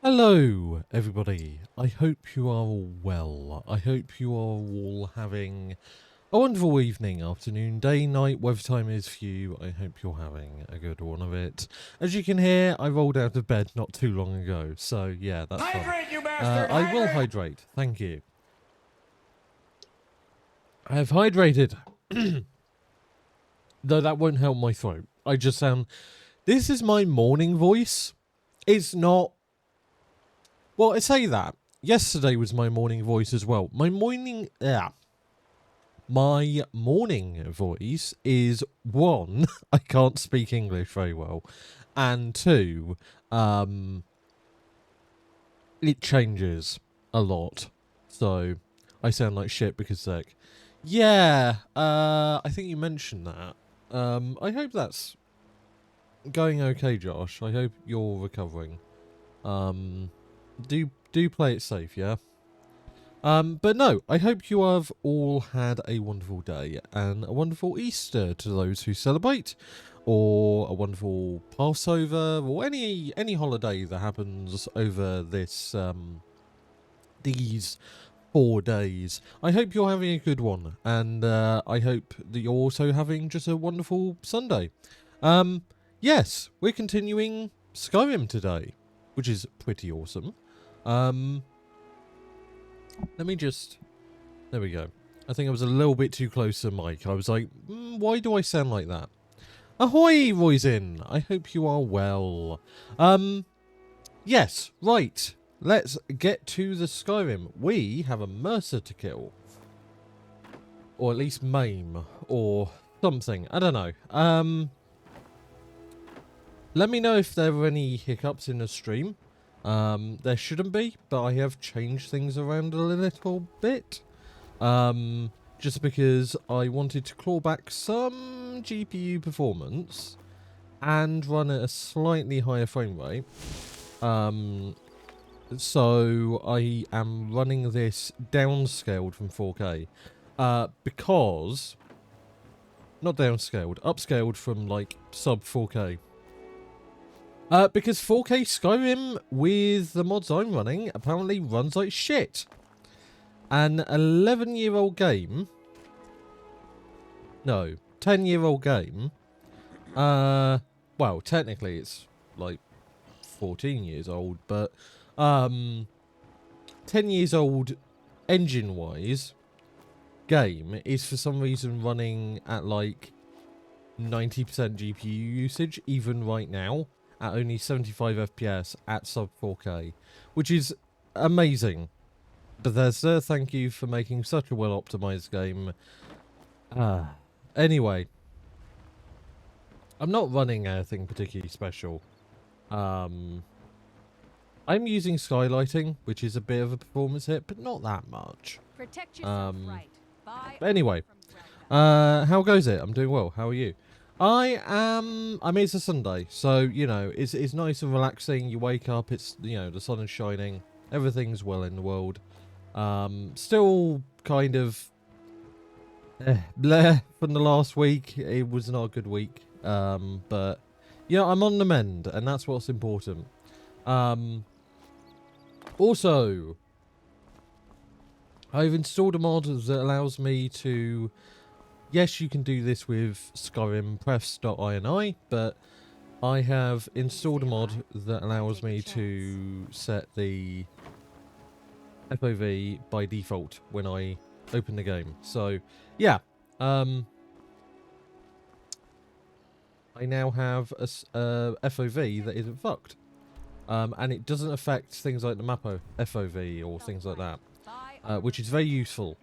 Hello, everybody. I hope you are all well. I hope you are all having a wonderful evening, afternoon, day, night, whatever time it is for you. I hope you're having a good one of it. As you can hear, I rolled out of bed not too long ago, so yeah, that's fun. Hydrate, you bastard! I will hydrate. Thank you. I have hydrated. Though that won't help my throat. I just sound... This is my morning voice. It's not... Well, I say that. Yesterday was my morning voice as well. My morning voice is one, I can't speak English very well, and two, it changes a lot. So I sound like shit because like, yeah, I think you mentioned that. I hope that's going okay, Josh. I hope you're recovering. Do play it safe, yeah? But no, I hope you have all had a wonderful day and a wonderful Easter to those who celebrate, or a wonderful Passover, or any holiday that happens over this these 4 days. I hope you're having a good one, and I hope that you're also having just a wonderful Sunday. Yes, we're continuing Skyrim today, which is pretty awesome. Let me just... There we go. I think I was a little bit too close to the mic. I was like, why do I sound like that? Ahoy, Roisin! I hope you are well. Yes, right. Let's get to the Skyrim. We have a Mercer to kill. Or at least maim. Or something. I don't know. Let me know if there were any hiccups in the stream. There shouldn't be, but I have changed things around a little bit. Just because I wanted to claw back some GPU performance and run at a slightly higher frame rate. So I am running this downscaled from 4K. Because... Not downscaled, upscaled from like sub 4K. Because 4K Skyrim, with the mods I'm running, apparently runs like shit. An 11-year-old game... No, 10-year-old game... well, technically it's, like, 14 years old, but... 10 years old, engine-wise, game is for some reason running at, like, 90% GPU usage, even right now. At only 75 FPS at sub 4K, which is amazing. Bethesda, thank you for making such a well optimized game. Anyway, I'm not running anything particularly special. I'm using skylighting, which is a bit of a performance hit, but not that much. Protect yourself right. But anyway, how goes it? I'm doing well. How are you? I mean, it's a Sunday, so, you know, it's nice and relaxing. You wake up, it's, you know, the sun is shining. Everything's well in the world. Still kind of bleh from the last week. It was not a good week. But, yeah, I'm on the mend, and that's what's important. Also, I've installed a mod that allows me to... Yes, you can do this with Skyrim prefs.ini, but I have installed a mod that allows me to set the FOV by default when I open the game. So, yeah. I now have a FOV that isn't fucked. And it doesn't affect things like the map FOV or things like that, which is very useful.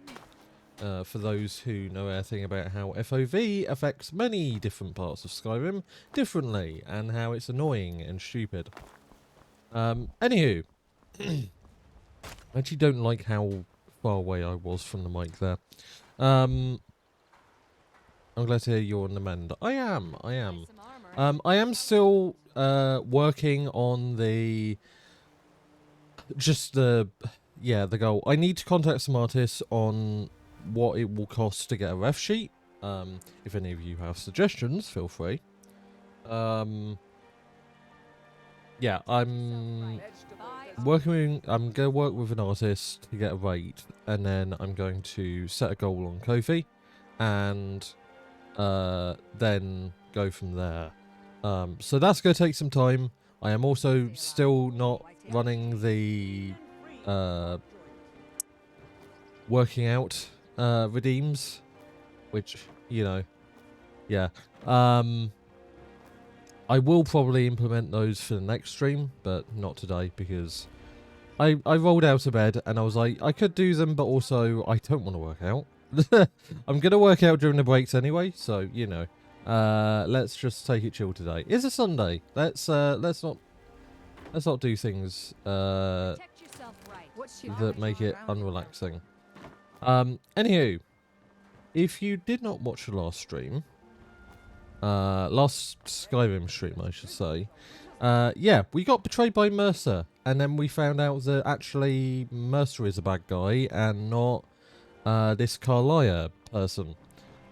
For those who know anything about how FOV affects many different parts of Skyrim differently, and how it's annoying and stupid. Anywho, I actually don't like how far away I was from the mic there. I'm glad to hear you're on the mend. I am. I am still working on the... the goal. I need to contact some artists on what it will cost to get a ref sheet. If any of you have suggestions, feel free. Yeah, I'm I'm going to work with an artist to get a rate, and then I'm going to set a goal on Ko-fi, and then go from there. So that's going to take some time. I am also still not running the working out redeems, which, you know, yeah. I will probably implement those for the next stream, but not today because I rolled out of bed and I was like, I could do them, but also I don't want to work out. I'm going to work out during the breaks anyway, so, you know. Let's just take it chill today. It's a Sunday. Let's not do things that make it unrelaxing. Anywho, if you did not watch the last stream, last Skyrim stream, I should say, yeah, we got betrayed by Mercer, and then we found out that actually Mercer is a bad guy and not this Carlia person.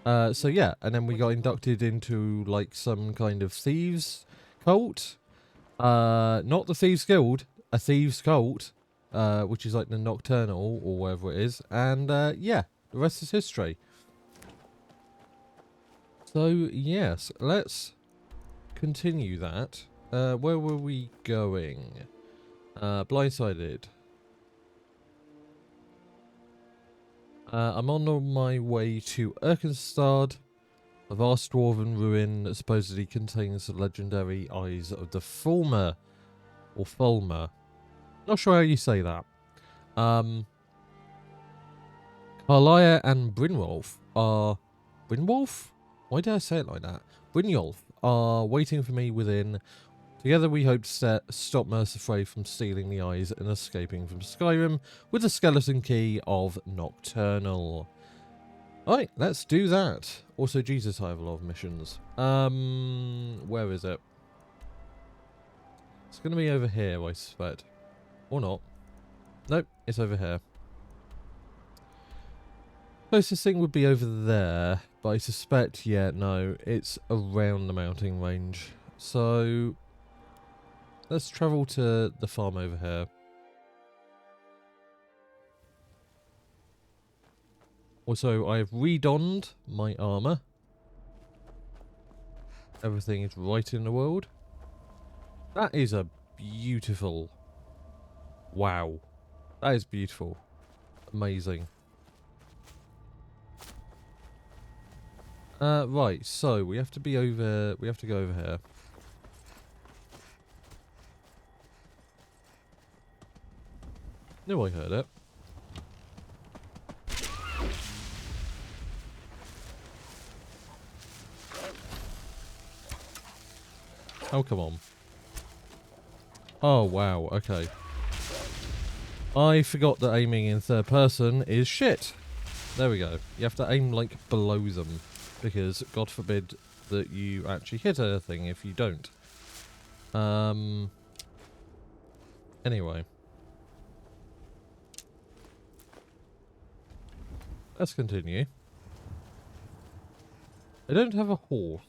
So yeah, and then we got inducted into like some kind of thieves cult. Not the Thieves Guild, a thieves cult, which is like the Nocturnal or whatever it is. And yeah, the rest is history. So yes, let's continue that. Where were we going? Blindsided. I'm on my way to Erkenstad, a vast dwarven ruin that supposedly contains the legendary Eyes of the Fulmer. Or Fulmer. Not sure how you say that. Carlia and Brynwolf are... Brynwolf? Why did I say it like that? Brynjolf are waiting for me within. Together we hope to stop Mercer Frey from stealing the eyes and escaping from Skyrim with the skeleton key of Nocturnal. Alright, let's do that. Also, Jesus, I have a lot of missions. Where is it? It's going to be over here, I suspect. Or not. Nope, it's over here. Closest thing would be over there, but I suspect, yeah, no, it's around the mountain range. So, let's travel to the farm over here. Also, I have redonned my armor. Everything is right in the world. That is a beautiful... Wow. That is beautiful. Amazing. Right, so we have to be over... We have to go over here. No, I heard it. Oh, come on. Oh, wow, okay. I forgot that aiming in third person is shit. There we go. You have to aim, like, below them. Because, God forbid, that you actually hit anything if you don't. Anyway. Let's continue. I don't have a horse.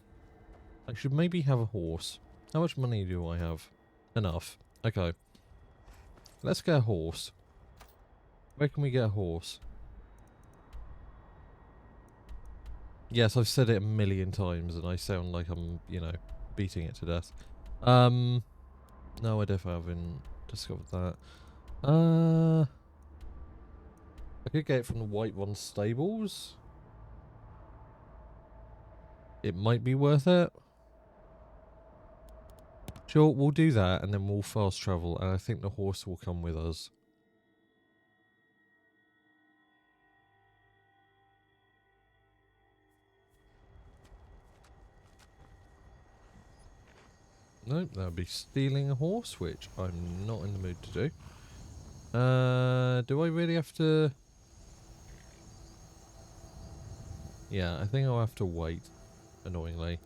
I should maybe have a horse. How much money do I have? Enough. Okay. Let's get a horse. Where can we get a horse? Yes, I've said it a million times and I sound like I'm, you know, beating it to death. No, I definitely haven't discovered that. I could get it from the Whiterun stables. It might be worth it. Sure, we'll do that and then we'll fast travel and I think the horse will come with us. Nope, that would be stealing a horse, which I'm not in the mood to do. Do I really have to... Yeah, I think I'll have to wait, annoyingly.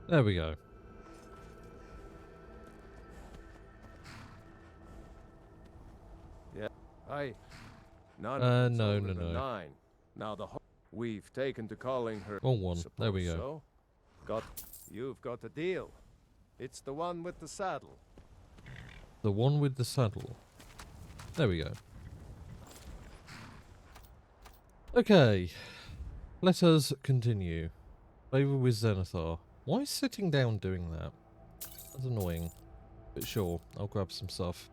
There we go. Yeah. No. No. Now the We've taken to calling her. Wrong one. There we go. So. You've got a deal. It's the one with the saddle. The one with the saddle. There we go. Okay. Let us continue. Favor with Zenithar. Why is sitting down doing that? That's annoying. But sure, I'll grab some stuff.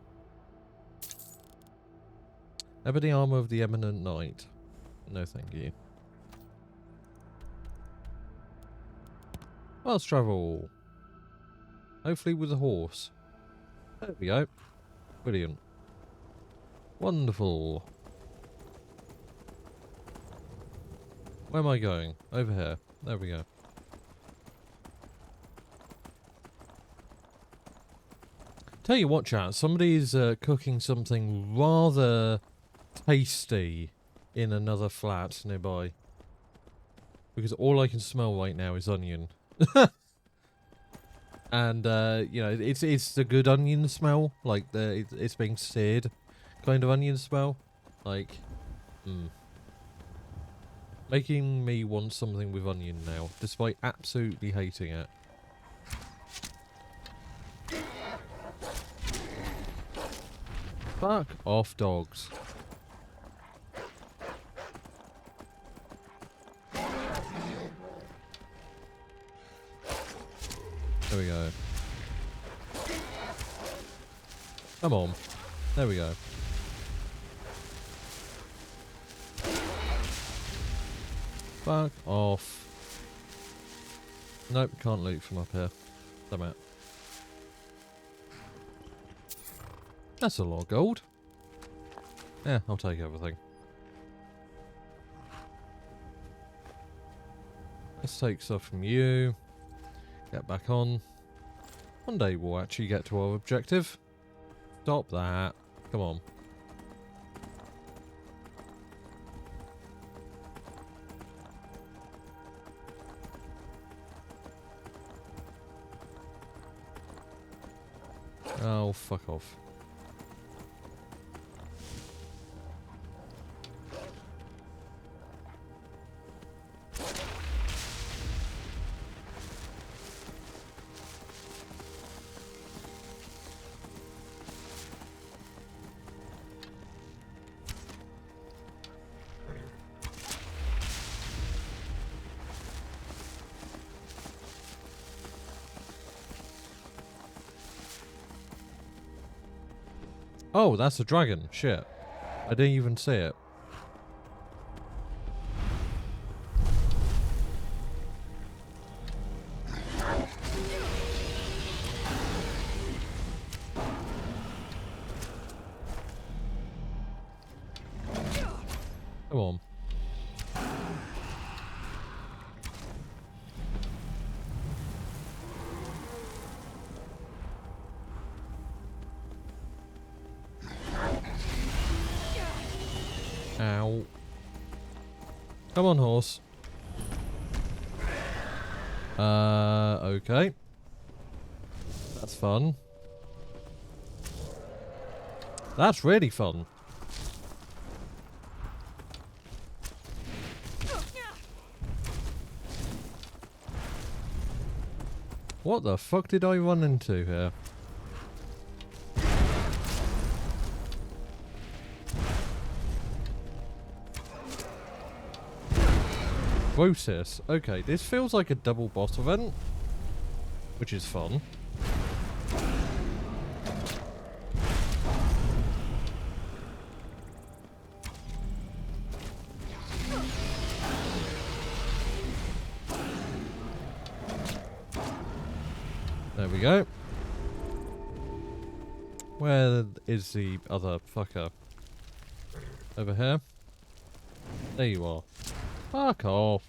Ebony armor of the Eminent Knight. No thank you. Fast travel. Hopefully with a horse. There we go. Brilliant. Wonderful. Where am I going? Over here. There we go. Tell you what, chat. Somebody's cooking something rather tasty in another flat nearby. Because all I can smell right now is onion. And, you know, it's the good onion smell. Like, it's being seared kind of onion smell. Like, making me want something with onion now, despite absolutely hating it. Fuck off, dogs. There we go. Come on. There we go. Fuck off. Nope, can't loot from up here. Damn it. That's a lot of gold. Yeah, I'll take everything. Let's take stuff from you. Get back on. One day we'll actually get to our objective. Stop that. Come on. Oh, fuck off. Oh, that's a dragon. Shit. I didn't even see it. Come on. Ow. Come on, horse. Okay. That's fun. That's really fun. What the fuck did I run into here? Rosis. Okay, this feels like a double boss event, which is fun. There we go. Where is the other fucker? Over here? There you are. Fuck off.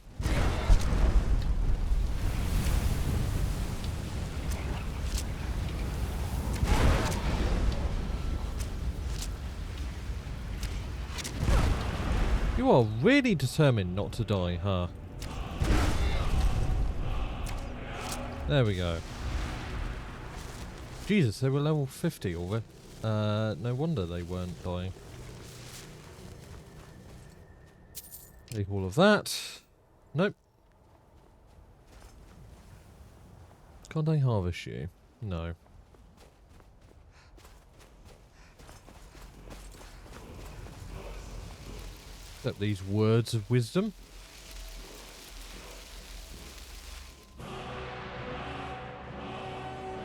You are really determined not to die, huh? There we go. Jesus, they were level 50 already. No wonder they weren't dying. Take all of that. Nope. Can't I harvest you? No. Except these words of wisdom.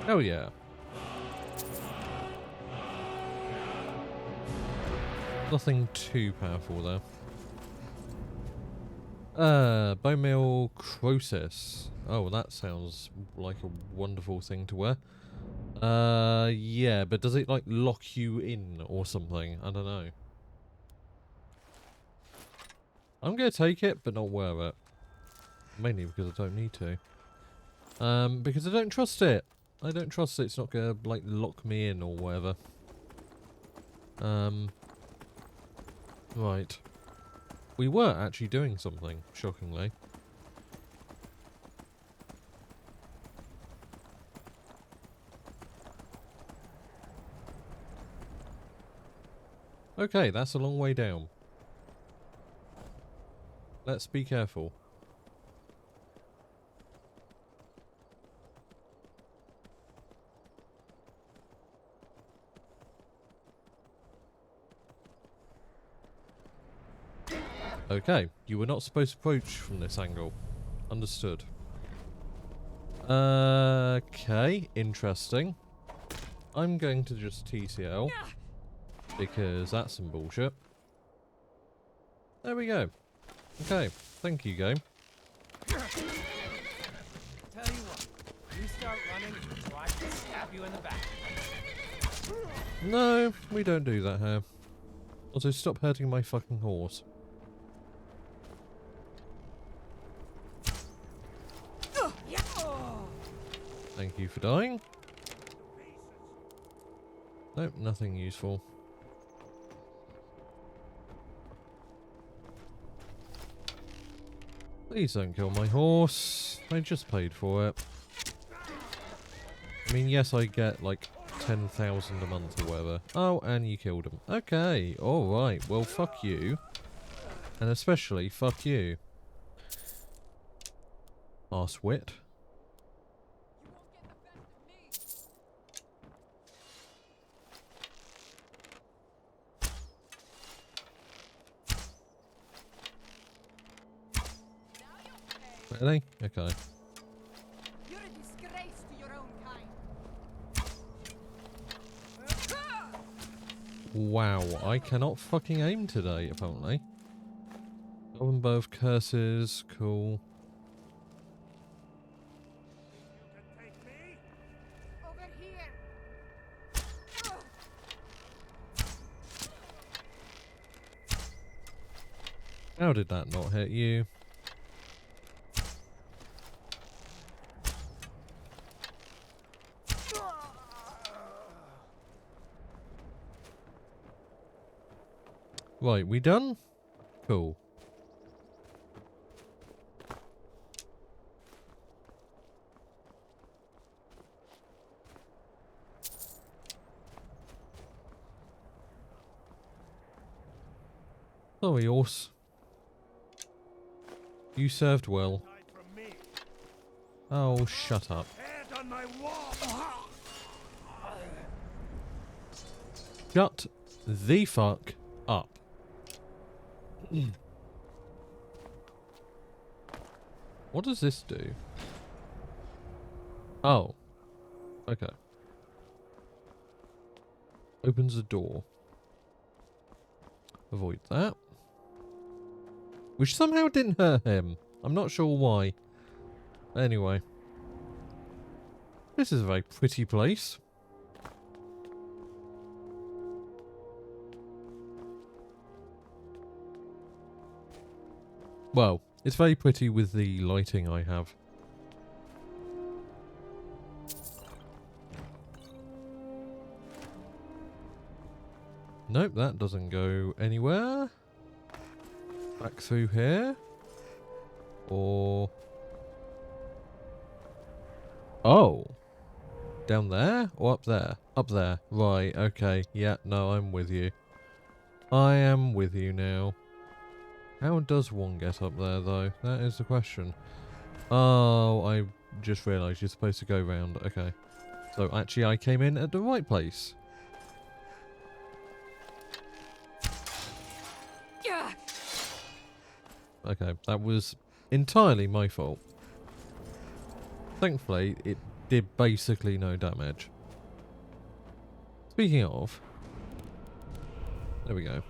Oh yeah. Nothing too powerful there. Bone meal Croesus. Oh, that sounds like a wonderful thing to wear. Yeah, but does it like lock you in or something? I don't know. I'm gonna take it, but not wear it. Mainly because I don't need to. Because I don't trust it. I don't trust it. It's not gonna like lock me in or whatever. Right. We were actually doing something, shockingly. Okay, that's a long way down. Let's be careful. Okay, you were not supposed to approach from this angle. Understood. Okay, interesting. I'm going to just TCL. Because that's some bullshit. There we go. Okay, thank you, game. Tell you what, you start running so I can stab you in the back. No, we don't do that here. Also, stop hurting my fucking horse. Thank you for dying. Nope, nothing useful. Please don't kill my horse. I just paid for it. I mean, yes, I get like 10,000 a month or whatever. Oh, and you killed him. Okay, alright. Well, fuck you. And especially, fuck you. Arsewit. Really? Okay. You're a disgrace to your own kind. Wow, I cannot fucking aim today, apparently. Golden bow of curses, cool. Over here. How did that not hit you? Right, we done? Cool. Sorry, horse. You served well. Oh, shut up. Shut the fuck up. What does this do? Oh. Okay. Opens a door. Avoid that. Which somehow didn't hurt him. I'm not sure why. Anyway. This is a very pretty place. Well, it's very pretty with the lighting I have. Nope, that doesn't go anywhere. Back through here. Or... oh. Down there? Or up there? Up there. Right, okay. Yeah, no, I'm with you. I am with you now. How does one get up there, though? That is the question. Oh, I just realised you're supposed to go round. Okay. So, actually, I came in at the right place. Yeah. Okay, that was entirely my fault. Thankfully, it did basically no damage. Speaking of... There we go.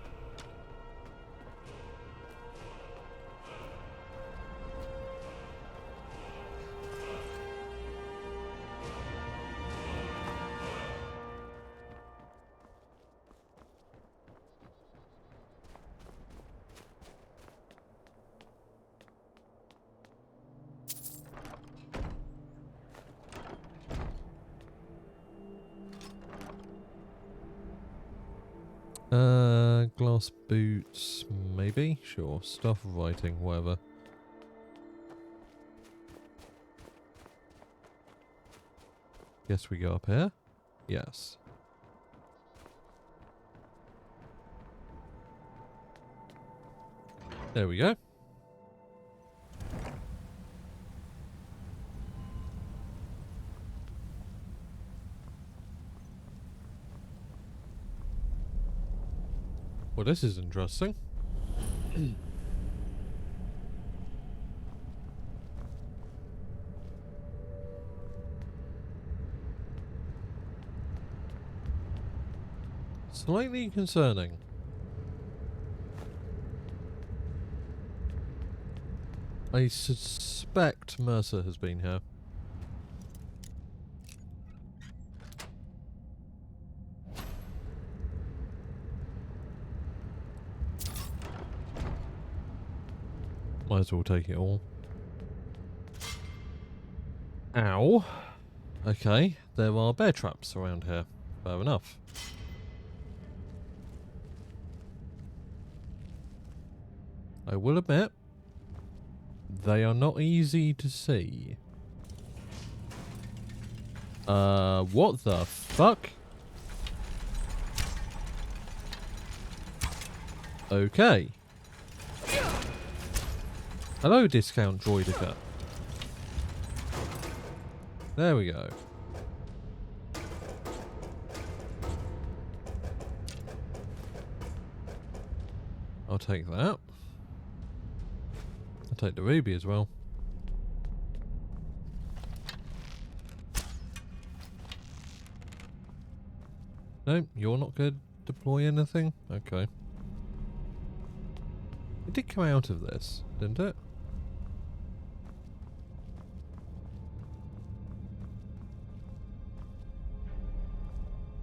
Glass boots, maybe? Sure. Stuff writing, whatever. Guess we go up here? Yes. There we go. Well, this is interesting. Slightly concerning. I suspect Mercer has been here. Might as well take it all. Ow. Okay, there are bear traps around here. Fair enough. I will admit, they are not easy to see. What the fuck? Okay. Hello, Discount Droidica. There we go. I'll take that. I'll take the ruby as well. No, you're not going to deploy anything? Okay. It did come out of this, didn't it?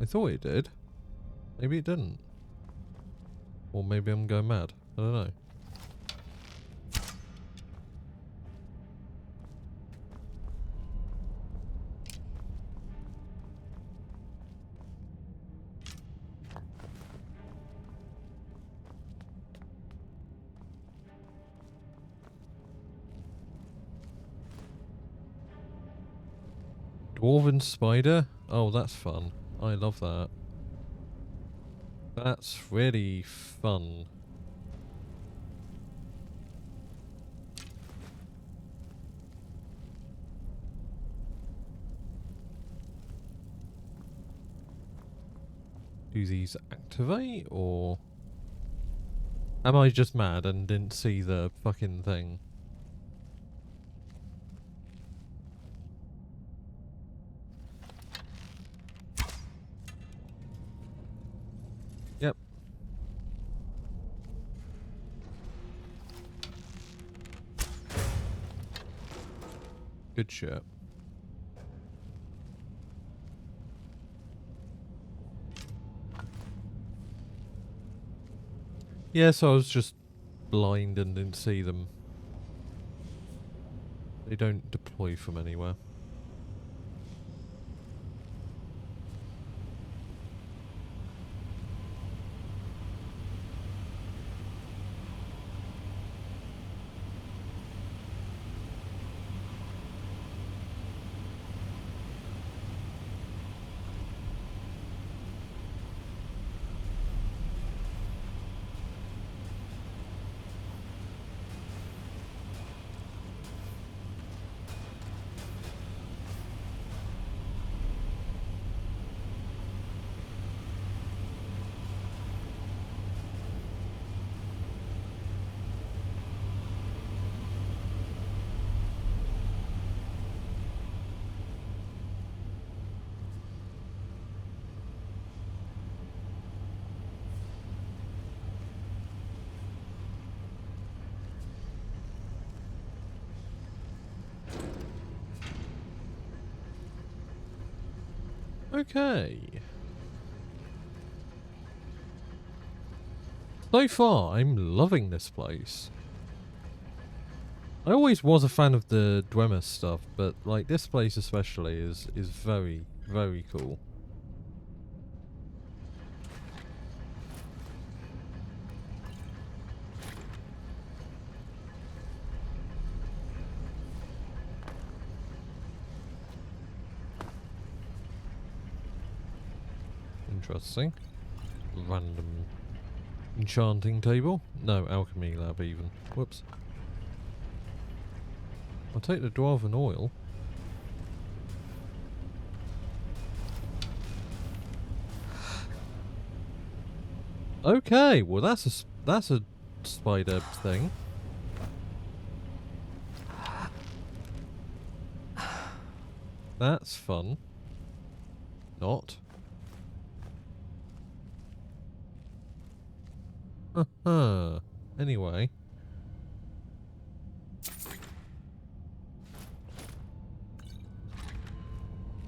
I thought it did. Maybe it didn't. Or maybe I'm going mad. I don't know. Dwarven spider? Oh, that's fun. I love that. That's really fun. Do these activate, or am I just mad and didn't see the fucking thing? Yep. Good shit. Yes, I was just blind and didn't see them. They don't deploy from anywhere. Okay. So far, I'm loving this place. I always was a fan of the Dwemer stuff, but like this place especially is very, very cool. Interesting. Random enchanting table. No, alchemy lab even. Whoops. I'll take the dwarven oil. Okay, well that's a spider thing. That's fun. Not. Anyway.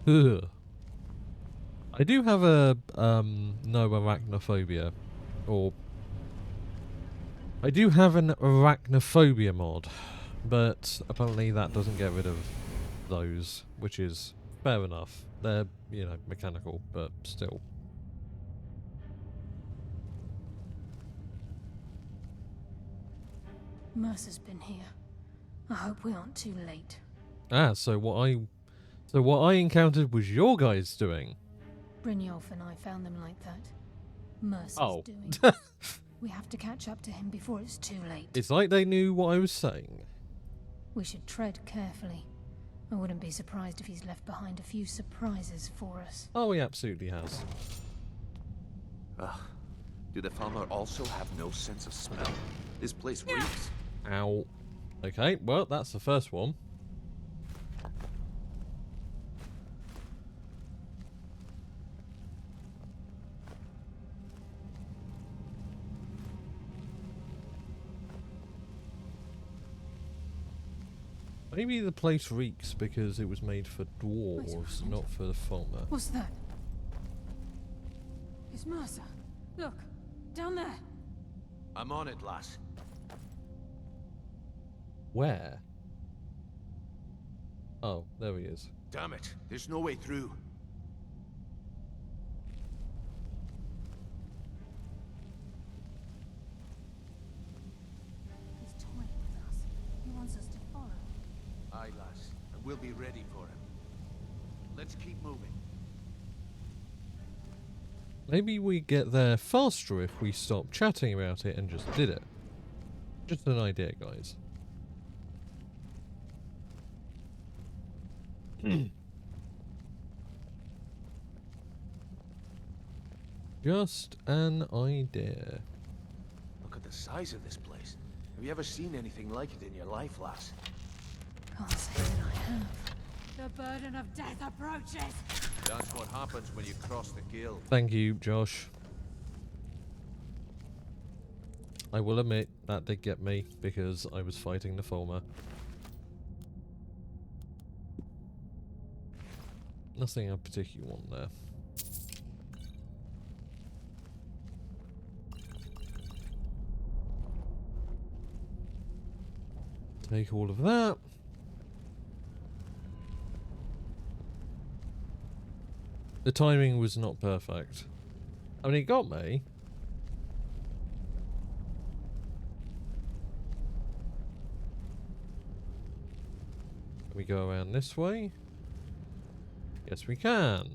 Ugh. I do have a no arachnophobia, or I do have an arachnophobia mod, but apparently that doesn't get rid of those, which is fair enough. They're, you know, mechanical, but still. Mercer's been here. I hope we aren't too late. Ah, so what I encountered was your guys doing. Brynjolf and I found them like that. Mercer's Oh. doing. We have to catch up to him before it's too late. It's like they knew what I was saying. We should tread carefully. I wouldn't be surprised if he's left behind a few surprises for us. Oh, he absolutely has. Ugh. Do the Falmer also have no sense of smell? This place reeks. Ow. Okay, well, that's the first one. Maybe the place reeks because it was made for dwarves, not for the Falmer. What's that? It's Mercer. Look, down there. I'm on it, lass. Where? Oh, there he is. Damn it, there's no way through. He's toying with us. He wants us to follow. Aye, lass, and we'll be ready for him. Let's keep moving. Maybe we get there faster if we stop chatting about it and just did it. Just an idea, guys. Just an idea. Look at the size of this place. Have you ever seen anything like it in your life, lass? Can't say that I have. The burden of death approaches. That's what happens when you cross the guild. Thank you, Josh. I will admit that did get me because I was fighting the Falmer. Nothing I particularly want there. Take all of that. The timing was not perfect. I mean, it got me. Can we go around this way? Yes, we can.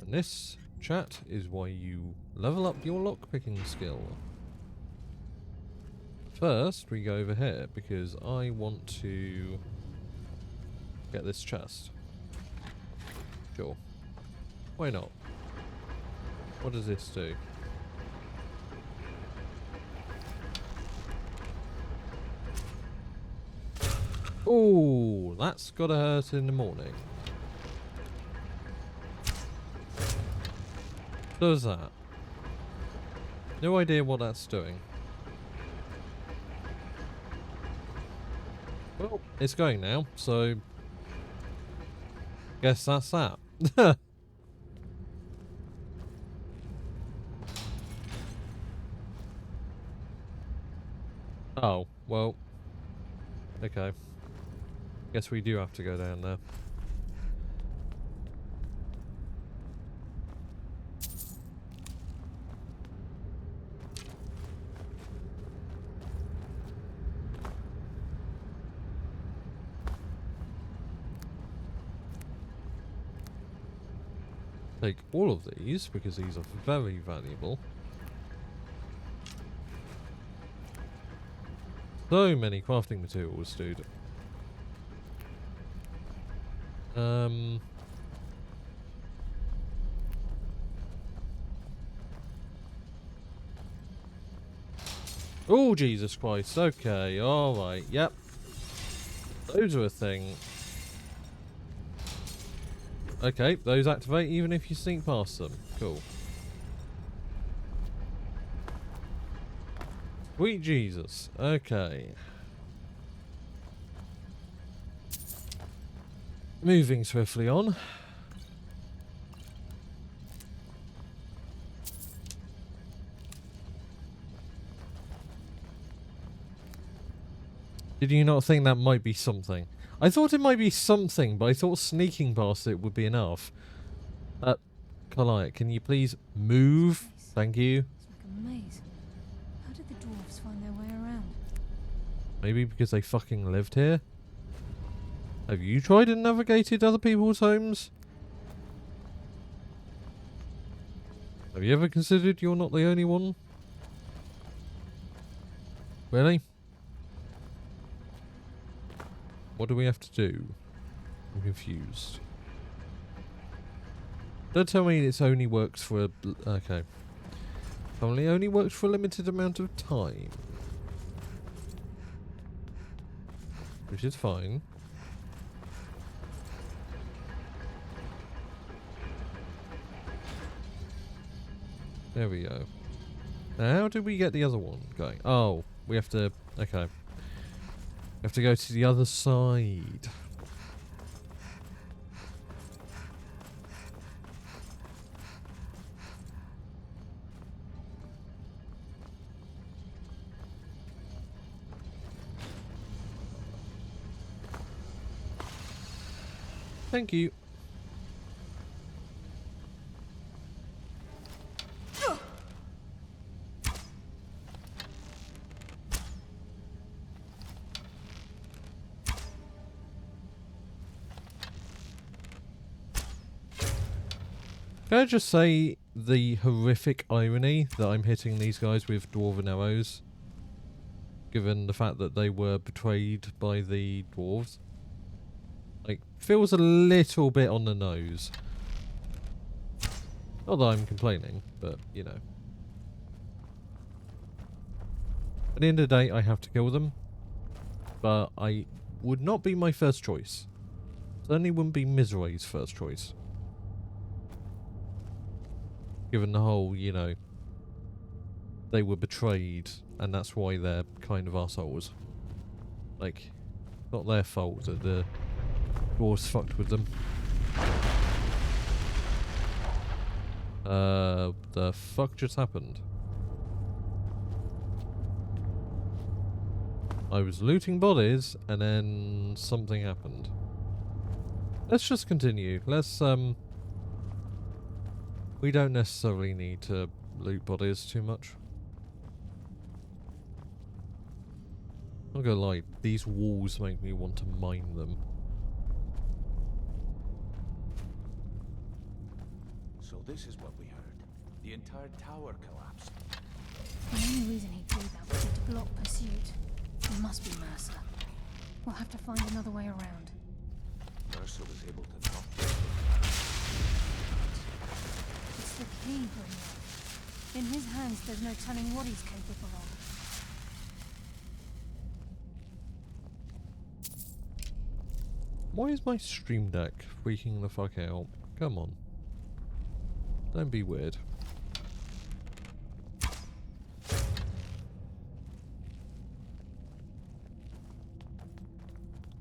And this, chat, is why you level up your lockpicking skill. First, we go over here because I want to get this chest. Sure. Why not? What does this do? Ooh, that's gotta hurt in the morning. Does that? No idea what that's doing. Well, it's going now, so Guess that's that. Oh, well. Okay. Guess we do have to go down there. Take all of these because these are very valuable. So many crafting materials, dude. Oh, Jesus Christ. Okay, alright, yep. Those are a thing. Okay, those activate even if you sneak past them. Cool. Sweet Jesus. Okay. Moving swiftly on. Did you not think that might be something? I thought it might be something, but I thought sneaking past it would be enough. Kalaya, can you please move? Thank you. It's like a maze. How did the dwarves find their way around? Maybe because they fucking lived here? Have you tried and navigated other people's homes? Have you ever considered you're not the only one? Really? What do we have to do? I'm confused. Don't tell me it's only works for a... Okay. Only works for a limited amount of time. Which is fine. There we go. Now how did we get the other one going? Oh, we have to... Okay. We have to go to the other side. Thank you. Can I just say the horrific irony that I'm hitting these guys with dwarven arrows, given the fact that they were betrayed by the dwarves? Like, feels a little bit on the nose. Not that I'm complaining, but, you know. At the end of the day, I have to kill them. But I would not be my first choice. Certainly wouldn't be Misery's first choice. Given the whole, you know, they were betrayed, and that's why they're kind of assholes. Like, not their fault that the dwarves fucked with them. The fuck just happened? I was looting bodies, and then something happened. Let's just continue. Let's, we don't necessarily need to loot bodies too much. I'm not gonna lie, these walls make me want to mine them. So this is what we heard. The entire tower collapsed. The only reason he'd do that would be to block pursuit. It must be Mercer. We'll have to find another way around. Mercer was able to knock them. It's the key, Brynjar. In his hands, there's no telling what he's capable of. Why is my stream deck freaking the fuck out? Come on. Don't be weird.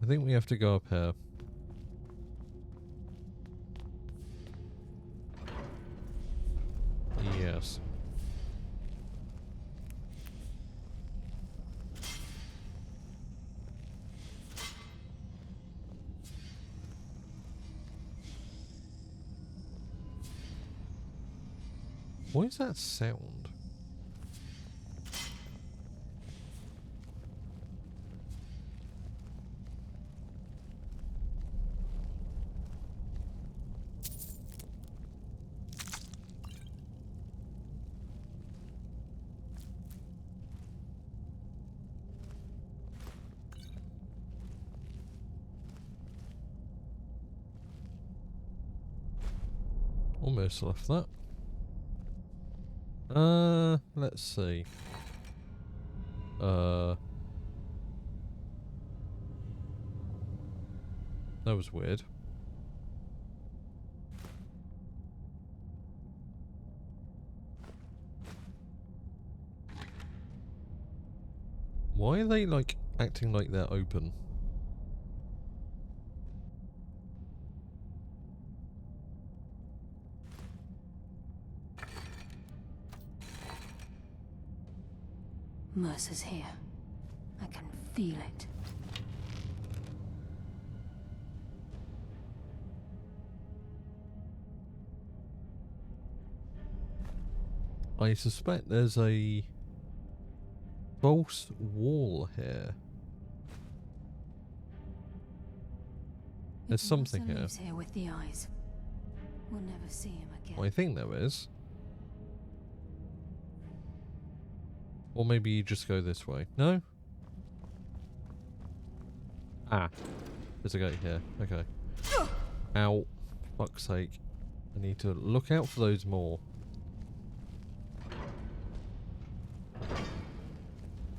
I think we have to go up here. What is that sound? Almost left that. Let's see. That was weird. Why are they, like, acting like they're open? Mercer's here. I can feel it. I suspect there's a false wall here. There's If something Mercer here. lives here with the eyes, we'll never see him again. I think there is. Or maybe you just go this way. No? Ah. There's a gate here. Okay. Ow. Fuck's sake. I need to look out for those more.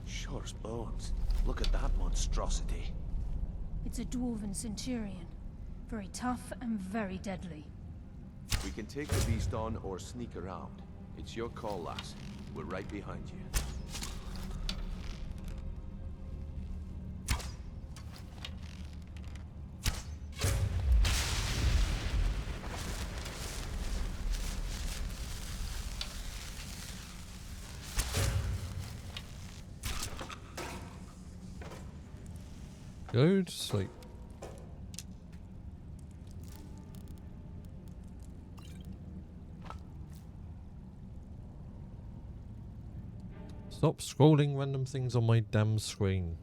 Sure as bones. Look at that monstrosity. It's a dwarven centurion. Very tough and very deadly. We can take the beast on or sneak around. It's your call, lass. We're right behind you. Go to sleep. Stop scrolling random things on my damn screen.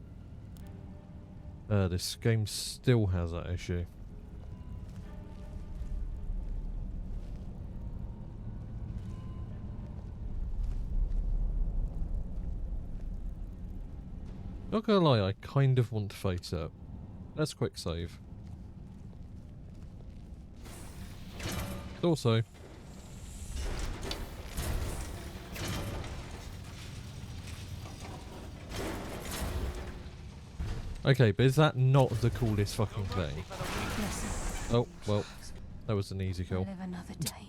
This game still has that issue. Not gonna lie, I kind of want to face it. Let's quick save. Also, okay, but is that not the coolest fucking thing? Yes, Oh, well, that was an easy kill. live another day.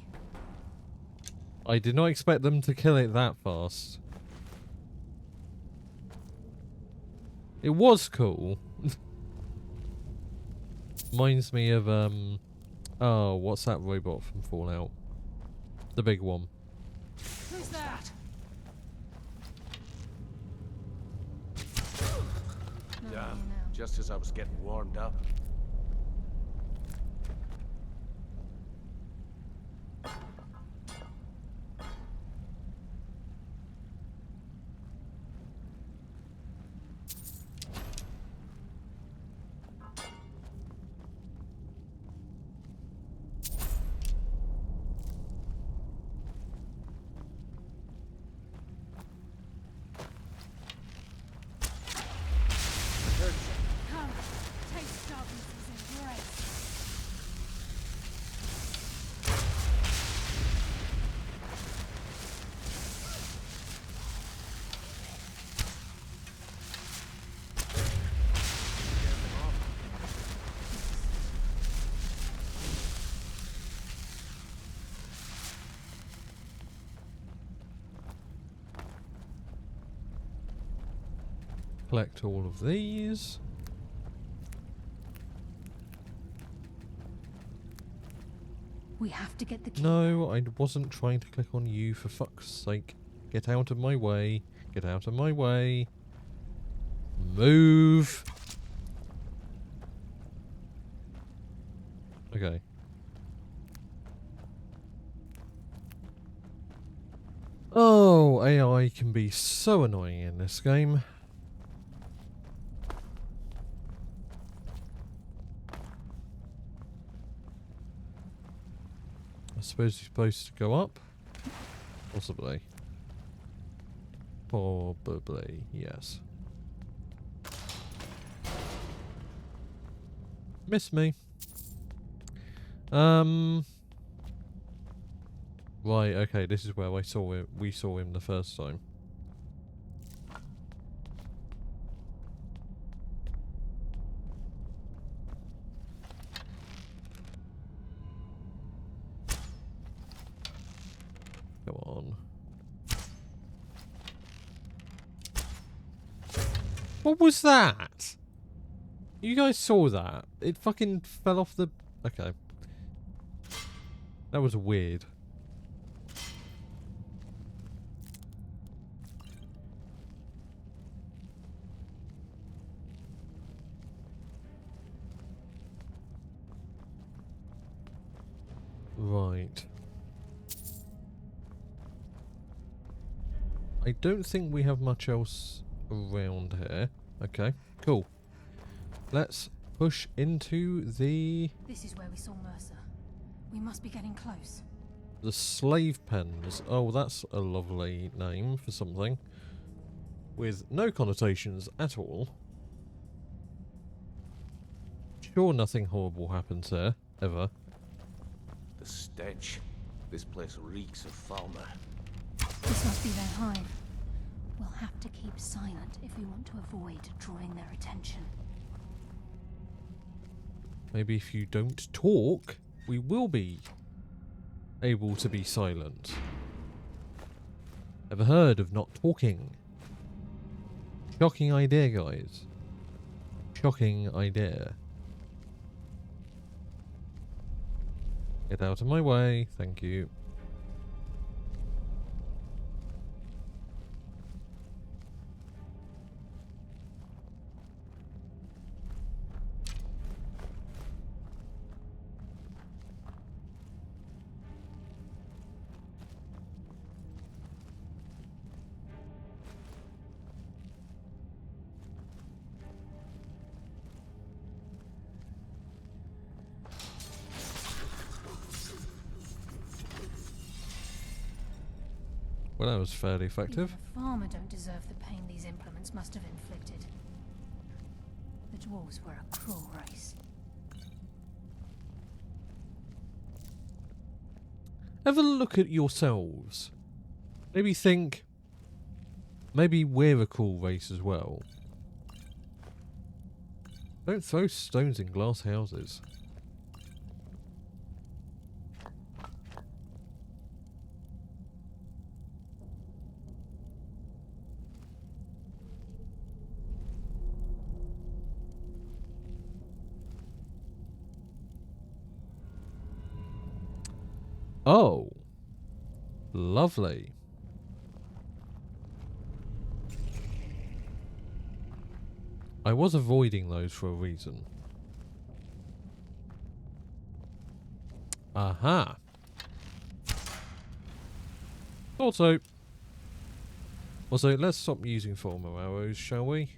I did not expect them to kill it that fast. It was cool. Reminds me of, oh, what's that robot from Fallout? The big one. Who's that? No, Damn. no. Just as I was getting warmed up. Come, taste darkness's embrace. Collect all of these. We have to get the key. No, I wasn't trying to click on you, for fuck's sake. Get out of my way. Get out of my way. Move. Okay. Oh, AI can be so annoying in this game. I suppose he's supposed to go up? Possibly. Probably, yes. Miss me. Right, okay, this is where we saw him the first time. Come on. What was that? You guys saw that? It fucking fell off the... Okay. That was weird. Right. I don't think we have much else around here. Okay, cool. Let's push into the This is where we saw Mercer. We must be getting close. slave pens. Oh, that's a lovely name for something. With no connotations at all. Sure, nothing horrible happens there, ever. The stench. This place reeks of Falmer. This must be their hive. We'll have to keep silent if we want to avoid drawing their attention. Maybe if you don't talk, we will be able to be silent. Ever heard of not talking? Shocking idea, guys. Shocking idea. Get out of my way, thank you. Well, that was fairly effective. Even the farmer don't deserve the pain these implements must have inflicted. The dwarves were a cruel race. Have a look at yourselves. Maybe think, maybe we're a cool race as well. Don't throw stones in glass houses. Oh, lovely. I was avoiding those for a reason. Aha. Also, let's stop using former arrows, shall we?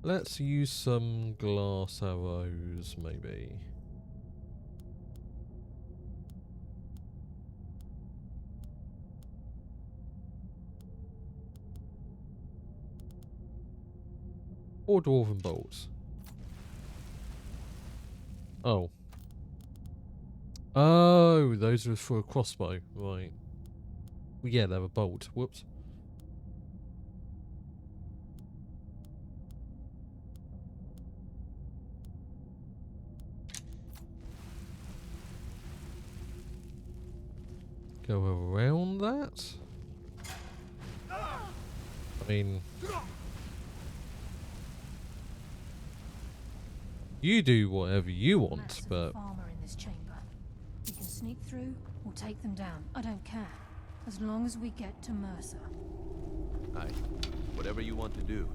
Let's use some glass arrows, maybe. Or dwarven bolts. Oh. Oh, those are for a crossbow, right. Well, yeah, they're a bolt. Whoops. Go around that? I mean... You do whatever you want, Massive but... farmer in this chamber. We can sneak through or take them down. I don't care. As long as we get to Mercer. Aye. Whatever you want to do,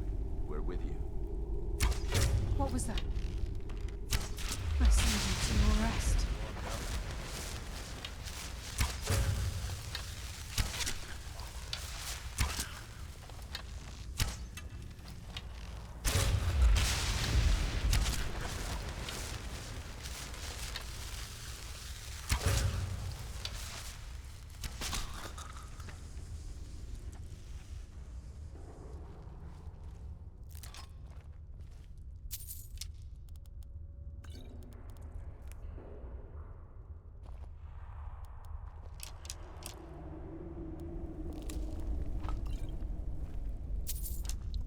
we're with you. What was that? I send you to your rest.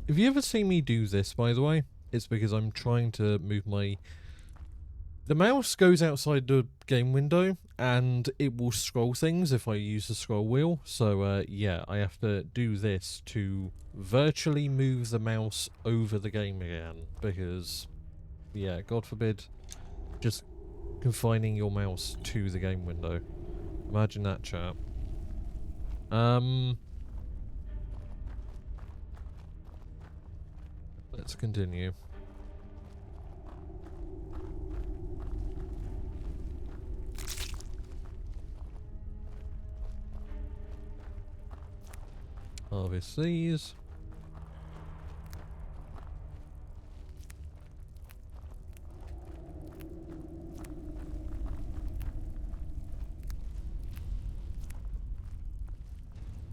If you ever see me do this, by the way, it's because I'm trying to move my... The mouse goes outside the game window, and it will scroll things if I use the scroll wheel. So, yeah, I have to do this to virtually move the mouse over the game again. Because, yeah, God forbid, just confining your mouse to the game window. Imagine that, chat. Let's continue. Harvest these.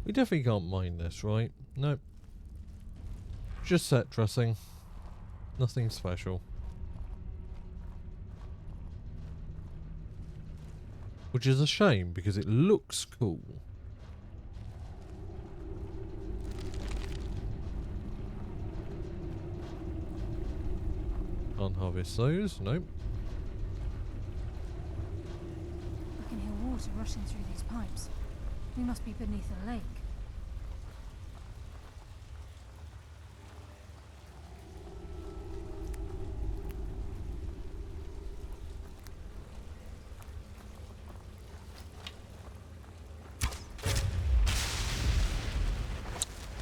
We definitely can't mine this, right? Nope. Just set dressing. Nothing special. Which is a shame, because it looks cool. Can't harvest those, nope. I can hear water rushing through these pipes. We must be beneath a lake.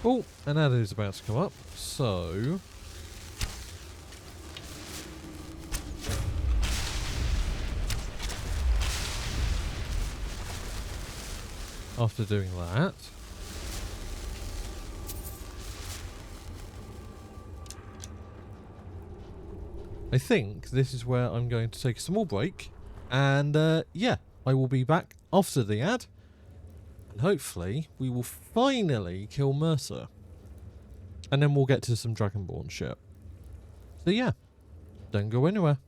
Oh, an adder is about to come up, so... After doing that... I think this is where I'm going to take a small break, and yeah, I will be back after the ad. And hopefully, we will finally kill Mercer. And then we'll get to some Dragonborn shit. So yeah, don't go anywhere.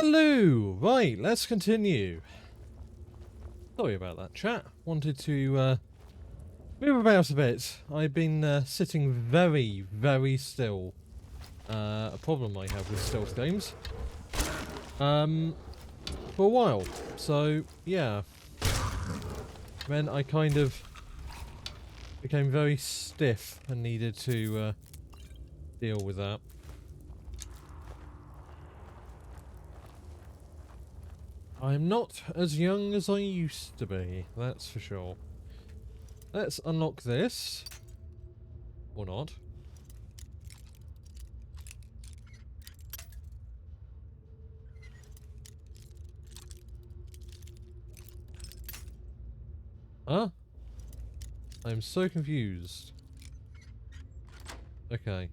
Hello! Right, let's continue. Sorry about that, chat. Wanted to move about a bit. I've been sitting very, very still. A problem I have with stealth games. For a while. So, yeah. Then I kind of became very stiff and needed to deal with that. I'm not as young as I used to be, that's for sure. Let's unlock this. Or not. Huh? I'm so confused. Okay.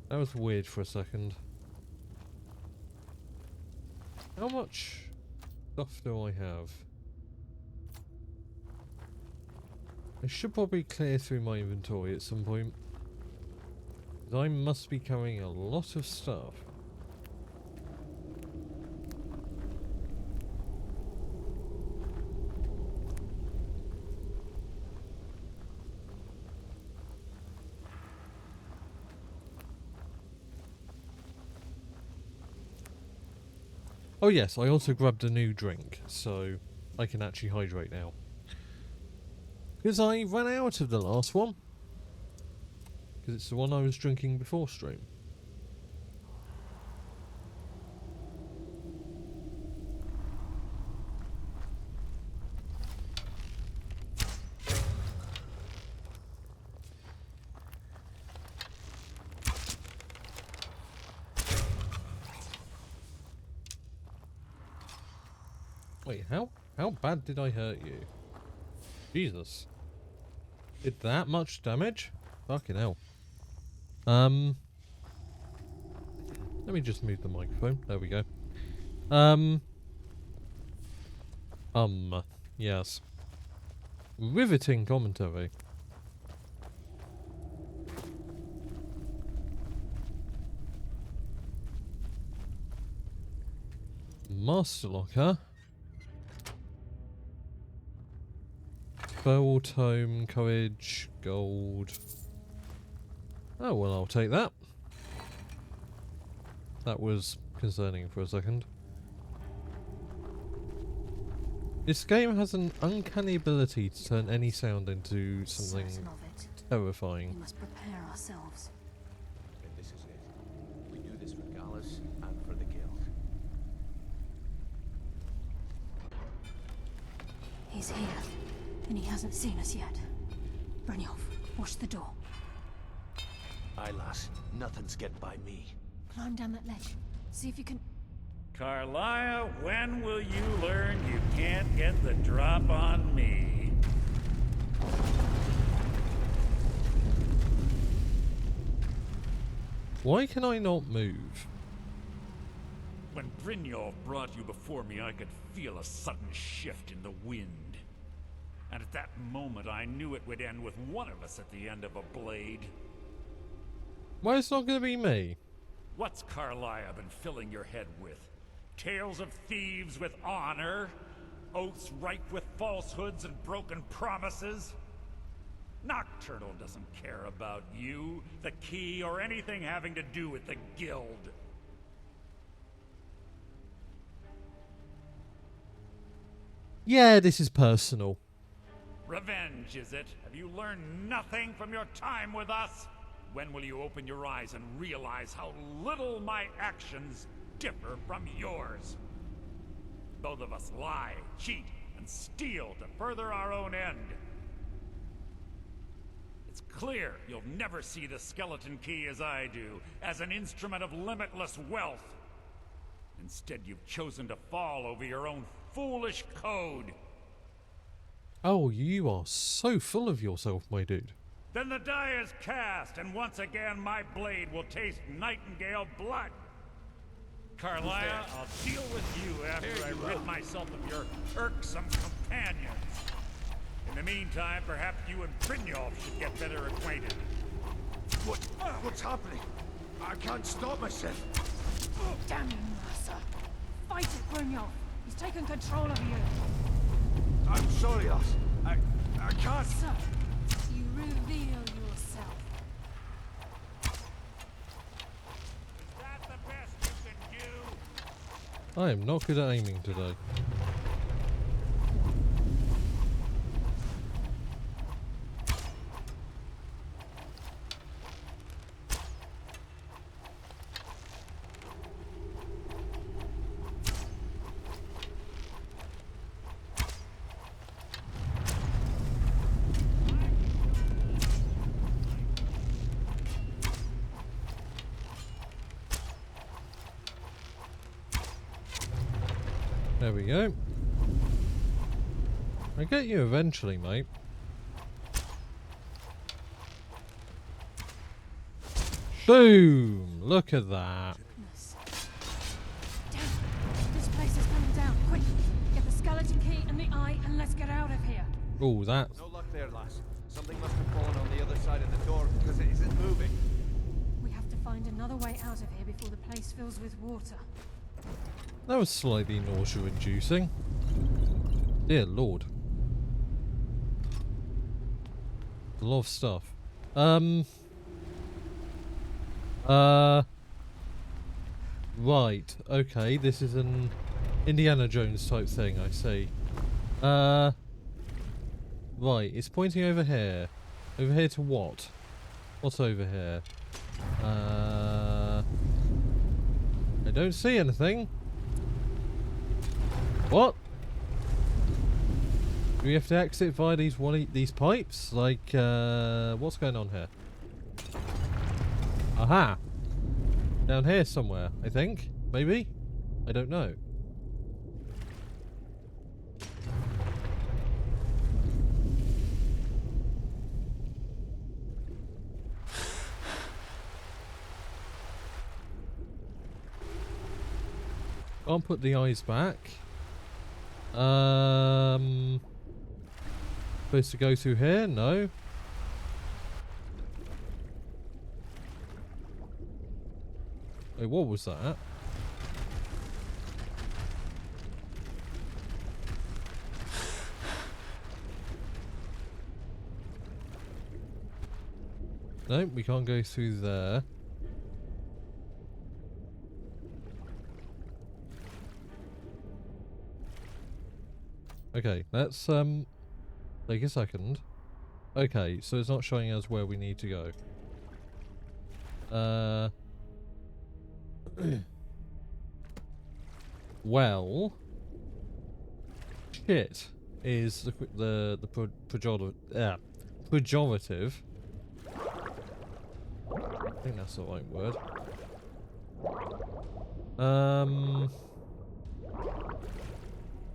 That was weird for a second. How much stuff do I have? I should probably clear through my inventory at some point. 'Cause I must be carrying a lot of stuff. Oh yes, I also grabbed a new drink, so I can actually hydrate now. Because I ran out of the last one. Because it's the one I was drinking before stream. Wait, how bad did I hurt you? Jesus. Did that much damage? Fucking hell. Let me just move the microphone. There we go. Yes. Riveting commentary. Master Locker. Feral Tome, Courage, Gold. Oh, well, I'll take that. That was concerning for a second. This game has an uncanny ability to turn any sound into something Certain of it. We terrifying. must prepare ourselves. And this is it. We do this for Gallus and for the Guild. He's here, and he hasn't seen us yet. Brynjolf, watch the door. Aye, lass. Nothing's getting by me. Climb down that ledge. See if you can... Carlia, when will you learn you can't get the drop on me? Why can I not move? When Brynjolf brought you before me, I could feel a sudden shift in the wind. And at that moment, I knew it would end with one of us at the end of a blade. Why it's not going to be me? What's Carlia been filling your head with? Tales of thieves with honor? Oaths ripe with falsehoods and broken promises? Nocturnal doesn't care about you, the key, or anything having to do with the Guild. Yeah, this is personal. Revenge, is it? Have you learned nothing from your time with us? When will you open your eyes and realize how little my actions differ from yours? Both of us lie, cheat, and steal to further our own end. It's clear you'll never see the skeleton key as I do, as an instrument of limitless wealth. Instead, you've chosen to fall over your own foolish code. Oh, you are so full of yourself, my dude. Then the die is cast, and once again my blade will taste Nightingale blood. Carlia, I'll deal with you after I rid myself of your irksome companions. In the meantime, perhaps you and Brynjolf should get better acquainted. What's happening? I can't stop myself. Damn you, Mercer! Fight it, Brynjolf! He's taken control of you! I'm sorry, lass. I can't. So, you reveal yourself. Is that the best you can do? I am not good at aiming today. There we go. I get you eventually, mate. Boom! Look at that. Goodness. Damn! This place is coming down. Quick! Get the skeleton key and the eye and let's get out of here. Oh, that's... No luck there, lass. Something must have fallen on the other side of the door because it isn't moving. We have to find another way out of here before the place fills with water. That was slightly nausea-inducing. Dear Lord. A lot of stuff. Right. Okay, this is an Indiana Jones type thing, I see. Right, it's pointing over here. Over here to what? What's over here? I don't see anything. What? Do we have to exit via these pipes? Like, what's going on here? Aha! Down here somewhere, I think. Maybe? I don't know. Can't put the eyes back. Supposed to go through here? No. Wait, what was that? No, we can't go through there. Okay, let's take a second. Okay, so it's not showing us where we need to go. Well, shit is the pejorative. I think that's the right word.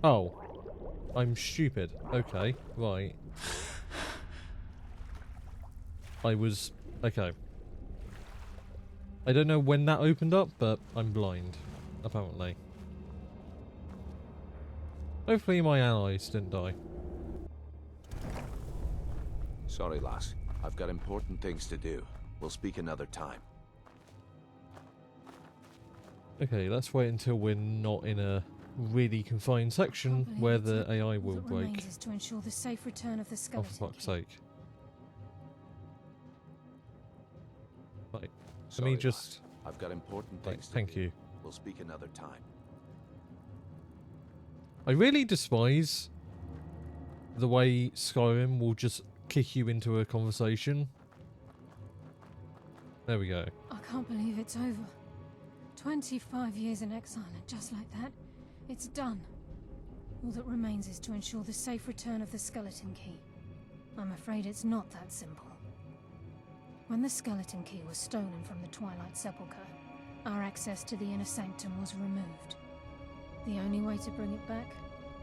Oh. I'm stupid. Okay, right. Okay. I don't know when that opened up, but I'm blind, apparently. Hopefully my allies didn't die. Sorry, lass. I've got important things to do. We'll speak another time. Okay, let's wait until we're not in a really confined section where the AI will break. Is to ensure the safe return of the Oh, skeleton. for fuck's sake. Right. Let Sorry, me just... lass. I've got important Right, things to thank do. you. We'll speak another time. I really despise the way Skyrim will just kick you into a conversation. There we go. I can't believe it's over. 25 years in exile, and just like that, it's done. All that remains is to ensure the safe return of the skeleton key. I'm afraid it's not that simple. When the skeleton key was stolen from the Twilight Sepulchre, our access to the inner sanctum was removed. The only way to bring it back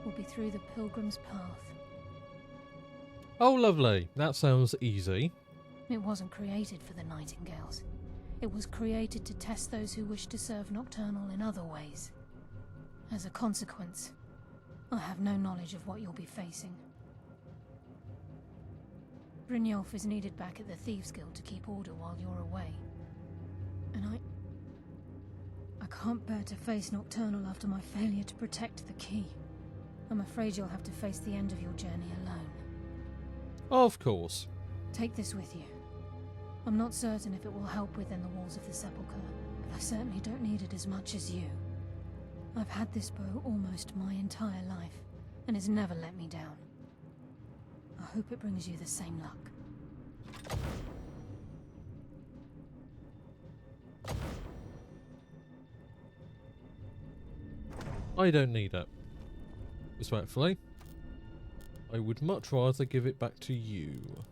will be through the Pilgrim's Path. Oh, lovely. That sounds easy. It wasn't created for the Nightingales. It was created to test those who wish to serve Nocturnal in other ways. As a consequence, I have no knowledge of what you'll be facing. Brynjolf is needed back at the Thieves' Guild to keep order while you're away. And I can't bear to face Nocturnal after my failure to protect the key. I'm afraid you'll have to face the end of your journey alone. Of course. Take this with you. I'm not certain if it will help within the walls of the Sepulchre, but I certainly don't need it as much as you. I've had this bow almost my entire life, and it's never let me down. I hope it brings you the same luck. I don't need it. Respectfully, I would much rather give it back to you.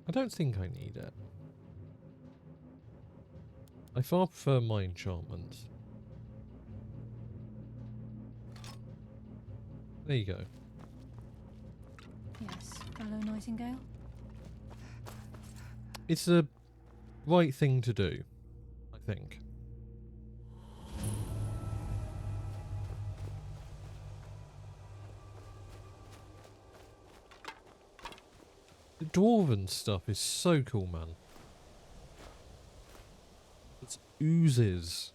I don't think I need it. I far prefer my enchantments. There you go. Yes, fellow Nightingale? It's the right thing to do, I think. The dwarven stuff is so cool, man. It oozes,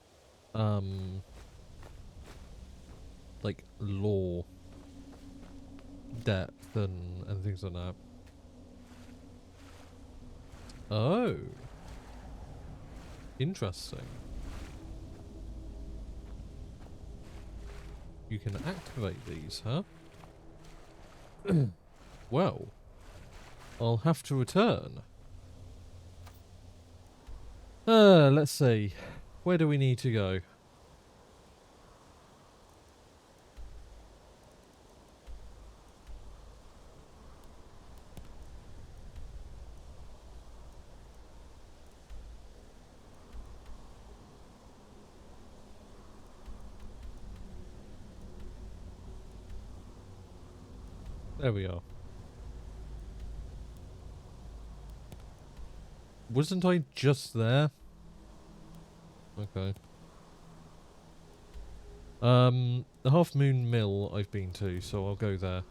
like lore, depth, and things like that. Oh, interesting. You can activate these, huh? Well, I'll have to return. Let's see. Where do we need to go? There we are. Wasn't I just there? Okay. The Half Moon Mill I've been to, so I'll go there.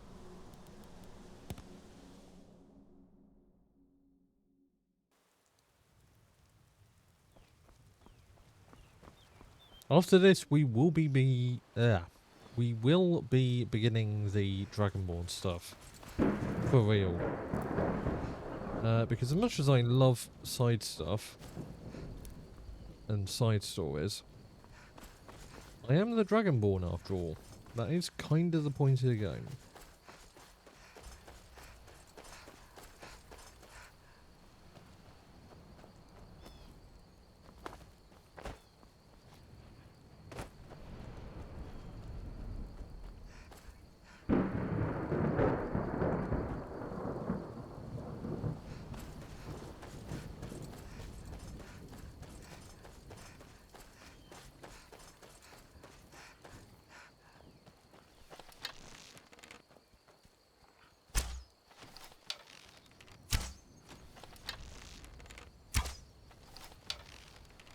After this, we will be beginning the Dragonborn stuff. For real. Because as much as I love side stuff and side stories, I am the Dragonborn after all. That is kind of the point of the game.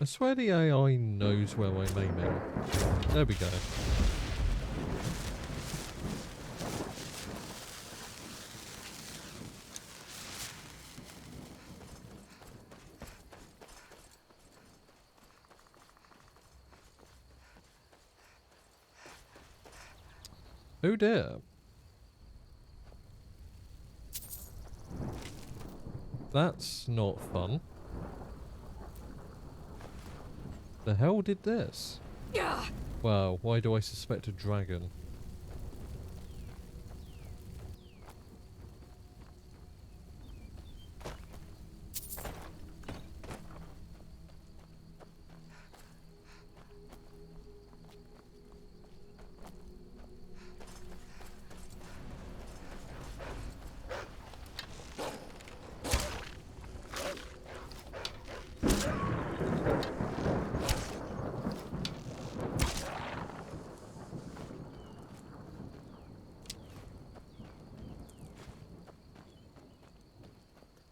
I swear the AI knows where I'm aiming. There we go. Oh dear. That's not fun. The hell did this? Wow, why do I suspect a dragon?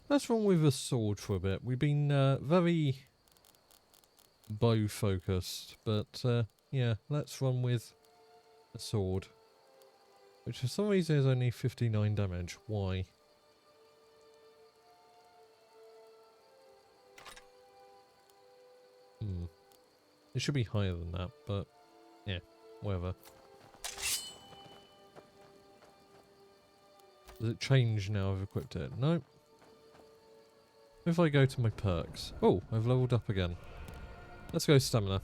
What's wrong with the sword for a bit? We've been very bow focused, but Yeah, let's run with a sword. Which for some reason is only 59 damage. Why? It should be higher than that, but yeah, whatever. Does it change now I've equipped it? Nope. If I go to my perks. Oh, I've leveled up again. Let's go stamina.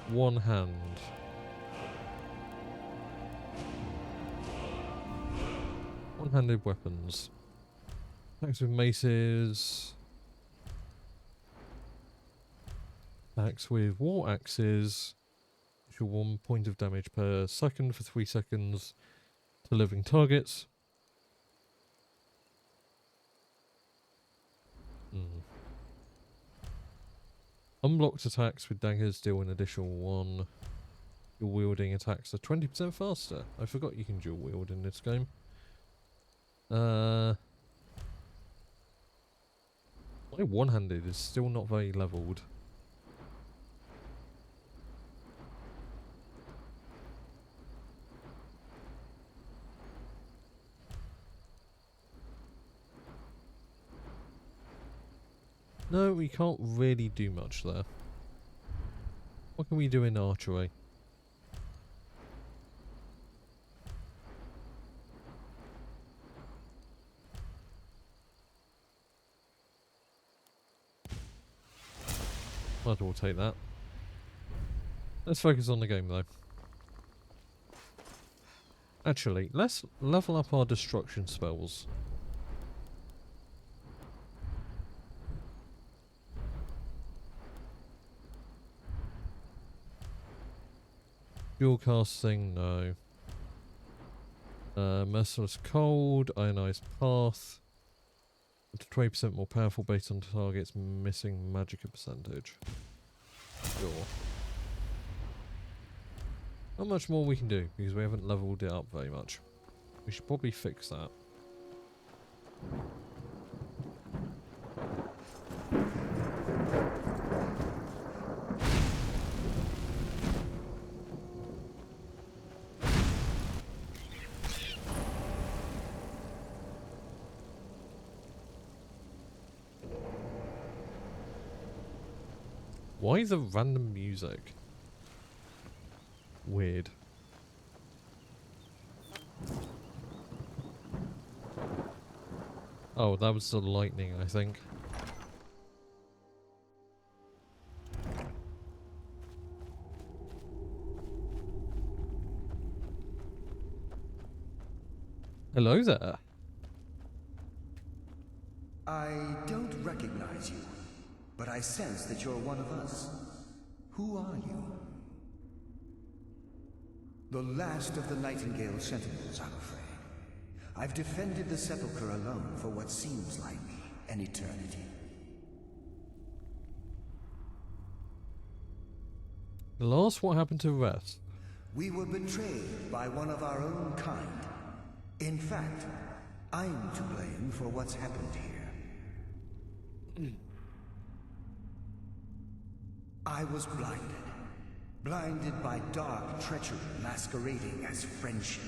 One hand. One-handed weapons. Attacks with maces. Attacks with war axes. Which are 1 point of damage per second for 3 seconds to living targets. Unblocked attacks with daggers deal an additional 1. Dual wielding attacks are 20% faster. I forgot you can dual wield in this game. My one-handed is still not very leveled. No, we can't really do much there. What can we do in archery? Might as well take that. Let's focus on the game though. Actually, let's level up our destruction spells. Dual casting, no. Merciless Cold, Ionized Path. 20% more powerful based on target's missing magicka percentage. Sure. Not much more we can do because we haven't leveled it up very much. We should probably fix that. Why the random music? Weird. Oh, that was the lightning, I think. Hello there. I don't recognize you, but I sense that you're one of us. Who are you? The last of the Nightingale Sentinels, I'm afraid. I've defended the Sepulchre alone for what seems like an eternity. Last, what happened to Rest? We were betrayed by one of our own kind. In fact, I'm to blame for what's happened here. I was blinded. Blinded by dark treachery masquerading as friendship.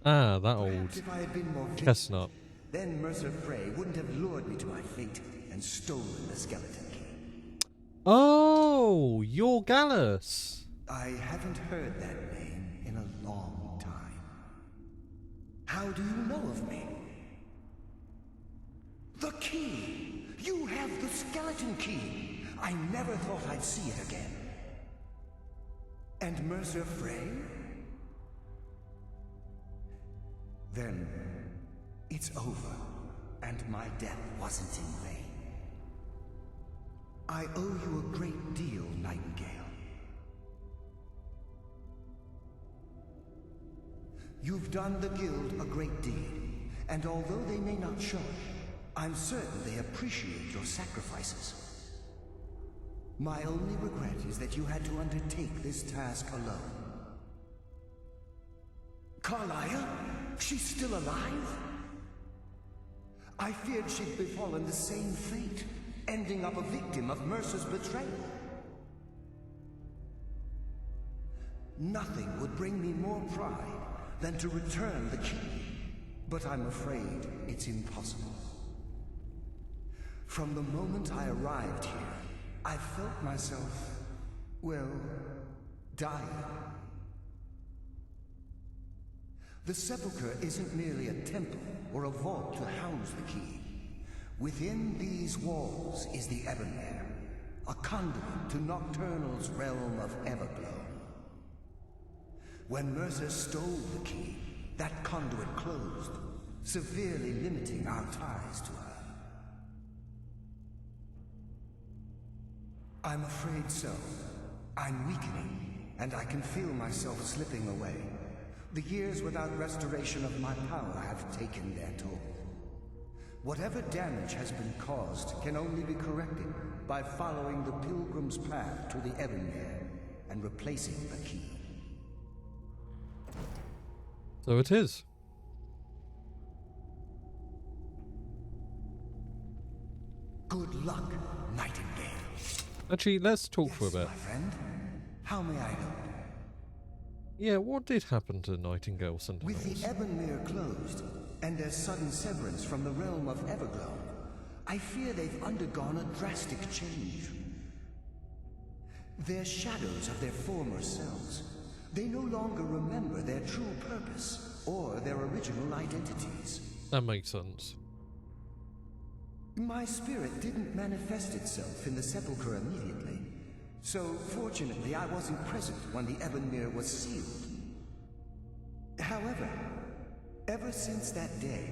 Ah, that old Perhaps if I had been more chestnut. then Mercer Frey wouldn't have lured me to my fate and stolen the skeleton key. Oh, you're Gallus. I haven't heard that name in a long time. How do you know of me? The key! You have the skeleton key! I never thought I'd see it again. And Mercer Frey? Then, it's over, and my death wasn't in vain. I owe you a great deal, Nightingale. You've done the Guild a great deed, and although they may not show it, I'm certain they appreciate your sacrifices. My only regret is that you had to undertake this task alone. Carlia? She's still alive? I feared she'd befallen the same fate. ending up a victim of Mercer's betrayal. Nothing would bring me more pride than to return the key, but I'm afraid it's impossible. From the moment I arrived here, I felt myself, well, dying. The Sepulchre isn't merely a temple or a vault to house the key. Within these walls is the Ebonmere, a conduit to Nocturnal's realm of Everglow. When Mercer stole the key, that conduit closed, severely limiting our ties to her. I'm afraid so. I'm weakening, and I can feel myself slipping away. The years without restoration of my power have taken their toll. Whatever damage has been caused can only be corrected by following the Pilgrim's path to the Ebonmere and replacing the key. So it is. Good luck, Nightingale. Actually, let's talk for a bit. My friend, how may I help? Yeah, what did happen to Nightingale With Sentinels? the Ebonmere closed, and their sudden severance from the realm of Everglow, I fear they've undergone a drastic change. They're shadows of their former selves. They no longer remember their true purpose or their original identities. That makes sense. My spirit didn't manifest itself in the Sepulchre immediately, so fortunately I wasn't present when the Ebonmere was sealed. However, ever since that day,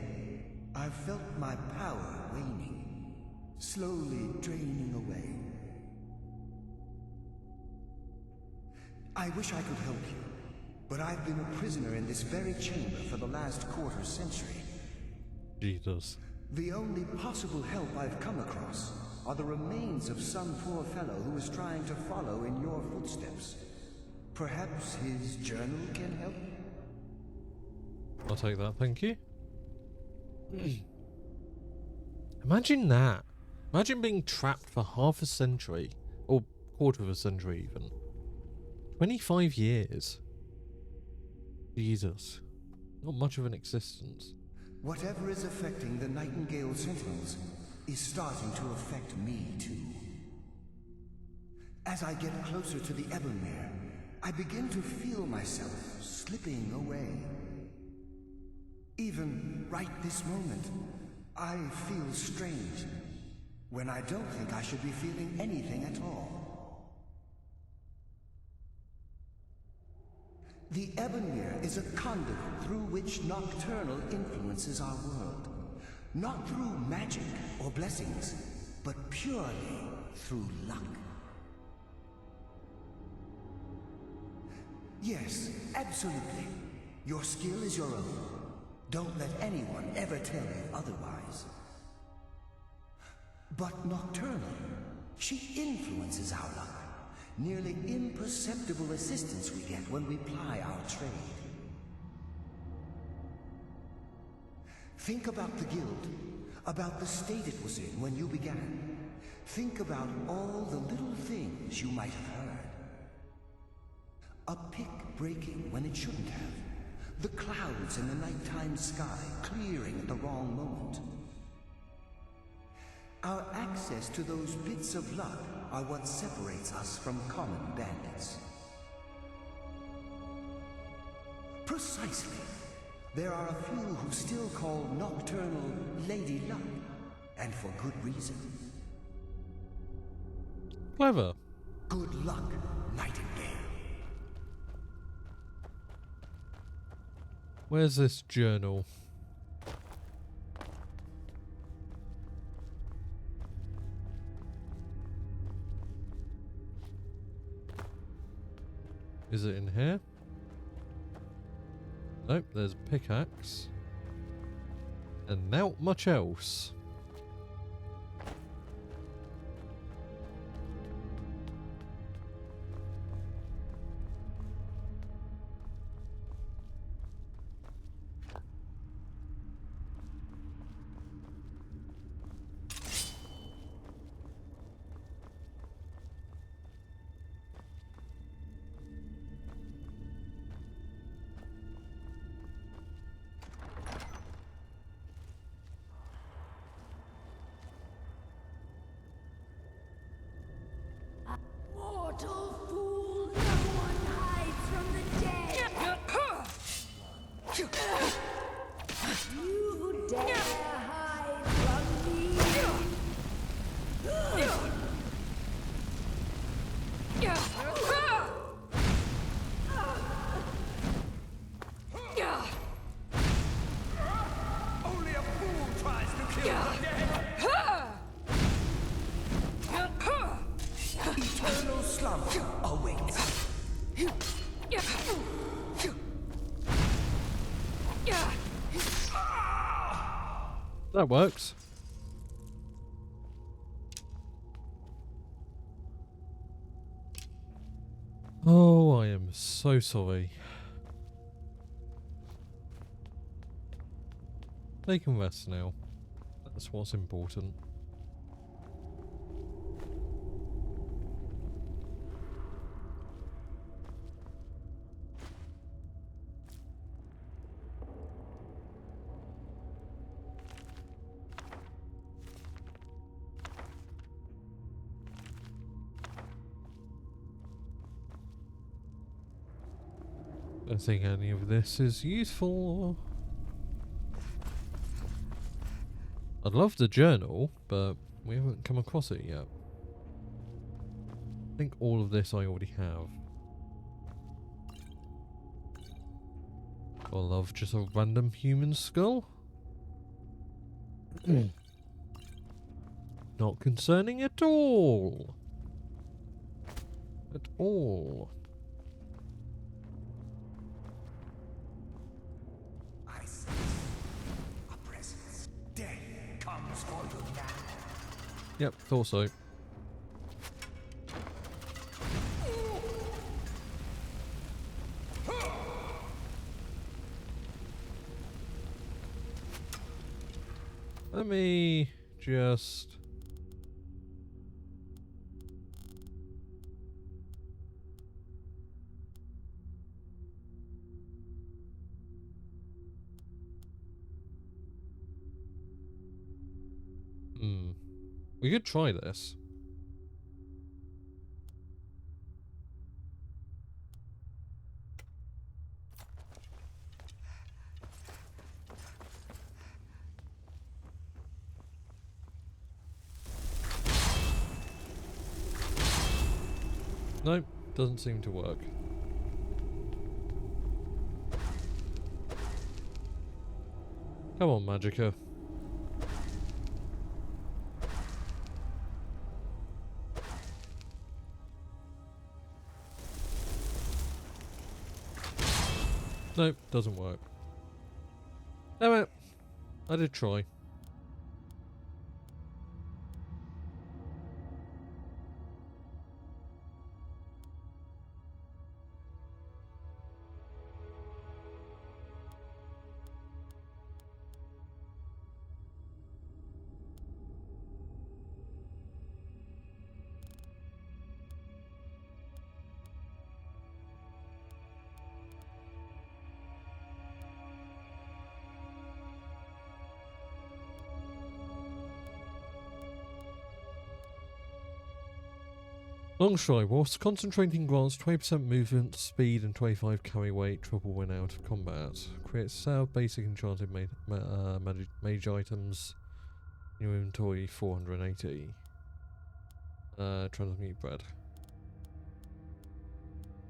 I've felt my power waning, slowly draining away. I wish I could help you, but I've been a prisoner in this very chamber for the last quarter century. Jesus. The only possible help I've come across are the remains of some poor fellow who is trying to follow in your footsteps. Perhaps his journal can help? I'll take that, thank you. Imagine that. Imagine being trapped for half a century, or quarter of a century even. 25 years. Jesus. Not much of an existence. Whatever is affecting the Nightingale Sentinels is starting to affect me too. As I get closer to the Ebonmere, I begin to feel myself slipping away. Even right this moment, I feel strange, when I don't think I should be feeling anything at all. The Ebonmere is a conduit through which Nocturnal influences our world. Not through magic or blessings, but purely through luck. Yes, absolutely. Your skill is your own. Don't let anyone ever tell you otherwise. But Nocturnal, she influences our luck. Nearly imperceptible assistance we get when we ply our trade. Think about the guild, about the state it was in when you began. Think about all the little things you might have heard. A pick breaking when it shouldn't have. The clouds in the nighttime sky clearing at the wrong moment. Our access to those bits of luck are what separates us from common bandits. Precisely. There are a few who still call Nocturnal Lady Luck, and for good reason. Clever. Good luck, Nightingale. Where's this journal? Is it in here? Nope, there's a pickaxe. And not much else. mortal fool! No one hides from the dead! You dare hide from me! Only a fool tries to kill the dead! Eternal slumber awaits. That works. Oh, I am so sorry. They can rest now. That's what's important. I don't think any of this is useful. I'd love the journal, but we haven't come across it yet. I think all of this I already have. I love just a random human skull. Not concerning at all. At all. I sense a presence. Death comes for you now. Yep, thought so. Let me just... We could try this. Nope, doesn't seem to work. Come on, Magicka. Nope, doesn't work. Damn it! I did try. Longstride, whilst concentrating grants 20% movement, speed and 25 carry weight, triple when out of combat. Create sale basic enchanted mage items. New inventory 480. Transmute bread.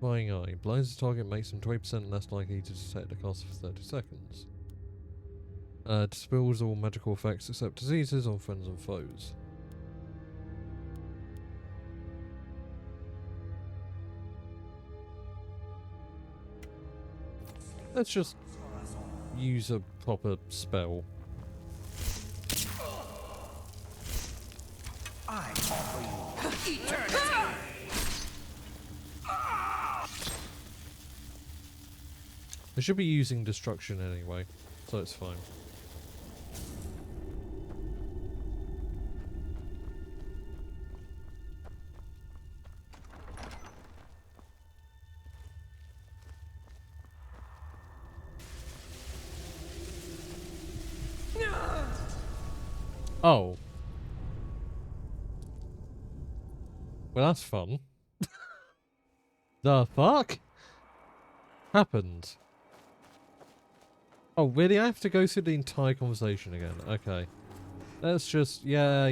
Flying eye. Blinds the target, makes them 20% less likely to detect a cast for 30 seconds. Dispels all magical effects except diseases on friends and foes. Let's just use a proper spell. I offer you eternity. I should be using destruction anyway, so it's fine. Oh. Well, that's fun. the fuck happened? Oh, really? I have to go through the entire conversation again. Okay. Let's just... Yeah.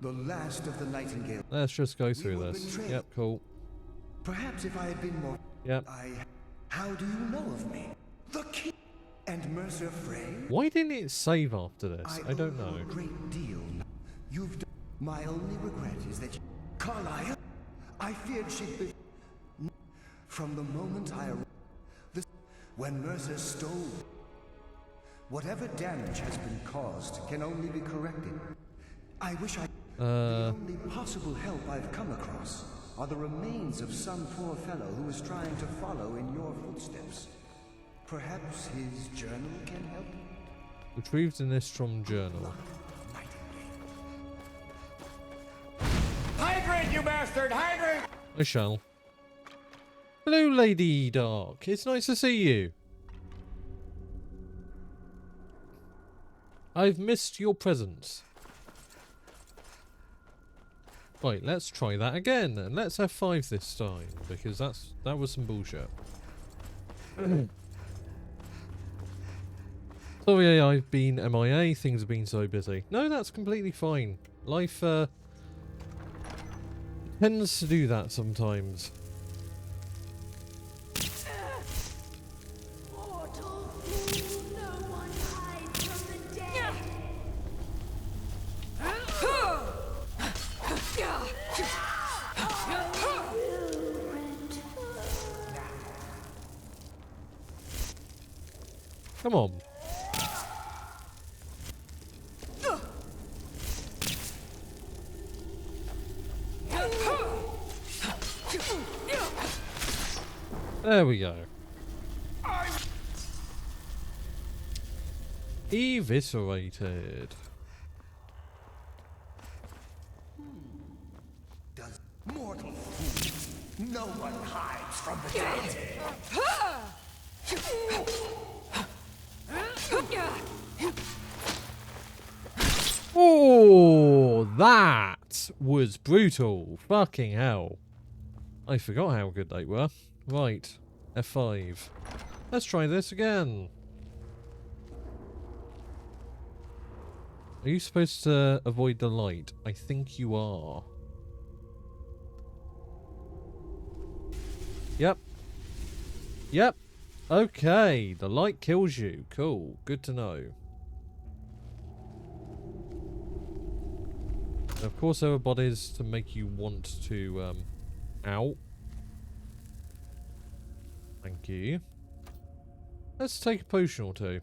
The last of the Nightingale. Let's just go through were this. betrayed. Yep, cool. Perhaps if I had been more... Yep. How do you know of me? The king and Mercer Frey? Why didn't it save after this? I don't owe know. you a great deal. You've done... My only regret is that Carlisle... I feared she'd be... From the moment I arrived... When Mercer stole... Whatever damage has been caused can only be corrected. I wish I... The only possible help I've come across are the remains of some poor fellow who was trying to follow in your footsteps. Perhaps his journal can help? Retrieved an Istrom journal. Hydrate, you bastard! Hydrate! I shall. Hello, Lady Dark. It's nice to see you. I've missed your presence. Right, let's try that again, and let's F5 this time, because that was some bullshit. Sorry, I've been MIA. Things have been so busy. No, that's completely fine. Life tends to do that sometimes. Come on. There we go. Eviscerated. Does mortal fool. No one hides from the dead. Oh, that was brutal. Fucking hell. I forgot how good they were. Right, F5. Let's try this again. Are you supposed to avoid the light? I think you are. Yep. Yep. Okay, the light kills you. Cool, good to know. Of course there are bodies to make you want to, out. Thank you. Let's take a potion or two.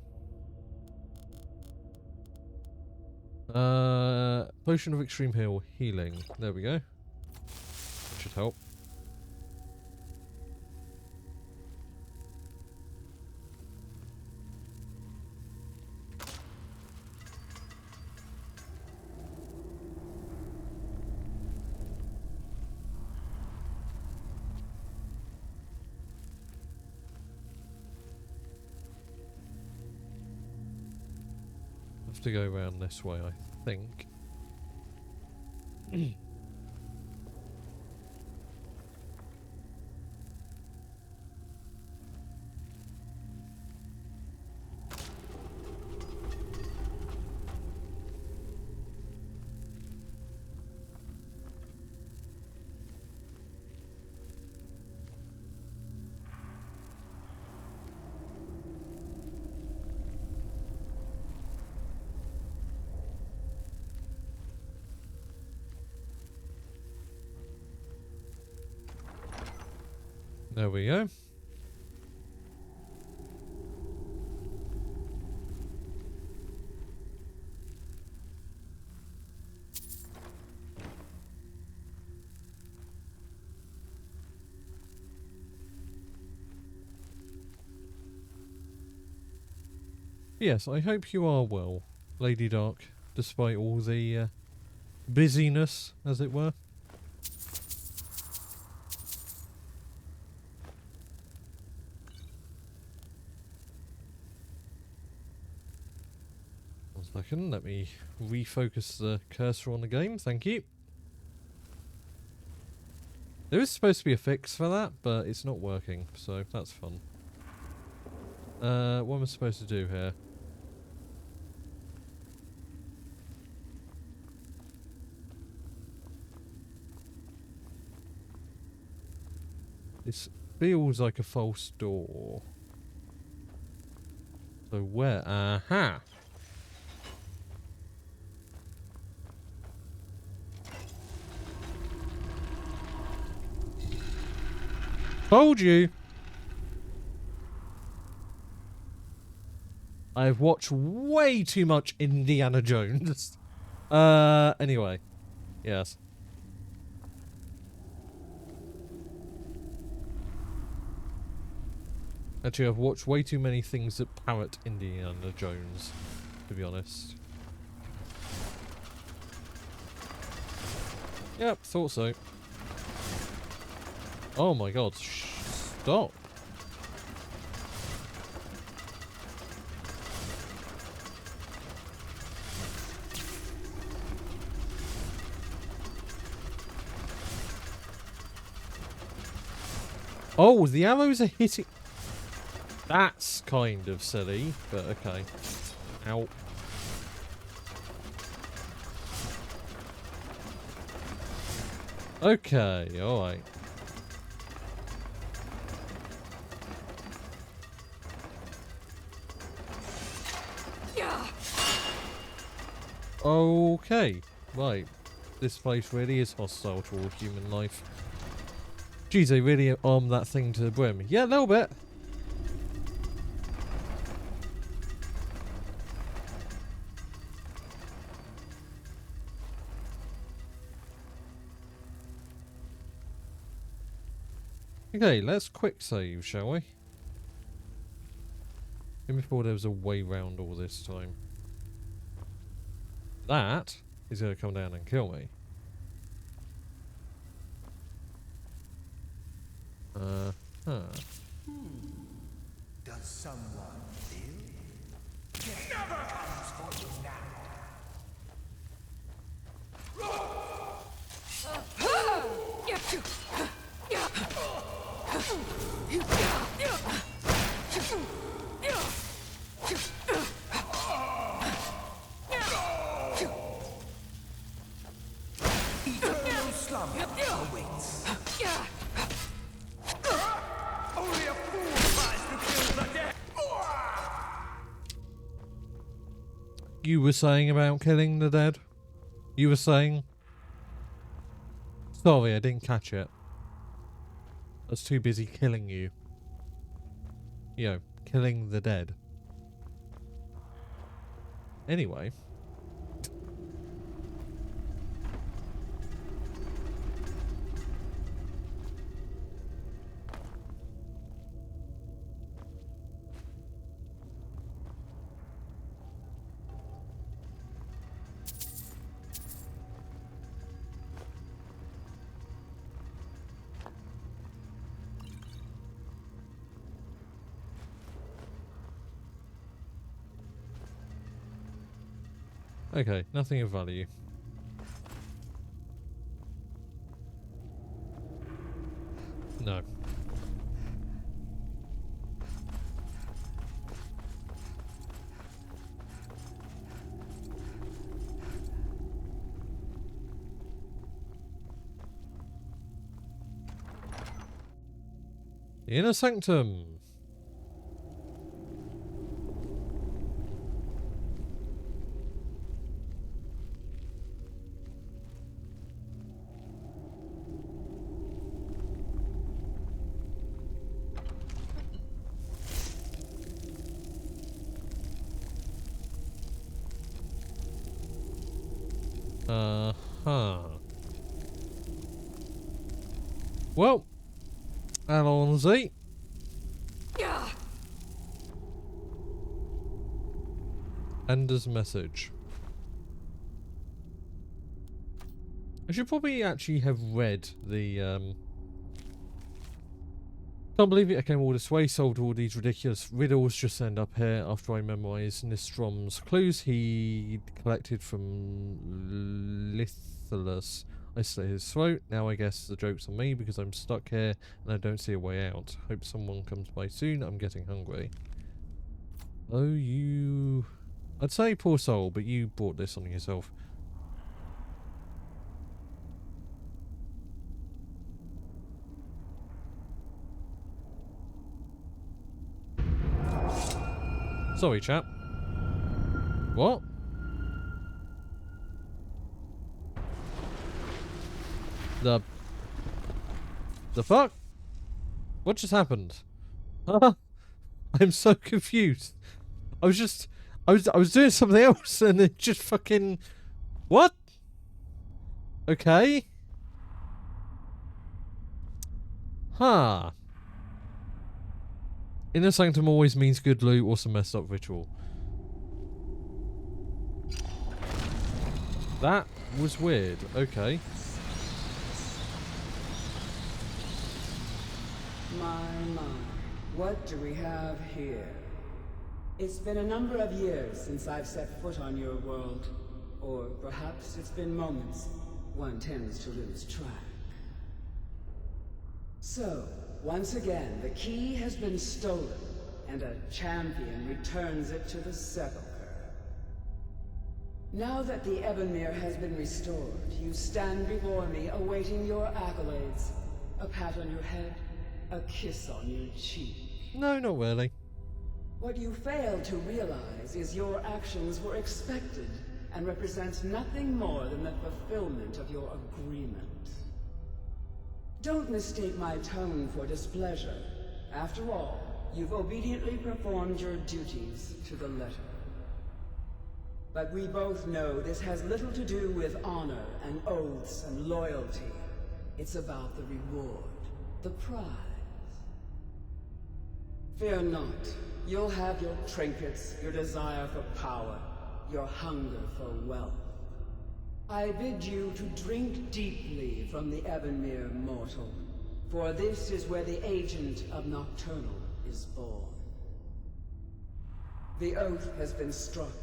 Potion of extreme healing. There we go. That should help. To go around this way, I think. There we go. Yes, I hope you are well, Lady Dark, despite all the busyness, as it were. 1 second, let me refocus the cursor on the game, thank you. There is supposed to be a fix for that, but it's not working, so that's fun. What am I supposed to do here? This feels like a false door. So where? Aha! Told you! I've watched way too much Indiana Jones. Anyway. Yes. Actually, I've watched way too many things that parrot Indiana Jones, to be honest. Yep, thought so. Oh my god, stop. Oh, the arrows are hitting... That's kind of silly, but okay. Ow. Okay, alright. Okay, right. This place really is hostile toward human life. Geez, they really armed that thing to the brim. Yeah, a little bit. Okay, let's quick save, shall we? Even before there was a way round all this time. That is going to come down and kill me. Huh. Does someone feel? It never comes for you now. Eternal slumber awaits. Only a fool tries to kill the dead. You were saying about killing the dead? You were saying? Sorry, I didn't catch it. I was too busy killing you. You know, killing the dead. Anyway. Okay, nothing of value. No. Inner Sanctum. Well, Alonzi. Ender's message. I should probably actually have read the Can't believe it, I came all this way, solved all these ridiculous riddles, just end up here after I memorised Nistrom's clues he collected from Lithelus I slit his throat. Now I guess the joke's on me because I'm stuck here and I don't see a way out. Hope someone comes by soon. I'm getting hungry. Oh, you... I'd say poor soul, but you brought this on yourself. Sorry, chap. What? The fuck? What just happened? I'm so confused. I was doing something else and it just fucking... What? Okay. Huh. Inner Sanctum always means good loot or some messed up ritual. That was weird. Okay. My, what do we have here? It's been a number of years since I've set foot on your world. Or perhaps it's been moments. One tends to lose track. So, once again, the key has been stolen, and a champion returns it to the Sepulchre. Now that the Ebonmere has been restored, you stand before me awaiting your accolades. A pat on your head, a kiss on your cheek. No, not really. What you fail to realize is your actions were expected and represent nothing more than the fulfillment of your agreement. Don't mistake my tone for displeasure. After all, you've obediently performed your duties to the letter. But we both know this has little to do with honor and oaths and loyalty. It's about the reward, the prize. Fear not. You'll have your trinkets, your desire for power, your hunger for wealth. I bid you to drink deeply from the Ebonmere mortal, for this is where the agent of Nocturnal is born. The oath has been struck,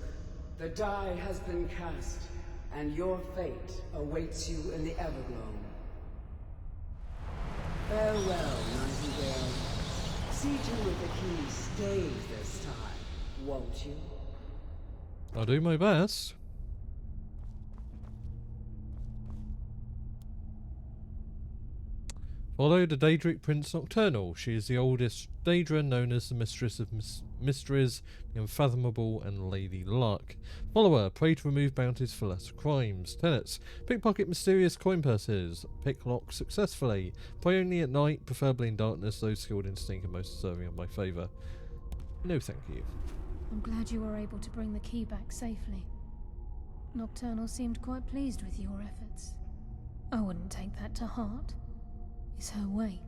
the die has been cast, and your fate awaits you in the Evergloam. Farewell, Nightingale. See to it the key stays this time, won't you? I'll do my best. Follow the Daedric Prince Nocturnal. She is the oldest Daedra, known as the Mistress of Mysteries, the Unfathomable, and Lady Luck. Follow her. Pray to remove bounties for lesser crimes. Tenets. Pickpocket mysterious coin purses. Pick lock successfully. Pray only at night, preferably in darkness. Those skilled in sneak are most deserving of my favour. No thank you. I'm glad you were able to bring the key back safely. Nocturnal seemed quite pleased with your efforts. I wouldn't take that to heart. It's her way.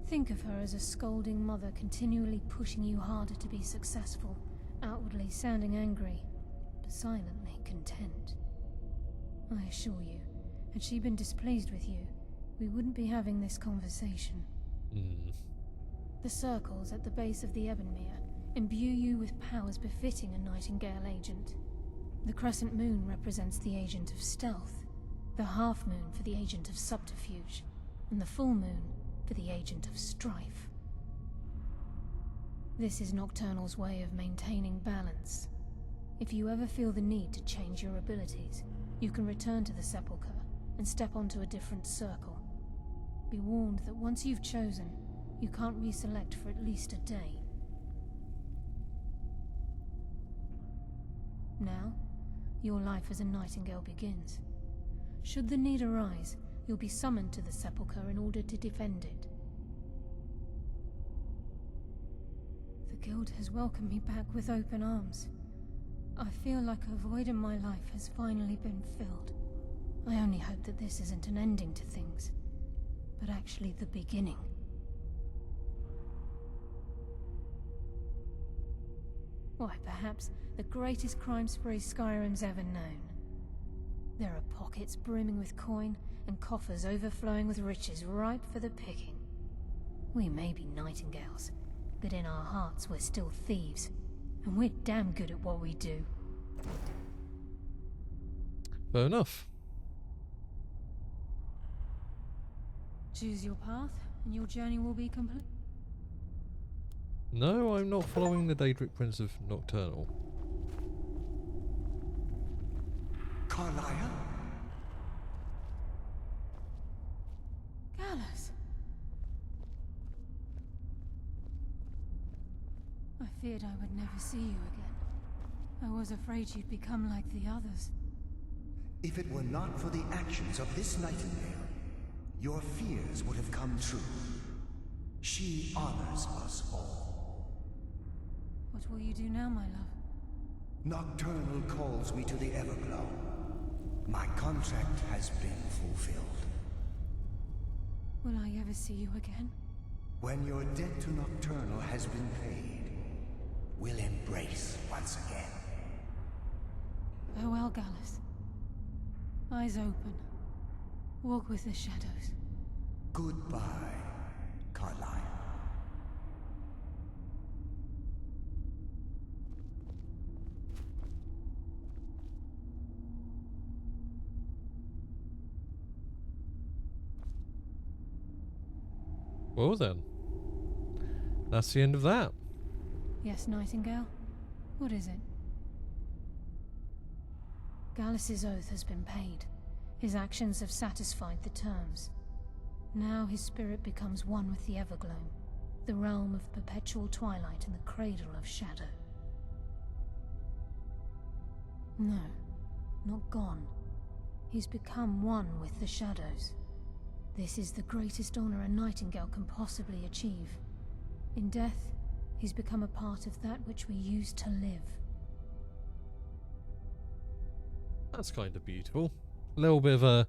Think of her as a scolding mother continually pushing you harder to be successful, outwardly sounding angry, but silently content. I assure you, had she been displeased with you, we wouldn't be having this conversation. The circles at the base of the Ebonmere imbue you with powers befitting a Nightingale agent. The crescent moon represents the agent of stealth, the half moon for the agent of subterfuge, and the full moon for the agent of strife. This is Nocturnal's way of maintaining balance. If you ever feel the need to change your abilities, you can return to the Sepulchre and step onto a different circle. Be warned that once you've chosen, you can't reselect for at least a day. Now, your life as a Nightingale begins. Should the need arise, you'll be summoned to the Sepulchre in order to defend it. The Guild has welcomed me back with open arms. I feel like a void in my life has finally been filled. I only hope that this isn't an ending to things, but actually the beginning. Why, perhaps the greatest crime spree Skyrim's ever known. There are pockets brimming with coin, and coffers overflowing with riches ripe for the picking. We may be Nightingales, but in our hearts we're still thieves, and we're damn good at what we do. Fair enough. Choose your path, and your journey will be complete. No, I'm not following the Daedric Prince of Nocturnal. Carlia? Gallus! I feared I would never see you again. I was afraid you'd become like the others. If it were not for the actions of this Nightingale, your fears would have come true. She honors us all. What will you do now, my love? Nocturnal calls me to the Everglow. My contract has been fulfilled. Will I ever see you again? When your debt to Nocturnal has been paid, we'll embrace once again. Farewell, Gallus. Eyes open. Walk with the shadows. Goodbye, Carlisle. Well then. That's the end of that. Yes, Nightingale? What is it? Gallus's oath has been paid. His actions have satisfied the terms. Now his spirit becomes one with the Everglow, the realm of perpetual twilight and the cradle of shadow. No, not gone. He's become one with the shadows. This is the greatest honor a Nightingale can possibly achieve. In death, he's become a part of that which we used to live. That's kind of beautiful. A little bit of a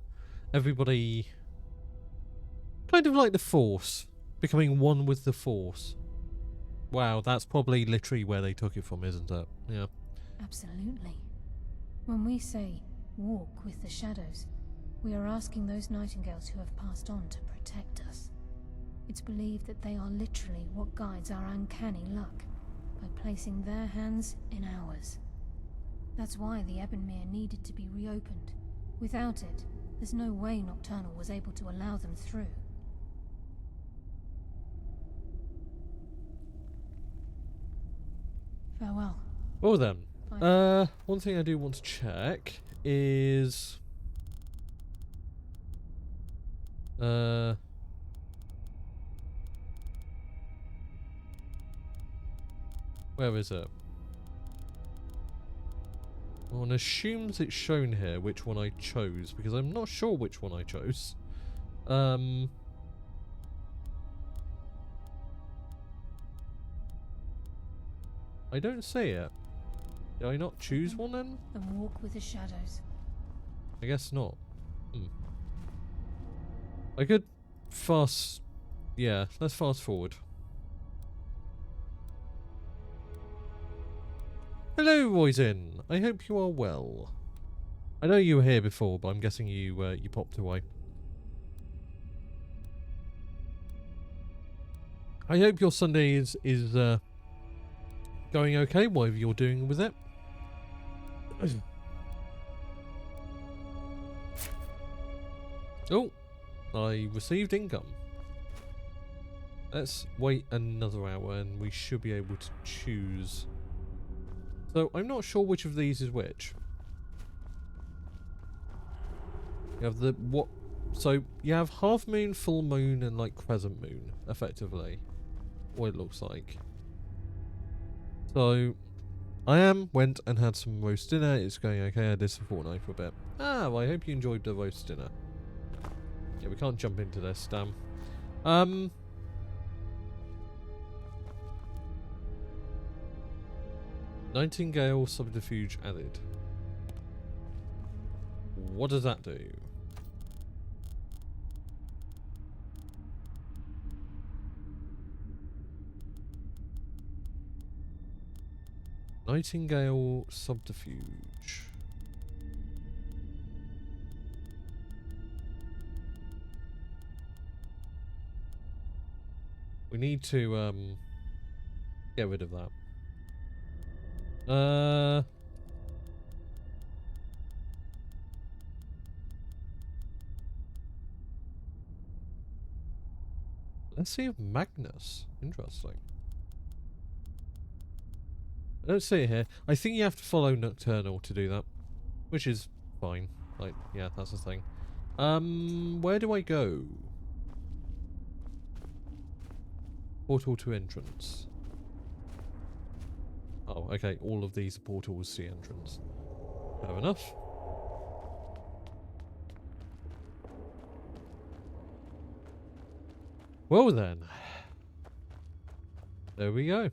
everybody kind of like the Force, becoming one with the Force. Wow, that's probably literally where they took it from, isn't it? Yeah. Absolutely. When we say walk with the shadows, we are asking those Nightingales who have passed on to protect us. It's believed that they are literally what guides our uncanny luck, by placing their hands in ours. That's why the Ebonmere needed to be reopened. Without it, there's no way Nocturnal was able to allow them through. Farewell. Well then, one thing I do want to check is where is it? One assumes it's shown here which one I chose, because I'm not sure which one I chose. I don't see it. Did I not choose one then? And walk with the shadows. I guess not. I could fast... Yeah, let's fast forward. Hello, Roisin. I hope you are well. I know you were here before, but I'm guessing you you popped away. I hope your Sunday is going okay, whatever you're doing with it. Oh, I received income. Let's wait another hour and we should be able to choose. So I'm not sure which of these is which. You have the what? So you have half moon, full moon, and like crescent moon, effectively. What it looks like. So I went and had some roast dinner. It's going okay. I did some Fortnite for a bit. Ah, well, I hope you enjoyed the roast dinner. Yeah, we can't jump into this, damn. Nightingale subterfuge added. What does that do? Nightingale subterfuge. We need to get rid of that. Let's see if Magnus. Interesting. I don't see it here. I think you have to follow Nocturnal to do that. Which is fine. Like, yeah, that's the thing. Where do I go? Portal to entrance. Oh, okay. All of these portals to entrance. Fair enough. Well then. There we go.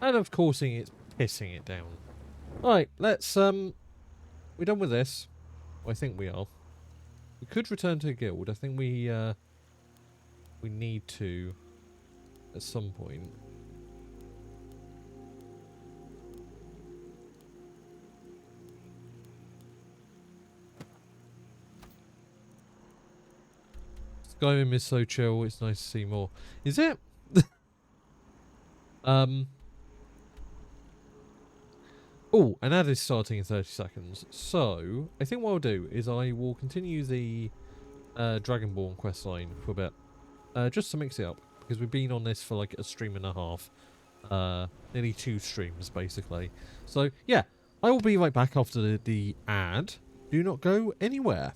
And of course it's pissing it down. Alright, let's we're done with this. Well, I think we are. We could return to the guild. I think we need to at some point. Skyrim is so chill, it's nice to see more. Is it? Oh, an ad is starting in 30 seconds. So, I think what I'll do is I will continue the Dragonborn questline for a bit. Just to mix it up. Because we've been on this for like a stream and a half. Nearly 2 streams, basically. So, yeah. I will be right back after the ad. Do not go anywhere.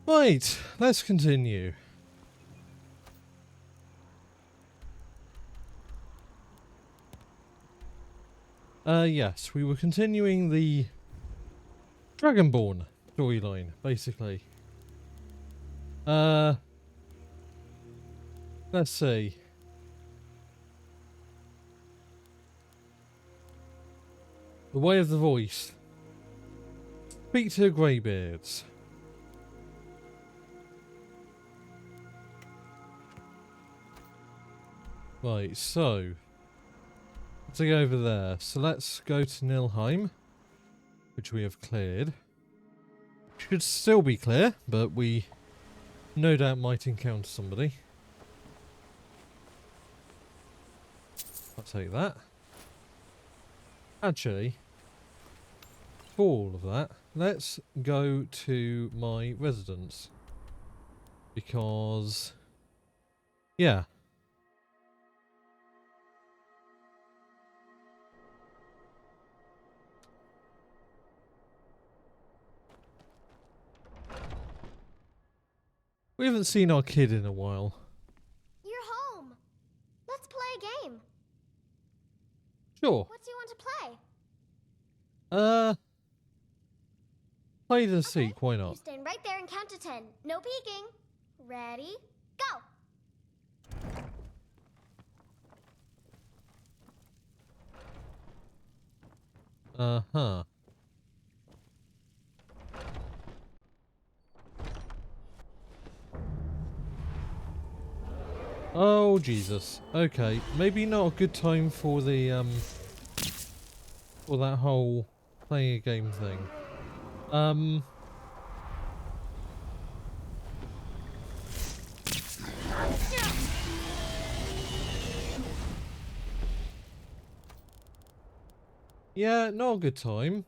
Right, let's continue. Yes, we were continuing the Dragonborn storyline, basically. Let's see. The Way of the Voice. Speak to Greybeards. Right, so let's go over there. So let's go to Nilheim, which we have cleared. Should still be clear, but we no doubt might encounter somebody. I'll take that. Actually, for all of that, let's go to my residence. Because, yeah. We haven't seen our kid in a while. You're home. Let's play a game. Sure. What do you want to play? Hide and seek, why You not? stand right there and count to 10. No peeking. Ready? Go! Uh-huh. Oh, Jesus. Okay, maybe not a good time for the, for that whole playing a game thing. Yeah, not a good time.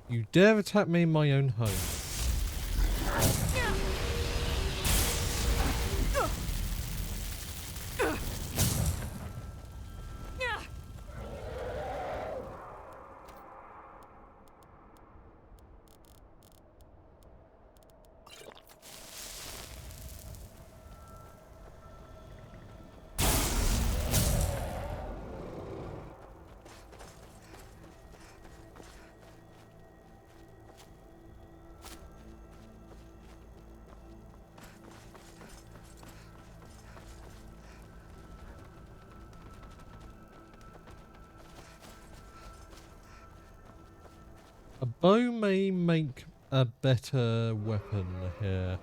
You dare attack me in my own home. A bow may make a better weapon here.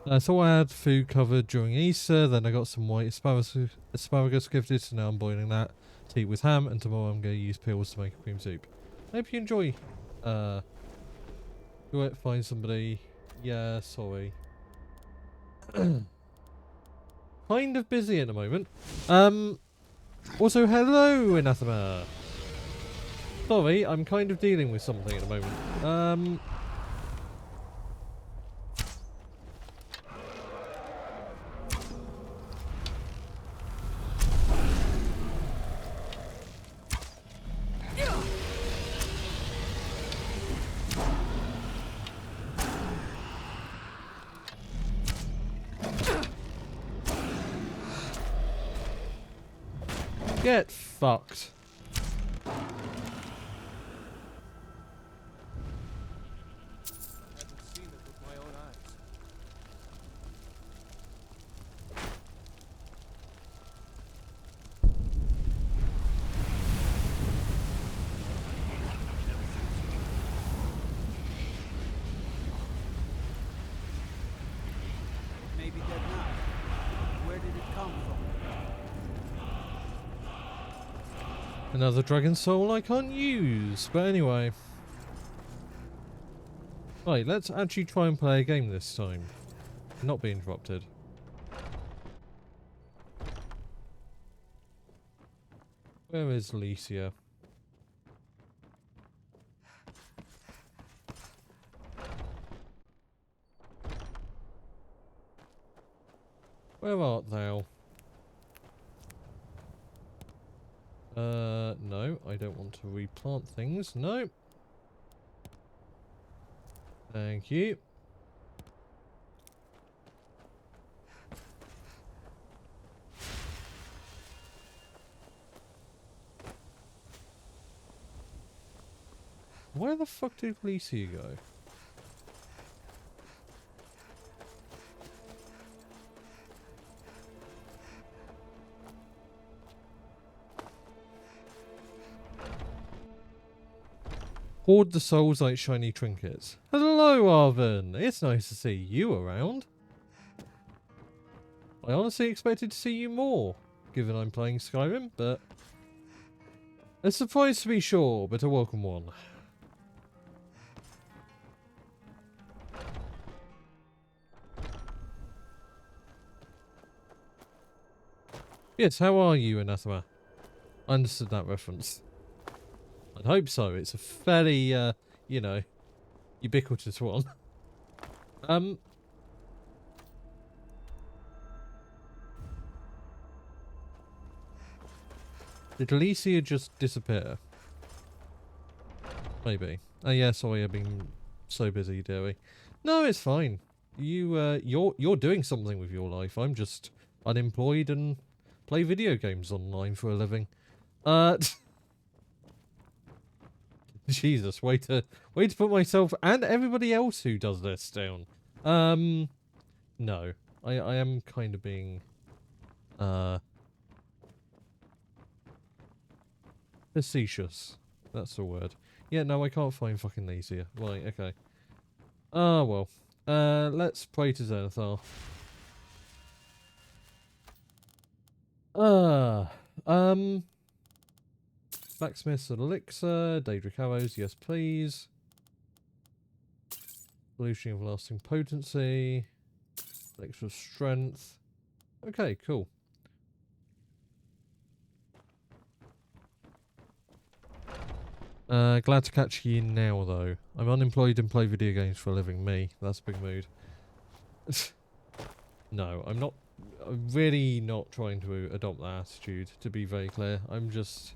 I thought I had food covered during Easter, then I got some white asparagus gifted, so now I'm boiling that to eat with ham, and tomorrow I'm going to use peels to make a cream soup. I hope you enjoy. Go out, find somebody. Yeah, sorry. Kind of busy at the moment. Also, hello, Anathema. Sorry, I'm kind of dealing with something at the moment. Get fucked. Haven't seen it with my own eyes. Maybe dead now. Where did it come from? Another dragon soul I can't use. But anyway. Right, let's actually try and play a game this time. Not be interrupted. Where is Licia? Where art thou? No, I don't want to replant things. No. Thank you. Where the fuck did Alicia go? Hoard the souls like shiny trinkets. Hello, Arvin. It's nice to see you around. I honestly expected to see you more, given I'm playing Skyrim, but... A surprise to be sure, but a welcome one. Yes, how are you, Anathema? I understood that reference. I'd hope so. It's a fairly, you know, ubiquitous one. Did Alicia just disappear? Maybe. Oh yeah, sorry, I've been so busy, dearie. No, it's fine. You're doing something with your life. I'm just unemployed and play video games online for a living. Jesus, way to put myself and everybody else who does this down. No. I am kind of being facetious. That's the word. Yeah, no, I can't find fucking Alicia. Right, okay. Ah, well. Let's pray to Zenithar. Blacksmith's elixir, Daedric arrows, yes please. Solution of lasting potency. Elixir of strength. Okay, cool. Glad to catch you now though. I'm unemployed and play video games for a living. Me, that's a big mood. No, I'm not. I'm really not trying to adopt that attitude, to be very clear. I'm just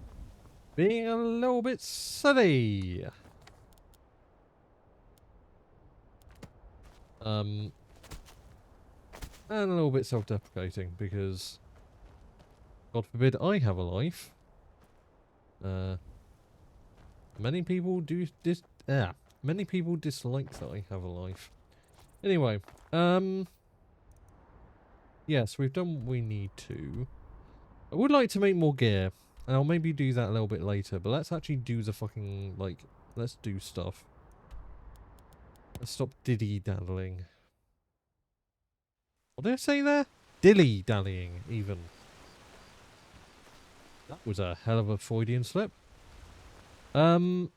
being a little bit silly. And a little bit self-deprecating because, God forbid, I have a life. Many people many people dislike that I have a life. Anyway, yes, we've done what we need to. I would like to make more gear, and I'll maybe do that a little bit later, but let's actually do the fucking, like, let's do stuff. Let's stop diddy-daddling. What did I say there? Dilly-dallying, even. That was a hell of a Freudian slip. Over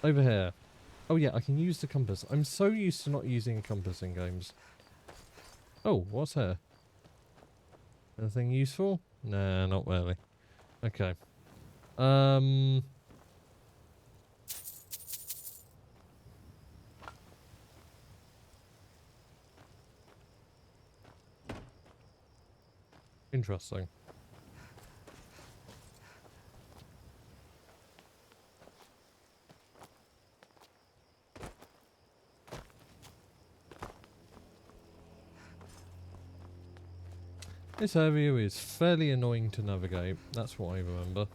here. Oh yeah, I can use the compass. I'm so used to not using a compass in games. Oh, what's here? Anything useful? Nah, not really. Okay. Interesting. This area is fairly annoying to navigate, that's what I remember.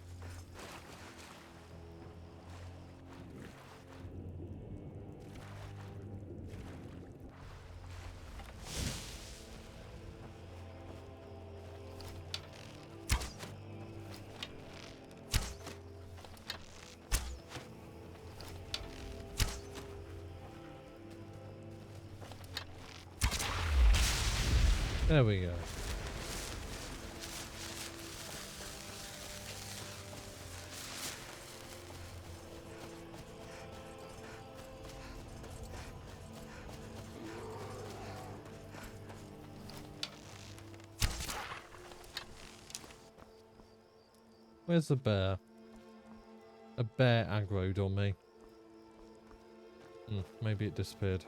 There we go. Where's the bear? A bear aggroed on me. Maybe it disappeared.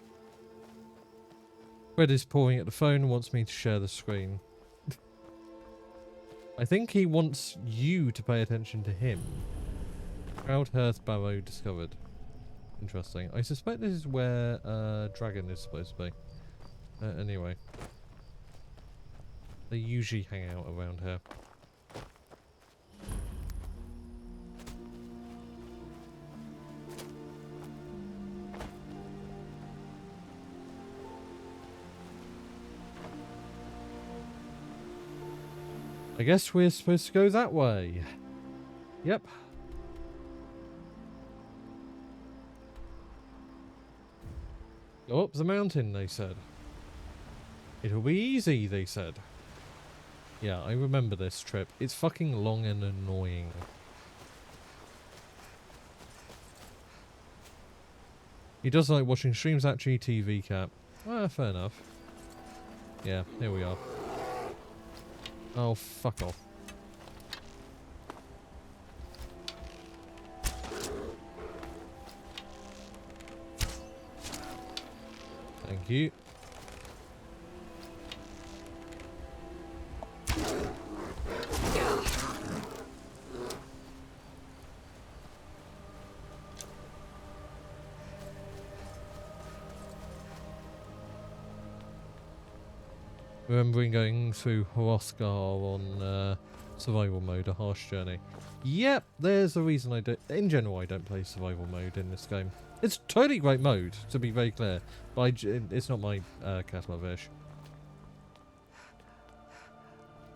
Red is pawing at the phone and wants me to share the screen. I think he wants you to pay attention to him. Proudhearth Barrow discovered. Interesting. I suspect this is where Dragon is supposed to be. Anyway. They usually hang out around here. I guess we're supposed to go that way. Yep. Go up the mountain, they said. It'll be easy, they said. Yeah, I remember this trip. It's fucking long and annoying. He does like watching streams at GTV Cap. Ah, fair enough. Yeah, here we are. Oh, fuck off. Thank you. Remembering going through Hrothgar on survival mode, a harsh journey. Yep, there's a reason I don't. In general, I don't play survival mode in this game. It's a totally great mode, to be very clear, but it's not my kettle of fish.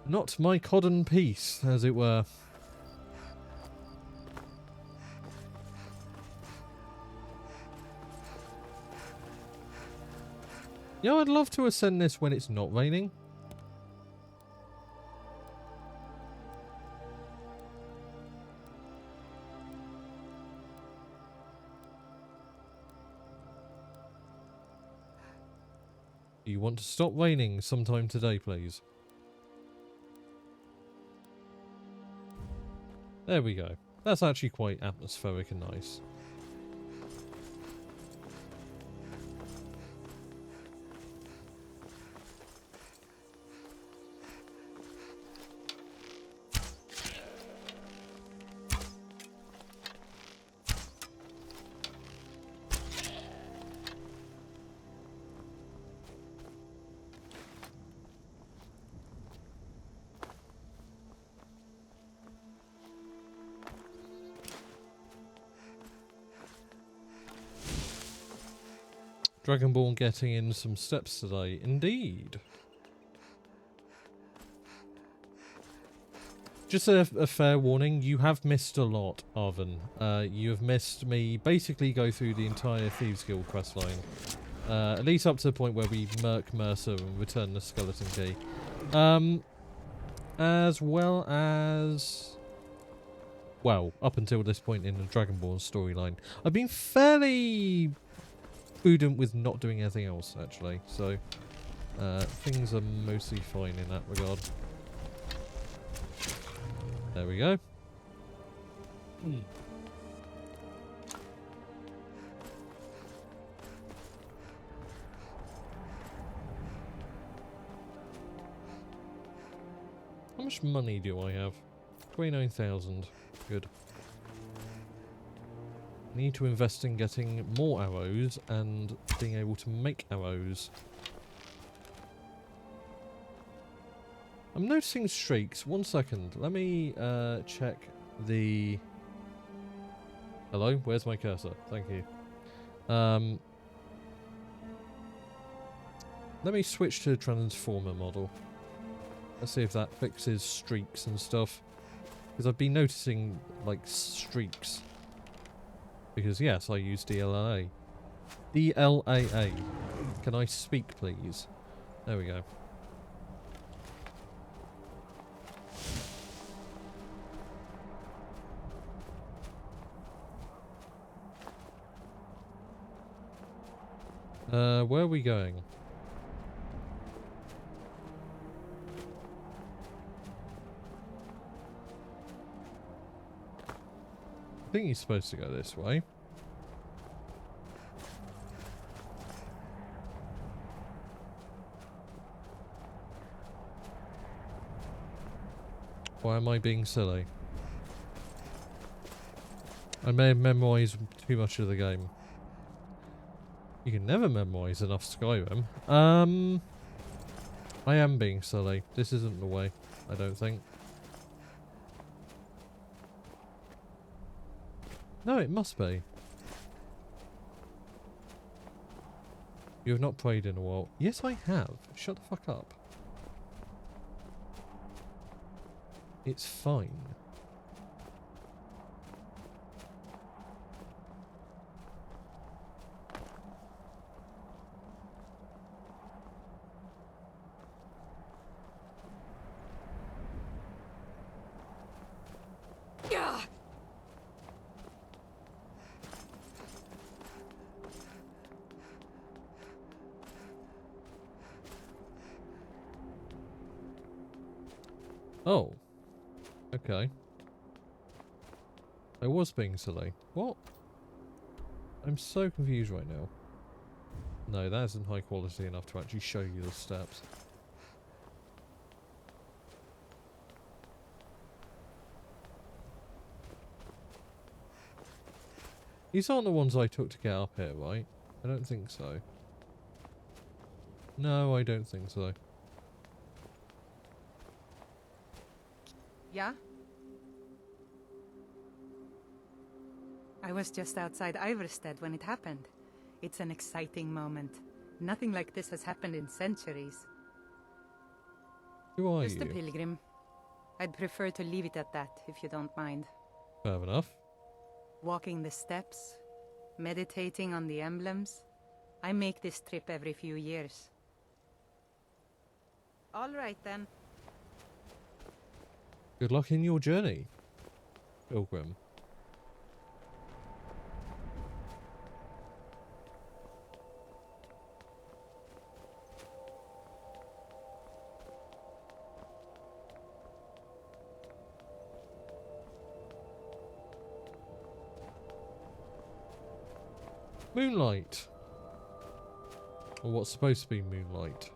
Not my codden piece, as it were. Yeah, I'd love to ascend this when it's not raining. You want to stop raining sometime today, please? There we go. That's actually quite atmospheric and nice. Dragonborn getting in some steps today. Indeed. Just a fair warning, you have missed a lot, Arven. You have missed me basically go through the entire Thieves Guild questline. At least up to the point where we murk Mercer and return the skeleton key. As well as... well, up until this point in the Dragonborn storyline. I've been fairly prudent with not doing anything else, actually. So, things are mostly fine in that regard. There we go. How much money do I have? 29,000. Good. Need to invest in getting more arrows and being able to make arrows. I'm noticing streaks. 1 second. Let me check the... Hello? Where's my cursor? Thank you. Let me switch to the Transformer model. Let's see if that fixes streaks and stuff. Because I've been noticing, like, streaks. Because, yes, I use DLAA. DLAA. Can I speak, please? There we go. Where are we going? I think he's supposed to go this way. Why am I being silly? I may have memorised too much of the game. You can never memorise enough Skyrim. I am being silly. This isn't the way, I don't think. No, it must be. You have not prayed in a while. Yes, I have. Shut the fuck up. It's fine. Oh. Okay. I was being silly. What? I'm so confused right now. No, that isn't high quality enough to actually show you the steps. These aren't the ones I took to get up here, right? I don't think so. No, I don't think so. Yeah? I was just outside Iverstead when it happened. It's an exciting moment. Nothing like this has happened in centuries. Who are Just you? a pilgrim. I'd prefer to leave it at that, if you don't mind. Fair enough. Walking the steps, meditating on the emblems. I make this trip every few years. All right then. Good luck in your journey, Pilgrim. Moonlight. Or what's supposed to be moonlight.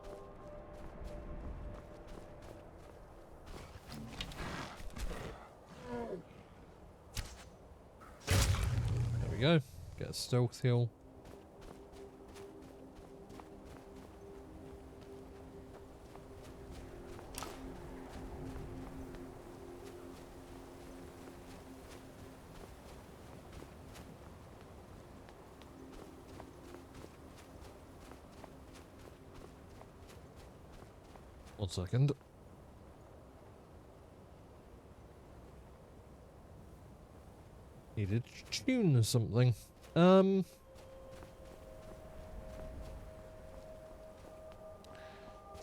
There we go. Get a stealth heal. One second. Needed to tune something.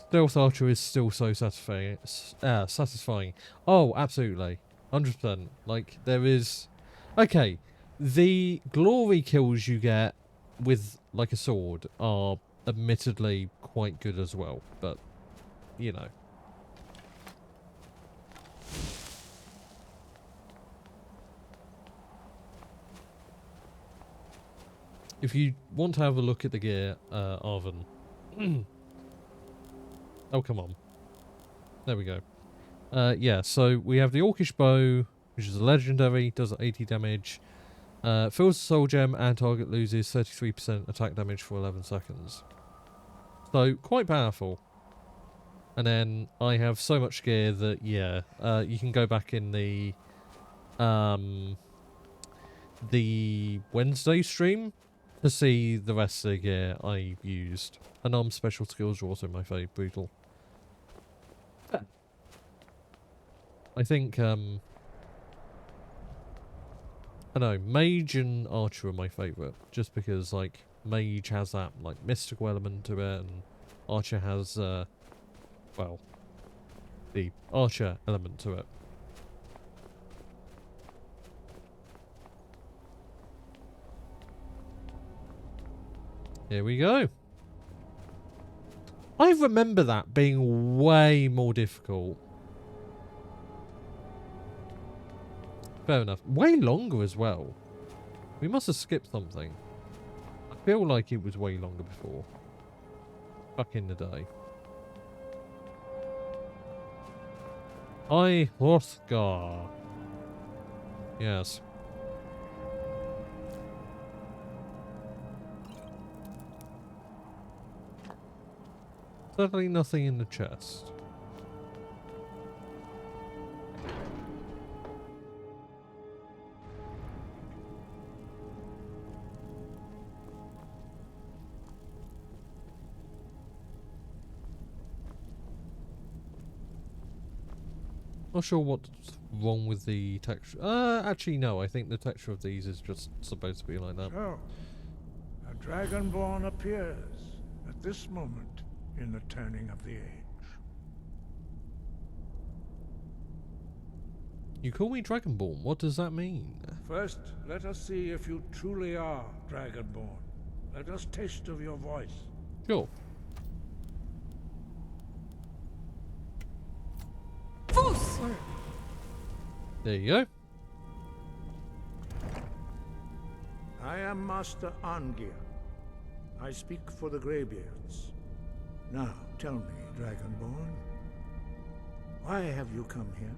Stealth Archer is still so satisfying. Oh, absolutely. 100%. Like, there is... Okay, the glory kills you get with, like, a sword are admittedly quite good as well, but, you know. If you want to have a look at the gear, Arven. Oh, come on. There we go. Yeah, so we have the Orcish Bow, which is a legendary, does 80 damage. Fills the soul gem and target loses 33% attack damage for 11 seconds. So, quite powerful. And then I have so much gear that, yeah, you can go back in the Wednesday stream to see the rest of the gear I used. Unarmed special skills are also my favourite. Brutal. I think, I know, Mage and Archer are my favourite. Just because, like, Mage has that, like, mystical element to it, and Archer has, well, the Archer element to it. Here we go. I remember that being way more difficult. Fair enough. Way longer as well. We must have skipped something. I feel like it was way longer before. Back in the day. High Hrothgar. Yes. Certainly nothing in the chest. Not sure what's wrong with the texture. Actually no, I think the texture of these is just supposed to be like that. So, a Dragonborn appears at this moment in the turning of the age. You call me Dragonborn, what does that mean? First, let us see if you truly are Dragonborn. Let us taste of your voice. Sure. There you go. I am Master Arngeir. I speak for the Greybeards. Now, tell me, Dragonborn, why have you come here?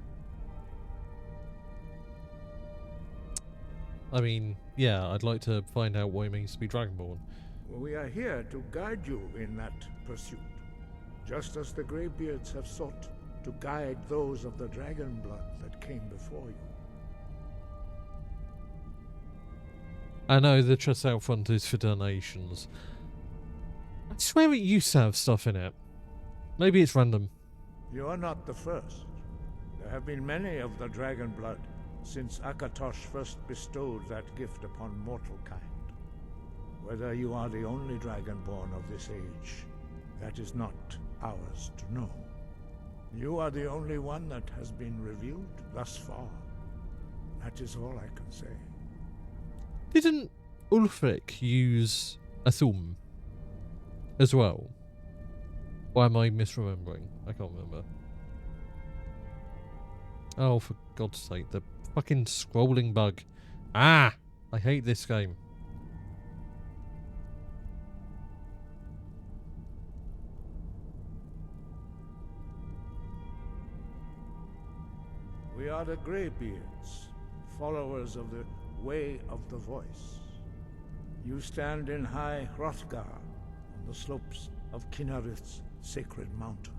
I mean, yeah, I'd like to find out what it means to be Dragonborn. Well, we are here to guide you in that pursuit, just as the Greybeards have sought to guide those of the dragon blood that came before you. I know the chest out front is for donations. I swear it used to have stuff in it. Maybe it's random. You are not the first. There have been many of the dragon blood since Akatosh first bestowed that gift upon mortal kind. Whether you are the only Dragonborn of this age, that is not ours to know. You are the only one that has been revealed thus far. That is all I can say. Didn't Ulfric use a thumb as well? Why am I misremembering? I can't remember. Oh, for God's sake, the fucking scrolling bug. Ah! I hate this game. We are the Greybeards, followers of the Way of the Voice. You stand in High Hrothgar, on the slopes of Kinnarith's sacred mountain.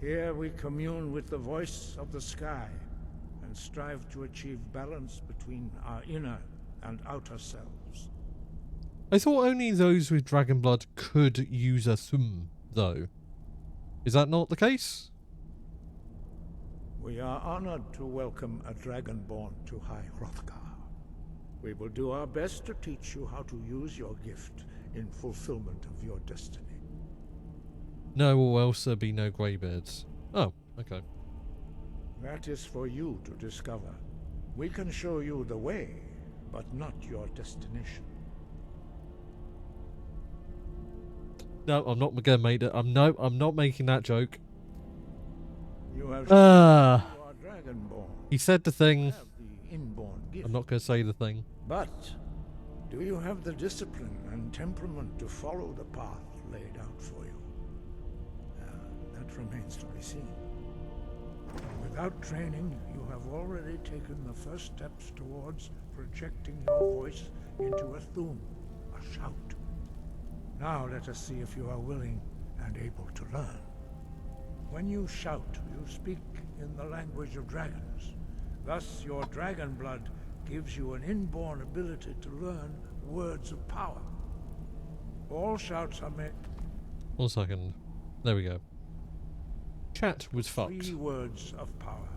Here we commune with the voice of the sky and strive to achieve balance between our inner and outer selves. I thought only those with dragon blood could use a thumb, though. Is that not the case? We are honored to welcome a Dragonborn to High Hrothgar. We will do our best to teach you how to use your gift in fulfillment of your destiny. No, or else there be no greybeards. Oh, okay. That is for you to discover. We can show you the way, but not your destination. No, I'm not gonna make it. I'm not making that joke. You have you are Dragonborn. He said the thing. You have the inborn gift. I'm not gonna say the thing. But do you have the discipline and temperament to follow the path laid out for you? That remains to be seen. Without training, you have already taken the first steps towards projecting your voice into a thum, a shout. Now let us see if you are willing and able to learn. When you shout, you speak in the language of dragons. Thus, your dragon blood gives you an inborn ability to learn words of power. All shouts are made... 1 second. There we go. Chat was fucked. 3 words of power.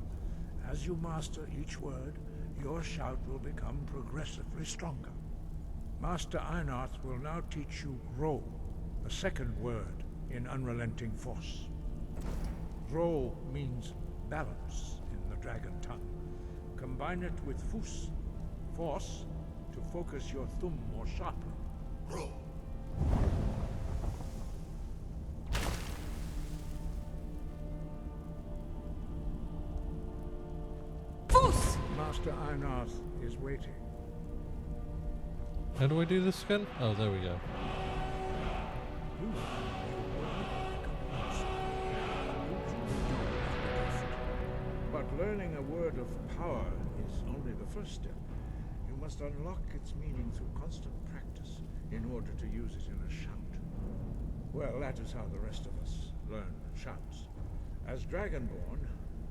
As you master each word, your shout will become progressively stronger. Master Einarth will now teach you Ro, the second word in Unrelenting Force. Ro means balance in the dragon tongue. Combine it with Fus, force, to focus your thumb more sharply. Ro. Fus! Master Einarth is waiting. How do I do this again? Oh, there we go. word of power is only the first step. You must unlock its meaning through constant practice in order to use it in a shout. Well, that is how the rest of us learn shouts. As Dragonborn,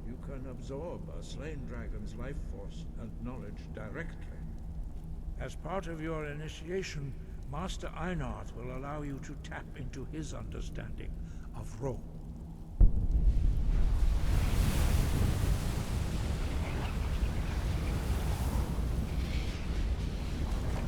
you can absorb a slain dragon's life force and knowledge directly. As part of your initiation, Master Einarth will allow you to tap into his understanding of Ro.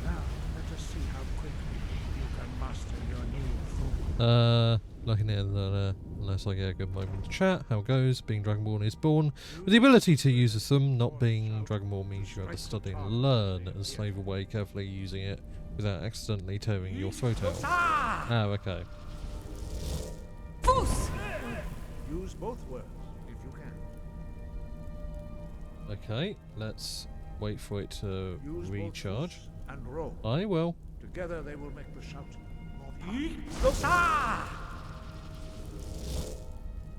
Now, let us see how quickly you can master your new form. Looking at that, unless I get a good moment to chat, how it goes. Being Dragonborn is born with the ability to use a thumb. Not being Dragonborn means you have to study and learn and slave away, carefully using it without accidentally tearing your throat out. Ah, okay. Use both words, if you can. Okay, let's wait for it to Use recharge. both and Ro. I will. Together they will make the shout more powerful.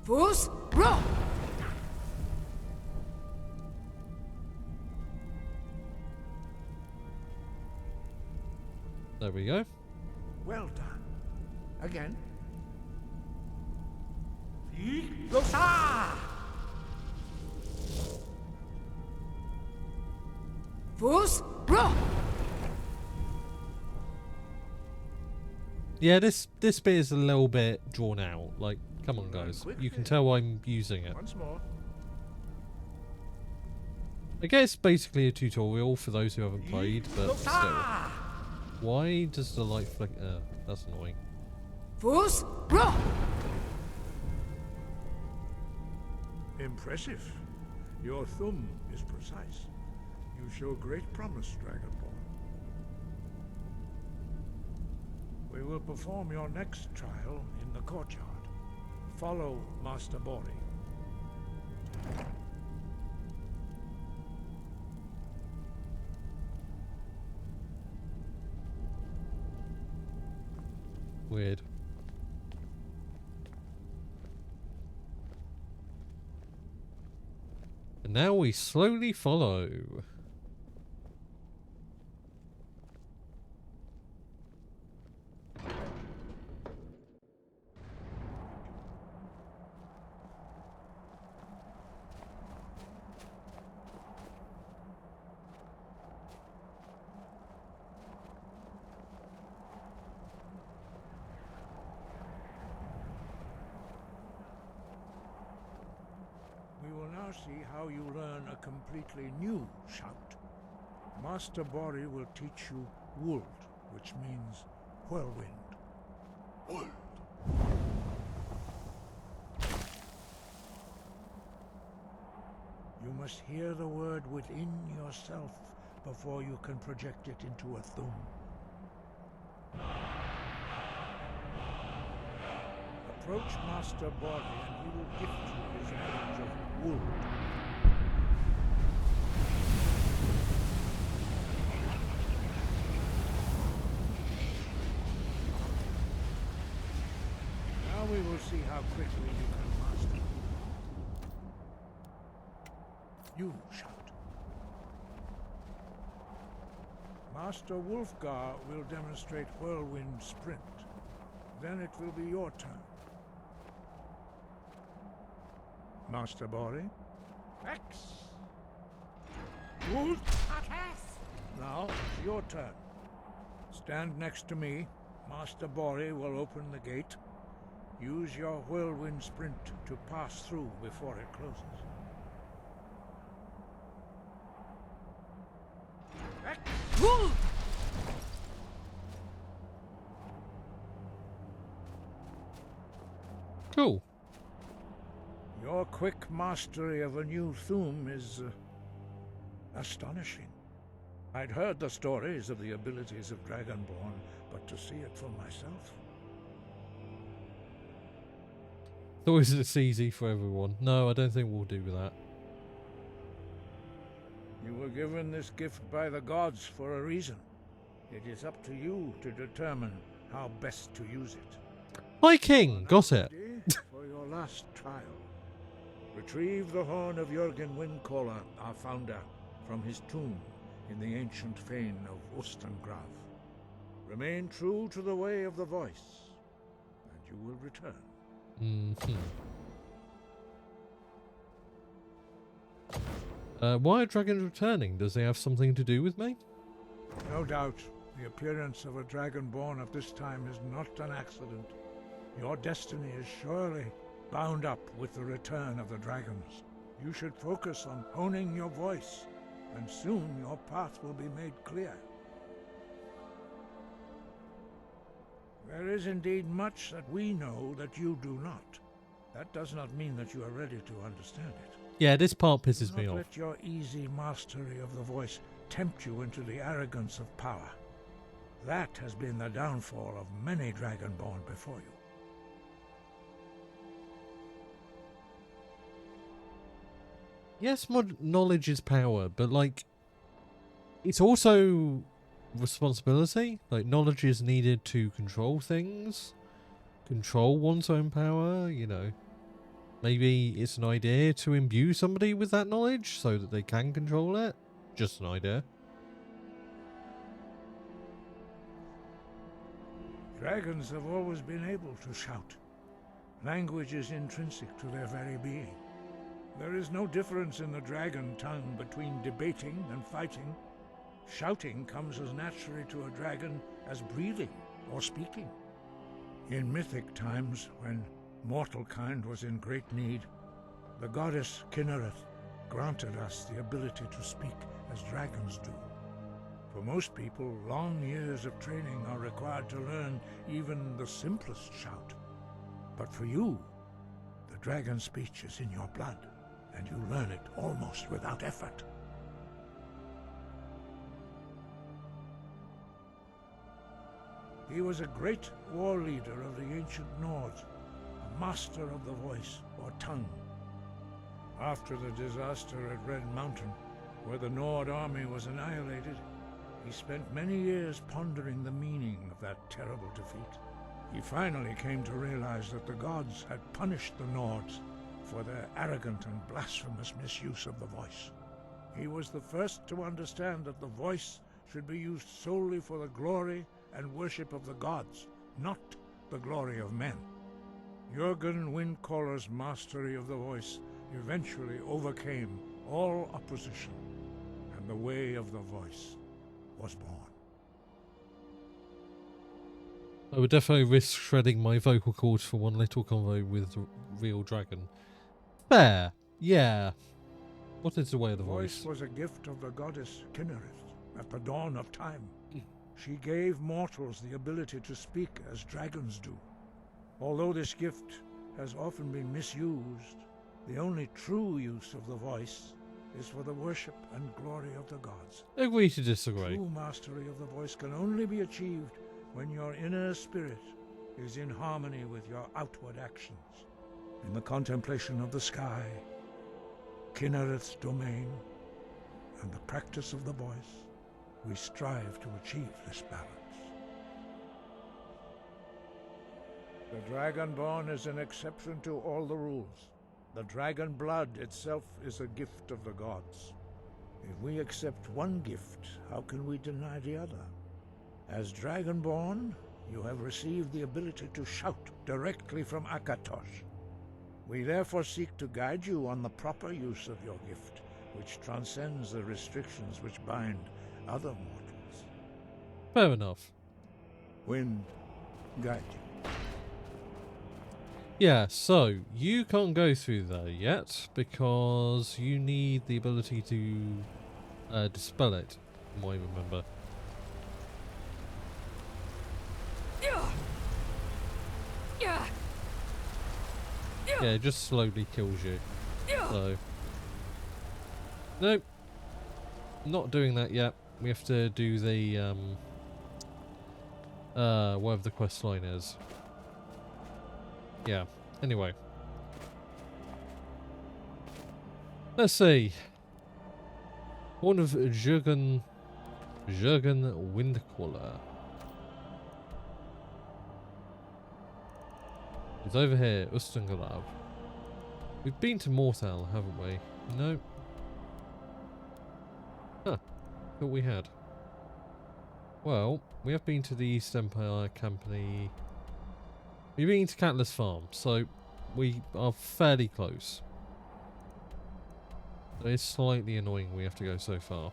Fus, Ro! There we go. Well done. Again. Fus, Ro! Yeah, this bit is a little bit drawn out. Like, come on, guys. You can tell I'm using it. Once more. I guess basically a tutorial for those who haven't played, but still. Why does the light flick? That's annoying. Fus, Ro! Impressive. Your thumb is precise. You show great promise, Dragonborn. We will perform your next trial in the courtyard. Follow Master Bori. Weird. And now we slowly follow. See how you learn a completely new shout. Master Bori will teach you Wuld, which means whirlwind. Wuld. You must hear the word within yourself before you can project it into a thum. Approach Master Bori and he will gift you his knowledge of Wuld. Now we will see how quickly you can master. You shout. Master Wulfgar will demonstrate Whirlwind Sprint. Then it will be your turn. Master Bori? X! Wuld! Now, it's your turn. Stand next to me. Master Bori will open the gate. Use your Whirlwind Sprint to pass through before it closes. X! Wuld! Cool. Your quick mastery of a new thum is astonishing. I'd heard the stories of the abilities of Dragonborn, but to see it for myself... Thought it's easy for everyone. No, I don't think we'll do that. You were given this gift by the gods for a reason. It is up to you to determine how best to use it. Hi, King. Got it. For your last trial. Retrieve the horn of Jürgen Windcaller, our founder, from his tomb in the ancient fane of Ustengrav. Remain true to the way of the voice, and you will return. Why are dragons returning? Does they have something to do with me? No doubt, the appearance of a dragonborn at this time is not an accident. Your destiny is surely bound up with the return of the dragons. You should focus on honing your voice, and soon your path will be made clear. There is indeed much that we know that you do not. That does not mean that you are ready to understand it. Yeah, this part pisses me Do not off. let your easy mastery of the voice tempt you into the arrogance of power. That has been the downfall of many dragonborn before you. Yes, knowledge is power, but like, it's also responsibility. Like, knowledge is needed to control things, control one's own power, you know. Maybe it's an idea to imbue somebody with that knowledge so that they can control it. Just an idea. Dragons have always been able to shout. Language is intrinsic to their very being. There is no difference in the dragon tongue between debating and fighting. Shouting comes as naturally to a dragon as breathing or speaking. In mythic times, when mortal kind was in great need, the goddess Kynareth granted us the ability to speak as dragons do. For most people, long years of training are required to learn even the simplest shout. But for you, the dragon speech is in your blood, and you learn it almost without effort. He was a great war leader of the ancient Nords, a master of the voice, or tongue. After the disaster at Red Mountain, where the Nord army was annihilated, he spent many years pondering the meaning of that terrible defeat. He finally came to realize that the gods had punished the Nords for their arrogant and blasphemous misuse of the voice. He was the first to understand that the voice should be used solely for the glory and worship of the gods, not the glory of men. Jürgen Windcaller's mastery of the voice eventually overcame all opposition, and the way of the voice was born. I would definitely risk shredding my vocal cords for one little convo with the real dragon. Fair, yeah. What is the way of the voice? Was a gift of the goddess Kynareth at the dawn of time. She gave mortals the ability to speak as dragons do. Although this gift has often been misused, the only true use of the voice is for the worship and glory of the gods. Agree to disagree. True mastery of the voice can only be achieved when your inner spirit is in harmony with your outward actions. In the contemplation of the sky, Kynareth's domain, and the practice of the voice, we strive to achieve this balance. The Dragonborn is an exception to all the rules. The dragon blood itself is a gift of the gods. If we accept one gift, how can we deny the other? As Dragonborn, you have received the ability to shout directly from Akatosh. We therefore seek to guide you on the proper use of your gift, which transcends the restrictions which bind other mortals. Fair enough. Wind, guide you. Yeah, so you can't go through there yet because you need the ability to dispel it, from what I remember. Yeah, it just slowly kills you. So, nope, not doing that yet. We have to do the whatever the quest line is. Yeah, anyway. Let's see. One of Jürgen Windcaller. It's over here, Ustengrav. We've been to Morthal, haven't we? No. Huh. Thought we had. Well, we have been to the East Empire Company. We've been to Catalyst Farm, so we are fairly close. It's slightly annoying we have to go so far.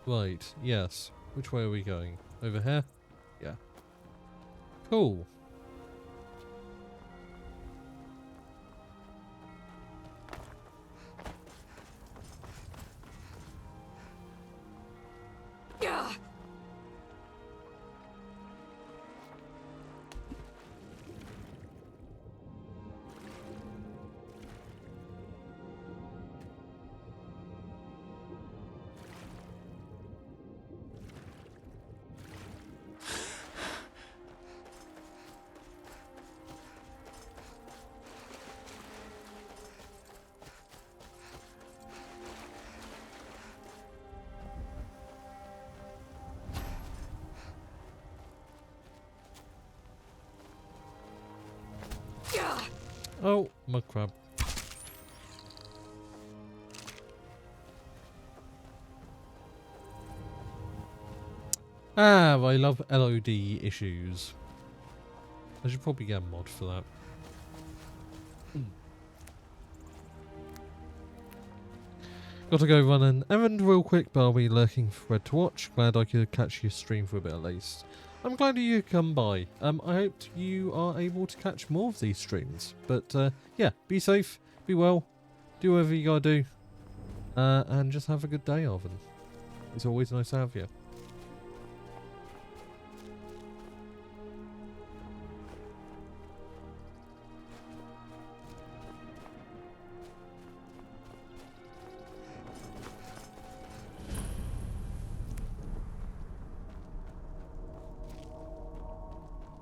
Right, yes. Which way are we going? Over here? Yeah. Cool. Oh, mud crab. Ah, I love LOD issues. I should probably get a mod for that. Got to go run an errand real quick, but I'll be lurking for Red to watch. Glad I could catch your stream for a bit at least. I'm glad you could come by. I hope you are able to catch more of these streams. But yeah, be safe, be well, do whatever you gotta do, and just have a good day, Arvin. It's always nice to have you.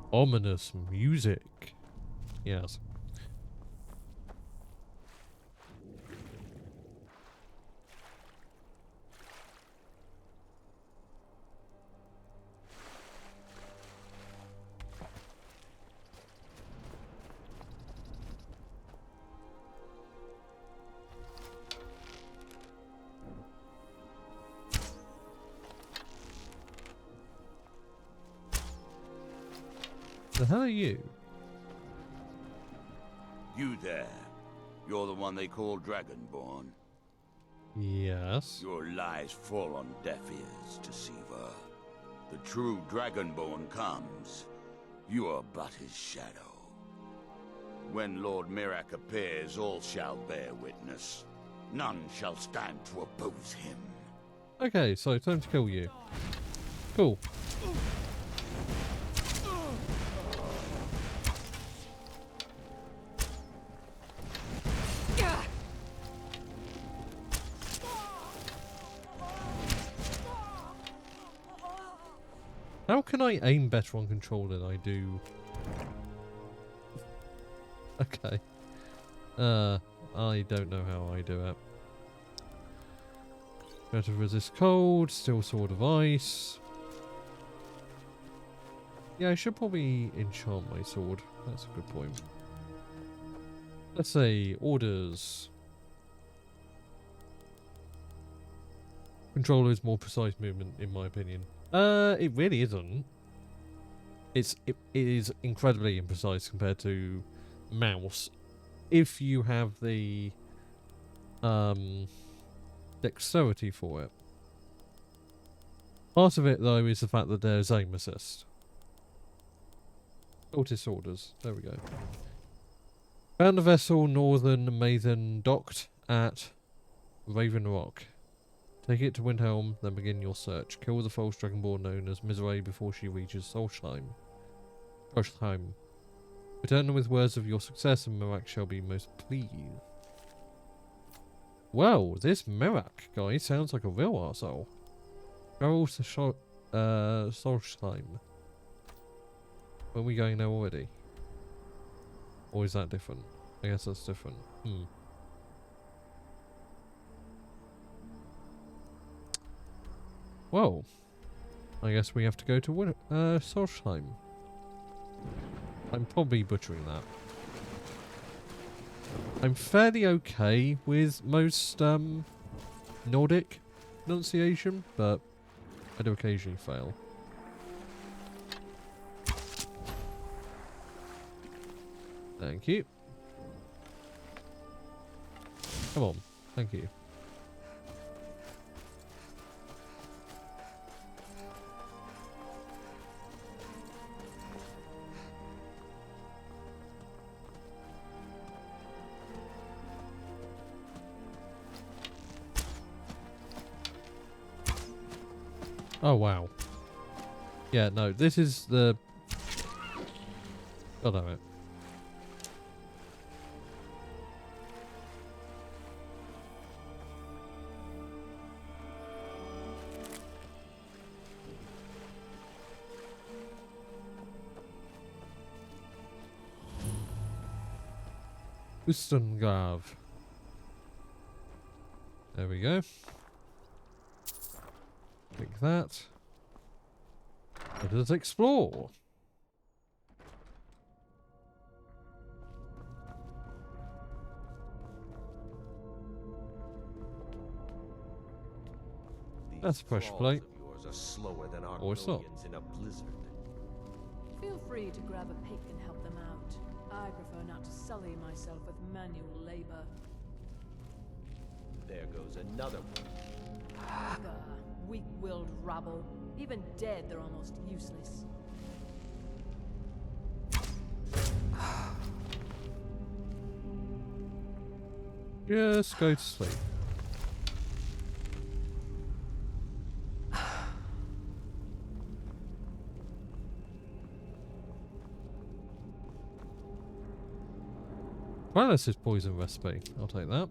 Ominous music. Yes. The hell are you? You there. You're the one they call Dragonborn. Yes. Your lies fall on deaf ears, Deceiver. The true Dragonborn comes. You are but his shadow. When Lord Miraak appears, all shall bear witness. None shall stand to oppose him. Okay, so time to kill you. Cool. How can I aim better on controller than I do? Okay. I don't know how I do it. Better resist cold, still sword of ice. Yeah, I should probably enchant my sword. That's a good point. Let's say orders. Controller is more precise movement, in my opinion. It really isn't. It is incredibly imprecise compared to mouse. If you have the dexterity for it. Part of it though is the fact that there's aim assist. Cultist orders. There we go. Found a vessel Northern Maiden docked at Raven Rock. Take it to Windhelm, then begin your search. Kill the false dragonborn known as Miseray before she reaches Solstheim. Return with words of your success and Miraak shall be most pleased. Well, this Miraak guy sounds like a real arsehole. Travel to Solstheim. Are we going there already? Or is that different? I guess that's different. Well, I guess we have to go to Solstheim. I'm probably butchering that. I'm fairly okay with most Nordic pronunciation, but I do occasionally fail. Thank you. Come on. Thank you. Oh, wow. Yeah, no, this is the... God damn it. Ustengrav. There we go. Like that. Let us explore. That's a pressure plate. Yours are slower than our Or it's not. millions in a blizzard. Feel free to grab a pick and help them out. I prefer not to sully myself with manual labor. There goes another one. Ugh, weak-willed rabble. Even dead, they're almost useless. Just go to sleep. Well, this is poison recipe. I'll take that.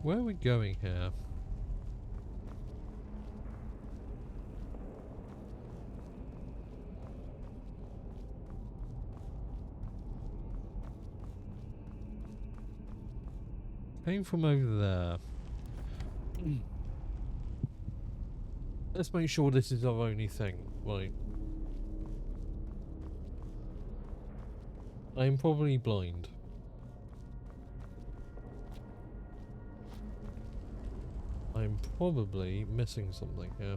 Where are we going here? Came from over there. Let's make sure this is our only thing. Right. I'm probably blind. I'm probably missing something here.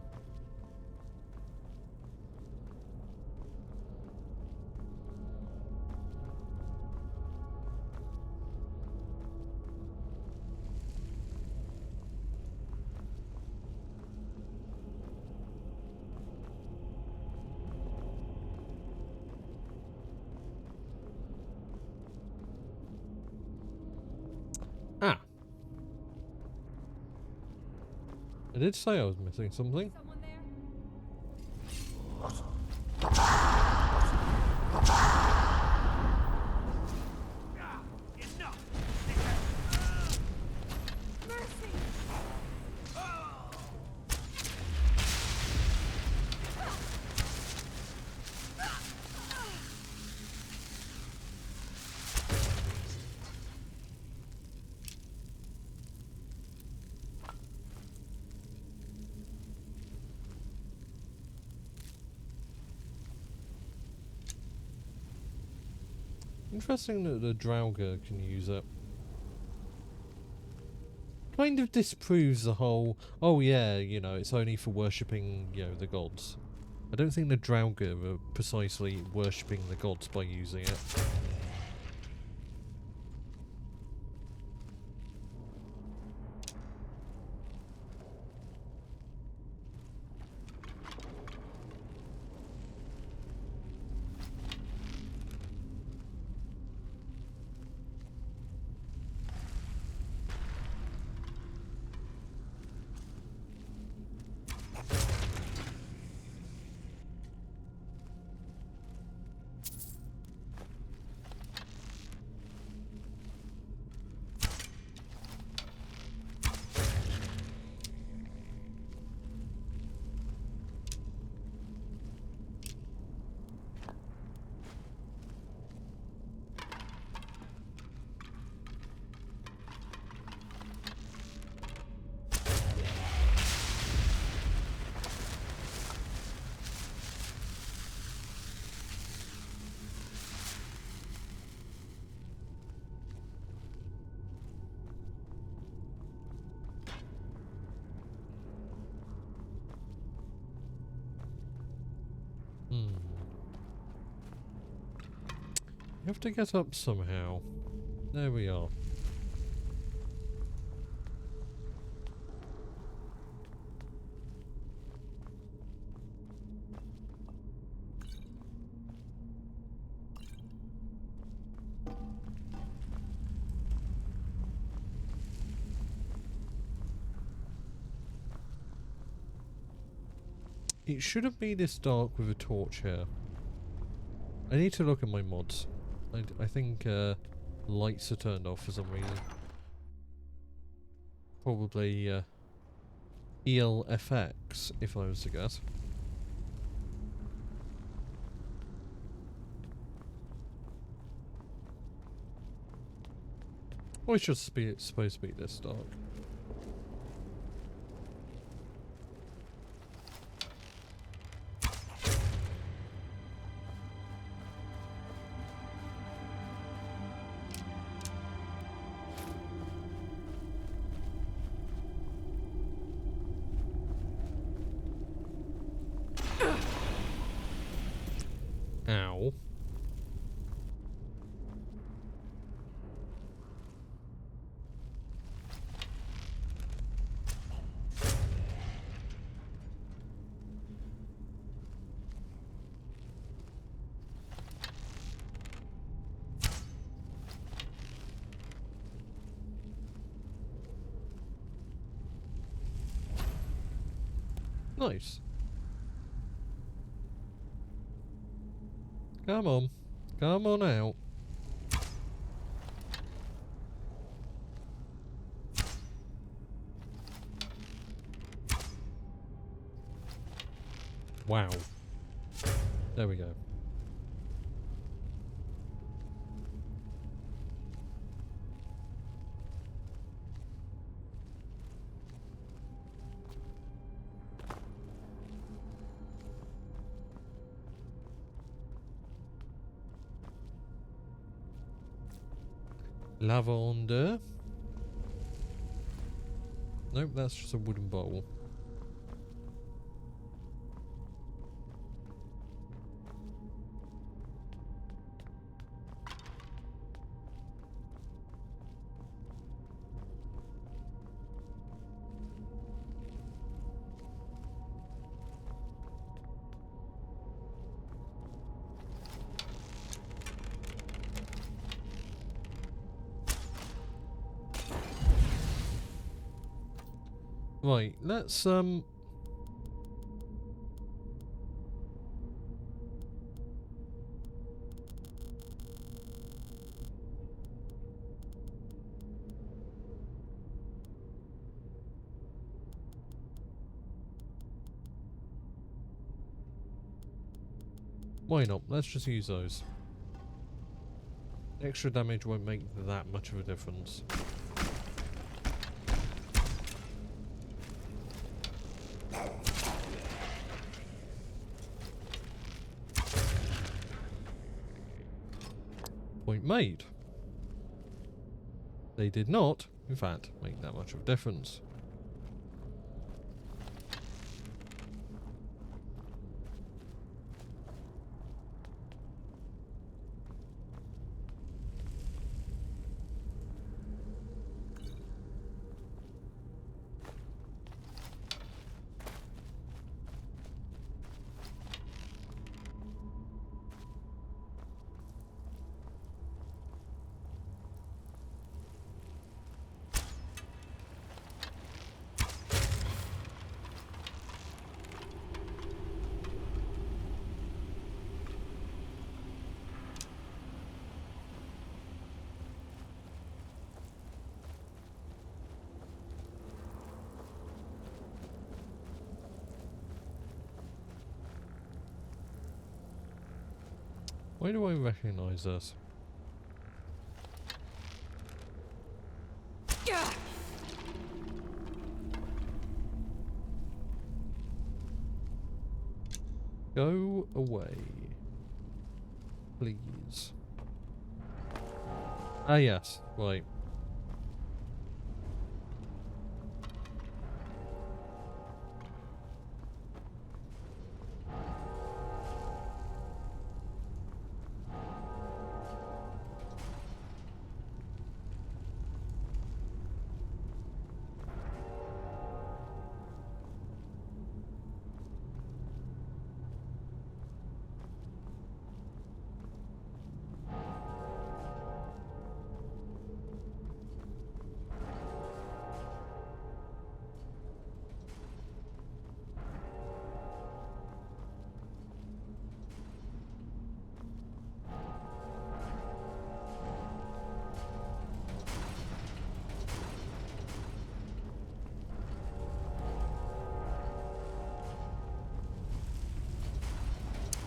I did say I was missing something. Interesting that the Draugr can use it. Kind of disproves the whole, oh yeah, you know, it's only for worshipping, you know, the gods. I don't think the Draugr are precisely worshipping the gods by using it. have to get up somehow. There we are. It shouldn't be this dark with a torch here. I need to look at my mods. I think lights are turned off for some reason. Probably ELFX, if I was to guess. Or it's just supposed to be this dark. Ow. Nice. Come on. Come on out. Wow. There we go. Lavender. Nope, that's just a wooden bowl. Right, let's why not? Let's just use those. Extra damage won't make that much of a difference. Point made. They did not, in fact, make that much of a difference. Why do I recognize this? Go away. Please. Ah, yes. Right.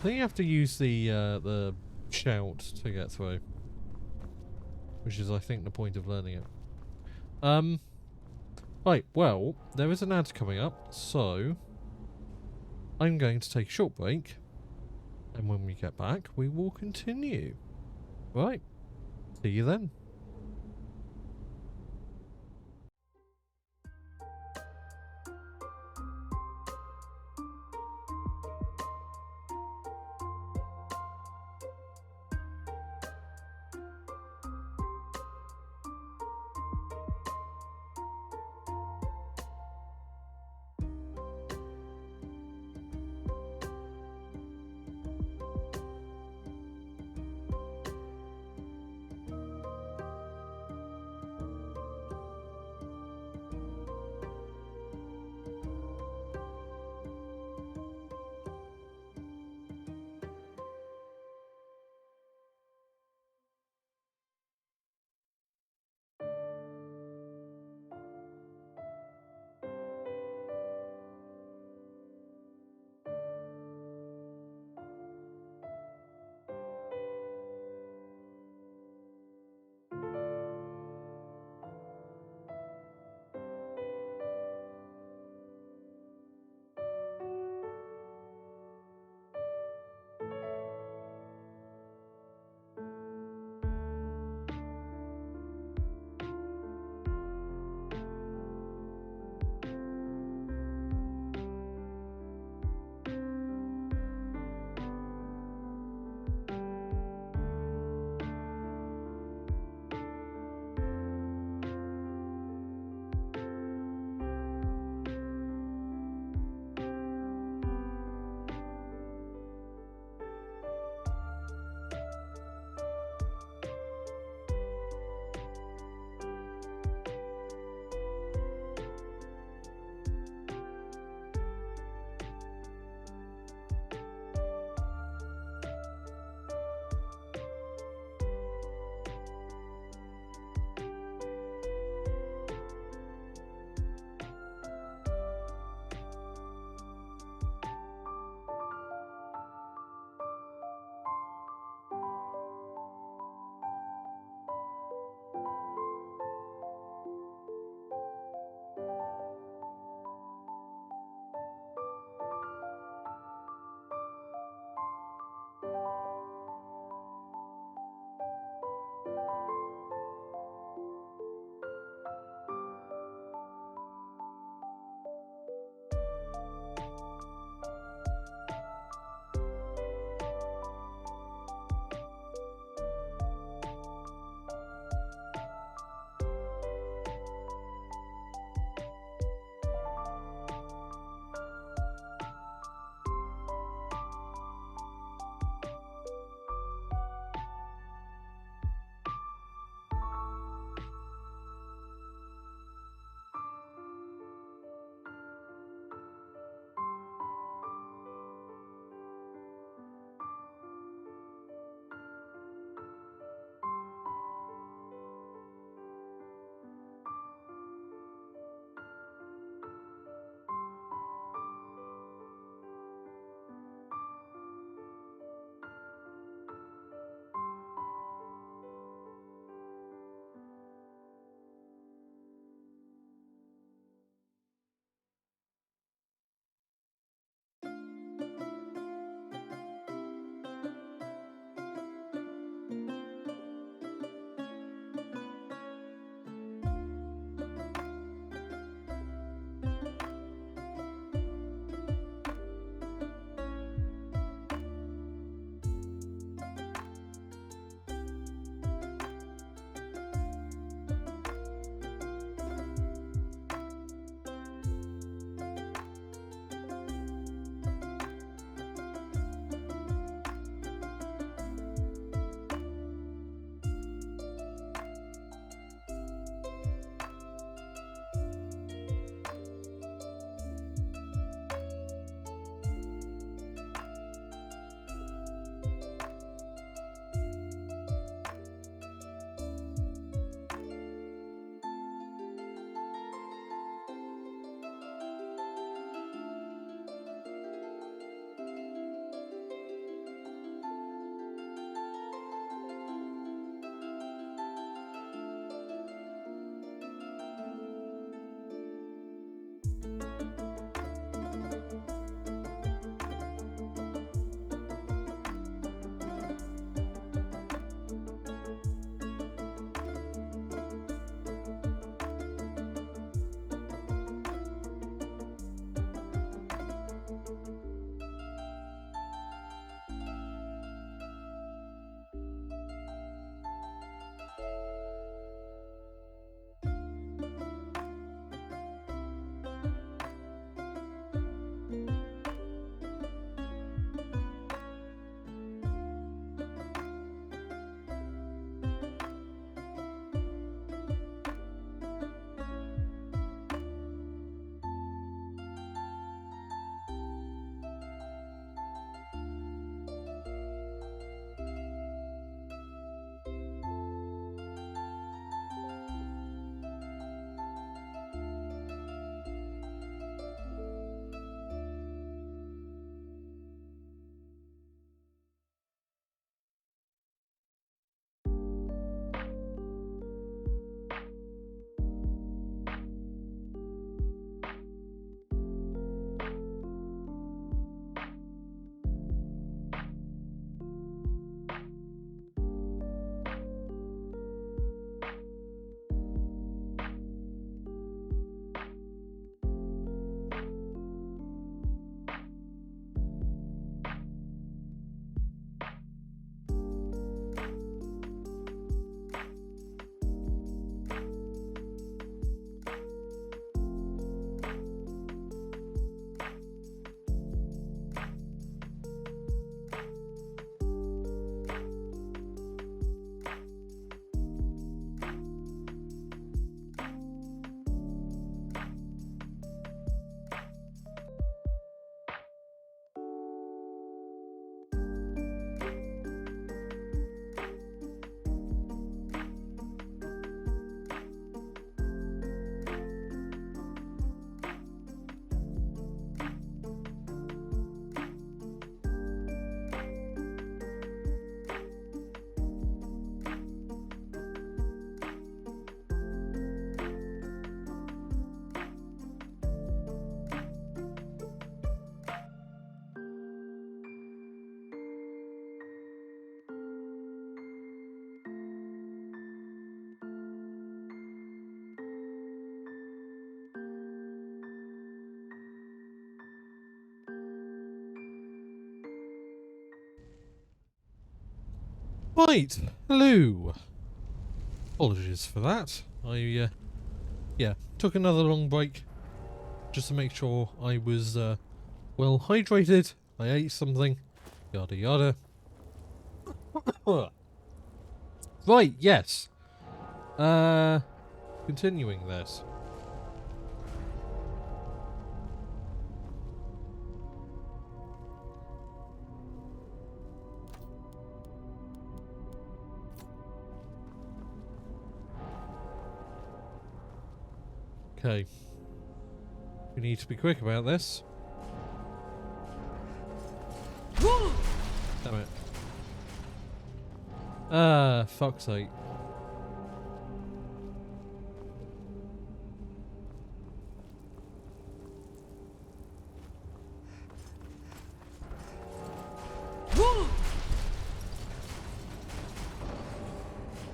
I think you have to use the shout to get through, which is, I think, the point of learning it. Right, well, there is an ad coming up, so I'm going to take a short break, and when we get back, we will continue. Right, see you then. Right, hello. Apologies for that. I yeah, took another long break just to make sure I was well hydrated. I ate something, yada yada. Right, yes. Continuing this. Okay. We need to be quick about this. Damn it. Ah, fuck's sake.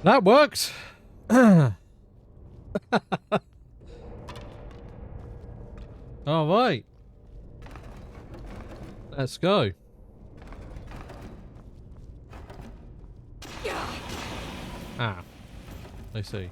That worked! Alright. Let's go. Ah. I see.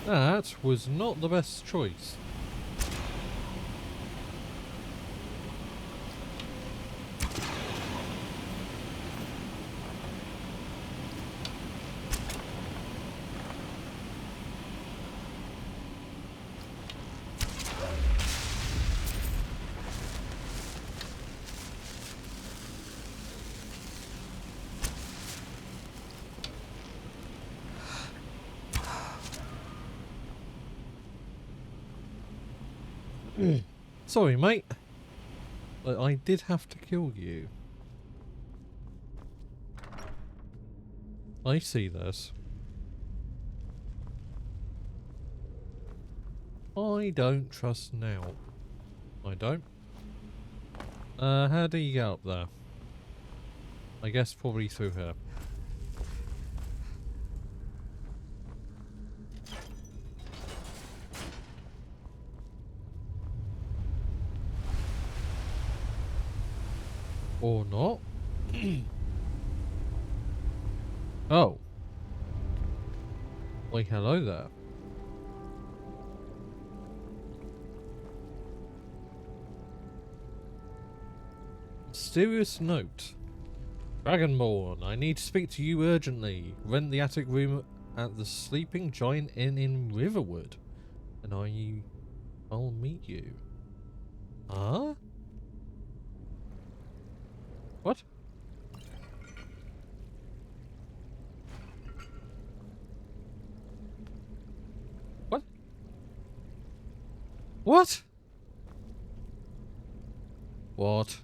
That was not the best choice. Sorry, mate. But I did have to kill you. I see this. I don't trust now. I don't. How do you get up there? I guess probably through here. Or not. Oh. Why, hello there. Mysterious note. Dragonborn, I need to speak to you urgently. Rent the attic room at the Sleeping Giant Inn in Riverwood. And I'll meet you. Huh? What? What? What? What?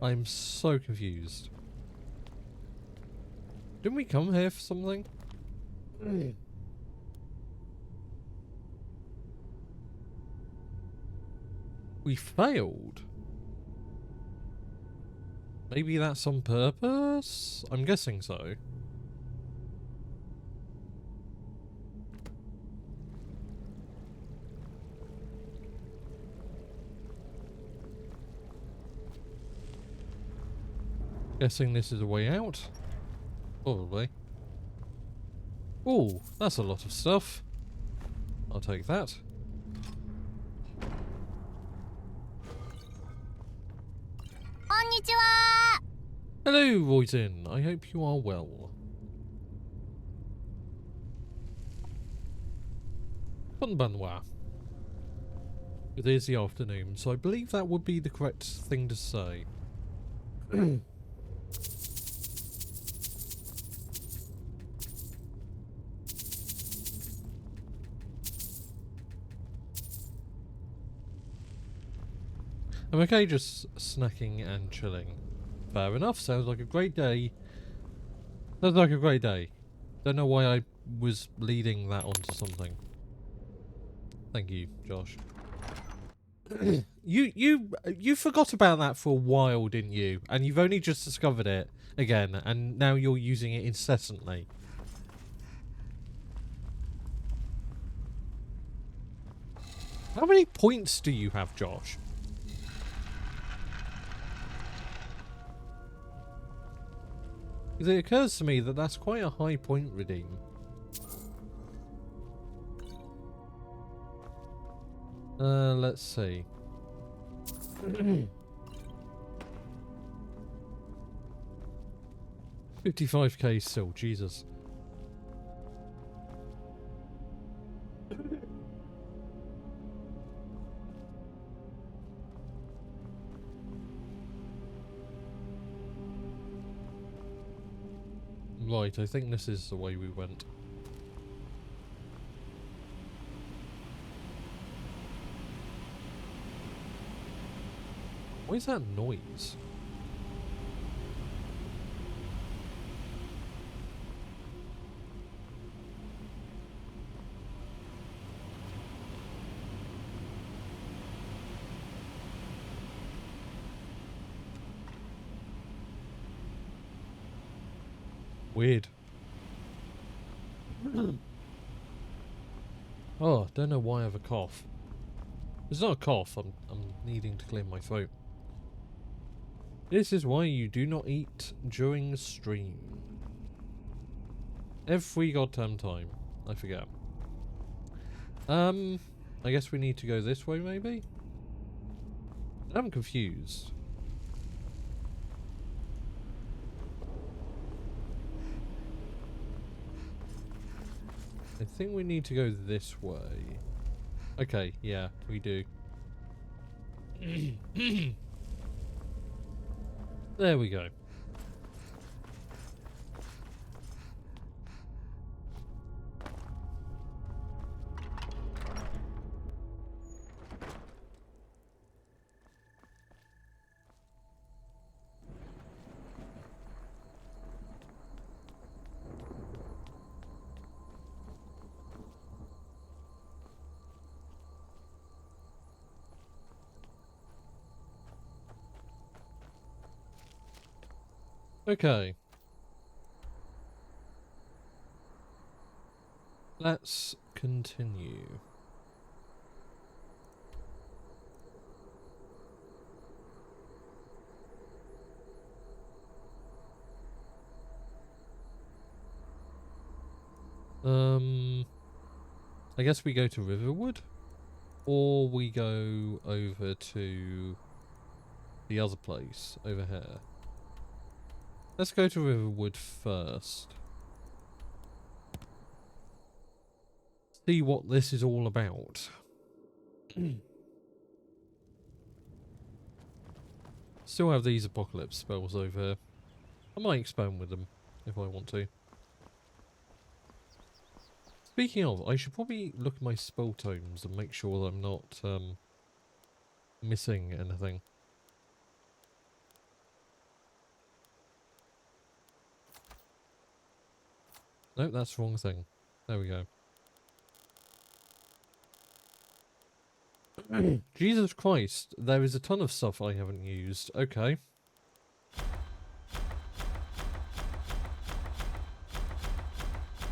I'm so confused. Didn't we come here for something? We failed. Maybe that's on purpose? I'm guessing so. Guessing this is a way out? Probably. Oh, that's a lot of stuff. I'll take that. On Hello, Royton. I hope you are well. Bonbanwa. It is the afternoon, so I believe that would be the correct thing to say. I'm okay just snacking and chilling. Fair enough, sounds like a great day. Sounds like a great day. Don't know why I was leading that onto something. Thank you, Josh. You forgot about that for a while, didn't you? And you've only just discovered it again, and now you're using it incessantly. How many points do you have, Josh? Because it occurs to me that that's quite a high point redeem. Let's see. $55k still, Jesus. Right, I think this is the way we went. What is that noise? Weird. Oh, don't know why I have a cough. It's not a cough, I'm needing to clear my throat. This is why you do not eat during the stream. Every goddamn time. I forget. I guess we need to go this way, maybe? I'm confused. I think we need to go this way. Okay, yeah, we do. There we go. Okay. Let's continue. I guess we go to Riverwood, or we go over to the other place over here. Let's go to Riverwood first. See what this is all about. Still have these apocalypse spells over here. I might experiment with them if I want to. Speaking of, I should probably look at my spell tomes and make sure that I'm not missing anything. Nope, that's the wrong thing. There we go. Jesus Christ, there is a ton of stuff I haven't used. Okay.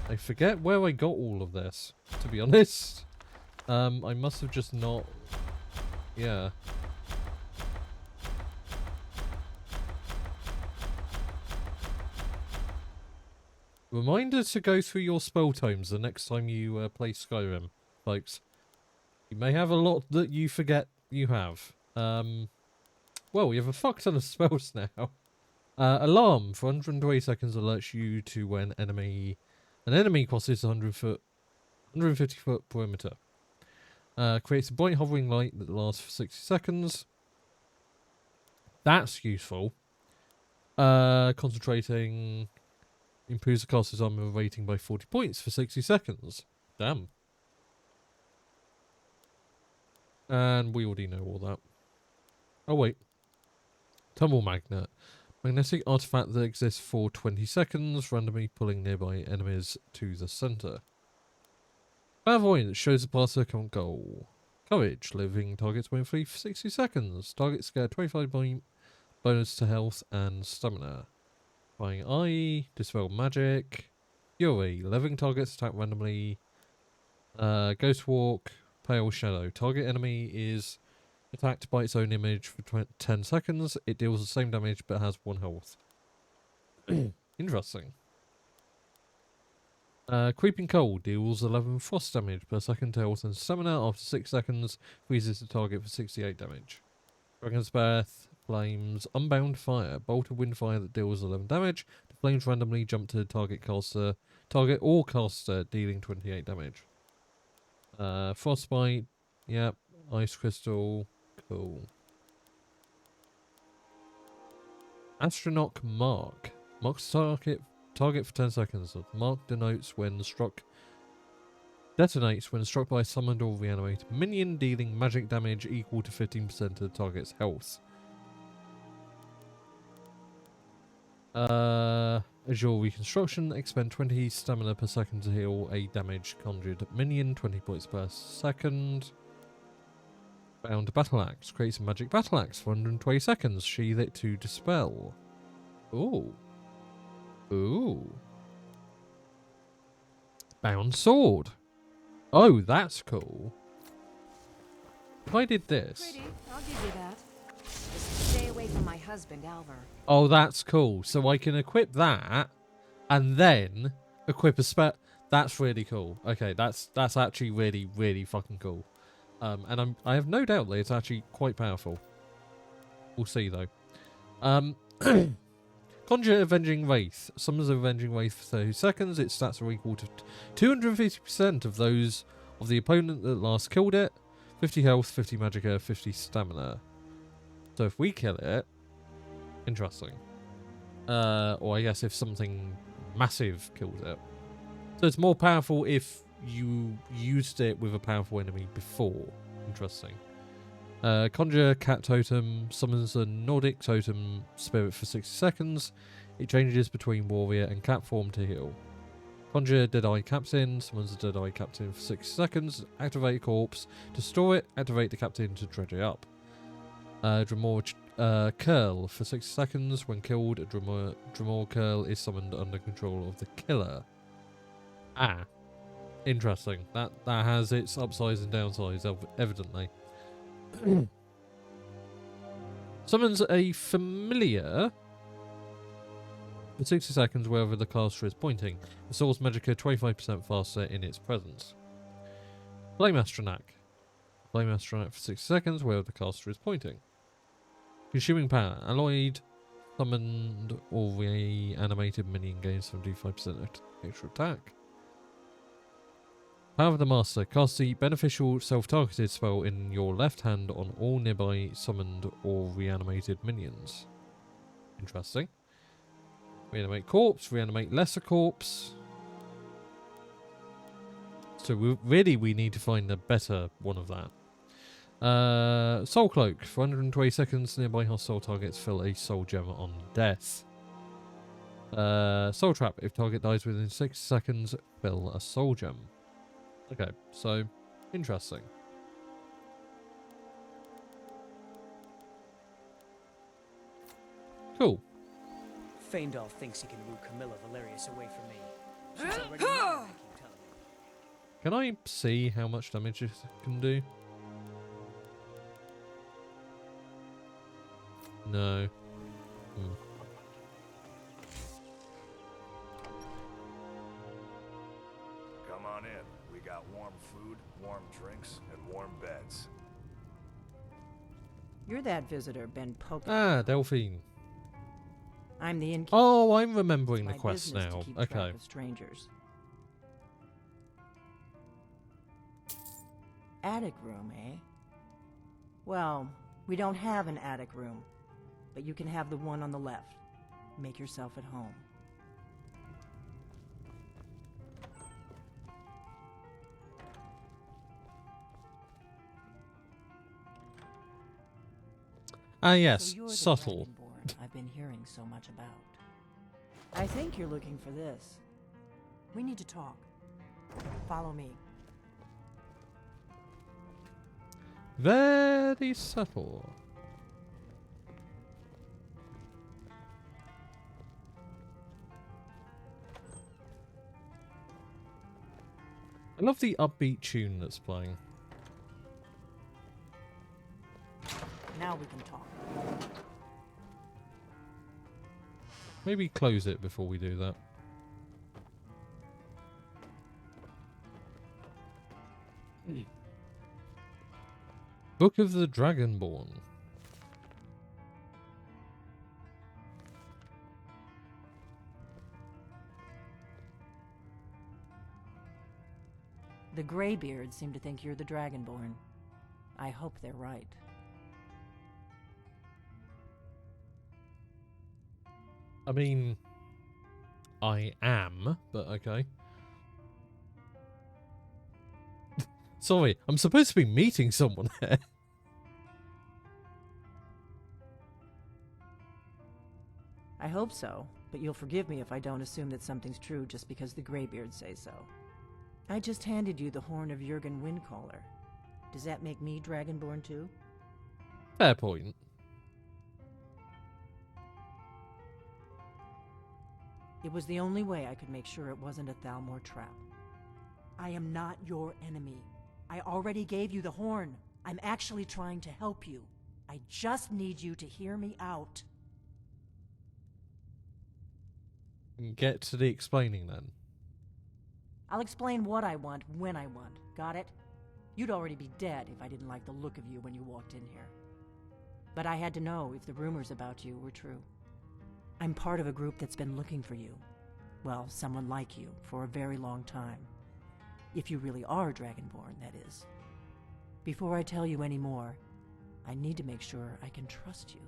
I forget where I got all of this, to be honest. I must have just not... Yeah. Reminder to go through your spell tomes the next time you play Skyrim, folks. You may have a lot that you forget you have. Well, we have a fuck ton of spells now. Alarm for 120 seconds alerts you to when an enemy crosses 150 foot perimeter. Creates a bright hovering light that lasts for 60 seconds. That's useful. Concentrating improves the caster's armor rating by 40 points for 60 seconds. Damn. And we already know all that. Oh wait. Tumble Magnet. Magnetic artifact that exists for 20 seconds, randomly pulling nearby enemies to the center. Clairvoyance shows the path to the current goal. Courage. Living targets win free for 60 seconds. Targets get 25 point bonus to health and stamina. Flying Eye. Dispel magic. Fury. Living targets attack randomly. Ghost Walk. Pale Shadow. Target enemy is attacked by its own image for 10 seconds. It deals the same damage but has 1 health. Interesting. Creeping Cold deals 11 frost damage per second to health and stamina. After 6 seconds, freezes the target for 68 damage. Dragon's Breath, Flames, Unbound Fire, Bolt of Wind Fire that deals 11 damage. The flames randomly jump to the target or caster, dealing 28 damage. Frostbite, yep. Ice Crystal, cool. Astronaut Mark. Marks target for 10 seconds. The mark denotes when detonates when struck by a summoned or reanimated minion, dealing magic damage equal to 15% of the target's health. Azure Reconstruction. Expend 20 stamina per second to heal a damaged conjured minion, 20 points per second. Bound Battle Axe. Creates a magic battle axe for 120 seconds. Sheath it to dispel. Ooh. Ooh. Bound Sword. Oh, that's cool. If I did this. Pretty. I'll give you that. Just stay away from my husband, Alvar. Oh, that's cool. So I can equip that and then equip a spell. That's really cool. Okay, that's actually really, really fucking cool. And I have no doubt that it's actually quite powerful. We'll see though. Conjure Avenging Wraith. Summons Avenging Wraith for 30 seconds. Its stats are equal to 250% of those of the opponent that last killed it. 50 health, 50 magicka, 50 stamina. So if we kill it, interesting. Or I guess if something massive kills it. So it's more powerful if you used it with a powerful enemy before. Interesting. Conjure Cat Totem. Summons a Nordic Totem Spirit for 60 seconds. It changes between warrior and cat form to heal. Conjure Deadeye Captain. Summons a Deadeye Captain for 60 seconds. Activate a corpse to store it. Activate the captain to dredge it up. Dremor Curl for 60 seconds. When killed, a Dremor Curl is summoned under control of the killer. Ah. Interesting. That has its upsides and downsides, evidently. Summons a familiar for 60 seconds wherever the caster is pointing. Restores Magicka 25% faster in its presence. Flame Astronaut. Flame Astronaut for 60 seconds wherever the caster is pointing. Consuming Power. Alloyed, summoned, or reanimated minion gains 75% extra attack. Power of the Master. Cast the beneficial self-targeted spell in your left hand on all nearby summoned or reanimated minions. Interesting. Reanimate corpse. Reanimate lesser corpse. So we need to find a better one of that. Soul Cloak. For 120 seconds, nearby hostile targets fill a soul gem on death. Soul Trap. If target dies within 6 seconds, fill a soul gem. Okay, so interesting. Cool. Faendal thinks he can woo Camilla Valerius away from me. She's already mine, I keep telling me. Can I see how much damage it can do? No. Come on in. We got warm food, warm drinks, and warm beds. You're that visitor, Ben Pope. Ah, Delphine. I'm the innkeeper. Oh, I'm remembering the It's my quest business to now. keep track Okay. of strangers. Attic room, eh? Well, we don't have an attic room, but you can have the one on the left. Make yourself at home. Ah, yes, So you're the subtle. Dragonborn I've been hearing so much about. I think you're looking for this. We need to talk. Follow me. Very subtle. I love the upbeat tune that's playing. Now we can talk. Maybe close it before we do that. Book of the Dragonborn. The Greybeards seem to think you're the Dragonborn. I hope they're right. I mean, I am, but okay. Sorry, I'm supposed to be meeting someone here. I hope so, but you'll forgive me if I don't assume that something's true just because the Greybeards say so. I just handed you the horn of Jurgen Windcaller. Does that make me Dragonborn too? Fair point. It was the only way I could make sure it wasn't a Thalmor trap. I am not your enemy. I already gave you the horn. I'm actually trying to help you. I just need you to hear me out. Get to the explaining then. I'll explain what I want when I want. Got it? You'd already be dead if I didn't like the look of you when you walked in here. But I had to know if the rumors about you were true. I'm part of a group that's been looking for you. Well, someone like you, for a very long time. If you really are Dragonborn, that is. Before I tell you any more, I need to make sure I can trust you.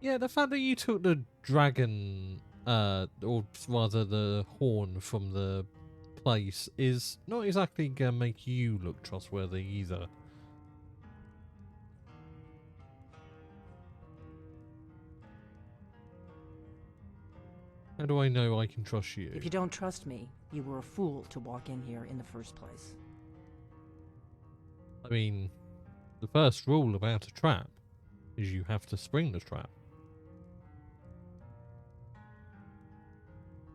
Yeah, the fact that you took the dragon, or rather the horn from the place is not exactly gonna make you look trustworthy either. How do I know I can trust you? If you don't trust me, you were a fool to walk in here in the first place. I mean, the first rule about a trap is you have to spring the trap.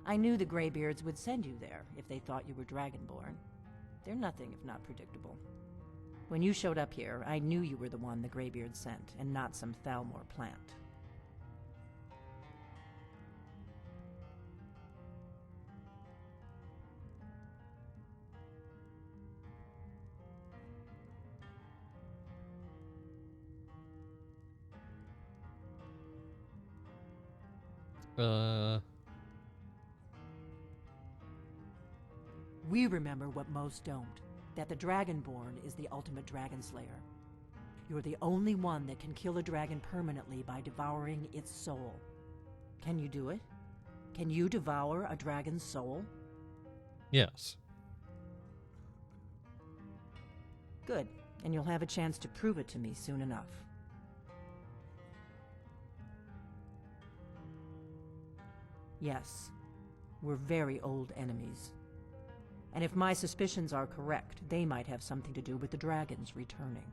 I knew the Greybeards would send you there if they thought you were Dragonborn. They're nothing if not predictable. When you showed up here, I knew you were the one the Greybeards sent, and not some Thalmor plant. We remember what most don't, that the Dragonborn is the ultimate dragon slayer. You're the only one that can kill a dragon permanently by devouring its soul. Can you do it? Can you devour a dragon's soul? Yes. Good, and you'll have a chance to prove it to me soon enough. Yes, we're very old enemies. And if my suspicions are correct, they might have something to do with the dragons returning.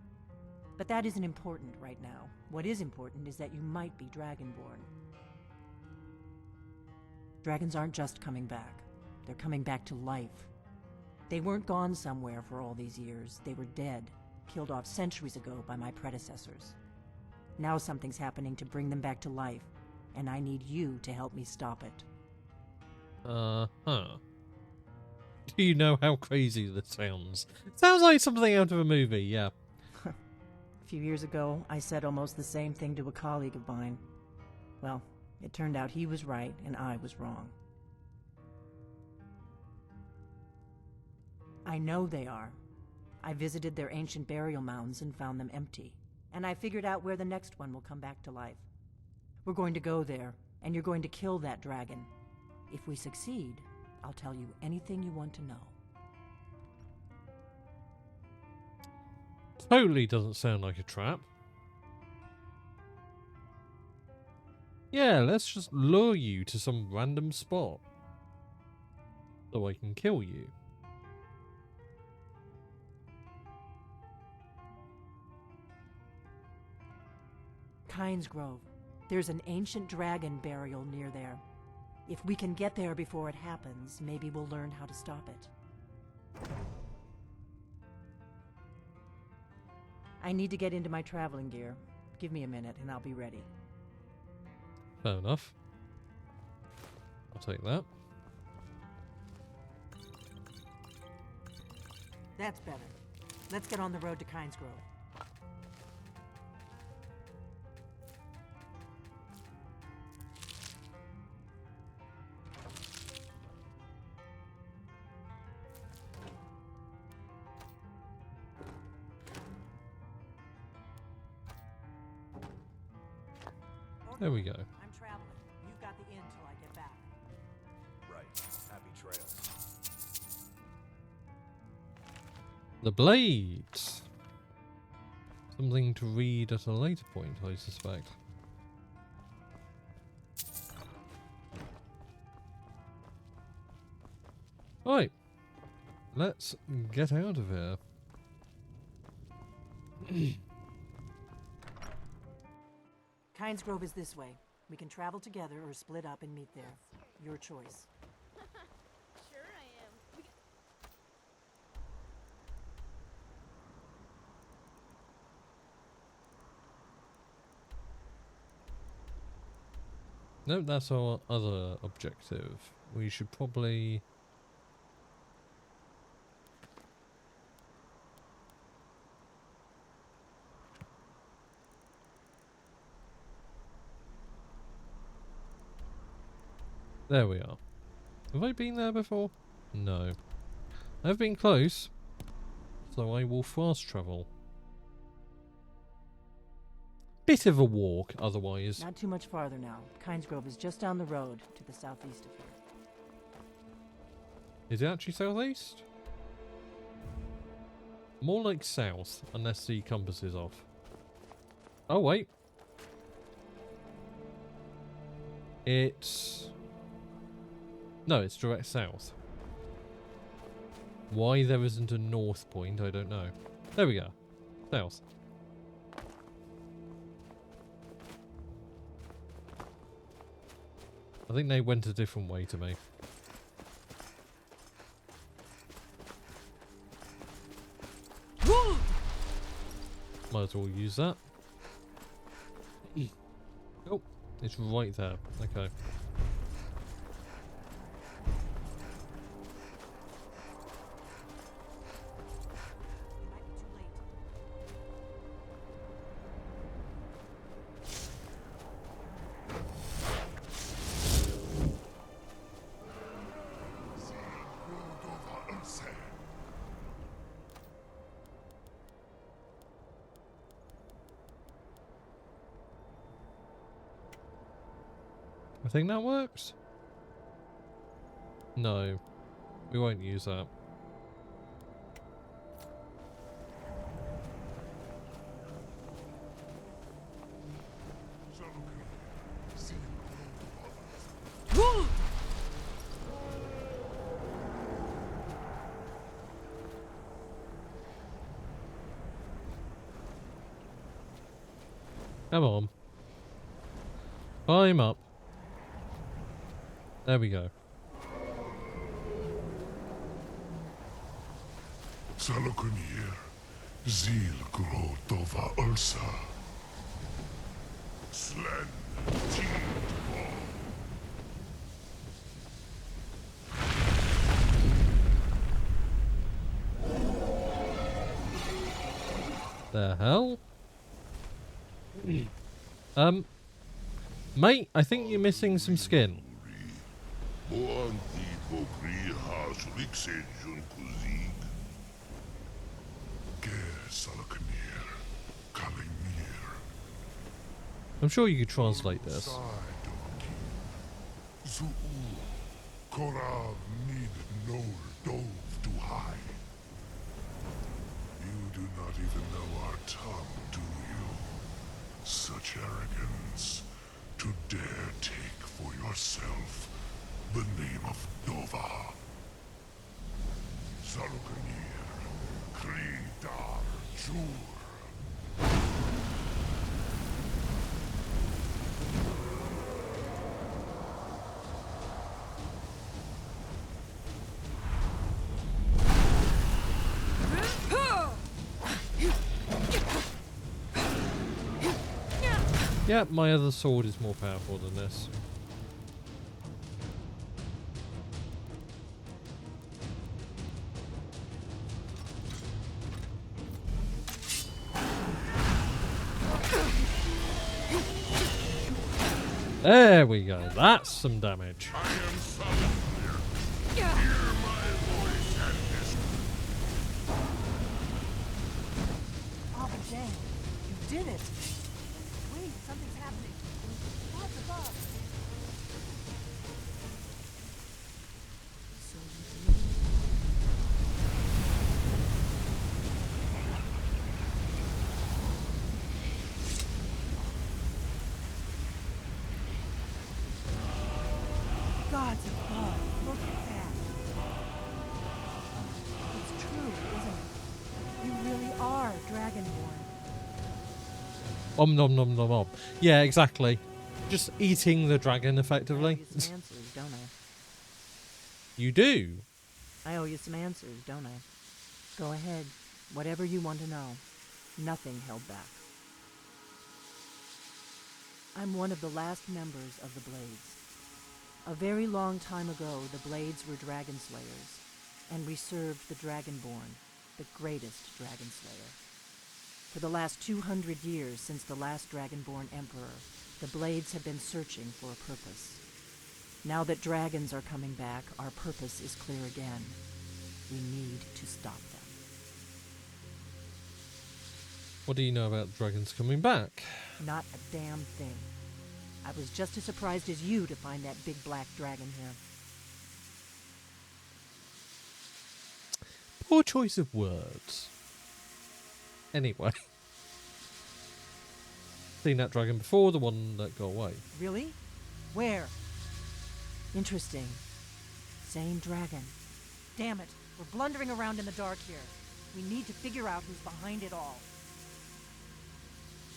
But that isn't important right now. What is important is that you might be Dragonborn. Dragons aren't just coming back. They're coming back to life. They weren't gone somewhere for all these years. They were dead, killed off centuries ago by my predecessors. Now something's happening to bring them back to life, and I need you to help me stop it. Uh-huh. Do you know how crazy this sounds? It sounds like something out of a movie, yeah. few years ago, I said almost the same thing to a colleague of mine. Well, it turned out he was right and I was wrong. I know they are. I visited their ancient burial mounds and found them empty. And I figured out where the next one will come back to life. We're going to go there, and you're going to kill that dragon. If we succeed, I'll tell you anything you want to know. Totally doesn't sound like a trap. Yeah, let's just lure you to some random spot so I can kill you. Kynes Grove. There's an ancient dragon burial near there. If we can get there before it happens, maybe we'll learn how to stop it. I need to get into my traveling gear. Give me a minute and I'll be ready. Fair enough. I'll take that. That's better. Let's get on the road to Kynes Grove. There we go. I'm traveling. You've got the inn till I get back. Right. Happy trails. The blades. Something to read at a later point, I suspect. Right. Let's get out of here. Kynes Grove is this way. We can travel together or split up and meet there. Your choice. Sure I am. No, that's our other objective. We should probably... There we are. Have I been there before? No. I've been close, so I will fast travel. Bit of a walk, otherwise. Not too much farther now. Kynes Grove is just down the road to the southeast of here. Is it actually southeast? More like south, unless the compass is off. Oh, wait. It's... No, it's direct south. Why there isn't a north point, I don't know. There we go. South. I think they went a different way to me. Might as well use that. Oh, it's right there. Okay. I think that works. No, we won't use that. Come on. Climb up. There we go. Salakunir, Zil Gro Dova Ursa. Slen The hell? Mate, I think you're missing some skin. I'm sure you could translate this. Korav need no dove to hide. You do not even know our tongue, do you? Such arrogance to dare take for yourself the name of Dova. Salukanir, Kri Dar Jur. Yeah, my other sword is more powerful than this. There we go. That's some damage. I am Salukanir. Hear my voice and listen. Oh, dang. You did it. Wait, something's happening. What's above? So you did it. Gods above, look at that. It's true, isn't it? You really are Dragonborn. Om nom nom nom om. Yeah, exactly. Just eating the dragon, effectively. I owe you some answers, don't I? You do. I owe you some answers, don't I? Go ahead. Whatever you want to know. Nothing held back. I'm one of the last members of the Blades. A very long time ago, the Blades were dragon slayers, and we served the Dragonborn, the greatest dragon slayer. For the last 200 years since the last Dragonborn Emperor, the Blades have been searching for a purpose. Now that dragons are coming back, our purpose is clear again. We need to stop them. What do you know about dragons coming back? Not a damn thing. I was just as surprised as you to find that big black dragon here. Poor choice of words. Anyway. Seen that dragon before, the one that got away. Really? Where? Interesting. Same dragon. Damn it, we're blundering around in the dark here. We need to figure out who's behind it all.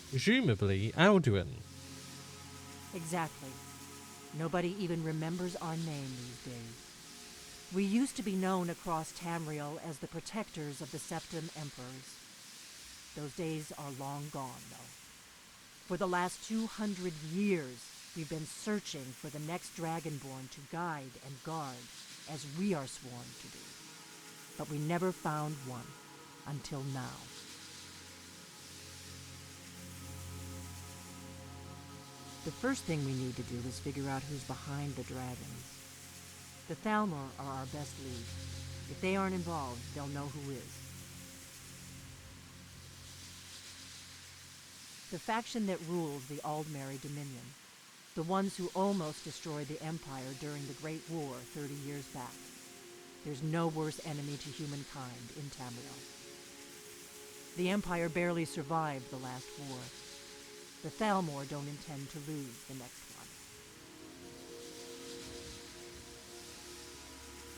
Presumably Alduin. Exactly. Nobody even remembers our name these days. We used to be known across Tamriel as the protectors of the Septim Emperors. Those days are long gone, though. For the last 200 years, we've been searching for the next Dragonborn to guide and guard, as we are sworn to do. But we never found one, until now. The first thing we need to do is figure out who's behind the dragons. The Thalmor are our best lead. If they aren't involved, they'll know who is. The faction that rules the Aldmeri Dominion. The ones who almost destroyed the Empire during the Great War 30 years back. There's no worse enemy to humankind in Tamriel. The Empire barely survived the last war. The Thalmor don't intend to lose the next one.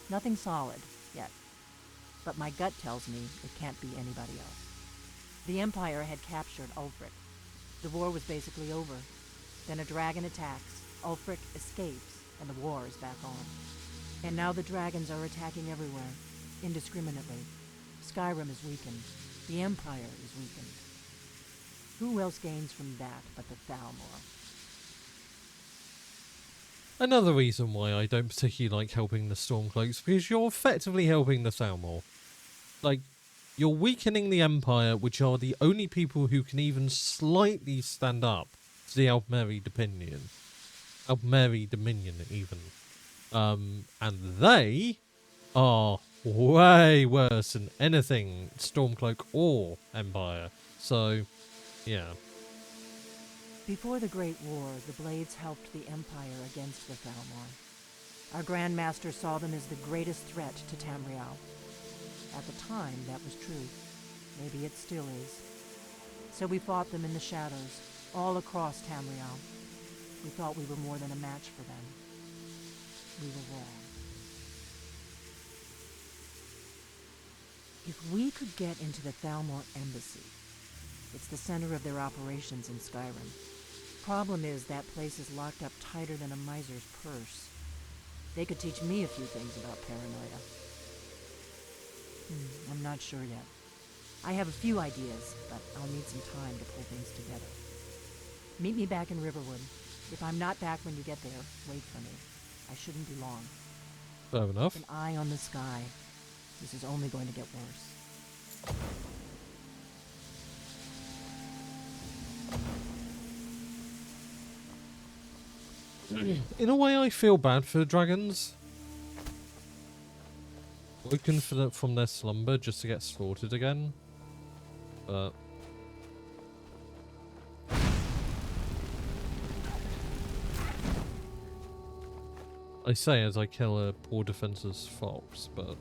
Nothing solid, yet. But my gut tells me it can't be anybody else. The Empire had captured Ulfric. The war was basically over. Then a dragon attacks, Ulfric escapes, and the war is back on. And now the dragons are attacking everywhere, indiscriminately. Skyrim is weakened. The Empire is weakened. Who else gains from that but the Thalmor? Another reason why I don't particularly like helping the Stormcloaks, because you're effectively helping the Thalmor. Like, you're weakening the Empire, which are the only people who can even slightly stand up to the Aldmeri Dominion. Aldmeri Dominion, even. And they are way worse than anything Stormcloak or Empire. So, yeah. Before the Great War, the Blades helped the Empire against the Thalmor. Our Grand Master saw them as the greatest threat to Tamriel. At the time, that was true. Maybe it still is. So we fought them in the shadows, all across Tamriel. We thought we were more than a match for them. We were wrong. If we could get into the Thalmor embassy, it's the center of their operations in Skyrim. Problem is, that place is locked up tighter than a miser's purse. They could teach me a few things about paranoia. I'm not sure yet. I have a few ideas, but I'll need some time to pull things together. Meet me back in Riverwood. If I'm not back when you get there, wait for me. I shouldn't be long. Fair enough. An eye on the sky. This is only going to get worse. In a way, I feel bad for the dragons. Woken from their slumber just to get slaughtered again. But I say as I kill a poor defenseless fox, but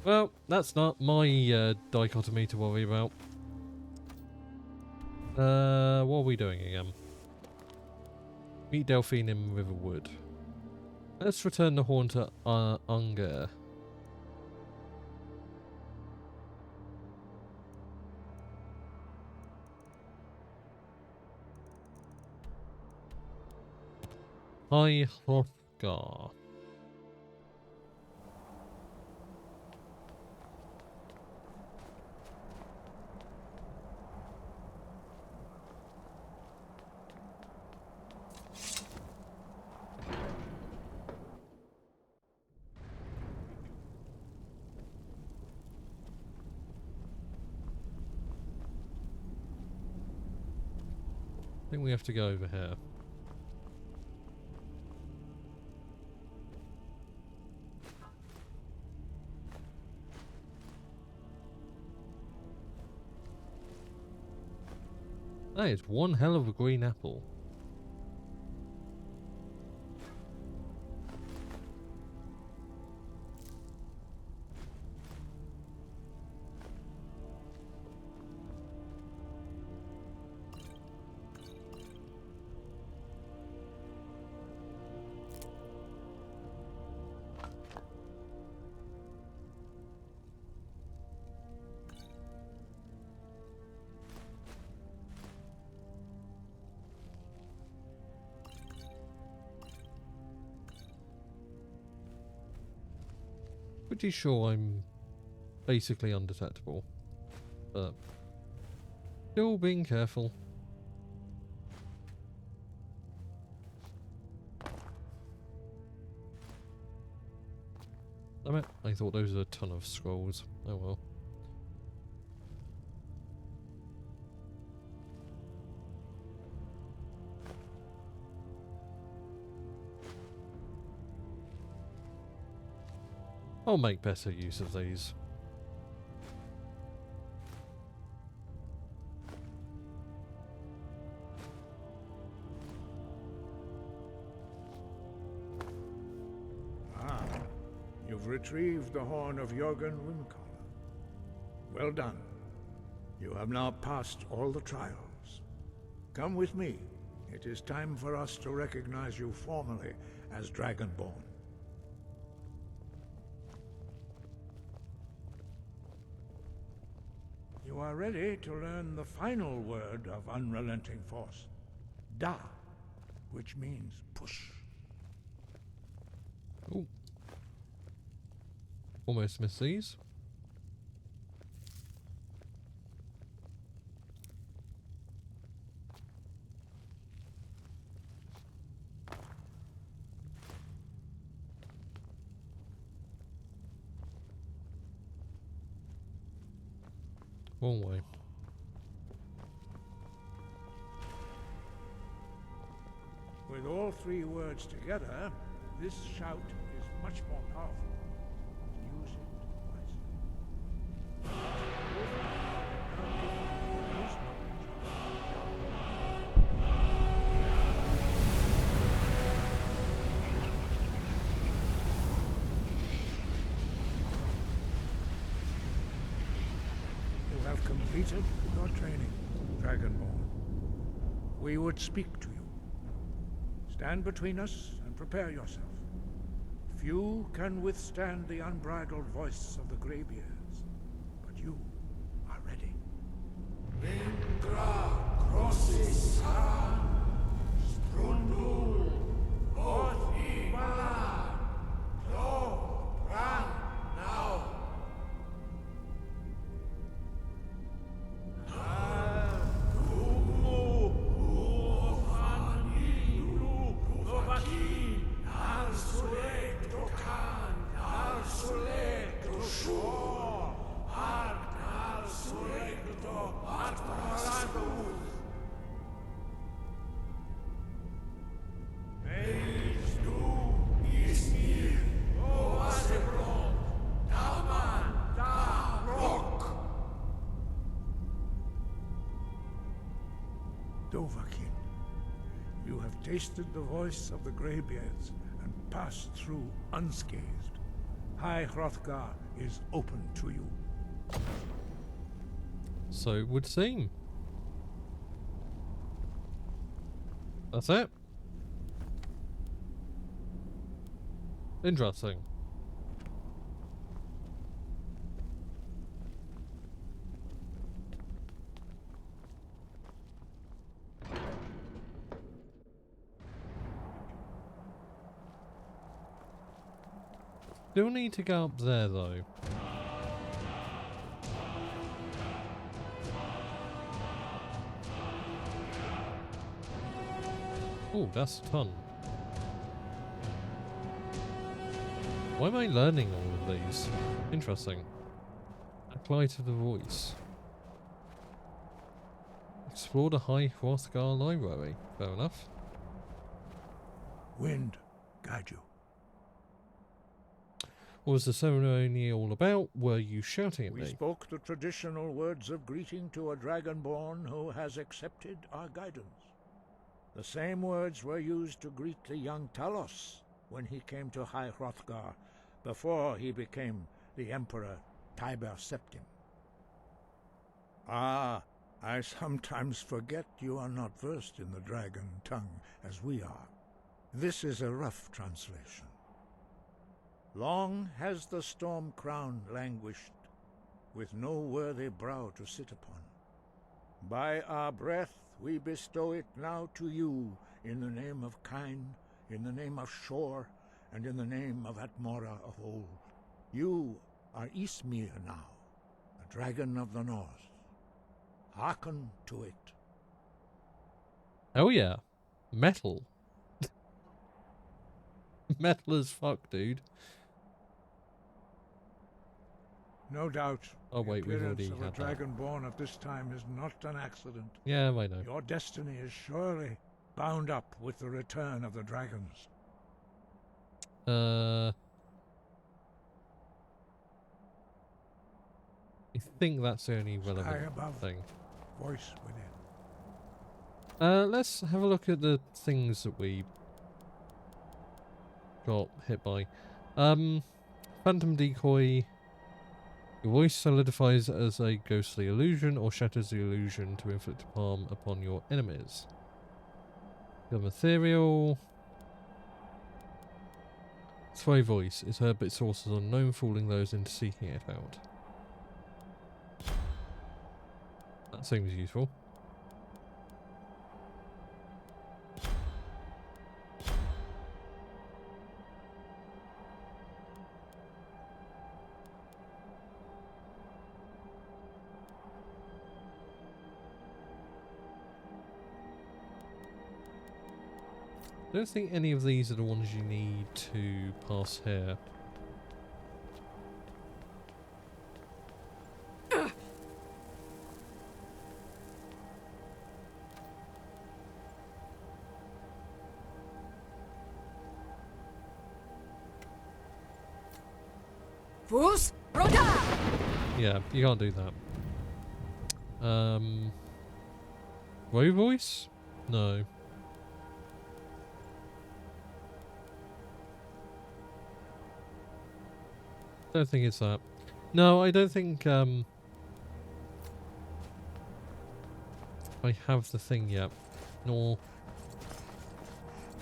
well, that's not my dichotomy to worry about. What are we doing again? Meet Delphine in Riverwood. Let's return the horn to Unger. Hi, Hrothgar. I think we have to go over here. That is one hell of a green apple. Pretty sure I'm basically undetectable, but still being careful. Damn it, I thought those were a ton of scrolls. Oh well. I'll make better use of these. Ah, you've retrieved the horn of Jörgen Windcaller. Well done. You have now passed all the trials. Come with me. It is time for us to recognize you formally as Dragonborn. You are ready to learn the final word of Unrelenting Force. Da, which means push. Ooh. Almost missed these. Wrong way. With all three words together, this shout is much more powerful. Use it wisely. You have completed your training, Dragonborn. We would speak to you. Stand between us and prepare yourself. Few can withstand the unbridled voice of the Greybeards, but you are ready. Vingra crossis Sprundul Othi Bala Lo Ran now. Dovahkiin, you have tasted the voice of the Greybeards and passed through unscathed. High Hrothgar is open to you. So it would seem. That's it. Interesting. Still need to go up there though. Oh, that's a ton. Why am I learning all of these? Interesting. Apply to the voice. Explore the High Hrothgar library. Fair enough. Wind guide you. What was the ceremony all about? Were you shouting at We me? spoke the traditional words of greeting to a Dragonborn who has accepted our guidance. The same words were used to greet the young Talos when he came to High Hrothgar before he became the Emperor Tiber Septim. Ah, I sometimes forget you are not versed in the dragon tongue as we are. This is a rough translation. Long has the storm crown languished, with no worthy brow to sit upon. By our breath we bestow it now to you, in the name of Kyne, in the name of Shor, and in the name of Atmora of old. You are Ysmir now, the dragon of the north. Hearken to it. Oh yeah. Metal. Metal as fuck, dude. No doubt. Oh wait, we've already The appearance had of a that. Dragonborn at this time is not an accident. Yeah, I know. Your destiny is surely bound up with the return of the dragons. I think that's the only Sky relevant above, thing. voice within. Let's have a look at the things that we got hit by. Phantom decoy. Your voice solidifies as a ghostly illusion or shatters the illusion to inflict harm upon your enemies. Become ethereal. Sway voice is heard but sources unknown, fooling those into seeking it out. That seems useful. I don't think any of these are the ones you need to pass here. Fus Roda! Yeah, you can't do that. Row voice? No. Don't think it's that. No, I don't think I have the thing yet. Nor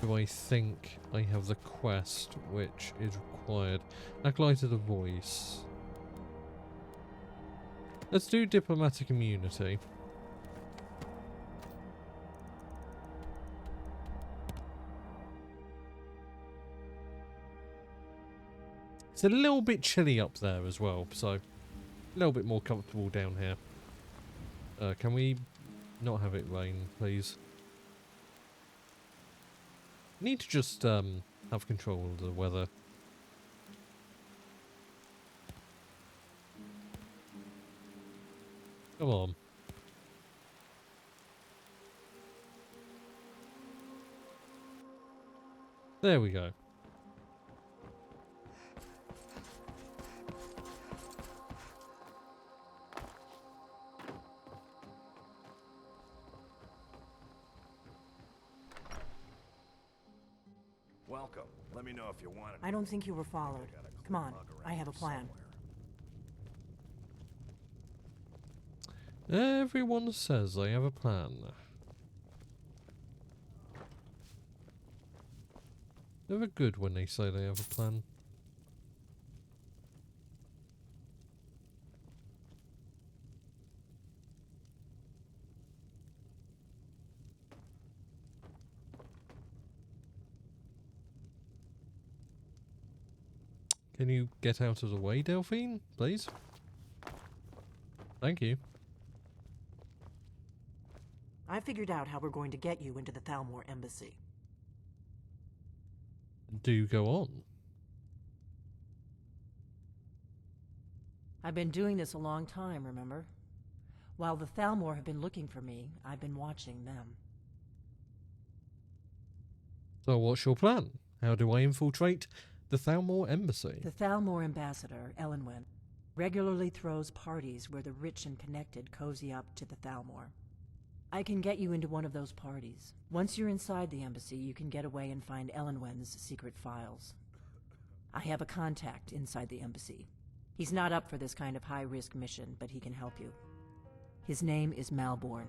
do I think I have the quest which is required. Acolyte of the voice. Let's do diplomatic immunity. It's a little bit chilly up there as well, so a little bit more comfortable down here. Can we not have it rain, please? Need to just have control of the weather. Come on. There we go. Welcome. Let me know if you want it. I don't think you were followed. Come on, I have a plan. Everyone says they have a plan. Never good when they say they have a plan. Can you get out of the way, Delphine, please? Thank you. I figured out how we're going to get you into the Thalmor embassy. Do go on. I've been doing this a long time, remember? While the Thalmor have been looking for me, I've been watching them. So what's your plan? How do I infiltrate the Thalmor embassy? The Thalmor ambassador, Elenwen, regularly throws parties where the rich and connected cozy up to the Thalmor. I can get you into one of those parties. Once you're inside the embassy, you can get away and find Elenwen's secret files. I have a contact inside the embassy. He's not up for this kind of high-risk mission, but he can help you. His name is Malborn.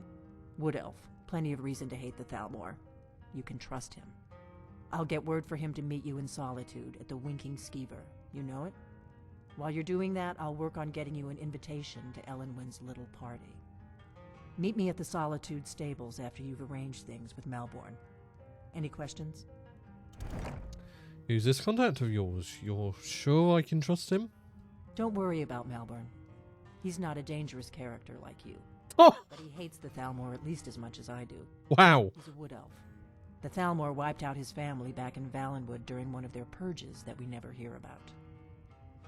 Wood Elf. Plenty of reason to hate the Thalmor. You can trust him. I'll get word for him to meet you in Solitude at the Winking Skeever. You know it? While you're doing that, I'll work on getting you an invitation to Elenwen's little party. Meet me at the Solitude stables after you've arranged things with Malborn. Any questions? Who's this contact of yours? You're sure I can trust him? Don't worry about Malborn. He's not a dangerous character like you. Oh! But he hates the Thalmor at least as much as I do. Wow. He's a wood elf. The Thalmor wiped out his family back in Valenwood during one of their purges that we never hear about.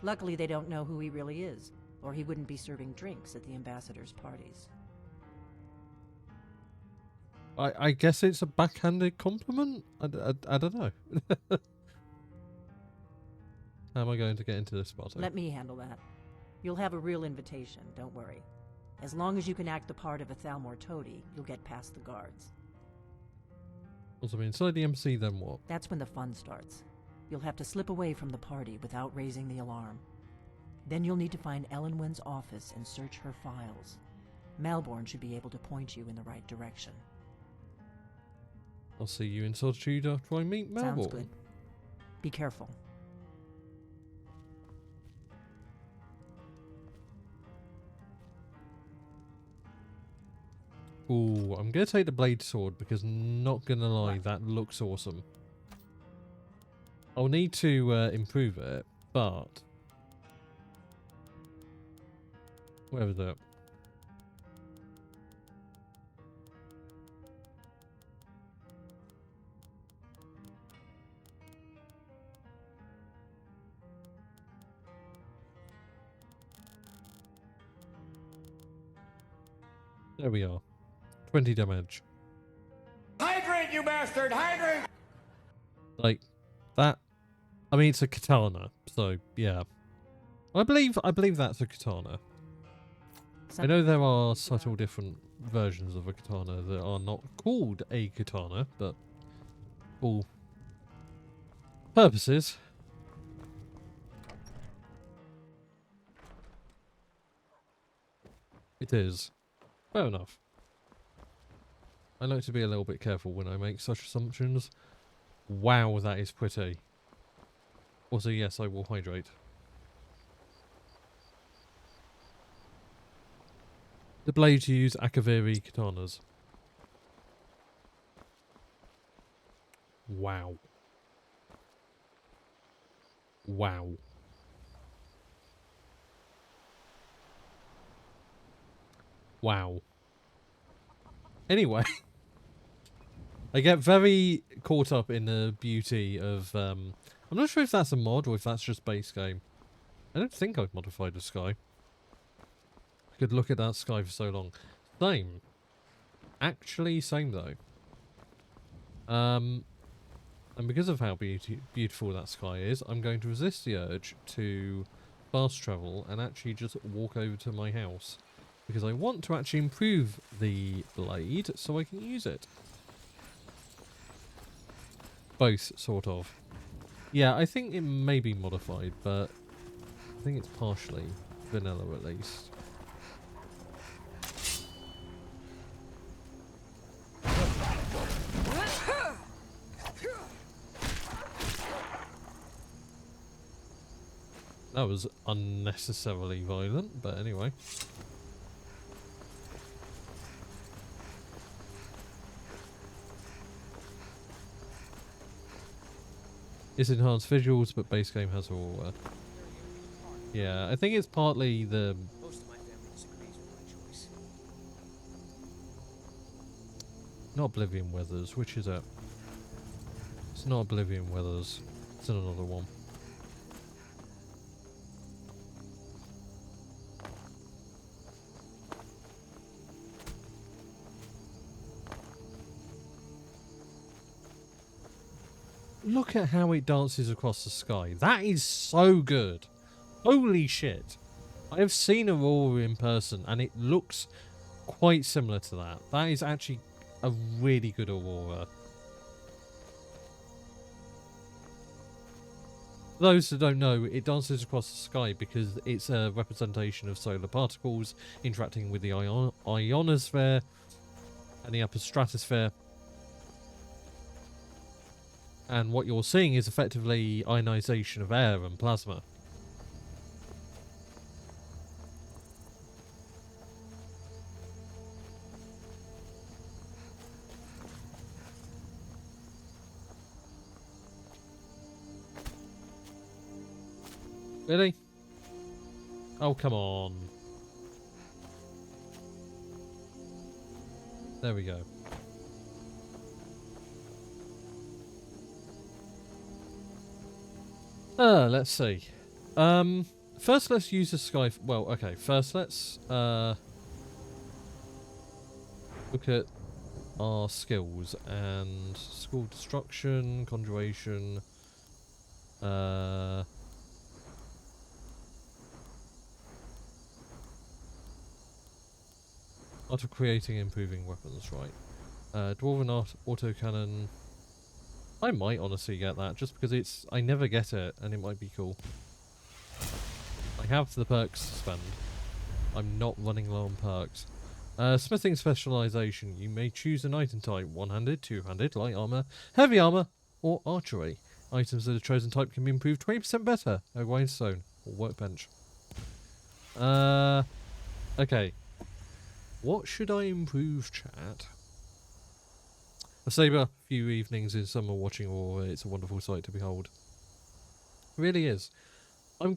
Luckily, they don't know who he really is, or he wouldn't be serving drinks at the ambassador's parties. I guess it's a backhanded compliment? I don't know. How am I going to get into this party? Let me handle that. You'll have a real invitation, don't worry. As long as you can act the part of a Thalmor toady, you'll get past the guards. Also, inside the embassy, then what? That's when the fun starts. You'll have to slip away from the party without raising the alarm. Then you'll need to find Elenwen's office and search her files. Malborn should be able to point you in the right direction. I'll see you in Solitude after I meet Malborn. Sounds good. Be careful. Ooh, I'm going to take the blade sword because, not going to lie, that looks awesome. I'll need to improve it, but... Where is it? There we are. 20 damage. Hydrate, you bastard! Hydrate! Like, that... I mean, it's a katana, so, yeah. I believe that's a katana. I know there are subtle different versions of a katana that are not called a katana, but all purposes. It is. Fair enough. I like to be a little bit careful when I make such assumptions. Wow, that is pretty. Also, yes, I will hydrate. The blades use Akaviri katanas. Wow. Wow. Wow. Anyway. I get very caught up in the beauty of... I'm not sure if that's a mod or if that's just base game. I don't think I've modified the sky. I could look at that sky for so long. Same. Actually, same though. And because of how beautiful that sky is, I'm going to resist the urge to fast travel and actually just walk over to my house. Because I want to actually improve the blade so I can use it. Both, sort of. Yeah, I think it may be modified, but I think it's partially vanilla at least. That was unnecessarily violent, but anyway. It's enhanced visuals, but base game has all. Yeah, I think it's partly the. Most of my family disagrees with my choice. Not Oblivion Weathers. Which is it? It's not Oblivion Weathers. It's another one. Look at how it dances across the sky. That is so good. Holy shit. I have seen Aurora in person and it looks quite similar to that. That is actually a really good Aurora. For those that don't know, it dances across the sky because it's a representation of solar particles interacting with the ionosphere and the upper stratosphere. And what you're seeing is effectively ionization of air and plasma. Really? Oh, come on. There we go. Let's see. First let's use the sky... Well, okay. First let's look at our skills. And school destruction, conjuration... Art of creating and improving weapons, right. Dwarven art, autocannon... I might honestly get that, just because it's... I never get it, and it might be cool. I have the perks to spend. I'm not running low on perks. Smithing specialization. You may choose an item type. One-handed, two-handed, light armor, heavy armor, or archery. Items of the chosen type can be improved 20% better. A grindstone, or workbench. Okay. What should I improve, chat? A saber, few evenings in summer watching Aurora. It's a wonderful sight to behold. It really is. I'm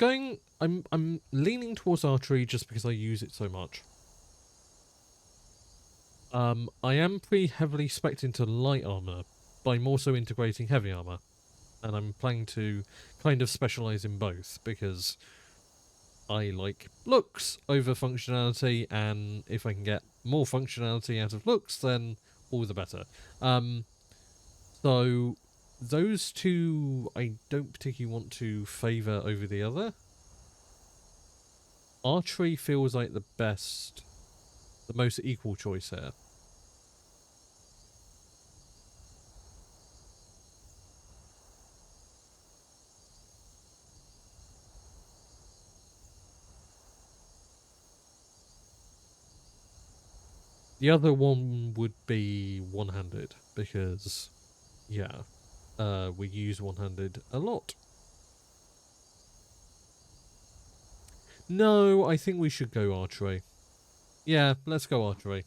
leaning towards archery just because I use it so much. I am pretty heavily spec'd into light armor, but I'm also integrating heavy armor. And I'm planning to kind of specialise in both, because I like looks over functionality, and if I can get more functionality out of looks, then all the better. So those two I don't particularly want to favour over the other. Archery feels like the most equal choice here. The other one would be one-handed because, yeah, we use one-handed a lot. No, I think we should go archery. Yeah, let's go archery.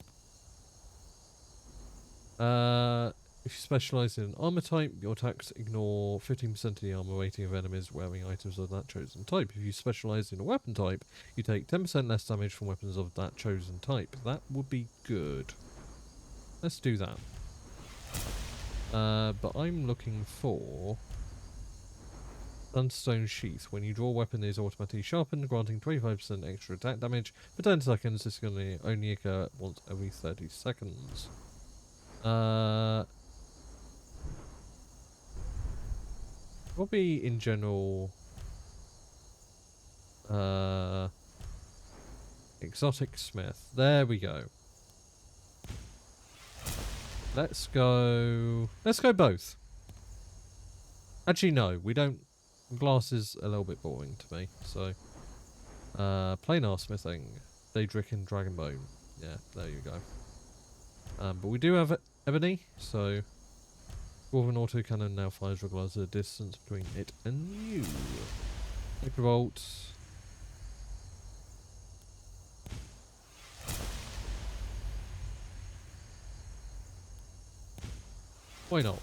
If you specialise in an armour type, your attacks ignore 15% of the armour rating of enemies wearing items of that chosen type. If you specialise in a weapon type, you take 10% less damage from weapons of that chosen type. That would be good. Let's do that. But I'm looking for Sunstone Sheath. When you draw a weapon, it is automatically sharpened, granting 25% extra attack damage. For 10 seconds, this is going to only occur once every 30 seconds. Probably in general, Exotic Smith. There we go. Let's go both. Actually, no, we don't. Glass is a little bit boring to me, so planar smithing, Daedric and Dragonbone. Yeah, there you go. But we do have ebony, so Dwarven autocannon now fires regardless of the distance between it and you. Hypervolt. Why not?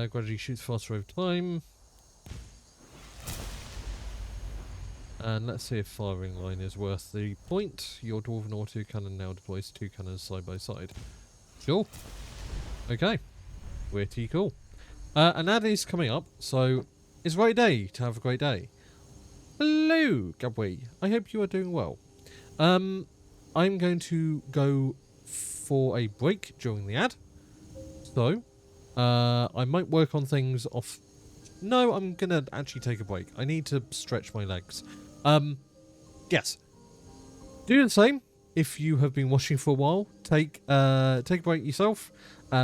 Gradually shoots faster over time. And let's see if firing line is worth the point. Your Dwarven autocannon now deploys 2 cannons side by side. Sure. Okay. Pretty cool. And that is coming up, so it's a great day to have a great day. Hello, Gabwe. I hope you are doing well. I'm going to go for a break during the ad. So, I might work on things off. No, I'm going to actually take a break. I need to stretch my legs. Yes. Do the same. If you have been watching for a while, take a break yourself.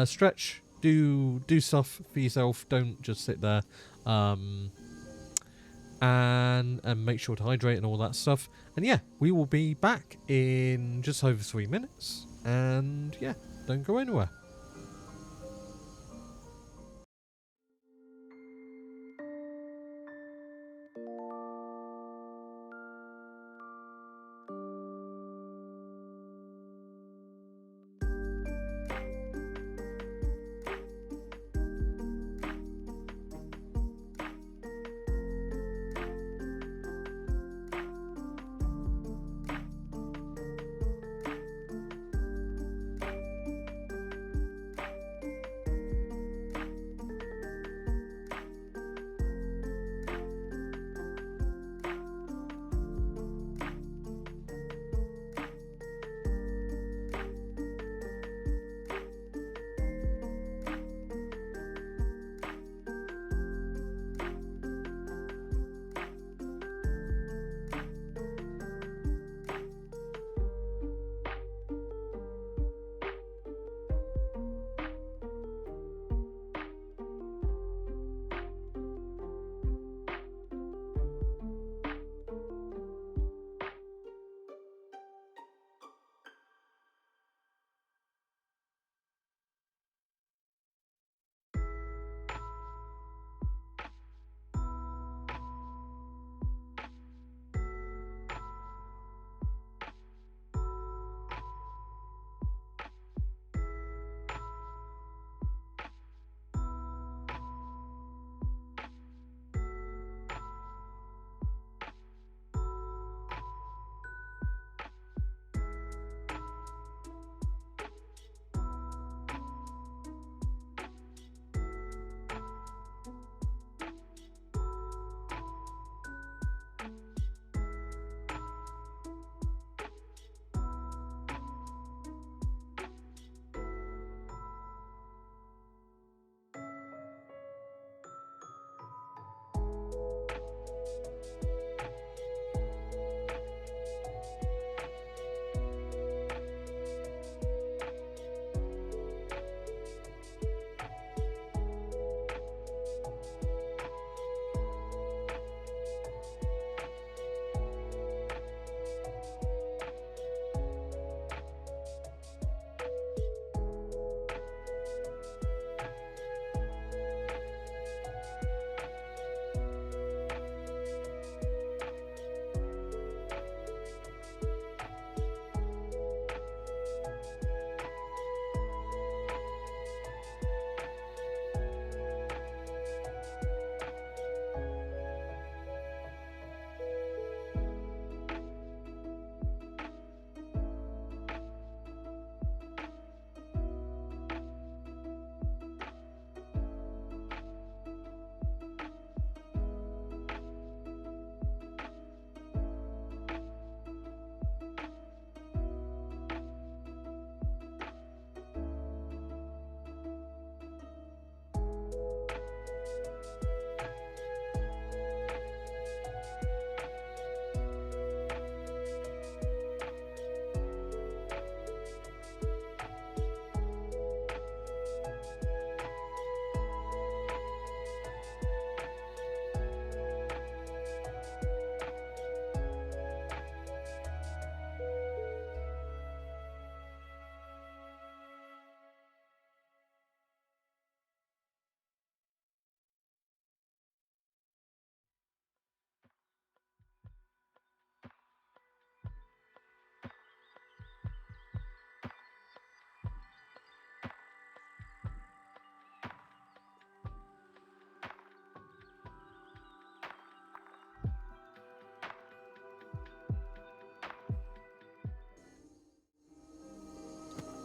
Stretch. Do stuff for yourself. Don't just sit there. And make sure to hydrate and all that stuff. And yeah, we will be back in just over 3 minutes. And yeah, don't go anywhere.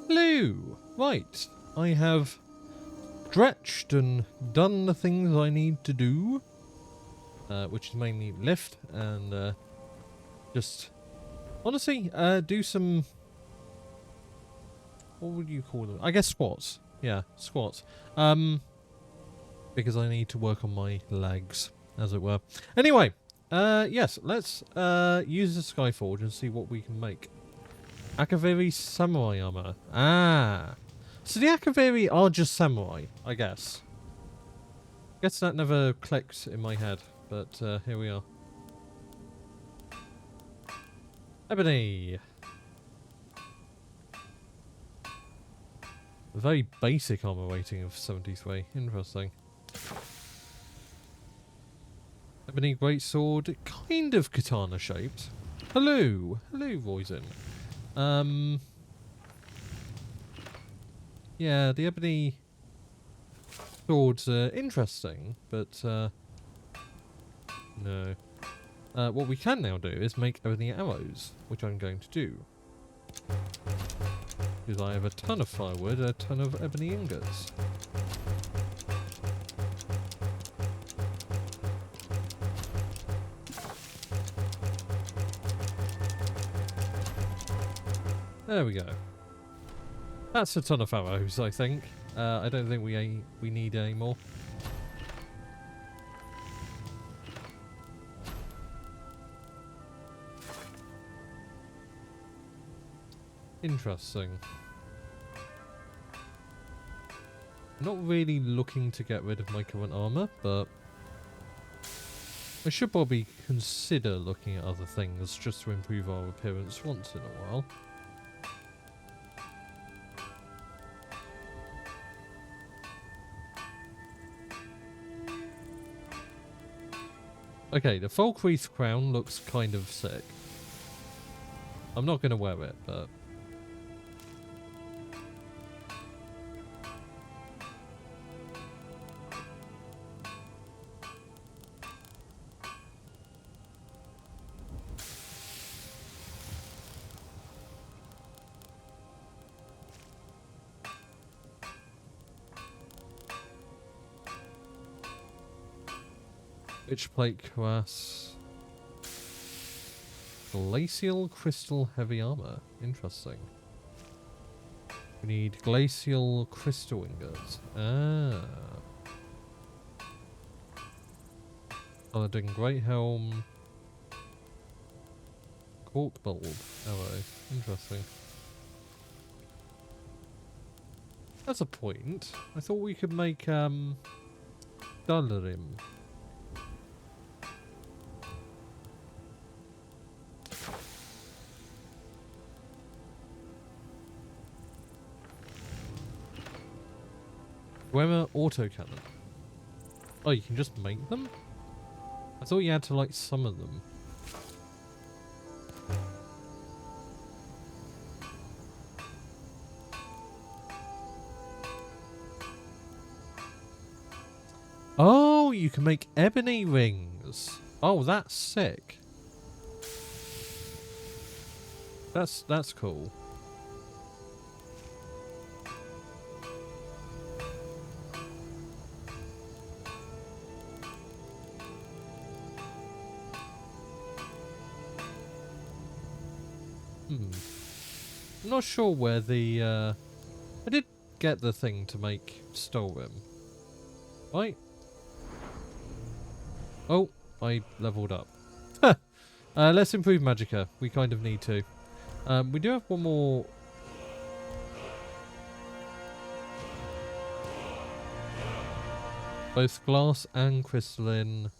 Hello! Right, I have stretched and done the things I need to do, which is mainly lift and just, honestly, do some, what would you call them? I guess squats. Yeah, squats. Because I need to work on my legs, as it were. Anyway, yes, let's use the Skyforge and see what we can make. Akaviri samurai armor. Ah. So the Akaviri are just samurai, I guess. Guess that never clicked in my head, but here we are. Ebony. A very basic armor rating of 73. Interesting. Ebony greatsword, kind of katana shaped. Hello. Hello, Roisin. Yeah, the ebony swords are interesting, but no. What we can now do is make ebony arrows, which I'm going to do. Because I have a ton of firewood, a ton of ebony ingots. There we go. That's a ton of arrows, I think. I don't think we need any more. Interesting. Not really looking to get rid of my current armor, but I should probably consider looking at other things just to improve our appearance once in a while. Okay, the Falkreath crown looks kind of sick. I'm not going to wear it, but... Witch plate cuirass. Glacial crystal heavy armor. Interesting. We need glacial crystal ingots. Ah. Paladin great helm. Cork bulb arrow. Interesting. That's a point. I thought we could make Dalarim. Whoever autocannon. Oh, you can just make them? I thought you had to, like, summon them. Oh, you can make ebony rings. Oh, that's sick. That's cool. I'm not sure where the, I did get the thing to make Stalrim. Right? Oh, I leveled up. Let's improve Magicka. We kind of need to. We do have one more... Both glass and crystalline.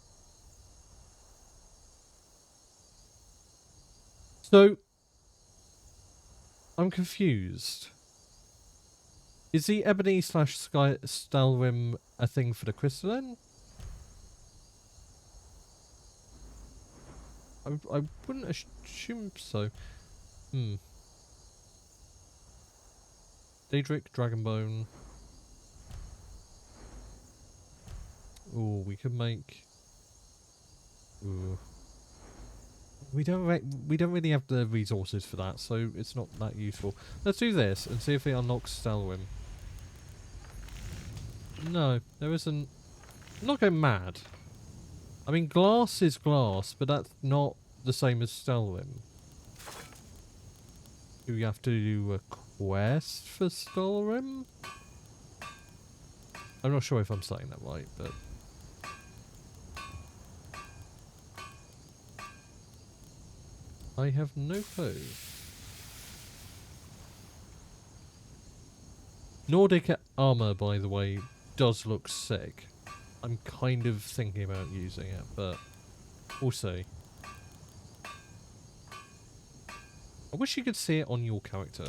So... I'm confused. Is the ebony / Stalrim a thing for the crystalline? I wouldn't assume so. Daedric, Dragonbone. Ooh, we could make... Ooh. we don't really have the resources for that, so it's not that useful. Let's do this and see if it unlocks Stelrim. No, there isn't. I'm not going mad. I mean, glass is glass, but that's not the same as Stelrim. Do we have to do a quest for Stelrim? I'm not sure if I'm saying that right, but... I have no clue. Nordic armor, by the way, does look sick. I'm kind of thinking about using it, but we'll see. I wish you could see it on your character.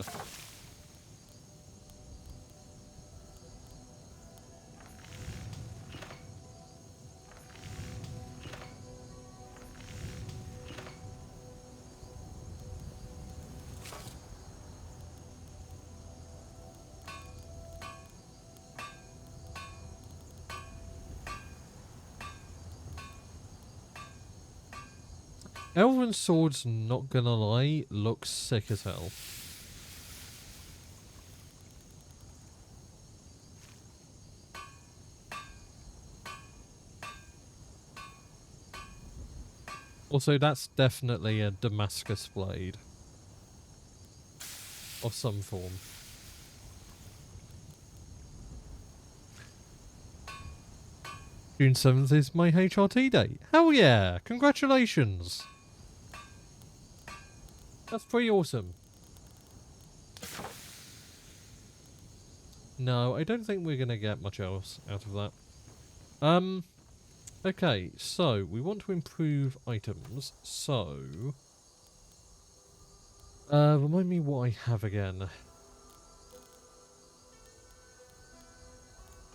Elven Swords, not gonna lie, looks sick as hell. Also, that's definitely a Damascus blade. Of some form. June 7th is my HRT date. Hell yeah! Congratulations! That's pretty awesome. No, I don't think we're going to get much else out of that. Okay, so we want to improve items, so... remind me what I have again.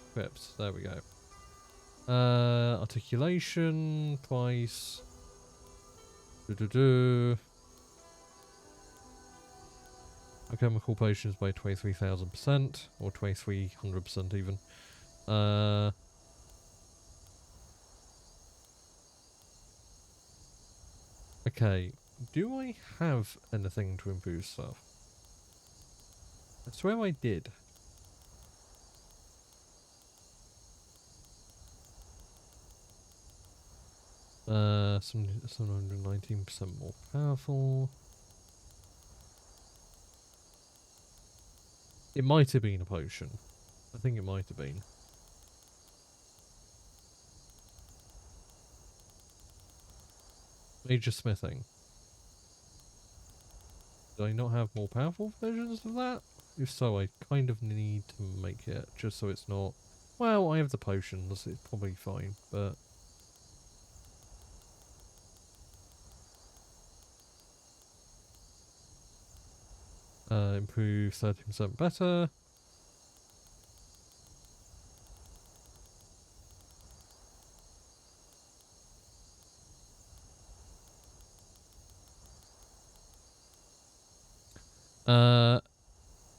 Equipped, there we go. Articulation, twice. Alchemical potions by 23,000%, or 2,300% even. Okay, do I have anything to improve stuff? I swear I did. Some 119% more powerful. It might have been a potion. I think it might have been. Major smithing. Do I not have more powerful versions of that? If so, I kind of need to make it, just so it's not... Well, I have the potions, it's probably fine, but... improve 30% better.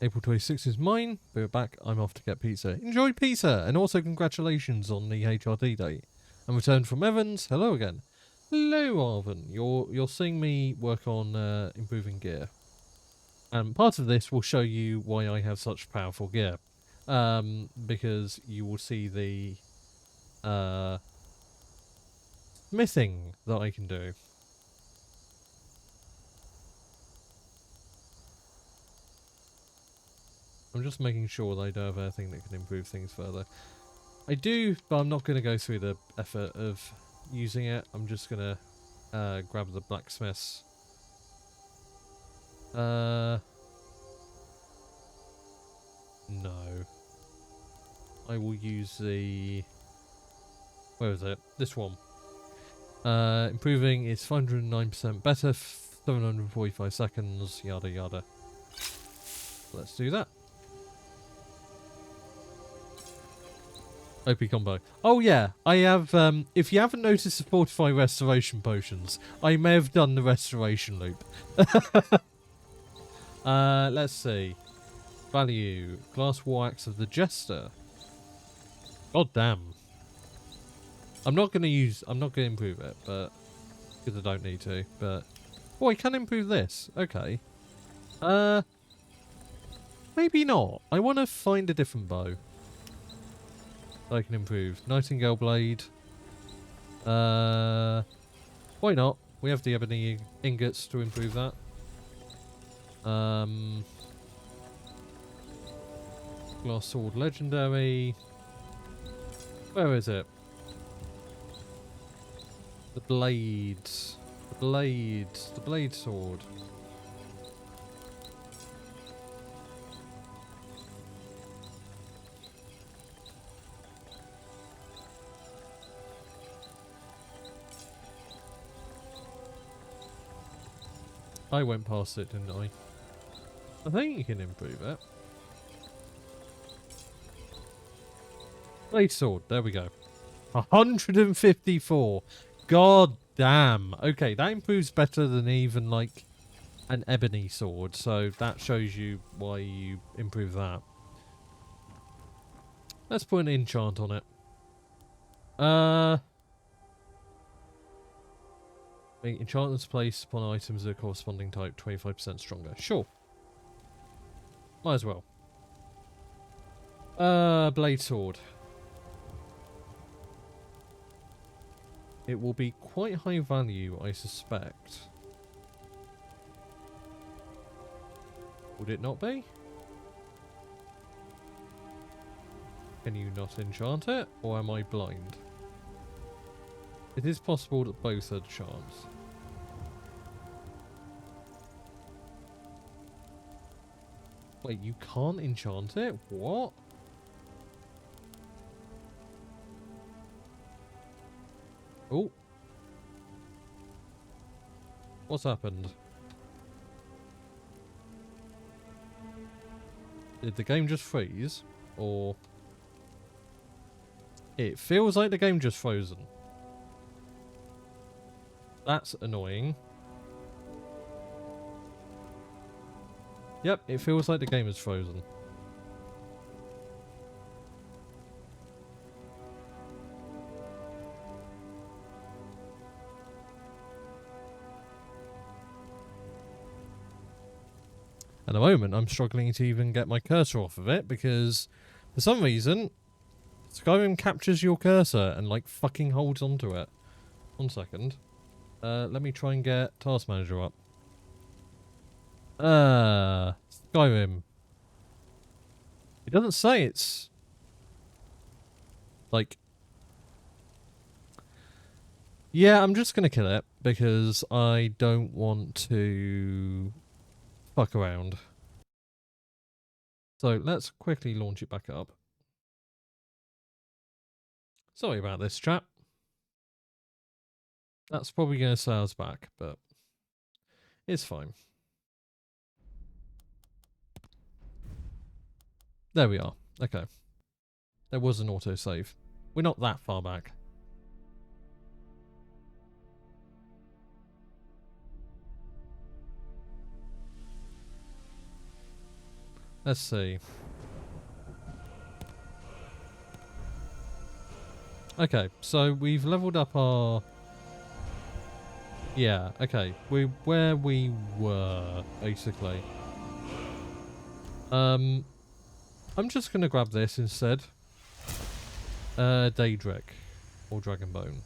April 26th is mine. We're back. I'm off to get pizza. Enjoy pizza! And also congratulations on the HRT date. I'm returned from Evans. Hello again. Hello, Arvin. You're seeing me work on improving gear. And part of this will show you why I have such powerful gear. Because you will see the smithing that I can do. I'm just making sure that I don't have anything that can improve things further. I do, but I'm not going to go through the effort of using it. I'm just going to grab the blacksmiths. No. I will use the... Where is it? This one. Improving is 509% better, 745 seconds, yada yada. Let's do that. OP combo. Oh yeah, I have, if you haven't noticed the Fortify restoration potions, I may have done the restoration loop. Let's see. Value. Glass war axe of the Jester. God damn. I'm not going to improve it, but, because I don't need to, but Oh, I can improve this. Okay. Maybe not. I want to find a different bow that I can improve. Nightingale blade. Why not? We have the ebony ingots to improve that. Glass sword legendary. Where is it? The blade. The blade. The blade sword. I went past it, didn't I? I think you can improve it. Blade sword, there we go. 154. God damn. Okay, that improves better than even like an ebony sword, so that shows you why you improve that. Let's put an enchant on it. Make enchantments placed upon items of a corresponding type 25% stronger. Sure. Might as well. Blade sword. It will be quite high value, I suspect. Would it not be? Can you not enchant it? Or am I blind? It is possible that both are charms. Wait, you can't enchant it? What? Oh. What's happened? Did the game just freeze? Or... It feels like the game just frozen. That's annoying. Yep, it feels like the game is frozen. At the moment, I'm struggling to even get my cursor off of it because, for some reason, Skyrim captures your cursor and, like, fucking holds onto it. 1 second. Let me try and get Task Manager up. Skyrim. It doesn't say it's... like... Yeah, I'm just gonna kill it because I don't want to... fuck around. So let's quickly launch it back up. Sorry about this, chat. That's probably going to say us back, but it's fine. There we are. Okay. There was an autosave. We're not that far back. Let's see. Okay, so we've leveled up our... Yeah, okay. We're where we were, basically. I'm just gonna grab this instead. Daedric. Or Dragonbone.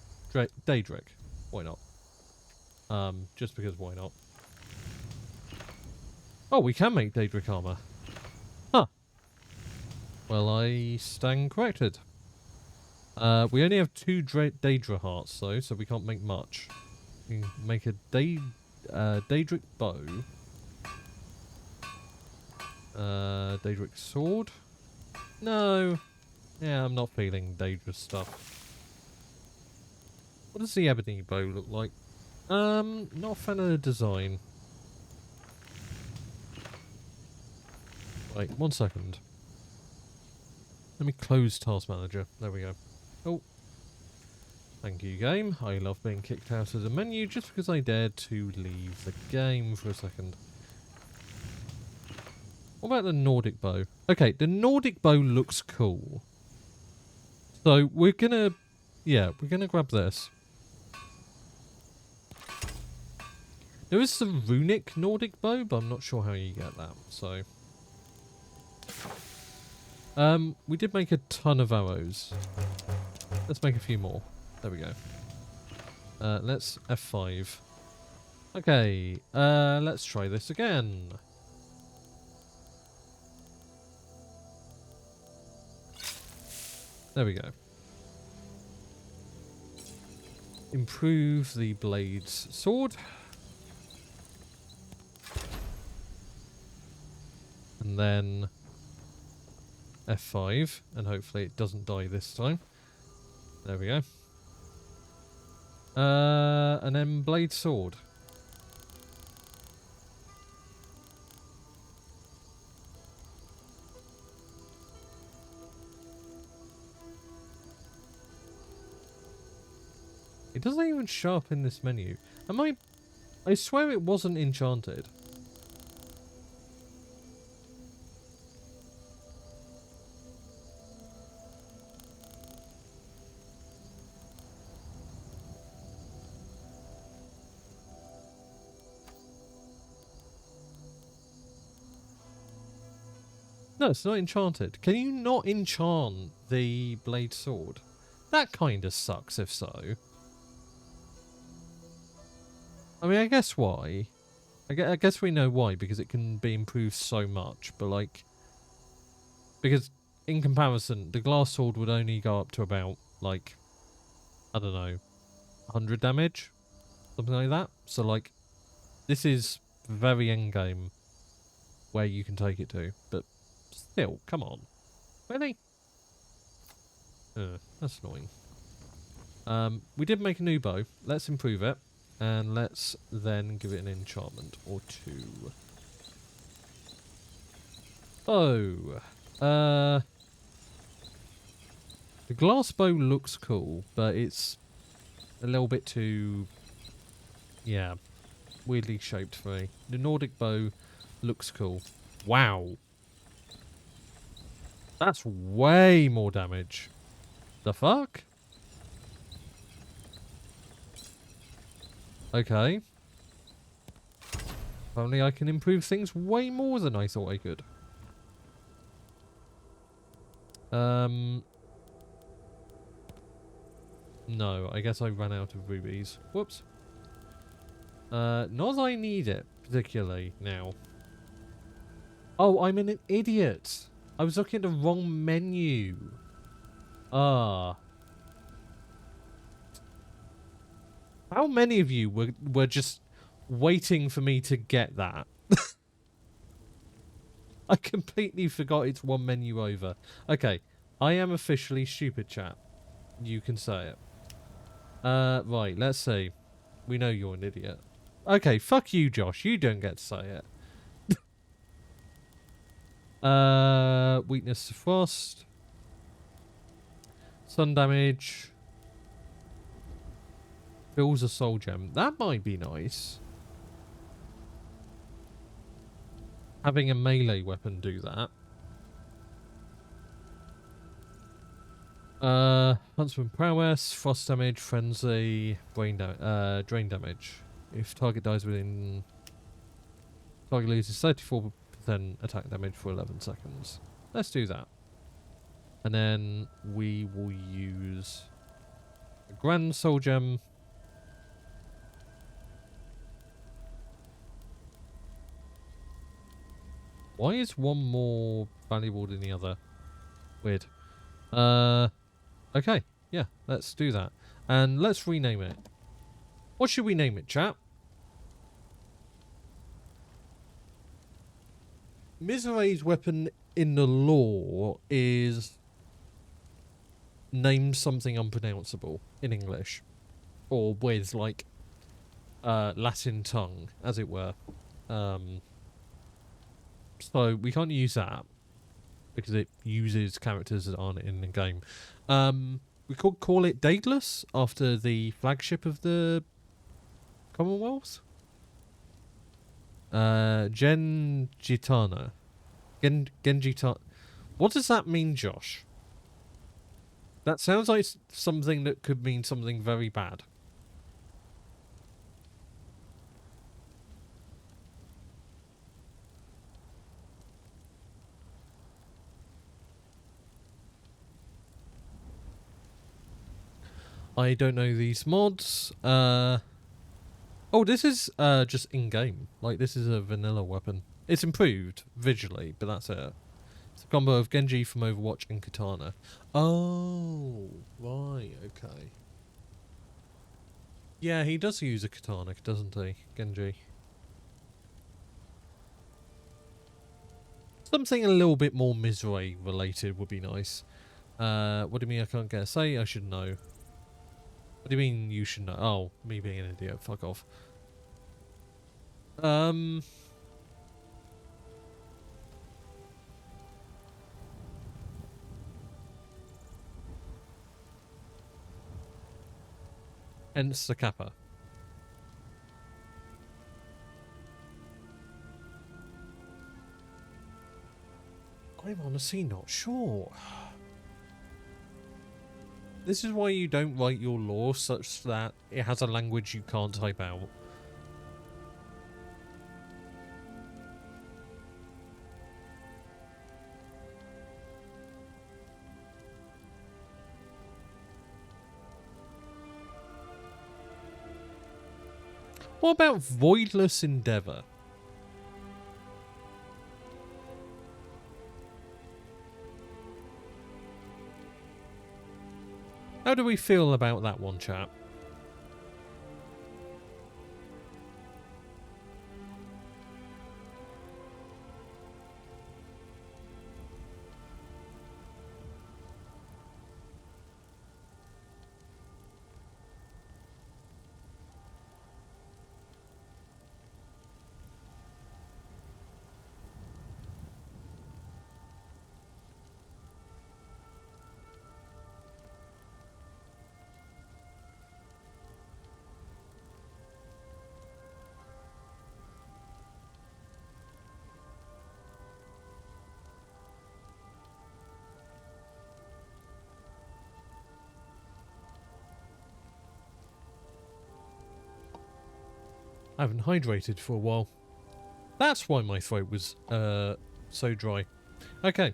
Daedric. Why not? Just because why not? Oh, we can make Daedric armor. Huh. Well, I stand corrected. We only have 2 Daedra hearts though, so we can't make much. We can make a Daedric bow. Daedric sword? No. Yeah, I'm not feeling Daedra stuff. What does the ebony bow look like? Not a fan of the design. Wait, 1 second. Let me close Task Manager. There we go. Oh. Thank you, game. I love being kicked out of the menu just because I dared to leave the game for a second. What about the Nordic bow? Okay, the Nordic bow looks cool. So we're gonna... Yeah, we're gonna grab this. There is some runic Nordic bow, but I'm not sure how you get that, so... we did make a ton of arrows. Let's make a few more. There we go. Let's F5. Okay, let's try this again. There we go. Improve the blade's sword. And then F5, and hopefully it doesn't die this time. There we go. And then blade sword. It doesn't even show up in this menu. I swear it wasn't enchanted. No, it's not enchanted. Can you not enchant the blade sword? That kind of sucks if so. I mean, I guess why. I guess we know why, because it can be improved so much, but like... Because, in comparison, the glass sword would only go up to about, like, I don't know, 100 damage? Something like that. So, like, this is very endgame where you can take it to, but still, come on. Really? That's annoying. We did make a new bow. Let's improve it. And let's then give it an enchantment or two. Oh. The glass bow looks cool, but it's a little bit too... Yeah. Weirdly shaped for me. The Nordic bow looks cool. Wow. That's way more damage. The fuck? Okay. If only I can improve things way more than I thought I could. No, I guess I ran out of rubies. Whoops. Not that I need it, particularly, now. Oh, I'm an idiot. I was looking at the wrong menu. Ah. How many of you were just waiting for me to get that? I completely forgot it's one menu over. Okay, I am officially stupid, chat. You can say it. Right, let's see. We know you're an idiot. Okay, fuck you, Josh. You don't get to say it. Weakness to frost. Sun damage. Fills a soul gem. That might be nice. Having a melee weapon do that. Huntsman prowess, frost damage, frenzy, drain damage. If target dies within... Target loses 34% attack damage for 11 seconds. Let's do that. And then we will use a grand soul gem. Why is one more valuable than the other? Weird. Okay. Yeah, let's do that. And let's rename it. What should we name it, chat? Misere's weapon in the lore is named something unpronounceable in English. Or with, like, Latin tongue, as it were. So we can't use that because it uses characters that aren't in the game. We could call it Daedalus after the flagship of the Commonwealth. Gengitana. Gengitana. What does that mean, Josh? That sounds like something that could mean something very bad. I don't know these mods. Oh, this is just in-game. Like, this is a vanilla weapon. It's improved visually, but that's it. It's a combo of Genji from Overwatch and Katana. Oh, right, okay. Yeah, he does use a katana, doesn't he, Genji? Something a little bit more Mizrae related would be nice. What do you mean I can't get a say? I should know. What do you mean you should know? Oh, me being an idiot. Fuck off. Hence the kappa. I'm honestly not sure. This is why you don't write your lore such that it has a language you can't type out. What about Voidless Endeavor? How do we feel about that one, chap? I haven't hydrated for a while. That's why my throat was so dry. Okay.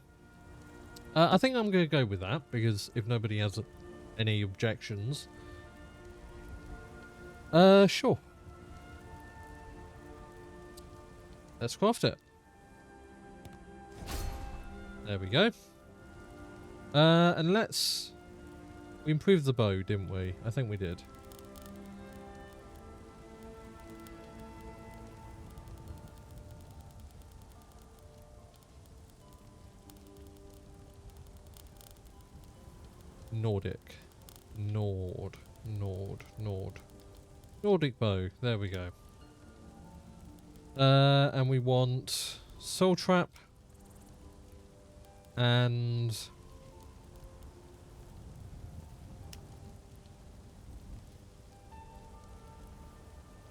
I think I'm going to go with that, because if nobody has any objections. Sure. Let's craft it. There we go. And let's... We improved the bow, didn't we? I think we did. Nordic. Nordic bow. There we go. And we want Soul Trap. And...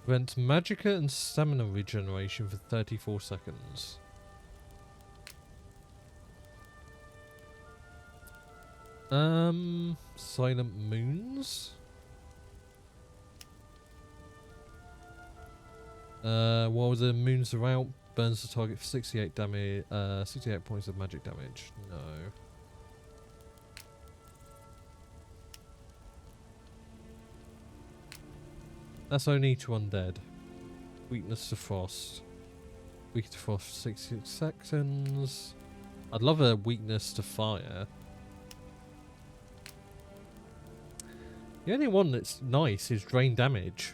Prevent Magicka and Stamina regeneration for 34 seconds. Silent Moons? While the moons are out, burns the target for 68 damage, 68 points of magic damage. No. That's only to undead. Weakness to frost. Weak to frost for 66 seconds. I'd love a weakness to fire. The only one that's nice is drain damage.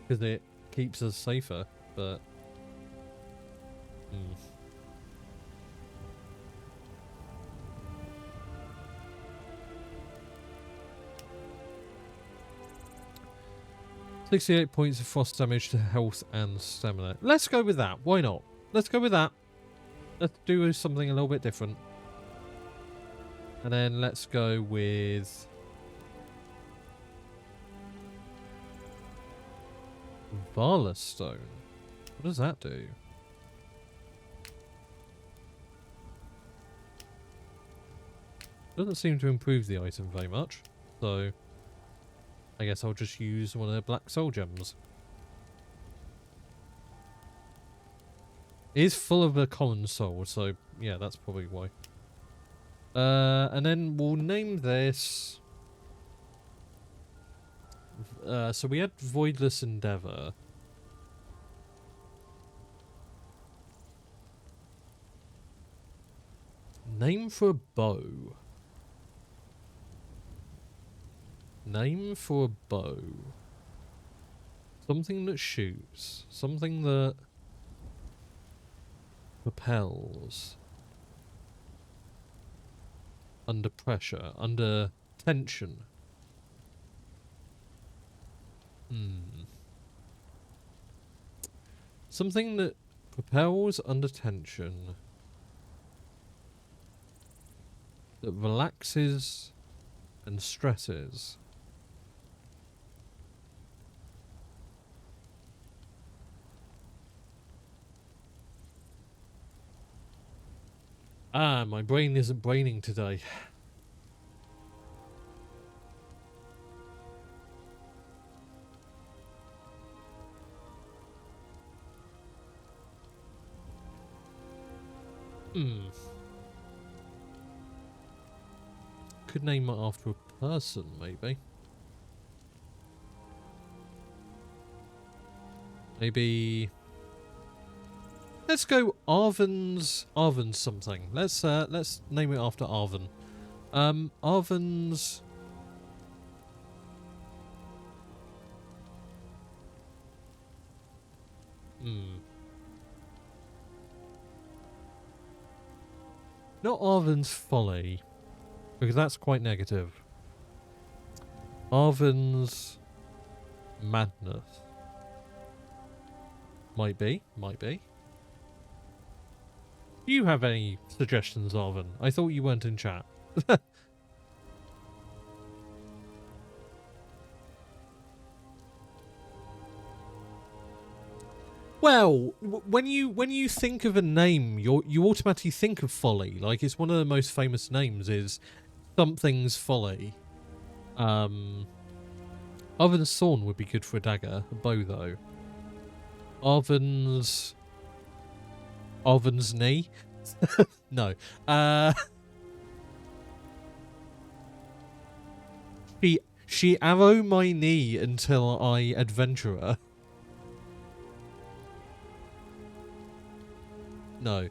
Because it keeps us safer, but... 68 points of frost damage to health and stamina. Let's go with that. Why not? Let's go with that. Let's do something a little bit different. And then let's go with... Vala Stone. What does that do? Doesn't seem to improve the item very much, so I guess I'll just use one of the Black Soul Gems. It is full of a common soul, so yeah, that's probably why. And then we'll name this So we had Voidless Endeavor. Name for a bow. Name for a bow. Something that shoots. Something that propels. Under pressure. Under tension. Something that propels under tension. That relaxes and stresses. Ah, my brain isn't braining today. Could name it after a person, maybe. Maybe. Let's go Arven's something. Let's name it after Arven. Arven's. Not Arven's folly, because that's quite negative. Arven's madness. Might be. Do you have any suggestions, Arven? I thought you weren't in chat. Well, when you think of a name, you automatically think of Folly. Like, it's one of the most famous names is something's Folly. Arven's Thorn would be good for a dagger, a bow though. Arven's knee? No. She arrow my knee until I adventurer. No.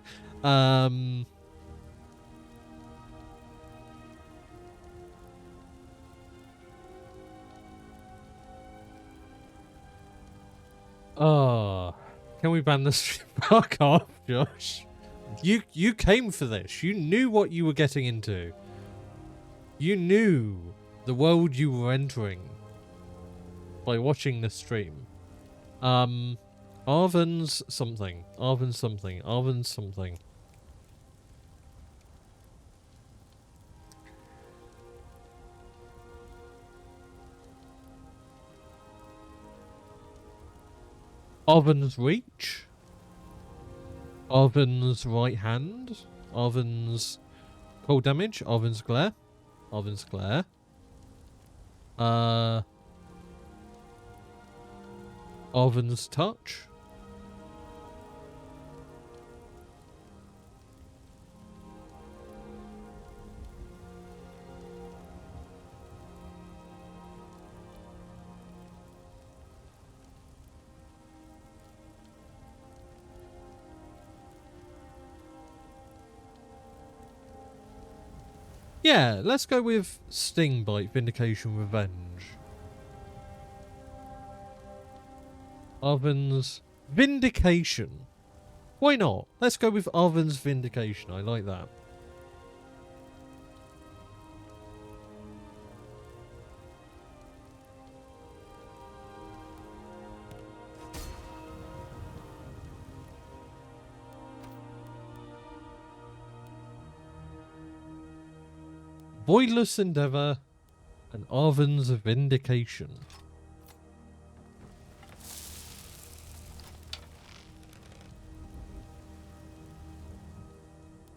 Oh, can we ban the stream? Fuck off, Josh. You came for this. You knew what you were getting into. You knew the world you were entering by watching the stream. Arven's something. Arven's something. Arven's something. Arven's reach. Arven's right hand. Arven's cold damage. Arven's glare. Arven's glare. Arven's touch. Yeah, let's go with Sting Bite, Vindication, Revenge. Arven's Vindication. Why not? Let's go with Arven's Vindication. I like that. Voidless Endeavor and Arven's Vindication.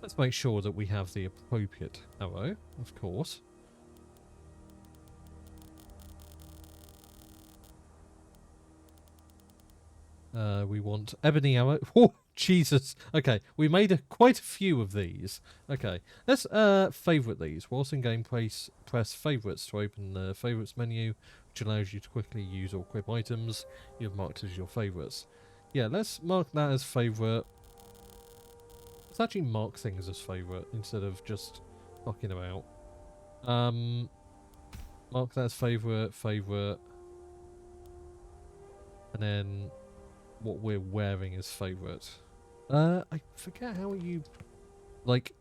Let's make sure that we have the appropriate arrow, of course. We want ebony arrow. Oh, Jesus. Okay, we made quite a few of these. Okay, let's favourite these. Whilst in game, press favourites to open the favourites menu. which allows you to quickly use or equip items you have marked as your favourites. Yeah, let's mark that as favourite. Let's actually mark things as favourite instead of just fucking about. Mark that as favourite, and then what we're wearing is favourite. I forget how you, like,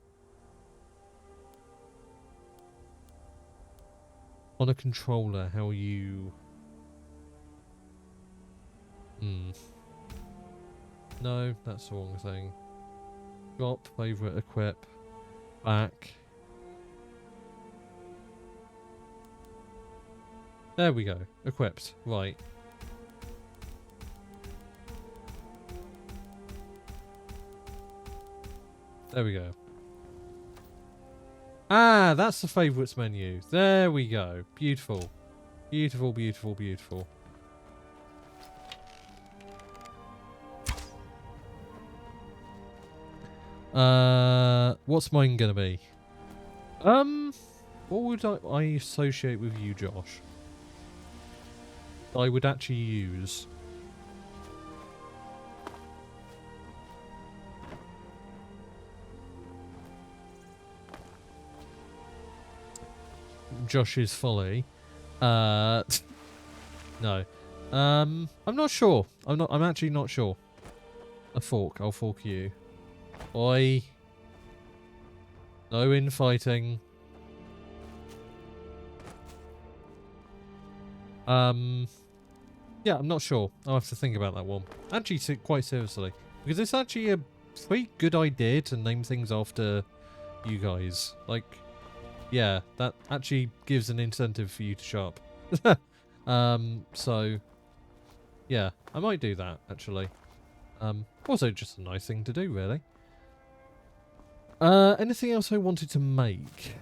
on a controller, how you... No, that's the wrong thing. Drop, favourite, equip, back. There we go. Equipped. Right. There we go. Ah, that's the favourites menu. There we go. Beautiful. Beautiful, beautiful, beautiful. What's mine gonna be? What would I associate with you, Josh? I would actually use. Josh's folly. No. I'm not sure. I'm actually not sure. A fork. I'll fork you. Oi. No infighting. Yeah, I'm not sure. I'll have to think about that one. Actually, quite seriously. Because it's actually a pretty good idea to name things after you guys. Like, yeah, that actually gives an incentive for you to show up. So, yeah, I might do that, actually. Also just a nice thing to do, really. Anything else I wanted to make?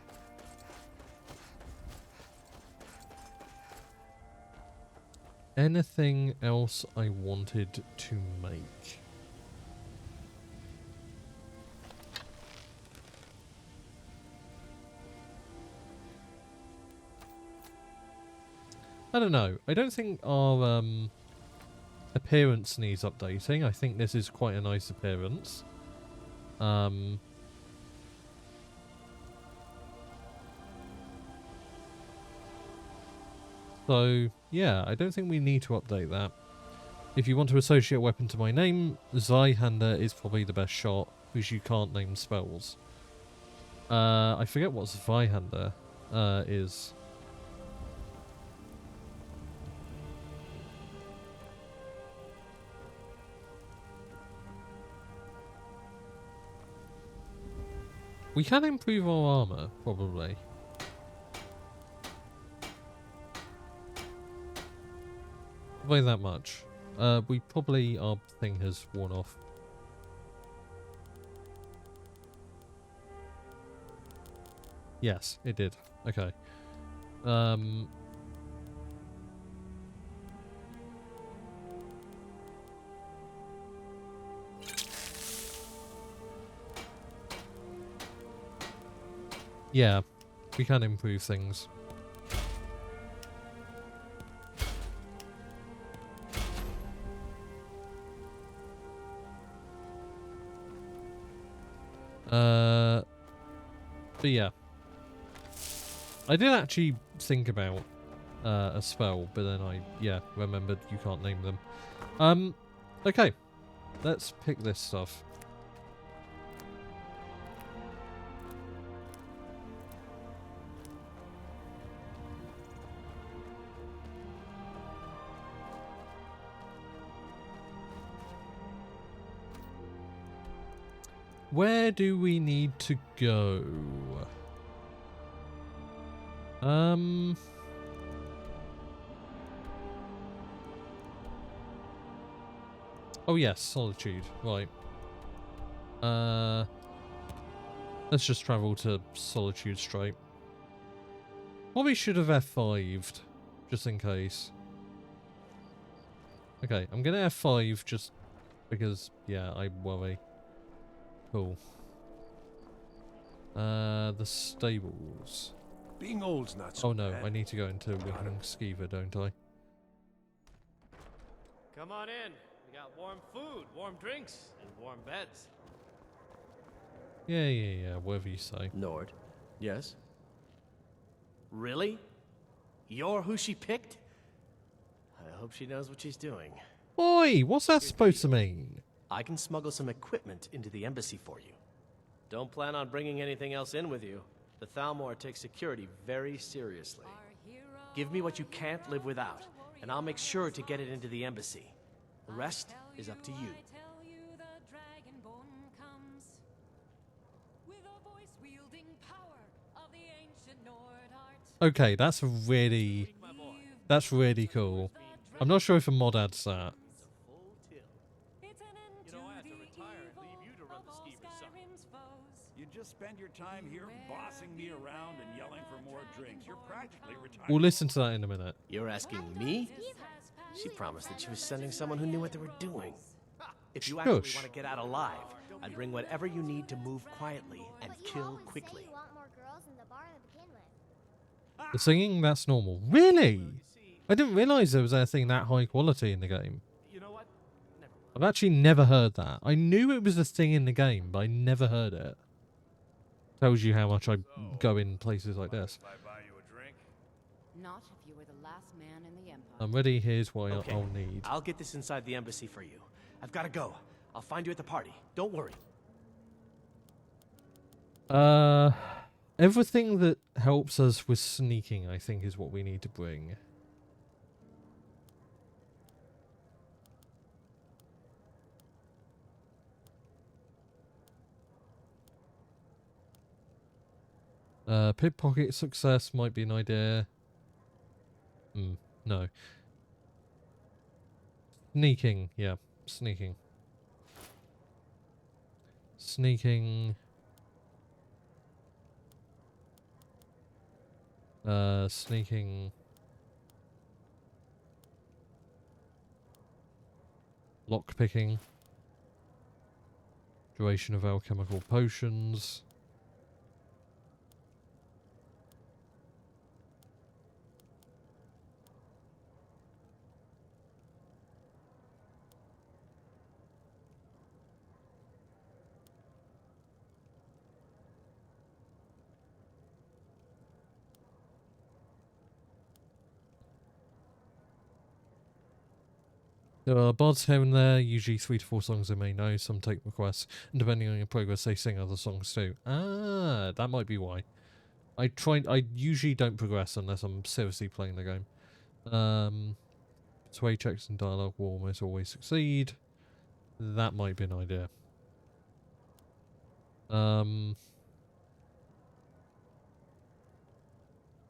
Anything else I wanted to make? I don't know. I don't think our appearance needs updating. I think this is quite a nice appearance. So, yeah, I don't think we need to update that. If you want to associate a weapon to my name, Zweihander is probably the best shot, because you can't name spells. I forget what Zweihander is. We can improve our armor, probably. By that much. We probably, our thing has worn off. Yes, it did. Okay. Yeah, we can improve things. But yeah. I did actually think about a spell, but then I, remembered you can't name them. Okay. Let's pick this stuff. Where do we need to go? Oh yes, Solitude. Right. Let's just travel to Solitude straight. Probably should have F5'd, just in case. Okay, I'm gonna F5 just because, yeah, I worry. Cool. The stables. Being old's not so Oh no, bad. I need to go into Winging Skeever, don't I? Come on in. We got warm food, warm drinks, and warm beds. Yeah, whatever you say. Nord. Yes? Really? You're who she picked? I hope she knows what she's doing. Oi, what's that supposed to mean? I can smuggle some equipment into the embassy for you. Don't plan on bringing anything else in with you. The Thalmor takes security very seriously. Give me what you can't live without, and I'll make sure to get it into the embassy. The rest is up to you. Okay, that's really cool. I'm not sure if a mod adds that. You just spend your time here bossing me around and yelling for more drinks. You're practically retired. We'll listen to that in a minute. You're asking me? She promised that she was sending someone who knew what they were doing. If you actually want to get out alive, I'd bring whatever you need to move quietly and kill quickly. The singing, that's normal. Really? I didn't realise there was anything that high quality in the game. I've actually never heard that. I knew it was a thing in the game, but I never heard it. Tells you how much I go in places like this. Not if you were the last man in the Empire. I'm ready, here's what Okay, I'll need. I'll get this inside the embassy for you. I've got to go. I'll find you at the party. Don't worry. Everything that helps us with sneaking, I think, is what we need to bring. Pickpocket success might be an idea. No. Sneaking, yeah, sneaking. Sneaking. Sneaking. Lockpicking. Duration of alchemical potions. There are bards here and there, usually 3 to 4 songs they may know, some take requests, and depending on your progress they sing other songs too. Ah, that might be why. I usually don't progress unless I'm seriously playing the game. Sway checks and dialogue will almost always succeed. That might be an idea.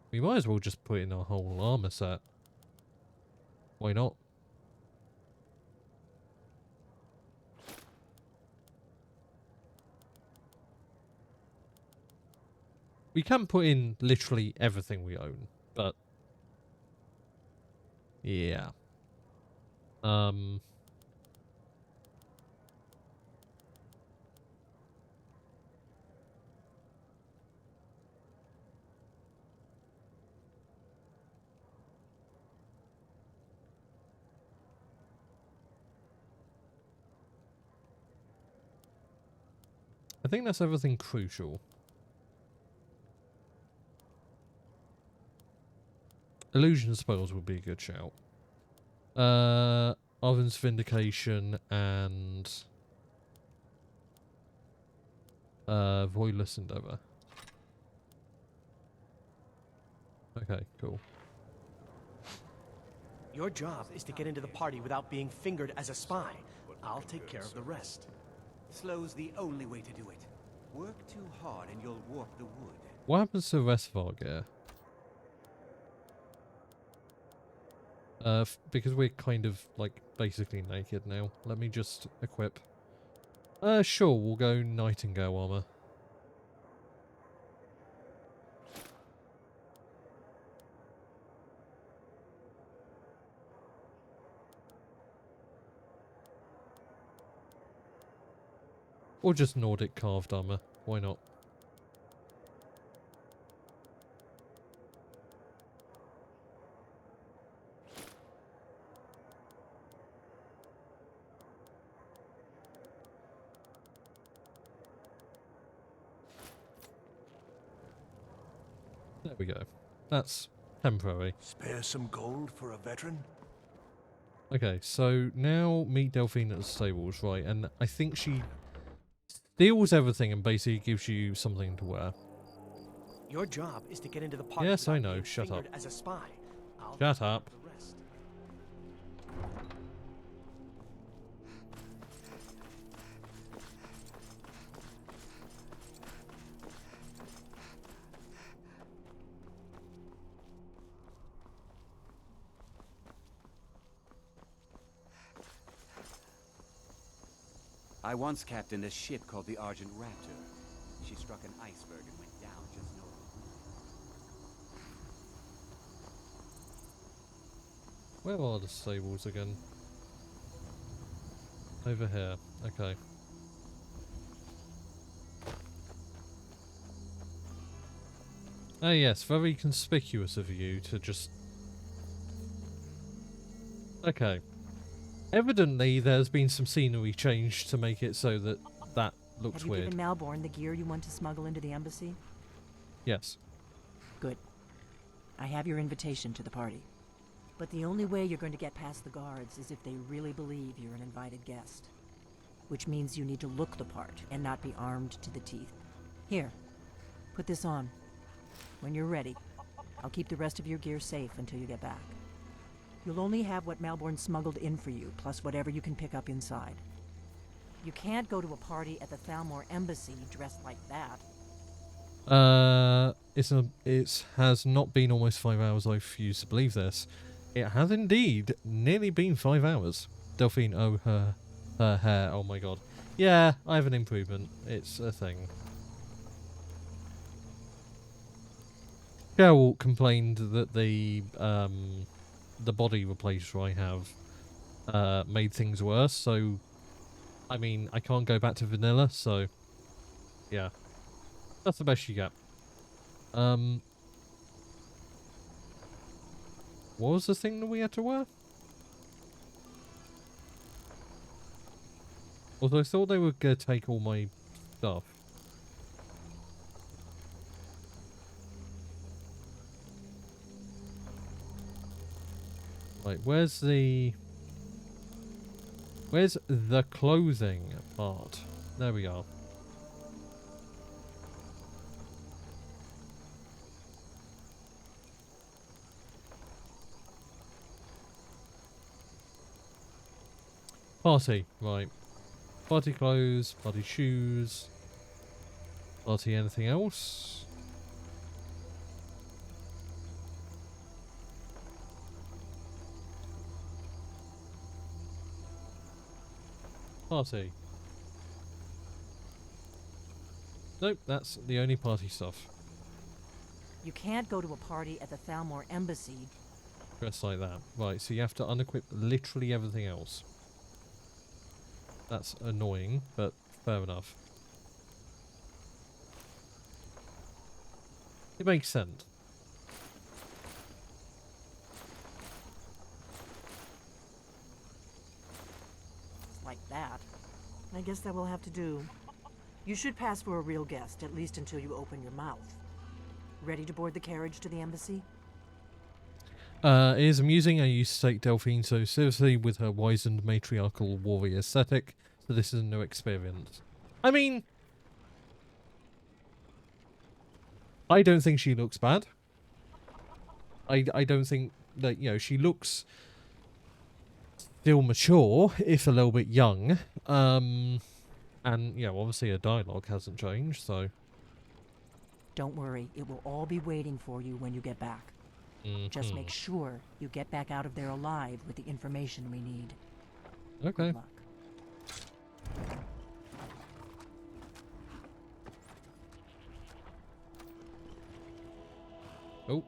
We might as well just put in our whole armor set. Why not? We can put in literally everything we own, but yeah. I think that's everything crucial. Illusion spells would be a good shout. Oven's Vindication and Voidless Endeavor. Okay, cool. Your job is to get into the party without being fingered as a spy. I'll take care of the rest. Slow's the only way to do it. Work too hard and you'll warp the wood. What happens to the rest of our gear? Because we're kind of, like, basically naked now. Let me just equip. Sure, we'll go Nightingale armor. Or just Nordic carved armor. Why not? There we go. That's temporary. Spare some gold for a veteran? Okay, so now meet Delphine at the stables, right? And I think she steals everything and basically gives you something to wear. Your job is to get into the party. Yes, I without know. being Shut up. fingered as a spy. I'll Shut up. do the rest. I once captained a ship called the Argent Raptor. She struck an iceberg and went down just north of Where are the stables again? Over here. Okay. Ah yes, very conspicuous of you to just... Okay. Evidently there's been some scenery change to make it so that that looks Have you weird. given Malborn the gear you want to smuggle into the embassy? Yes. Good. I have your invitation to the party. But the only way you're going to get past the guards is if they really believe you're an invited guest. Which means you need to look the part and not be armed to the teeth. Here, put this on. When you're ready, I'll keep the rest of your gear safe until you get back. You'll only have what Malborn smuggled in for you, plus whatever you can pick up inside. You can't go to a party at the Thalmor Embassy dressed like that. It has not been almost 5 hours. I refuse to believe this. It has indeed nearly been 5 hours. Delphine, oh, her hair, oh my god. Yeah, I have an improvement. It's a thing. Cheryl complained that the body replacer I have made things worse, so I mean, I can't go back to vanilla, so yeah. That's the best you get. What was the thing that we had to wear? Although I thought they were going to take all my stuff. Right, where's the clothing part? There we are. Party, right. Party clothes, party shoes, party anything else? Party. Nope, that's the only party stuff. You can't go to a party at the Thalmor Embassy. Dressed like that. Right, so you have to unequip literally everything else. That's annoying, but fair enough. It makes sense. Like that. I guess that will have to do. You should pass for a real guest, at least until you open your mouth. Ready to board the carriage to the embassy? It is amusing how you take Delphine so seriously with her wizened matriarchal warrior aesthetic, so this is a new experience. I mean, I don't think she looks bad. I don't think that, you know, she looks still mature, if a little bit young. And, you know, obviously her dialogue hasn't changed, so... Don't worry, it will all be waiting for you when you get back. Just make sure you get back out of there alive with the information we need. Okay. Good luck. Oh.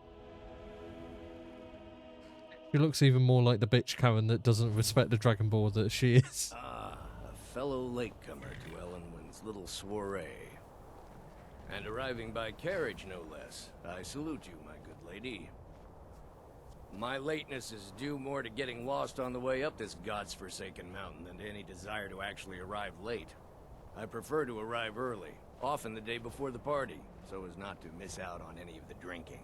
She looks even more like the bitch Karen that doesn't respect the Dragonborn that she is. Ah, a fellow latecomer to Ellenwyn's little soiree. And arriving by carriage, no less. I salute you, my good lady. My lateness is due more to getting lost on the way up this god's-forsaken mountain than to any desire to actually arrive late. I prefer to arrive early, Often the day before the party, so as not to miss out on any of the drinking.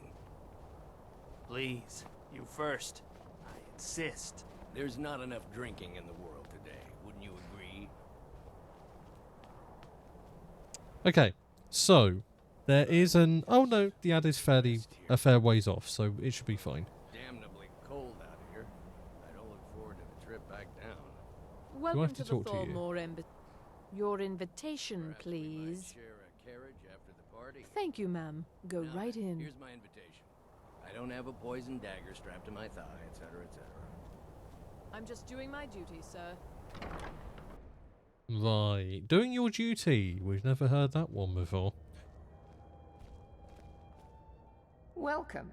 Please, you first. I insist. There's not enough drinking in the world today, wouldn't you agree? Okay, so there is an. Oh no, the ad is a fair ways off, so it should be fine. Damnably cold out here. I don't look forward to the trip back down. Welcome have to the talk to you? Thalmor Your invitation, please. Share a carriage after the party. Thank you, ma'am. Go Now, right in. Here's my invitation. I don't have a poison dagger strapped to my thigh, etc., etc. I'm just doing my duty, sir. Right, doing your duty. We've never heard that one before. Welcome.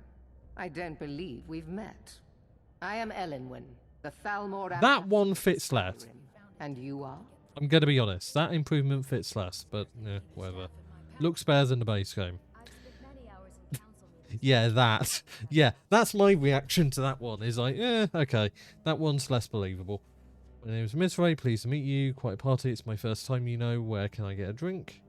I don't believe we've met. I am Elenwen, the Thalmor. That one fits less. And you are? I'm gonna be honest. That improvement fits less, but whatever. Looks better than the base game. Yeah, that. Yeah, that's my reaction to that one. Is like, okay, that one's less believable. My name's Mizrae, pleased to meet you. Quite a party, it's my first time, you know. Where can I get a drink?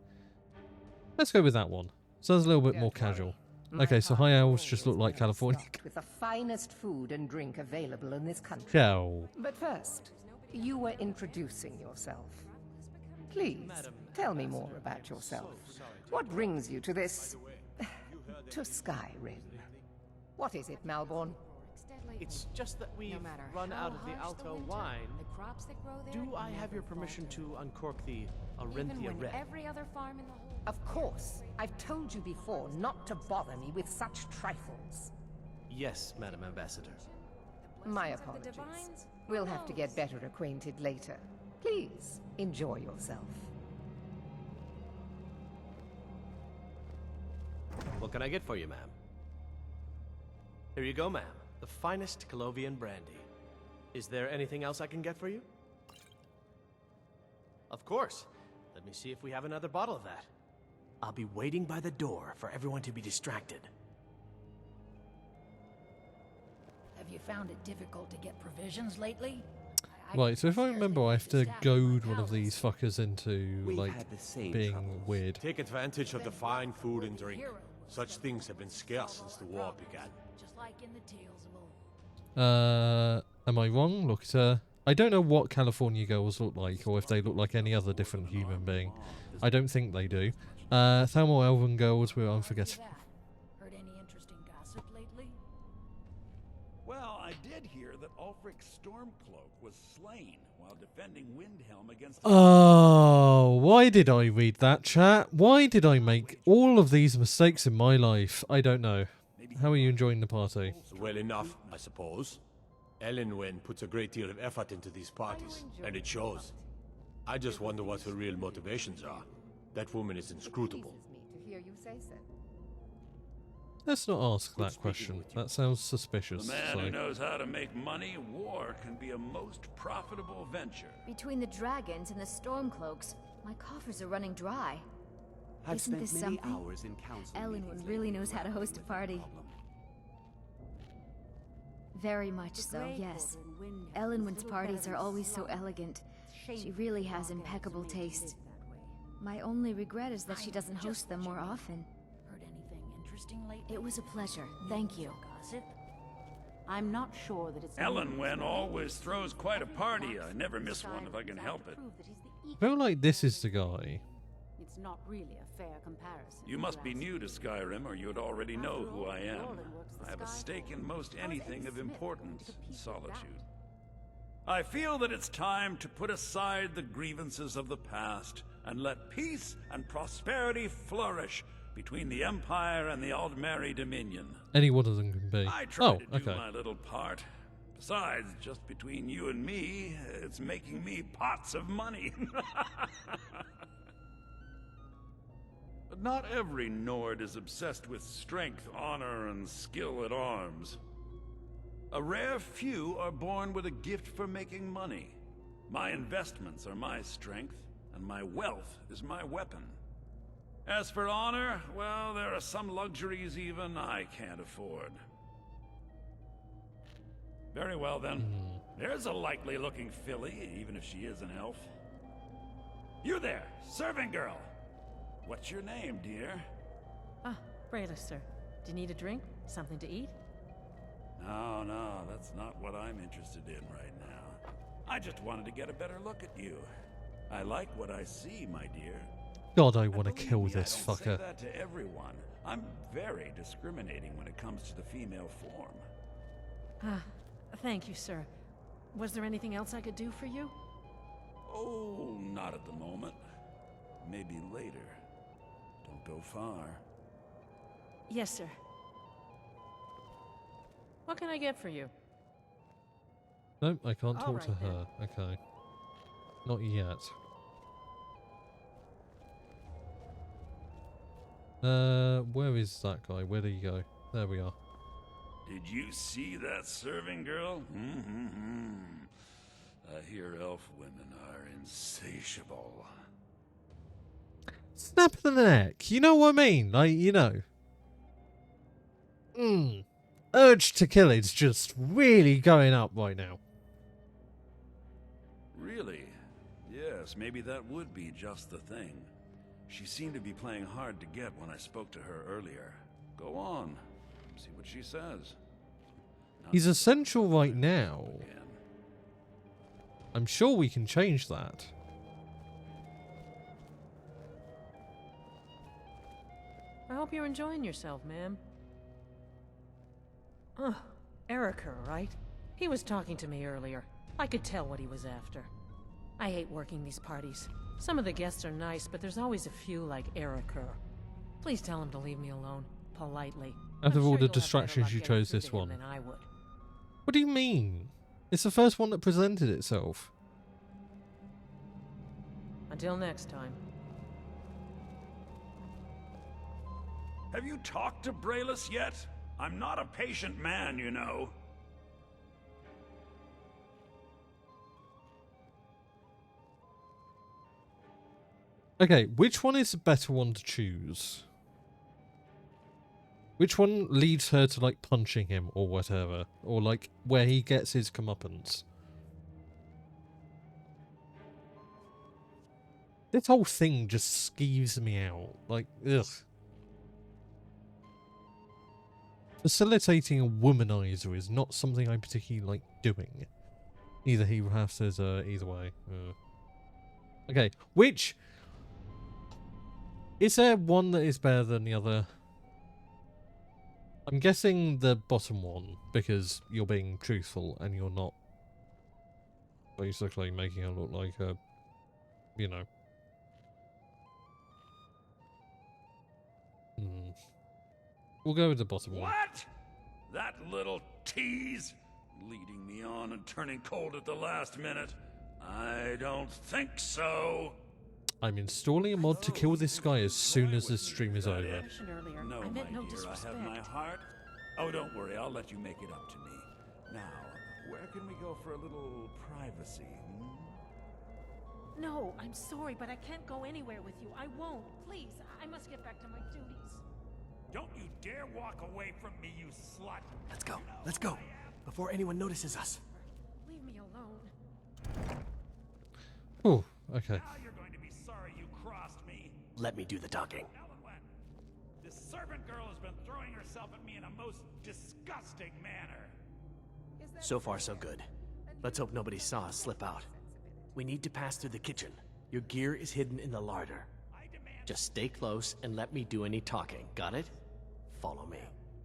Let's go with that one. Sounds a little bit more casual. Okay, so high elves just look like California. With the finest food and drink available in this country. Hell. But first, you were introducing yourself. Please, tell me more about yourself. What brings you to this... to Skyrim? What is it, Malborn? It's just that we've run out of the Alto wine. Do I have your permission to uncork the Arinthia Red? Every other farm in the whole... Of course. I've told you before not to bother me with such trifles. Yes, Madam Ambassador. My apologies. We'll have to get better acquainted later. Please, enjoy yourself. What can I get for you, ma'am? Here you go, ma'am. The finest Colovian brandy. Is there anything else I can get for you? Of course. Let me see if we have another bottle of that. I'll be waiting by the door for everyone to be distracted. Have you found it difficult to get provisions lately? Right, so if I remember, I have to goad one of these fuckers into, like, being weird. Take advantage of the fine food and drink. Such things have been scarce since the war began. Just like in the tales of old. Am I wrong? Look at I don't know what California girls look like, or if they look like any other different human being. I don't think they do. Thalmor Elven girls were unforgettable. Heard any interesting gossip lately? Well, I did hear that Ulfric Stormcloak was slain while defending Windhelm against... Oh, why did I read that, chat? Why did I make all of these mistakes in my life? I don't know. How are you enjoying the party? Well enough, I suppose. Elenwen puts a great deal of effort into these parties, and it shows. I just wonder what her real motivations are. That woman is inscrutable. To hear you say so. Let's not ask that question. That sounds suspicious. The man who knows how to make money, war can be a most profitable venture. Between the dragons and the Stormcloaks, my coffers are running dry. I've Isn't this spent many something? hours in council Elenwen meetings really lately knows how to without host a much party. problem. Very much so, yes. Elenwen's parties are always so elegant. She really has impeccable taste. My only regret is that she doesn't host them more often. Heard anything interesting lately? It was a pleasure. Thank you. Gossip? I'm not sure that it's... Elenwen always throws quite a party. I never miss one if I can help it. I feel like this is the guy. It's not really a fair comparison. You must be new to Skyrim, or you'd already know who I am. I have a stake in most anything of importance in Solitude. I feel that it's time to put aside the grievances of the past and let peace and prosperity flourish between the Empire and the Aldmeri Dominion. Any one of them can be. I try to do okay. my little part. Besides, just between you and me, it's making me pots of money. But not every Nord is obsessed with strength, honor, and skill at arms. A rare few are born with a gift for making money. My investments are my strength, and my wealth is my weapon. As for honor, well, there are some luxuries even I can't afford. Very well, then. There's a likely-looking filly, even if she is an elf. You there, serving girl! What's your name, dear? Ah, Brayla, sir. Do you need a drink? Something to eat? No, that's not what I'm interested in right now. I just wanted to get a better look at you. I like what I see, my dear. God, I want to Believe kill me, this I don't fucker. say that to everyone. I'm very discriminating when it comes to the female form. Ah, thank you, sir. Was there anything else I could do for you? Oh, not at the moment. Maybe later. Don't go far. Yes, sir. What can I get for you? Nope, I can't All talk to right, then. her. Okay. Not yet. Where is that guy? Where did he go? There we are. Did you see that serving girl? I hear elf women are insatiable. Snap of the neck. You know what I mean? Like, you know. Urge to kill is just really going up right now. Really? Yes, maybe that would be just the thing. She seemed to be playing hard to get when I spoke to her earlier. Go on. See what she says. He's essential right now. I'm sure we can change that. I hope you're enjoying yourself, ma'am. Oh, Erica, right? He was talking to me earlier. I could tell what he was after. I hate working these parties. Some of the guests are nice, but there's always a few like Erica. Please tell him to leave me alone, politely. Out of all the you'll have better distractions, luck you getting chose through this to him one. than I would. What do you mean? It's the first one that presented itself. Until next time. Have you talked to Braylus yet? I'm not a patient man, you know. Okay, which one is the better one to choose? Which one leads her to, like, punching him or whatever? Or, like, where he gets his comeuppance? This whole thing just skeeves me out. Like, ugh. Facilitating a womanizer is not something I particularly like doing. Either he has says either way. Okay, which... Is there one that is better than the other? I'm guessing the bottom one, because you're being truthful and you're not basically making her look like a, you know. We'll go with the bottom one. What? That little tease? Leading me on and turning cold at the last minute? I don't think so. I'm installing a mod to kill this guy as soon as the stream is over. No, my dear, I have my heart. Oh, don't worry, I'll let you make it up to me. Now, where can we go for a little privacy? No, I'm sorry, but I can't go anywhere with you. I won't. Please, I must get back to my duties. Don't you dare walk away from me, you slut! Let's go, before anyone notices us. Leave me alone. Oh, okay. Now you're going to be sorry you crossed me. Let me do the talking. This servant girl has been throwing herself at me in a most disgusting manner. So far, so good. Let's hope nobody saw us slip out. We need to pass through the kitchen. Your gear is hidden in the larder. Just stay close and let me do any talking. Got it? Follow me.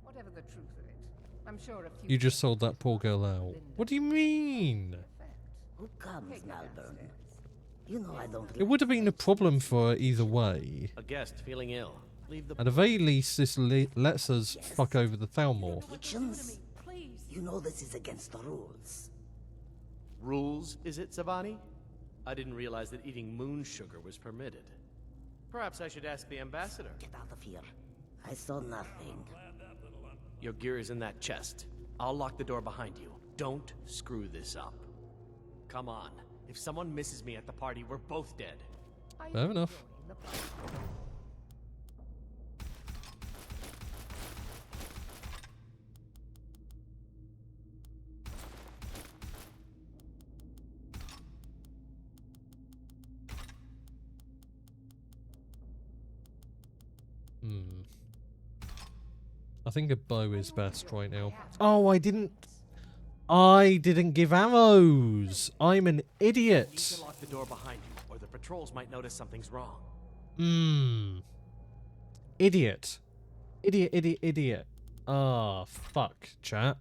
Whatever the truth of it, I'm sure a few. You just sold that poor girl out. What do you mean? Who comes, Malvern? You know I don't. It would have been a problem for her either way. A guest feeling ill. Leave the. At the very least, this lets us fuck over the Thalmor. Kitchens? You know this is against the rules. Rules, is it, Savani? I didn't realize that eating moon sugar was permitted. Perhaps I should ask the ambassador. Get out of here. I saw nothing. Your gear is in that chest. I'll lock the door behind you. Don't screw this up. Come on. If someone misses me at the party, we're both dead. Fair enough. I think a bow is best right now. Oh, I didn't give arrows. I'm an idiot. You need to lock the door behind you, or the patrols might notice something's wrong. Idiot. Idiot. Ah, fuck, chat.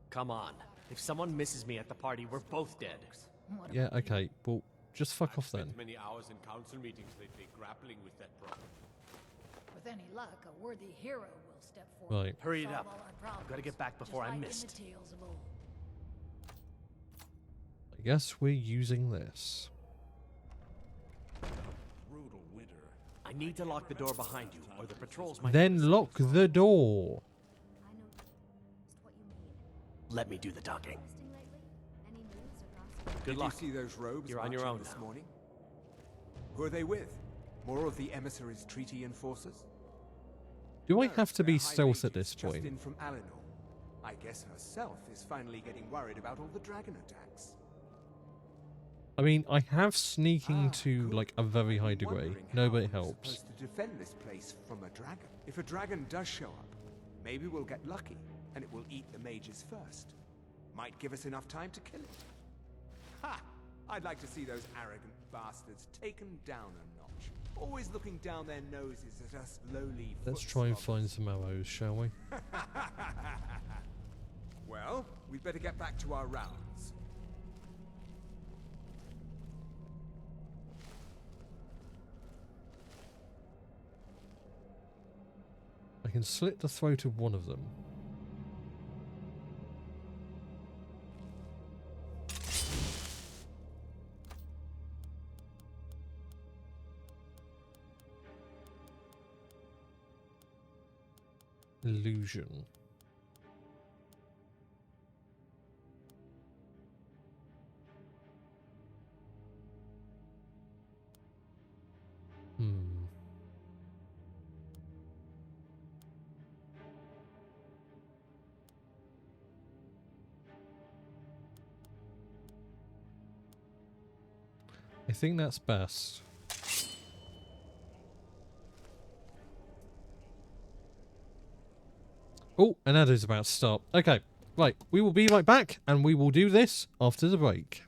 Come on. If someone misses me at the party, we're both dead. Yeah, okay. Well, just fuck off then. Many hours in council meetings lately grappling with that problem. With any luck, a worthy hero will step forward. Right. Hurry it solve up. all our problems, Gotta get back before just I'm like missed. In the tales of old. I guess we're using this. Brutal winter. I need to lock the door behind you, or the patrols might Then notice lock something's the wrong. door. Let me do the talking. Good Did luck. you see those robes You're on your marching own this now. morning? Who are they with? More of the emissaries' treaty enforcers? Do I No, have to they're be high stealth at mages this just point? in from Alinor. I guess herself is finally getting worried about all the dragon attacks. I mean, I have sneaking to like a very high degree. No, but it helps. Supposed to defend this place from a dragon. If a dragon does show up, maybe we'll get lucky, and it will eat the mages first. Might give us enough time to kill it. Ha! I'd like to see those arrogant bastards taken down a notch. Always looking down their noses at us lowly Let's foot try and sloggers. find some arrows, shall we? Well, we'd better get back to our rounds. I can slit the throat of one of them. Illusion. I think that's best. Oh, an adder's about to start. Okay, right. We will be right back, and we will do this after the break.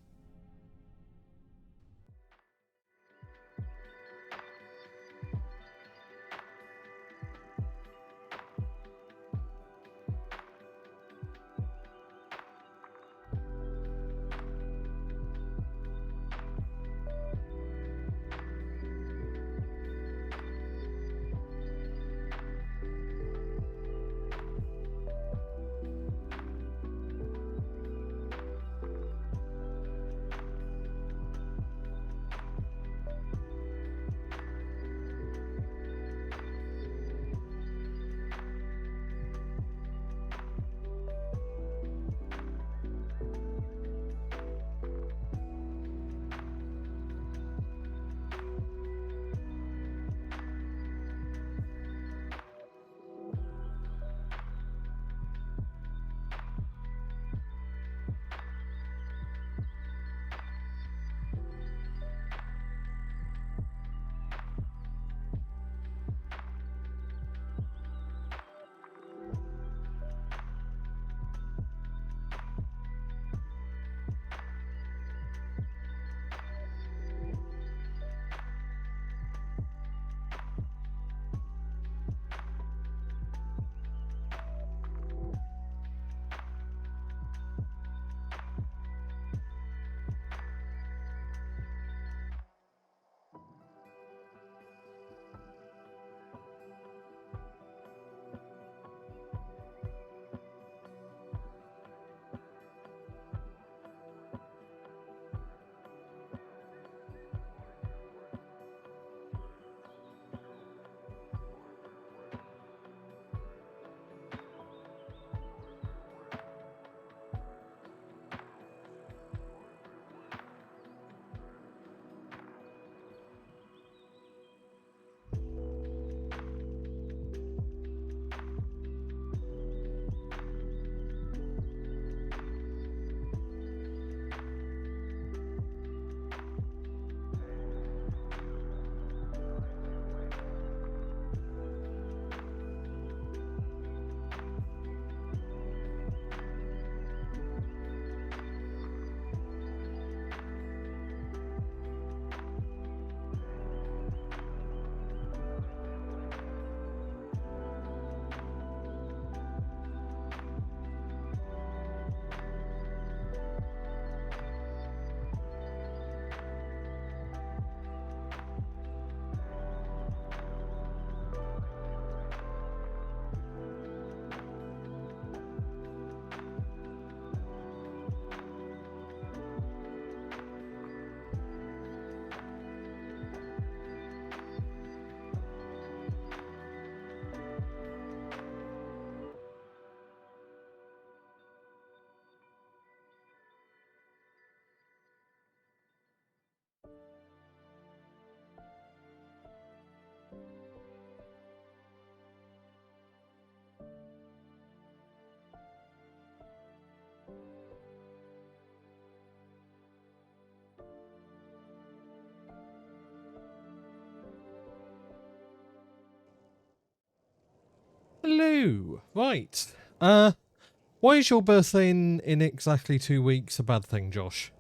Right. Why is your birthday in exactly 2 weeks a bad thing, Josh?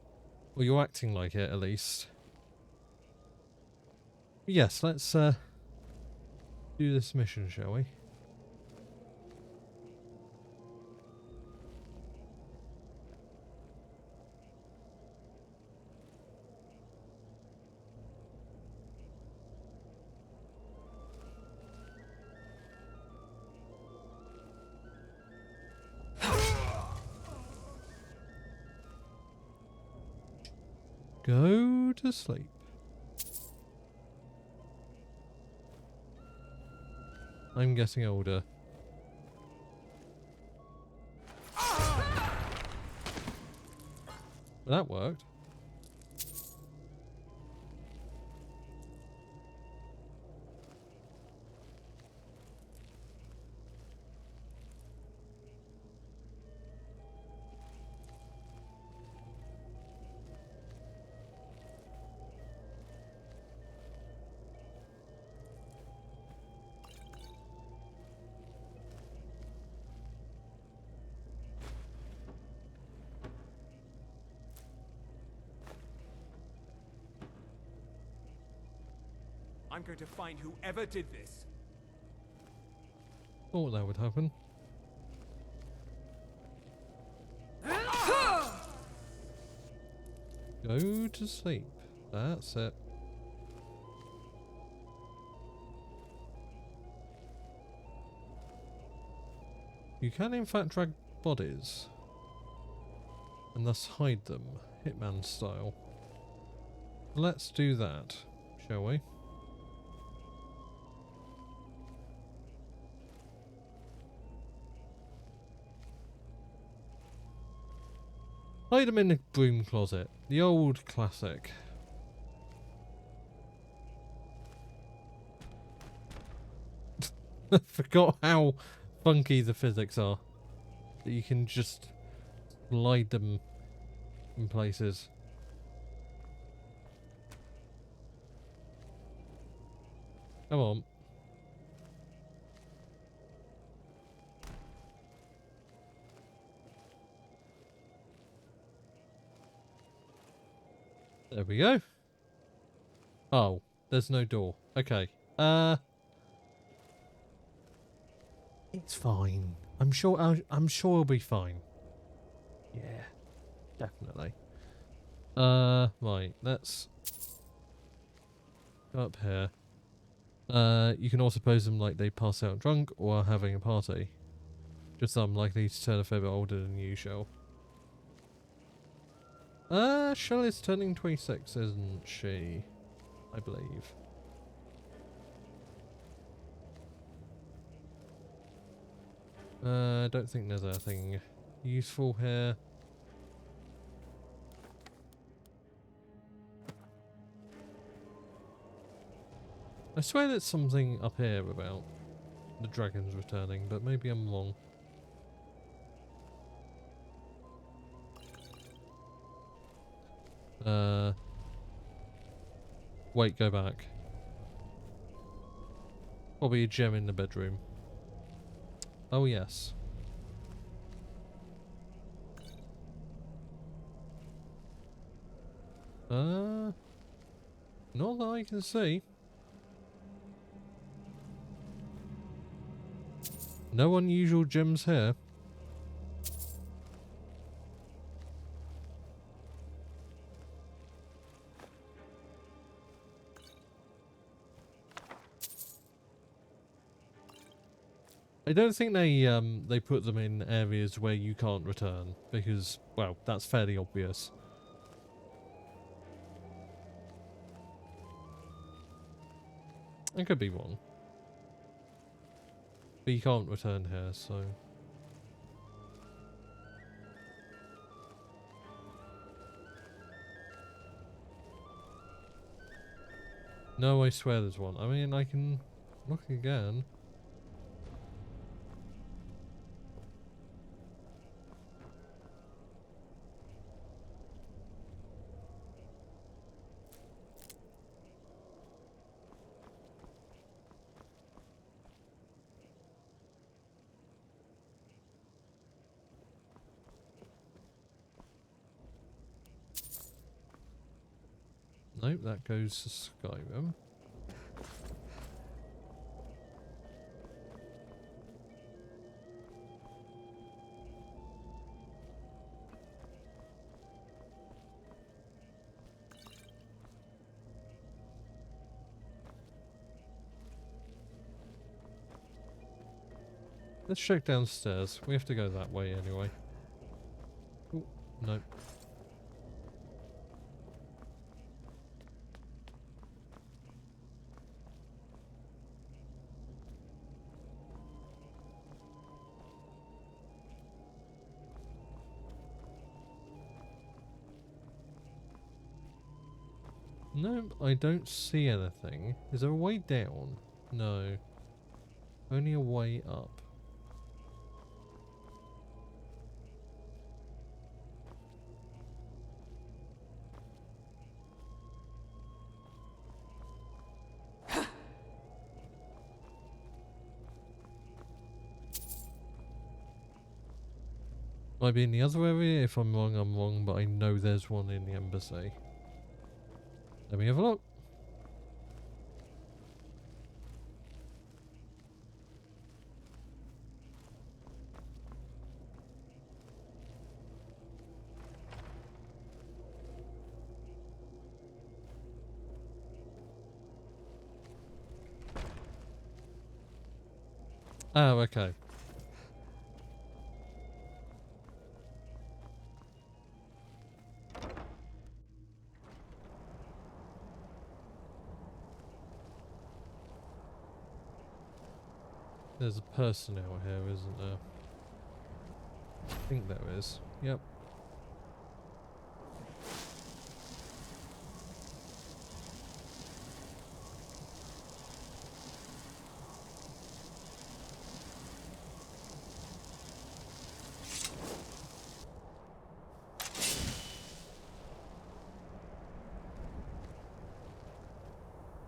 Well, you're acting like it, at least. Yes, let's do this mission, shall we? Go to sleep. I'm getting older. That worked. I'm going to find whoever did this. Thought that would happen. Go to sleep. That's it. You can in fact drag bodies and thus hide them, Hitman style. Let's do that, shall we? Hide them in the broom closet. The old classic. I forgot how funky the physics are. That you can just slide them in places. Come on. There we go. Oh, there's no door. Okay. It's fine. I'm sure it'll be fine. Yeah. Definitely. Right, let's go up here. You can also pose them like they pass out drunk or are having a party. Just unlikely to turn a fair bit older than usual. Shell is turning 26, isn't she? I believe. I don't think there's anything useful here. I swear there's something up here about the dragons returning, but maybe I'm wrong. Wait, go back. Probably a gem in the bedroom. Oh yes. Not that I can see. No unusual gems here. I don't think they put them in areas where you can't return because, well, that's fairly obvious. I could be wrong. But you can't return here, so... No, I swear there's one. I mean, I can look again. Nope, that goes to Skyrim. Let's check downstairs. We have to go that way anyway. Oh, no. No, I don't see anything. Is there a way down? No. Only a way up. Might be in the other area. If I'm wrong, but I know there's one in the embassy. Let me have a look. Oh, okay. There's a personnel here, isn't there? I think there is. Yep.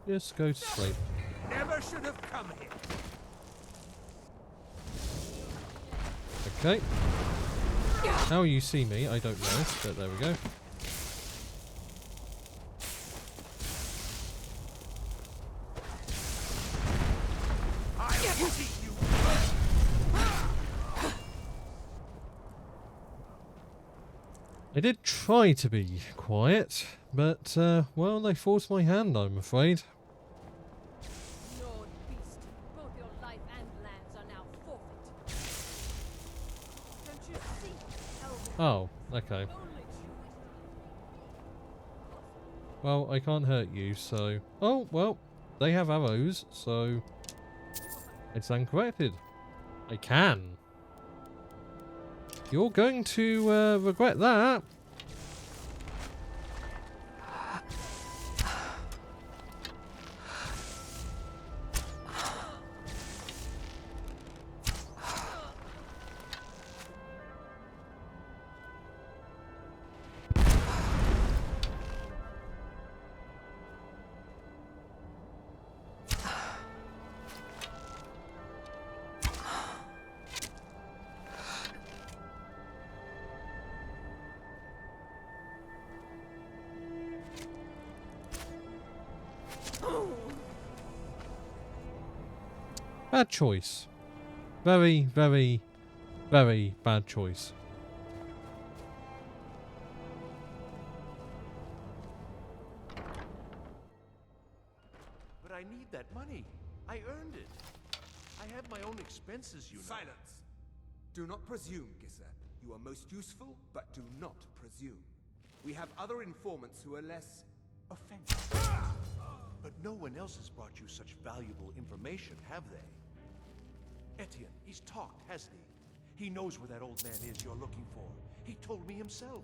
Just go to sleep. Never should have come here. Okay. How you see me, I don't know, but there we go. I did try to be quiet, but, well, they forced my hand, I'm afraid. Lord Beast, both your life and lands are now forfeit. Don't you see, Elven? Oh, okay. Well, I can't hurt you, so... Oh, well, they have arrows, so... It's uncorrected. I can. You're going to regret that. Bad choice. Very, very, very bad choice. But I need that money. I earned it. I have my own expenses, you know. Silence! Do not presume, Gisser. You are most useful, but do not presume. We have other informants who are less offensive. But no one else has brought you such valuable information, have they? Etienne, he's talked, hasn't he? He knows where that old man is you're looking for. He told me himself.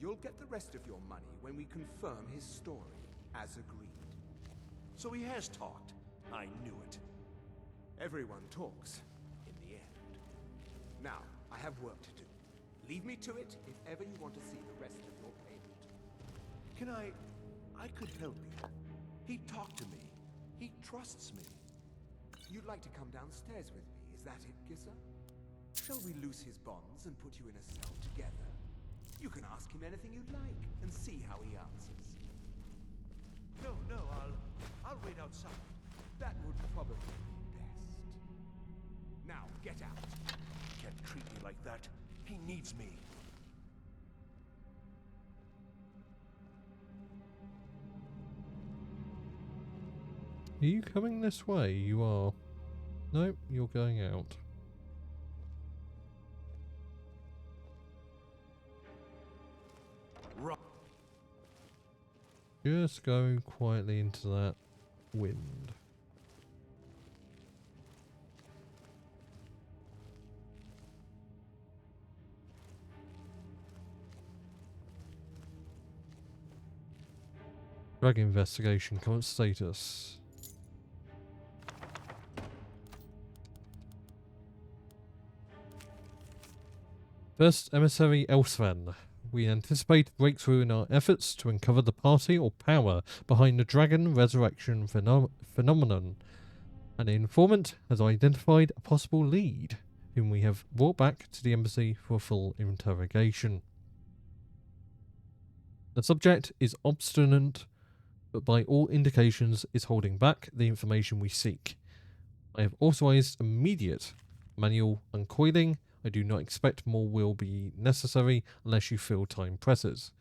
You'll get the rest of your money when we confirm his story, as agreed. So he has talked. I knew it. Everyone talks, in the end. Now, I have work to do. Leave me to it if ever you want to see the rest of your payment. Can I could help you. He talked to me. He trusts me. You'd like to come downstairs with me, is that it, Gisser? Shall we loose his bonds and put you in a cell together? You can ask him anything you'd like, and see how he answers. No, I'll wait outside. That would probably be best. Now, get out. Can't treat me like that. He needs me. Are you coming this way? You are. Nope, you're going out. Just go quietly into that wind. Drag investigation, current status. First emissary Elsven. We anticipate breakthrough in our efforts to uncover the party or power behind the dragon resurrection phenomenon. An informant has identified a possible lead, whom we have brought back to the embassy for full interrogation. The subject is obstinate, but by all indications is holding back the information we seek. I have authorized immediate manual uncoiling. I do not expect more will be necessary unless you feel time presses.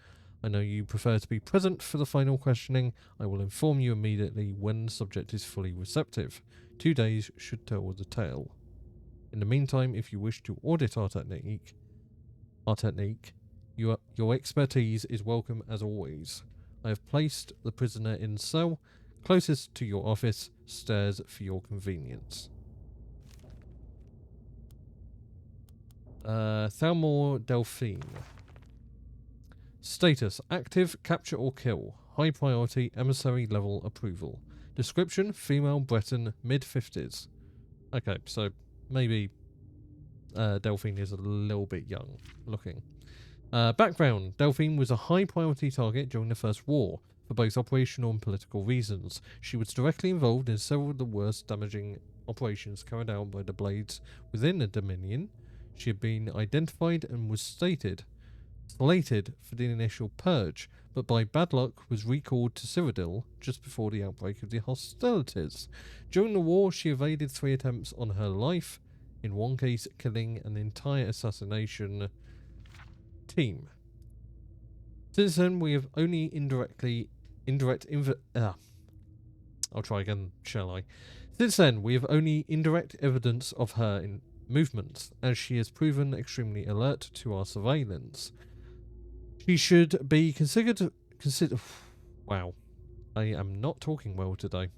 I know you prefer to be present for the final questioning. I will inform you immediately when the subject is fully receptive. 2 days should tell the tale. In the meantime, if you wish to audit our technique, your expertise is welcome as always. I have placed the prisoner in cell closest to your office, stairs for your convenience. Thalmor Delphine. Status: active, capture or kill. High priority, emissary level approval. Description: female Breton, mid-50s. Okay, so maybe Delphine is a little bit young looking. Background: Delphine was a high priority target during the First War for both operational and political reasons. She was directly involved in several of the worst damaging operations carried out by the Blades within the Dominion. She had been identified and was slated for the initial purge, but by bad luck was recalled to Cyrodiil just before the outbreak of the hostilities. During the war, she evaded 3 attempts on her life, in one case killing an entire assassination team. Since then, we have only I'll try again, shall I? Since then, we have only indirect evidence of her movements, as she has proven extremely alert to our surveillance. She should be considered. Wow, I am not talking well today.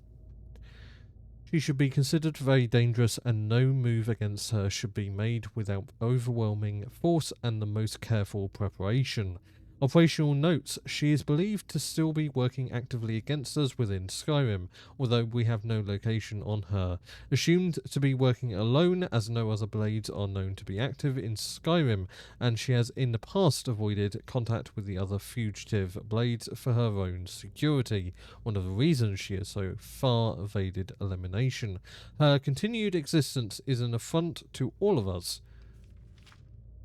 She should be considered very dangerous, and no move against her should be made without overwhelming force and the most careful preparation. Operational notes: she is believed to still be working actively against us within Skyrim, although we have no location on her. Assumed to be working alone, as no other Blades are known to be active in Skyrim, and she has in the past avoided contact with the other fugitive Blades for her own security, one of the reasons she has so far evaded elimination. Her continued existence is an affront to all of us.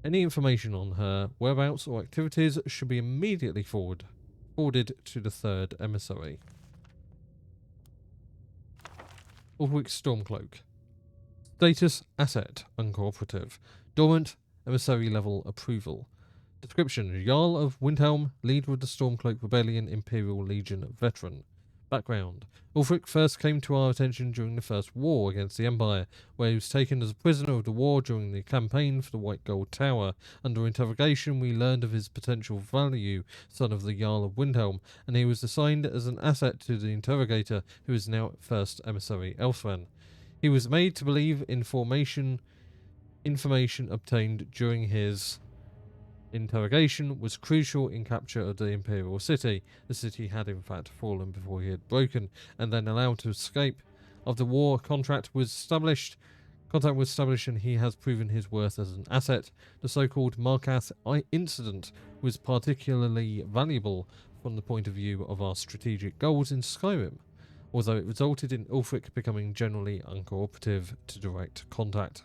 Any information on her whereabouts or activities should be immediately forwarded to the third emissary. Ulrich Stormcloak. Status: asset, uncooperative. Dormant, emissary level approval. Description: Jarl of Windhelm, leader of the Stormcloak Rebellion, Imperial Legion veteran. Background: Ulfric first came to our attention during the First War against the Empire, where he was taken as a prisoner of the war during the campaign for the White Gold Tower. Under interrogation, we learned of his potential value, son of the Jarl of Windhelm, and he was assigned as an asset to the interrogator, who is now first emissary Elsven. He was made to believe information obtained during his interrogation was crucial in capture of the Imperial City. The city had in fact fallen before he had broken, and then allowed to escape. After war, contact was established, and he has proven his worth as an asset. The so-called Markath incident was particularly valuable from the point of view of our strategic goals in Skyrim, although it resulted in Ulfric becoming generally uncooperative to direct contact.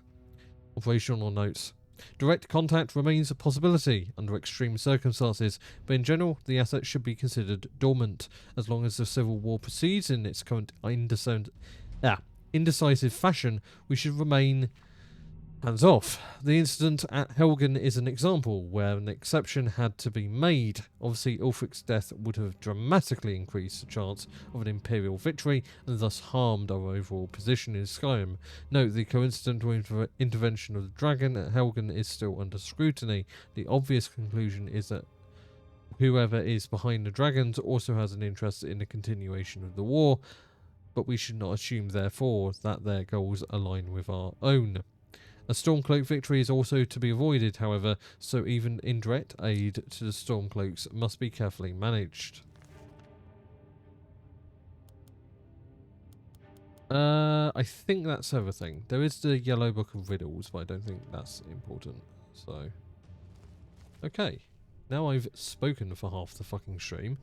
Operational notes: Direct contact remains a possibility under extreme circumstances, but in general, the asset should be considered dormant. As long as the civil war proceeds in its current indecisive fashion, we should remain hands off. The incident at Helgen is an example where an exception had to be made. Obviously, Ulfric's death would have dramatically increased the chance of an Imperial victory and thus harmed our overall position in Skyrim. Note, the coincidental intervention of the dragon at Helgen is still under scrutiny. The obvious conclusion is that whoever is behind the dragons also has an interest in the continuation of the war, but we should not assume, therefore, that their goals align with our own. A Stormcloak victory is also to be avoided, however, so even indirect aid to the Stormcloaks must be carefully managed. I think that's everything. There is the Yellow Book of Riddles, but I don't think that's important. So, okay. Now I've spoken for half the fucking stream.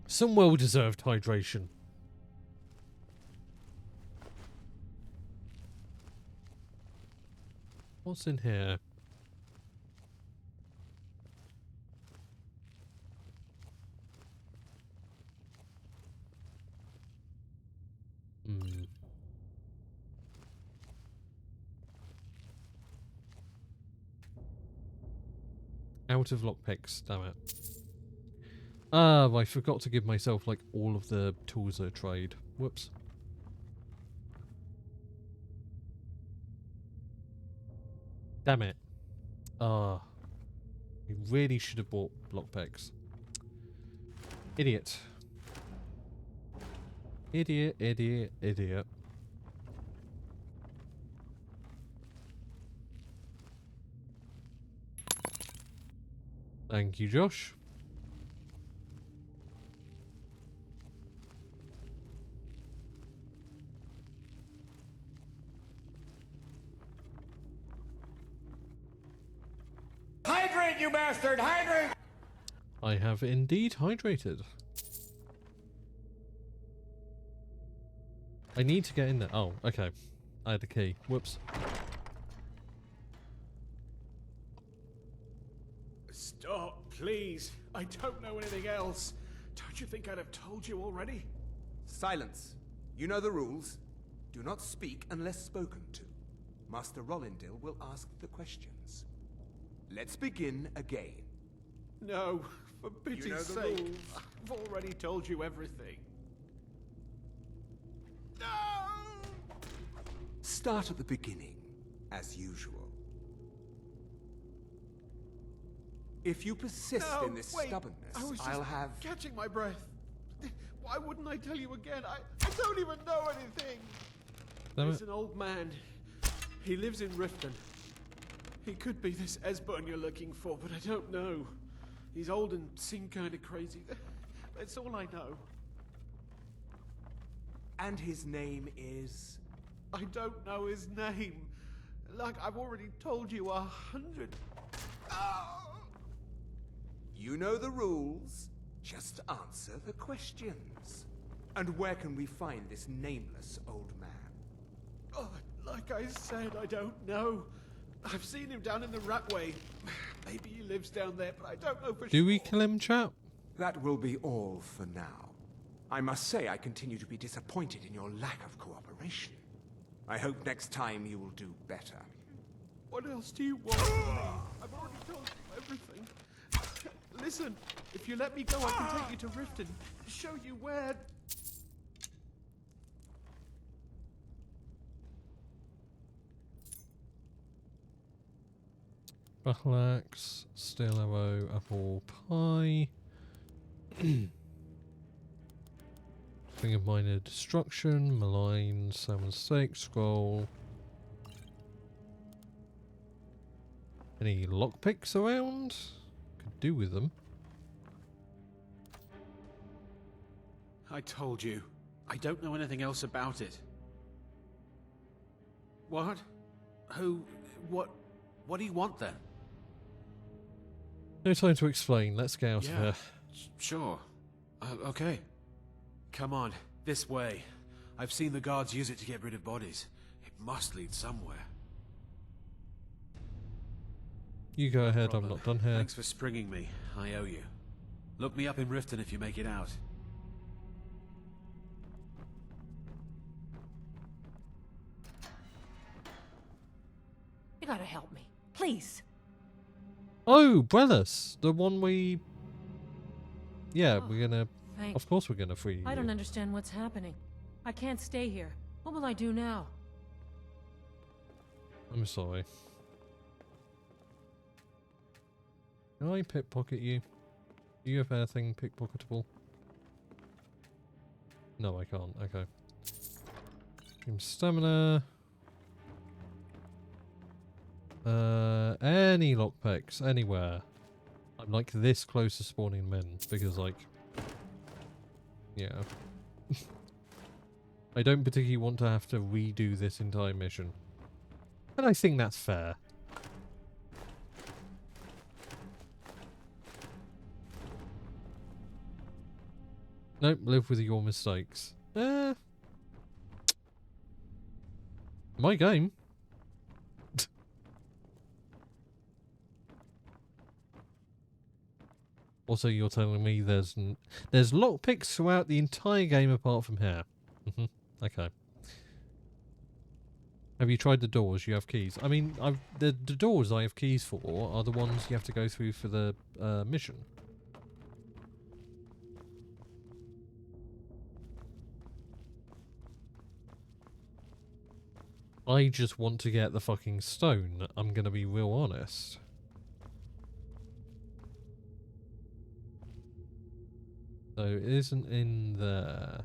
Some well-deserved hydration. What's in here? Out of lockpicks, damn it. Ah, I forgot to give myself, like, all of the tools of trade. Whoops. Damn it. Ah. We really should have bought lockpicks. Idiot. Idiot, idiot, idiot. Thank you, Josh. Hydrate, you bastard! Hydrate! I have indeed hydrated. I need to get in there. Oh, okay. I had the key. Whoops. Stop, please. I don't know anything else. Don't you think I'd have told you already? Silence. You know the rules. Do not speak unless spoken to. Master Rollindil will ask the questions. Let's begin again. No, for pity's sake. I've already told you everything. No! Start at the beginning, as usual. If you persist in this stubbornness, I was just I'll have... catching my breath. Why wouldn't I tell you again? I don't even know anything. There's an old man. He lives in Riften. He could be this Esbern you're looking for, but I don't know. He's old and seemed kind of crazy. That's all I know. And his name is... I don't know his name. Like I've already told you 100. Oh! You know the rules. Just answer the questions. And where can we find this nameless old man? Oh, like I said, I don't know. I've seen him down in the Ratway. Maybe he lives down there, but I don't know for sure. Do we kill him, chap? That will be all for now. I must say I continue to be disappointed in your lack of cooperation. I hope next time you will do better. What else do you want from me? I've already told you everything. Listen, if you let me go, I can take you to Riften. Show you where... Battle axe, steel arrow, apple pie. Thing of minor destruction, malign, salmon steak, scroll. Any lockpicks around? Could do with them. I told you. I don't know anything else about it. What? Who? What do you want then? No time to explain. Let's get out of here. Sure. Okay. Come on, this way. I've seen the guards use it to get rid of bodies. It must lead somewhere. You go ahead, I'm not done here. Thanks for springing me. I owe you. Look me up in Riften if you make it out. You gotta help me. Please. Oh, Brellis! The one we... Yeah, we're gonna... Thanks. Of course we're gonna free you. I don't understand what's happening. I can't stay here. What will I do now? I'm sorry. Can I pickpocket you? Do you have anything pickpocketable? No, I can't. Okay. Dream stamina. Any lockpicks, anywhere. I'm like this close to spawning men because, like, yeah. I don't particularly want to have to redo this entire mission. And I think that's fair. Nope, live with your mistakes. My game. Also, you're telling me there's lockpicks throughout the entire game apart from here. Okay. Have you tried the doors? You have keys. I mean, the doors I have keys for are the ones you have to go through for the mission. I just want to get the fucking stone. I'm gonna be real honest. So it isn't in there.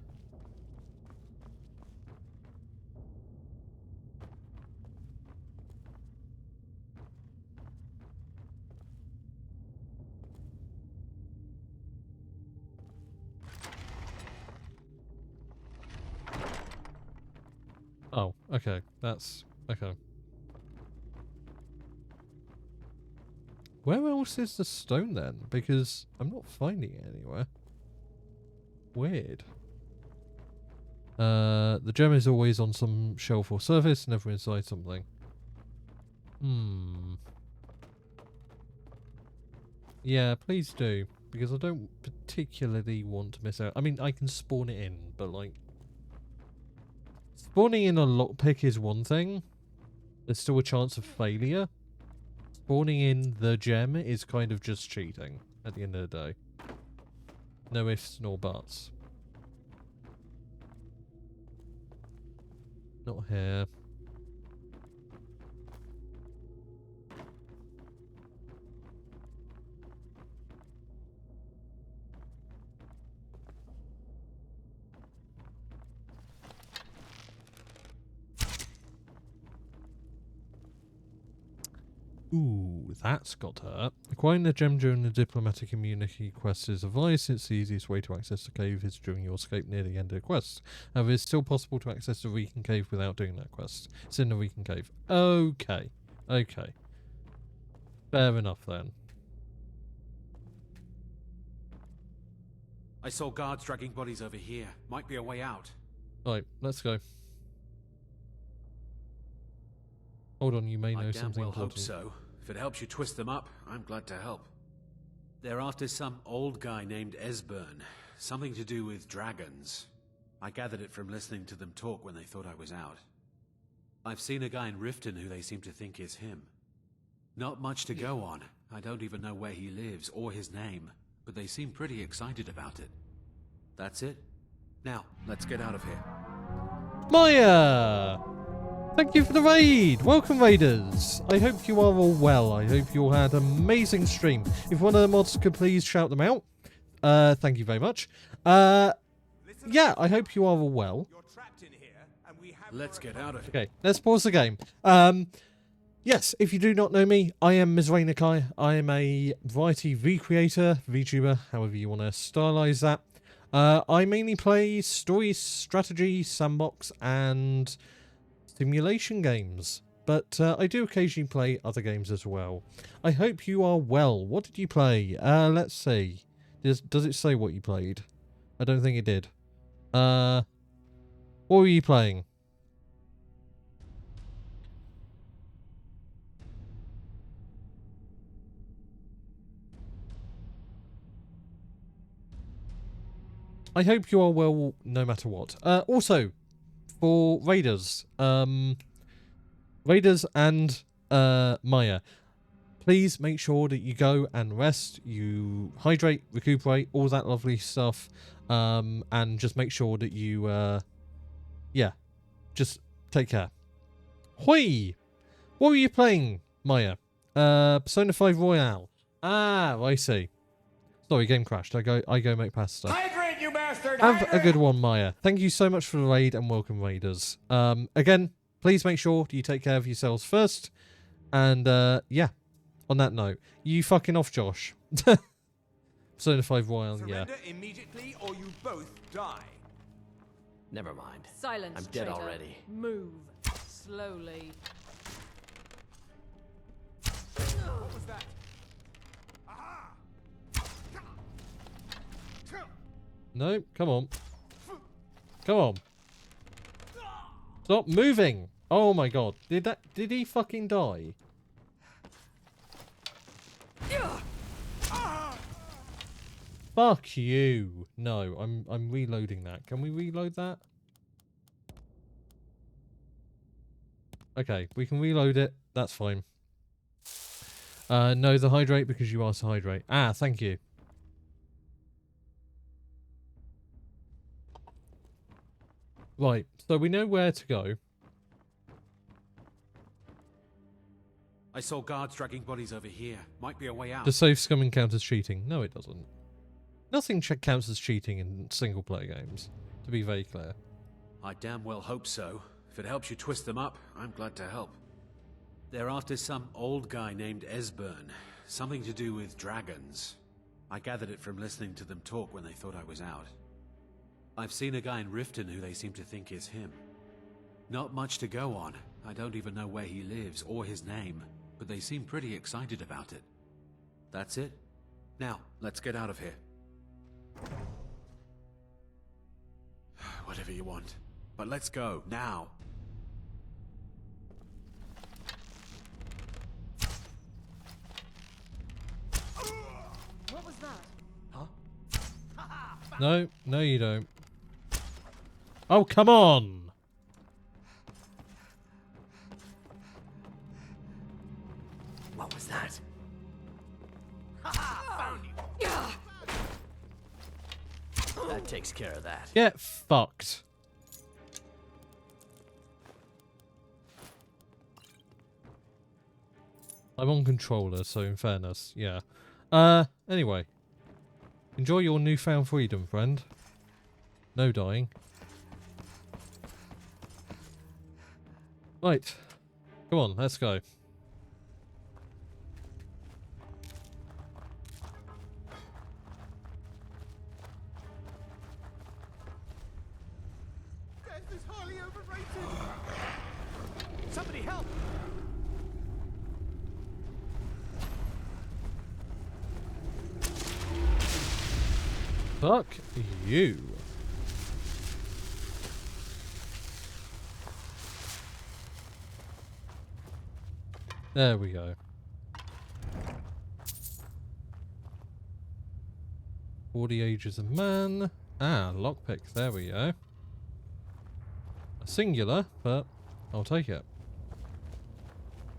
Oh, okay. That's okay. Where else is the stone then? Because I'm not finding it anywhere. Weird. The gem is always on some shelf or surface, never inside something. Yeah, please do. Because I don't particularly want to miss out. I mean, I can spawn it in, but like... Spawning in a lockpick is one thing. There's still a chance of failure. Spawning in the gem is kind of just cheating at the end of the day. No ifs nor buts. Not here. Ooh, that's got her. Acquiring the gem during the diplomatic immunity quest is advised, since the easiest way to access the cave is during your escape near the end of the quest. However, it's still possible to access the Reekin Cave without doing that quest. It's in the Reekin Cave. Okay. Okay. Fair enough then. I saw guards dragging bodies over here. Might be a way out. Right, let's go. Hold on, you may know I something damn well hope important. so. If it helps you twist them up, I'm glad to help. They're after some old guy named Esbern. Something to do with dragons. I gathered it from listening to them talk when they thought I was out. I've seen a guy in Riften who they seem to think is him. Not much to go on. I don't even know where he lives or his name, but they seem pretty excited about it. That's it. Now, let's get out of here. Maya! Thank you for the raid! Welcome, raiders! I hope you are all well. I hope you all had an amazing stream. If one of the mods could please shout them out. Thank you very much. Yeah, I hope you are all well. Let's get out of here. Okay, let's pause the game. Yes, if you do not know me, I am Mizrainakai. I am a variety recreator, VTuber, however you want to stylize that. I mainly play story, strategy, sandbox, and simulation games, but I do occasionally play other games as well. I hope you are well. What did you play? Let's see. Does it say what you played? I don't think it did. What were you playing? I hope you are well no matter what. Also, for Raiders, Raiders and Maya, please make sure that you go and rest, you hydrate, recuperate, all that lovely stuff, and just make sure that you, yeah, just take care. Hoi! What were you playing, Maya? Persona 5 Royale. Ah, I see. Sorry, game crashed. I go make pasta. Hydrate, you bastard! Have a good one, Maya. Thank you so much for the raid and welcome, Raiders. Again, please make sure you take care of yourselves first. And, yeah, on that note, you fucking off, Josh. Persona 5 Royale, yeah. Surrender immediately or you both die. Never mind. Silence, I'm dead traitor. already. Move. Slowly. What was that? No, come on. Come on. Stop moving. Oh my god. Did he fucking die? Fuck you. No, I'm reloading that. Can we reload that? Okay, we can reload it. That's fine. No, the hydrate because you asked to hydrate. Ah, thank you. Right, so we know where to go. I saw guards dragging bodies over here. Might be a way out. The safe scumming counts as cheating. No, it doesn't. Nothing counts as cheating in single-player games, to be very clear. I damn well hope so. If it helps you twist them up, I'm glad to help. They're after some old guy named Esbern. Something to do with dragons. I gathered it from listening to them talk when they thought I was out. I've seen a guy in Riften who they seem to think is him. Not much to go on. I don't even know where he lives or his name, but they seem pretty excited about it. That's it. Now, let's get out of here. Whatever you want. But let's go, now. What was that? Huh? No, no you don't. Oh, come on! What was that? Found you. That takes care of that. Get fucked. I'm on controller, so in fairness, yeah. Anyway. Enjoy your newfound freedom, friend. No dying. Right. Come on, let's go. Death is highly overrated. Somebody help! Fuck you. There we go. For the ages of man. Ah, lockpick. There we go. A singular, but I'll take it.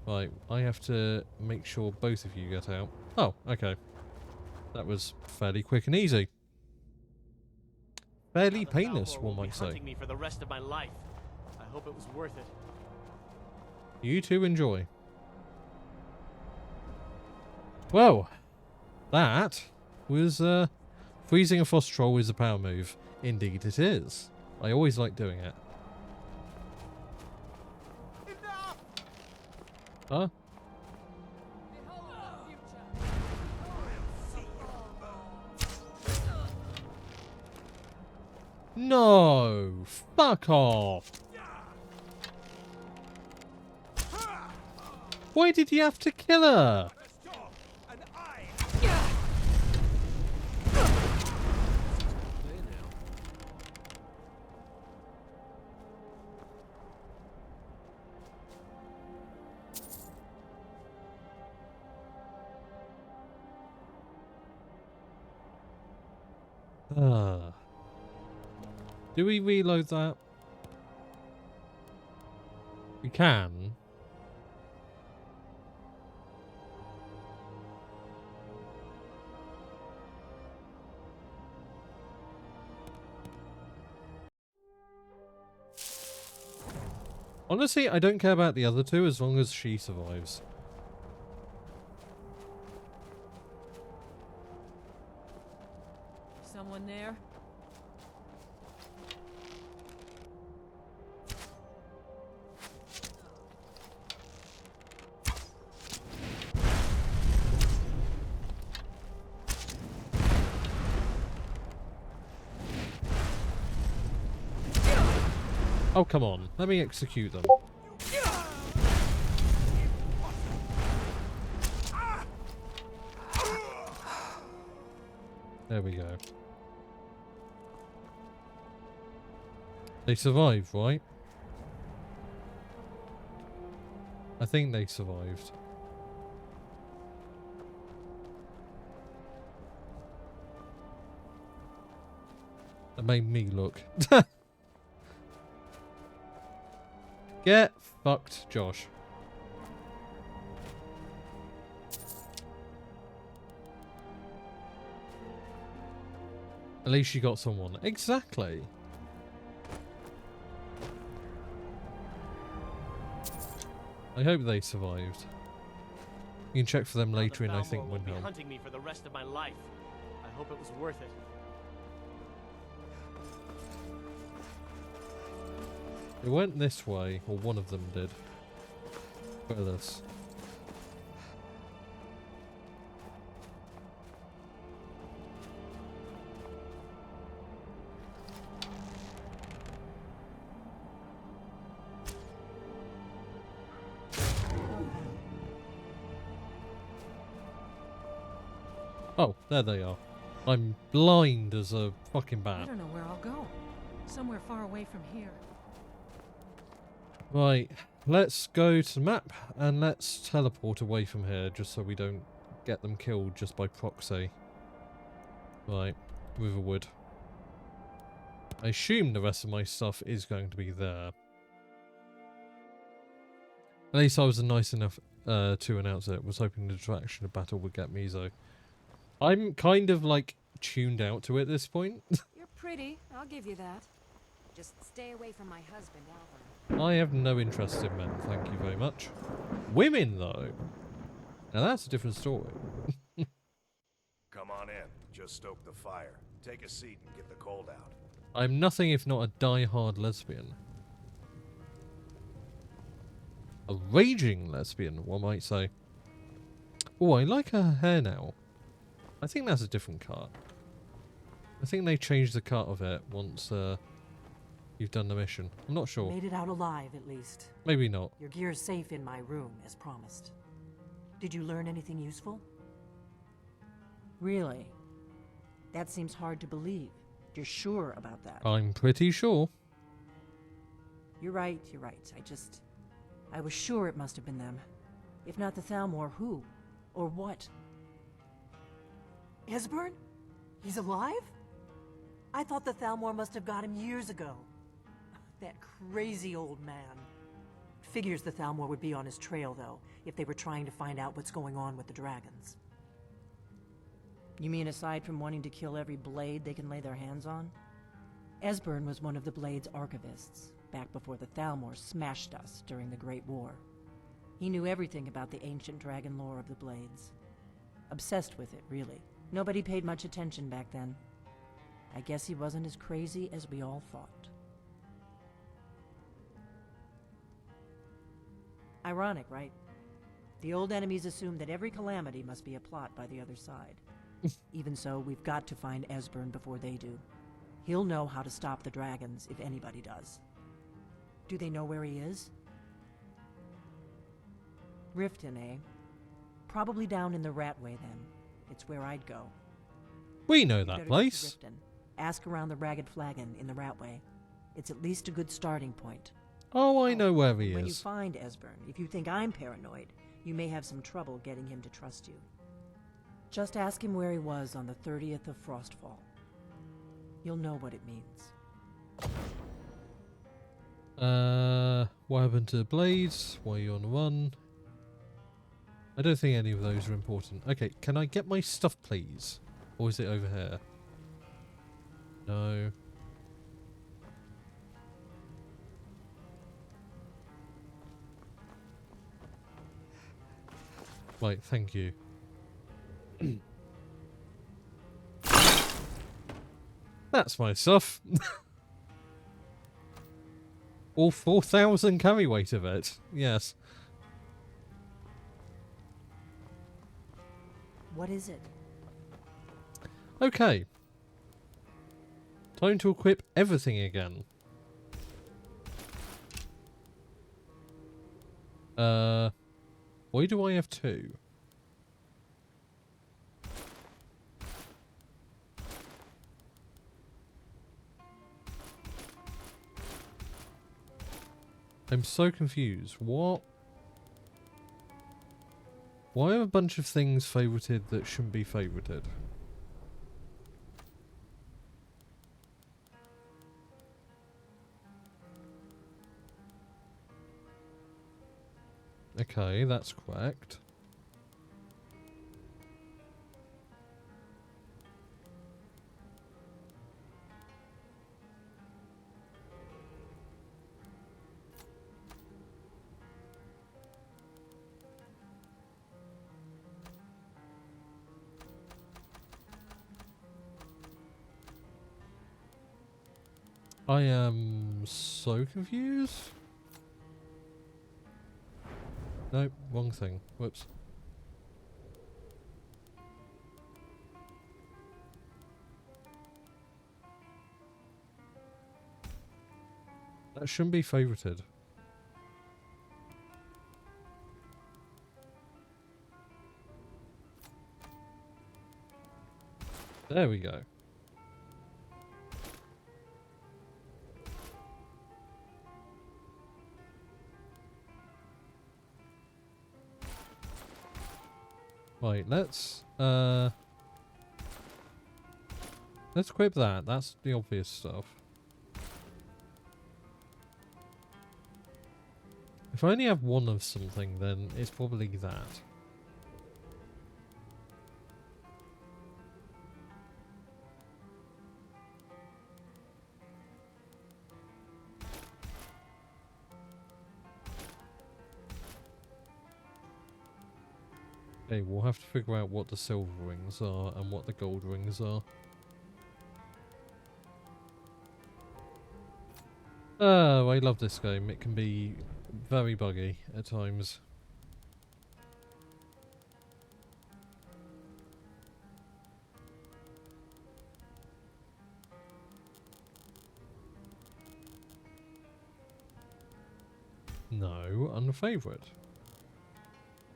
Right, I have to make sure both of you get out. Oh, okay. That was fairly quick and easy. Fairly painless, one might say. Hunting me for the rest of my life. I hope it was worth it. You two enjoy. Well, that was freezing a frost troll is a power move. Indeed it is. I always like doing it. Enough! Huh? No! Fuck off! Why did you have to kill her? Do we reload that? We can. Honestly, I don't care about the other two as long as she survives. Someone there? Oh, come on. Let me execute them. There we go. They survived, right? I think they survived. That made me look. Get fucked, Josh. At least you got someone. Exactly. I hope they survived. You can check for them later in, I think, will be Windhelm. hunting me for the rest of my life. I hope it was worth it. It went this way, or one of them did. Look at this. Oh, there they are. I'm blind as a fucking bat. I don't know where I'll go. Somewhere far away from here. Right, let's go to the map and let's teleport away from here just so we don't get them killed just by proxy. Right, Riverwood. I assume the rest of my stuff is going to be there. At least I was nice enough to announce it. Was hoping the distraction of battle would get me, though. I'm kind of like tuned out to it at this point. You're pretty, I'll give you that. Just stay away from my husband, Alvin. I have no interest in men, thank you very much. Women, though. Now that's a different story. Come on in. Just stoke the fire. Take a seat and get the cold out. I'm nothing if not a die-hard lesbian. A raging lesbian, one might say. Oh, I like her hair now. I think that's a different cut. I think they changed the cut of it once you've done the mission. I'm not sure. Made it out alive, at least. Maybe not. Your gear's safe in my room, as promised. Did you learn anything useful? Really? That seems hard to believe. You're sure about that? I'm pretty sure. You're right, you're right. I was sure it must have been them. If not the Thalmor, who? Or what? Esbern? He's alive? I thought the Thalmor must have got him years ago. That crazy old man. Figures the Thalmor would be on his trail, though, if they were trying to find out what's going on with the dragons. You mean aside from wanting to kill every blade they can lay their hands on? Esbern was one of the Blade's archivists, back before the Thalmor smashed us during the Great War. He knew everything about the ancient dragon lore of the Blades. Obsessed with it, really. Nobody paid much attention back then. I guess he wasn't as crazy as we all thought. Ironic, right? The old enemies assumed that every calamity must be a plot by the other side. Even so, we've got to find Esbern before they do. He'll know how to stop the dragons if anybody does. Do they know where he is? Riften, eh? Probably down in the Ratway, then. It's where I'd go. We know that place. Riften. Ask around the Ragged Flagon in the Ratway. It's at least a good starting point. Oh, I know where he is. When you find Esbern, if you think I'm paranoid, you may have some trouble getting him to trust you. Just ask him where he was on the 30th of Frostfall. You'll know what it means. What happened to the blades? Why are you on the run? I don't think any of those are important. Okay, can I get my stuff, please? Or is it over here? No. Right, thank you. That's my stuff. All 4,000 carry weight of it. Yes. What is it? Okay. Time to equip everything again. Why do I have 2? I'm so confused. What? Why are a bunch of things favorited that shouldn't be favorited? Okay, that's correct. I am so confused. Nope, wrong thing. Whoops. That shouldn't be favorited. There we go. Right, let's equip that. That's the obvious stuff. If I only have one of something, then it's probably that. Okay, we'll have to figure out what the silver rings are and what the gold rings are. Oh, I love this game. It can be very buggy at times. No, unfavourite.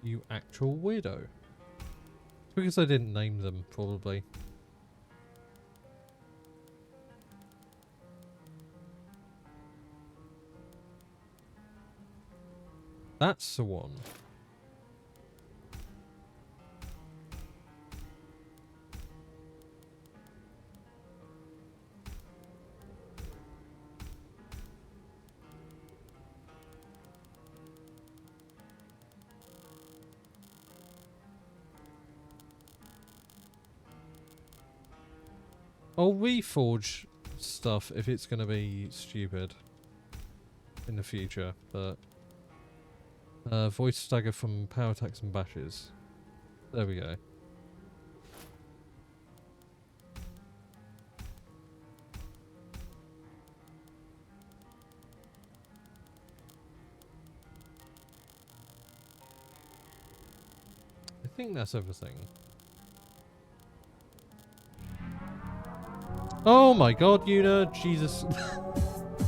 You actual weirdo. It's because I didn't name them, probably. That's the one. I'll reforge stuff if it's going to be stupid in the future, but voice stagger from power attacks and bashes. There we go. I think that's everything. Oh my god, Yuna, Jesus.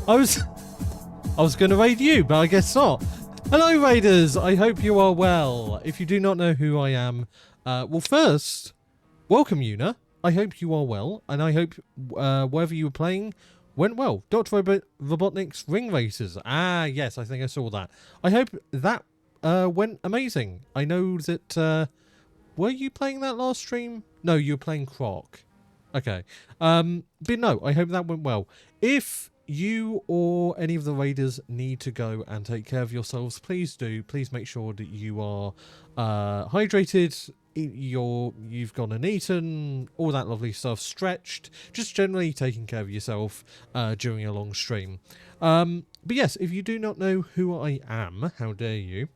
I was going to raid you, but I guess not. Hello raiders, I hope you are well. If you do not know who I am, well first, welcome Yuna. I hope you are well, and I hope wherever you were playing went well. Dr. Robotnik's Ring Racers. Ah, yes, I think I saw that. I hope that went amazing. I know that, were you playing that last stream? No, you were playing Croc. Okay. But no, I hope that went well. If you or any of the raiders need to go and take care of yourselves, please do. Please make sure that you are hydrated, you've gone and eaten, all that lovely stuff, stretched, just generally taking care of yourself during a long stream. But yes, if you do not know who I am, how dare you?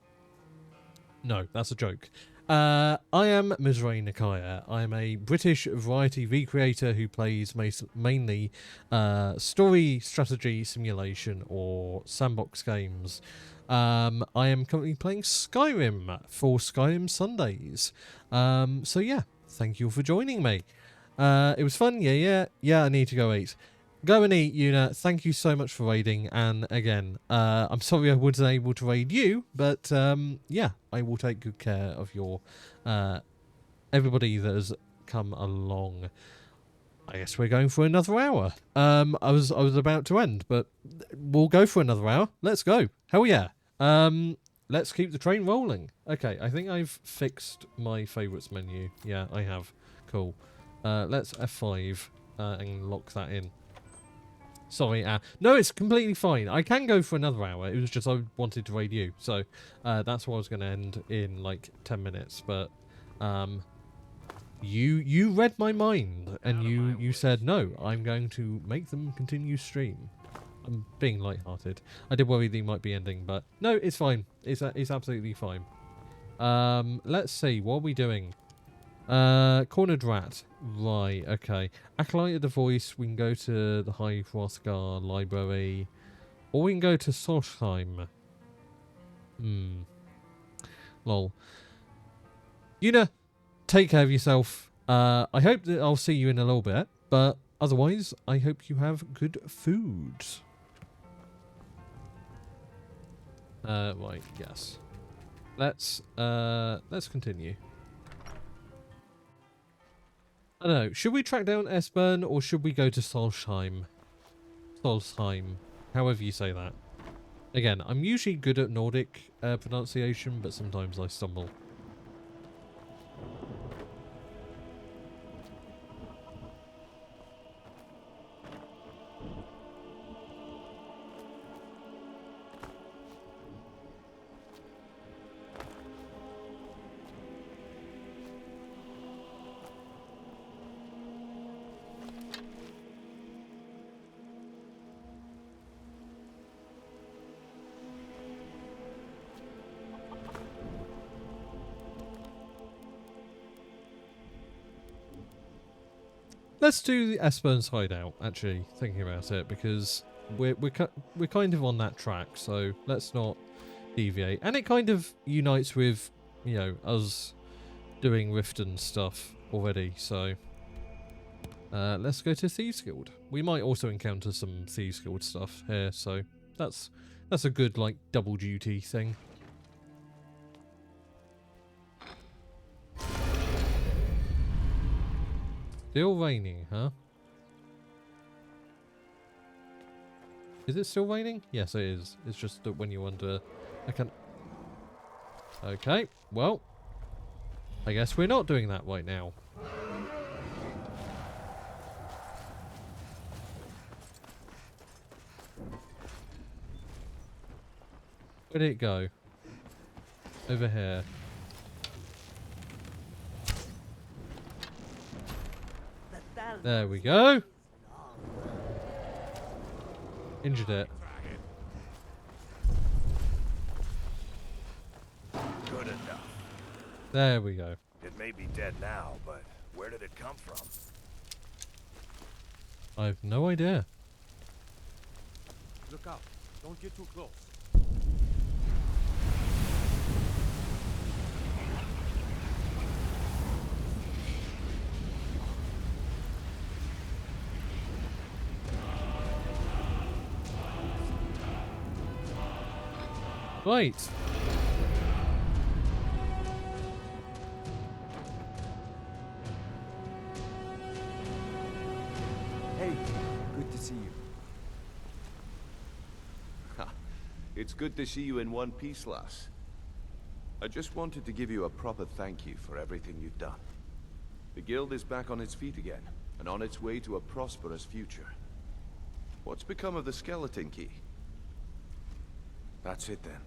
No, that's a joke. I am Mizrahi Nakaya. I am a British variety V creator who plays mainly story, strategy, simulation, or sandbox games. I am currently playing Skyrim for Skyrim Sundays. So yeah, thank you for joining me. It was fun. Yeah, I need to go eat. Go and eat, Yuna. Thank you so much for raiding. And again, I'm sorry I wasn't able to raid you, but yeah, I will take good care of your everybody that has come along. I guess we're going for another hour. I was about to end, but we'll go for another hour. Let's go. Hell yeah. Let's keep the train rolling. Okay, I think I've fixed my favourites menu. Yeah, I have. Cool. Let's F5 and lock that in. Sorry, no, it's completely fine. I can go for another hour. It was just I wanted to raid you. So that's why I was going to end in like 10 minutes. But you read my mind and you said, no, I'm going to make them continue stream. I'm being lighthearted. I did worry they might be ending, but no, it's fine. It's absolutely fine. Let's see. What are we doing? Cornered Rat. Right, okay. Acolyte of the Voice, we can go to the High Hrothgar Library. Or we can go to Solstheim. Lol. Yuna, take care of yourself. I hope that I'll see you in a little bit. But otherwise, I hope you have good food. Right, yes. Let's continue. I don't know. Should we track down Esbern or should we go to Solstheim? Solstheim. However you say that. Again, I'm usually good at Nordic pronunciation, but sometimes I stumble. Let's do the Esbern's hideout, actually, thinking about it, because we're kind of on that track, so let's not deviate. And it kind of unites with, you know, us doing Riften stuff already, so let's go to Thieves Guild. We might also encounter some Thieves Guild stuff here, so that's a good, like, double duty thing. Still raining, huh? Is it still raining? Yes, it is. It's just that when you're under... I can't... Okay, well... I guess we're not doing that right now. Where did it go? Over here. There we go. Injured it. Good enough. There we go. It may be dead now, but where did it come from? I have no idea. Look out. Don't get too close. Right. Hey, good to see you. It's good to see you in one piece, lass. I just wanted to give you a proper thank you for everything you've done. The guild is back on its feet again, and on its way to a prosperous future. What's become of the skeleton key? That's it then.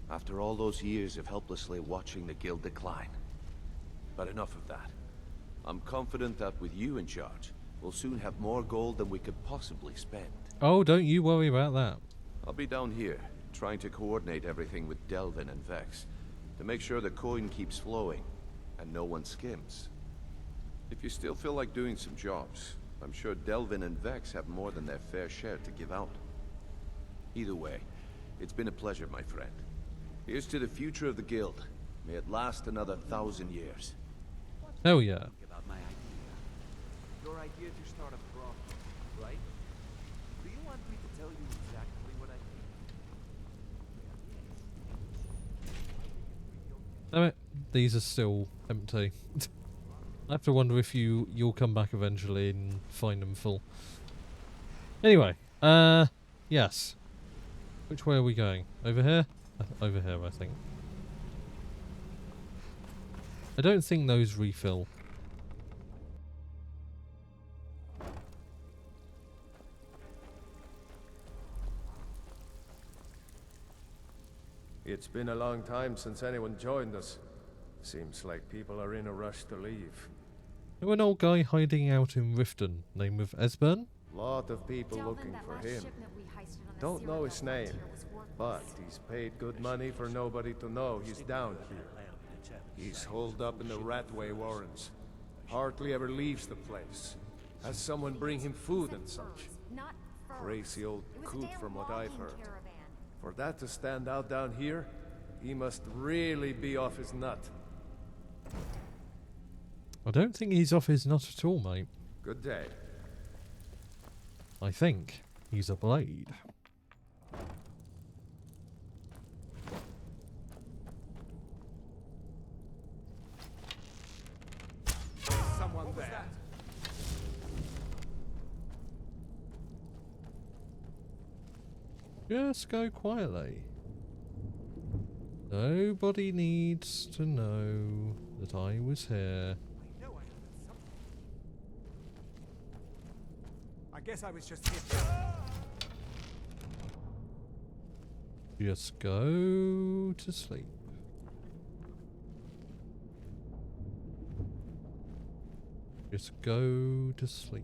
After all those years of helplessly watching the guild decline. But enough of that. I'm confident that with you in charge, we'll soon have more gold than we could possibly spend. Oh, don't you worry about that. I'll be down here, trying to coordinate everything with Delvin and Vex, to make sure the coin keeps flowing, and no one skims. If you still feel like doing some jobs, I'm sure Delvin and Vex have more than their fair share to give out. Either way, it's been a pleasure, my friend. Here's to the future of the guild. May it last another 1,000 years. Hell yeah. About my idea. Your idea to start a brothel, right? Do you want me to tell you exactly what I think? Damn it. These are still empty. I have to wonder if you'll come back eventually and find them full. Anyway, yes. Which way are we going? Over here? Over here, I think. I don't think those refill. It's been a long time since anyone joined us. Seems like people are in a rush to leave. Know an old guy hiding out in Riften, name of Esbern? Lot of people looking for him. Don't know his name, but he's paid good money for nobody to know he's down here. He's holed up in the Ratway Warrens. Hardly ever leaves the place. Has someone bring him food and such. Crazy old coot from what I've heard. For that to stand out down here, he must really be off his nut. I don't think he's off his nut at all, mate. Good day. I think he's a blade. Someone there. Just go quietly. Nobody needs to know that I was here. I guess I was just hit. Just go to sleep. Just go to sleep.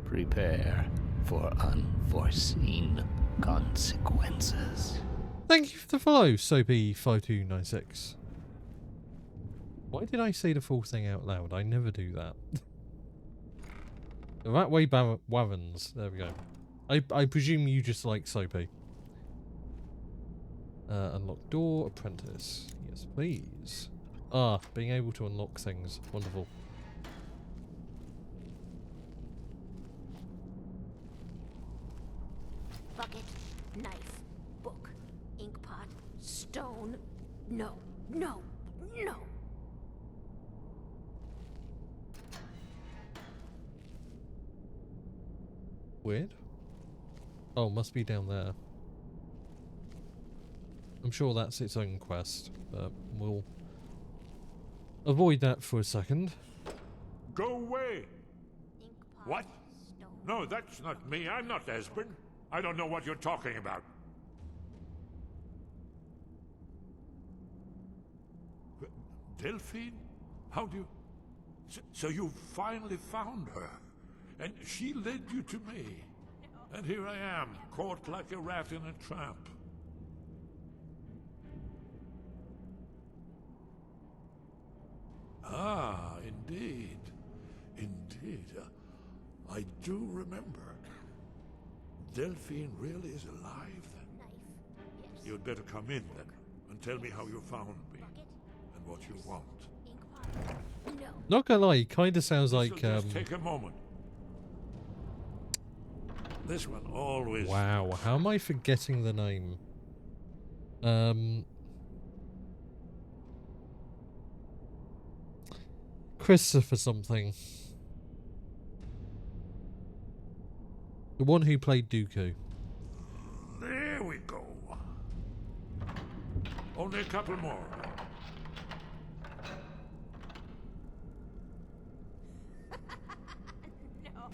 Prepare for unforeseen consequences. Thank you for the follow, Soapy5296. Why did I say the full thing out loud? I never do that. The Ratway Warrens. There we go. I presume you just like Soapy. Unlock door, apprentice. Yes, please. Ah, being able to unlock things. Wonderful. Bucket, knife, book, ink pot, stone. No, no, no. Weird. Oh, must be down there. I'm sure that's its own quest, but we'll avoid that for a second. Go away! What? No, that's not me. I'm not Esbern. I don't know what you're talking about. Delphine? How do you... So you finally found her, and she led you to me. And here I am, caught like a rat in a trap. Ah, indeed. Indeed. I do remember. Delphine really is alive, then? You'd better come in, then, and tell me how you found me, and what you want. Not gonna lie, he kind of sounds like... Just take a moment. This one always... Wow, how am I forgetting the name? Christopher something. The one who played Dooku. There we go. Only a couple more. No,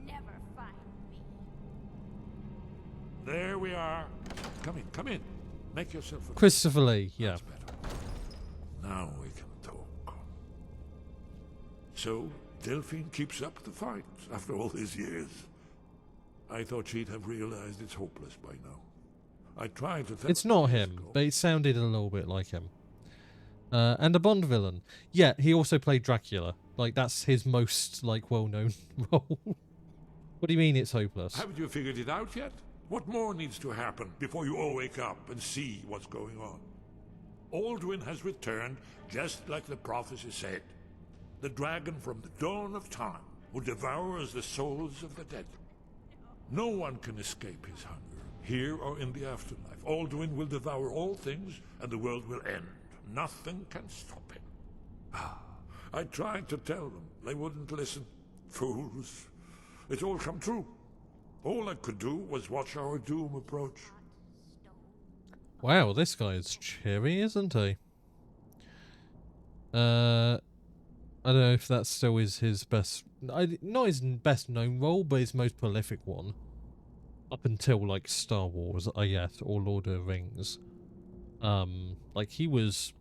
never find me. There we are. Come in, come in. Make yourself a... Christopher Lee, yeah. Now we can talk. So, Delphine keeps up the fight after all these years. I thought she'd have realized it's hopeless by now. I tried to tell It's not him, but it sounded a little bit like him. And a Bond villain. Yeah, he also played Dracula. Like, that's his most, like, well-known role. What do you mean it's hopeless? Haven't you figured it out yet? What more needs to happen before you all wake up and see what's going on? Alduin has returned just like the prophecy said. The dragon from the dawn of time who devours the souls of the dead. No one can escape his hunger, here or in the afterlife. Alduin will devour all things, and the world will end. Nothing can stop him. I tried to tell them. They wouldn't listen. Fools. It's all come true. All I could do was watch our doom approach. Wow, this guy's cheery, isn't he? I don't know if that still is his best... not his best known role, but his most prolific one. Up until, like, Star Wars, I guess, or Lord of the Rings. Like, he was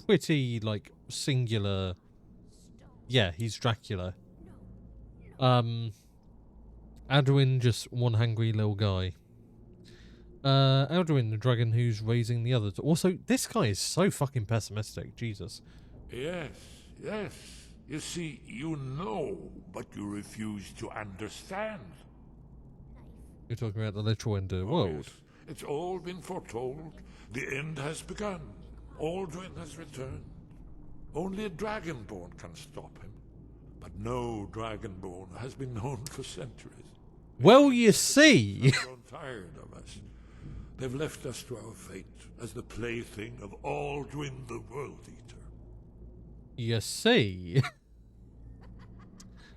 pretty, like, singular... Yeah, he's Dracula. Alduin, just one hungry little guy. Alduin, the dragon who's raising the others. Also, this guy is so fucking pessimistic, Jesus. Yes, yes. You see, you know, but you refuse to understand. You're talking about the literal end of the world. Yes. It's all been foretold. The end has begun. Alduin has returned. Only a Dragonborn can stop him. But no Dragonborn has been known for centuries. Well, you see. They've grown tired of us. They've left us to our fate as the plaything of Alduin the World Eater. You see.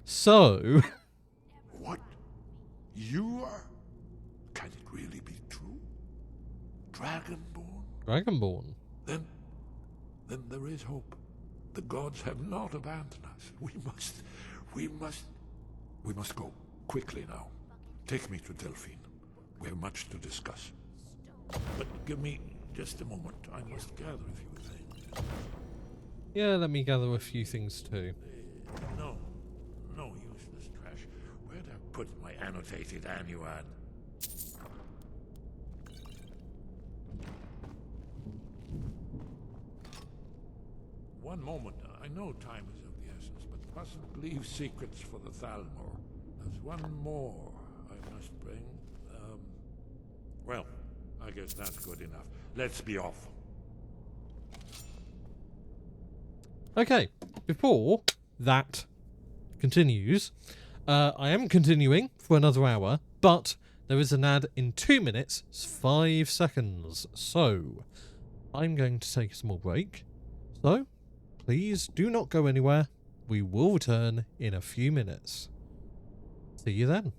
So. What? You are? Can it really be true? Dragonborn? Dragonborn. Then there is hope. The gods have not abandoned us. We must go quickly now. Take me to Delphine. We have much to discuss. But give me just a moment. I must gather a few things. Yeah, let me gather a few things too. No useless trash. Where'd I put my annotated annuad? One moment. I know time is of the essence, but mustn't leave secrets for the Thalmor. There's one more I must bring. Well, I guess that's good enough. Let's be off. Okay, before that continues, I am continuing for another hour, but there is an ad in 2 minutes, 5 seconds. So, I'm going to take a small break. So, please do not go anywhere. We will return in a few minutes. See you then.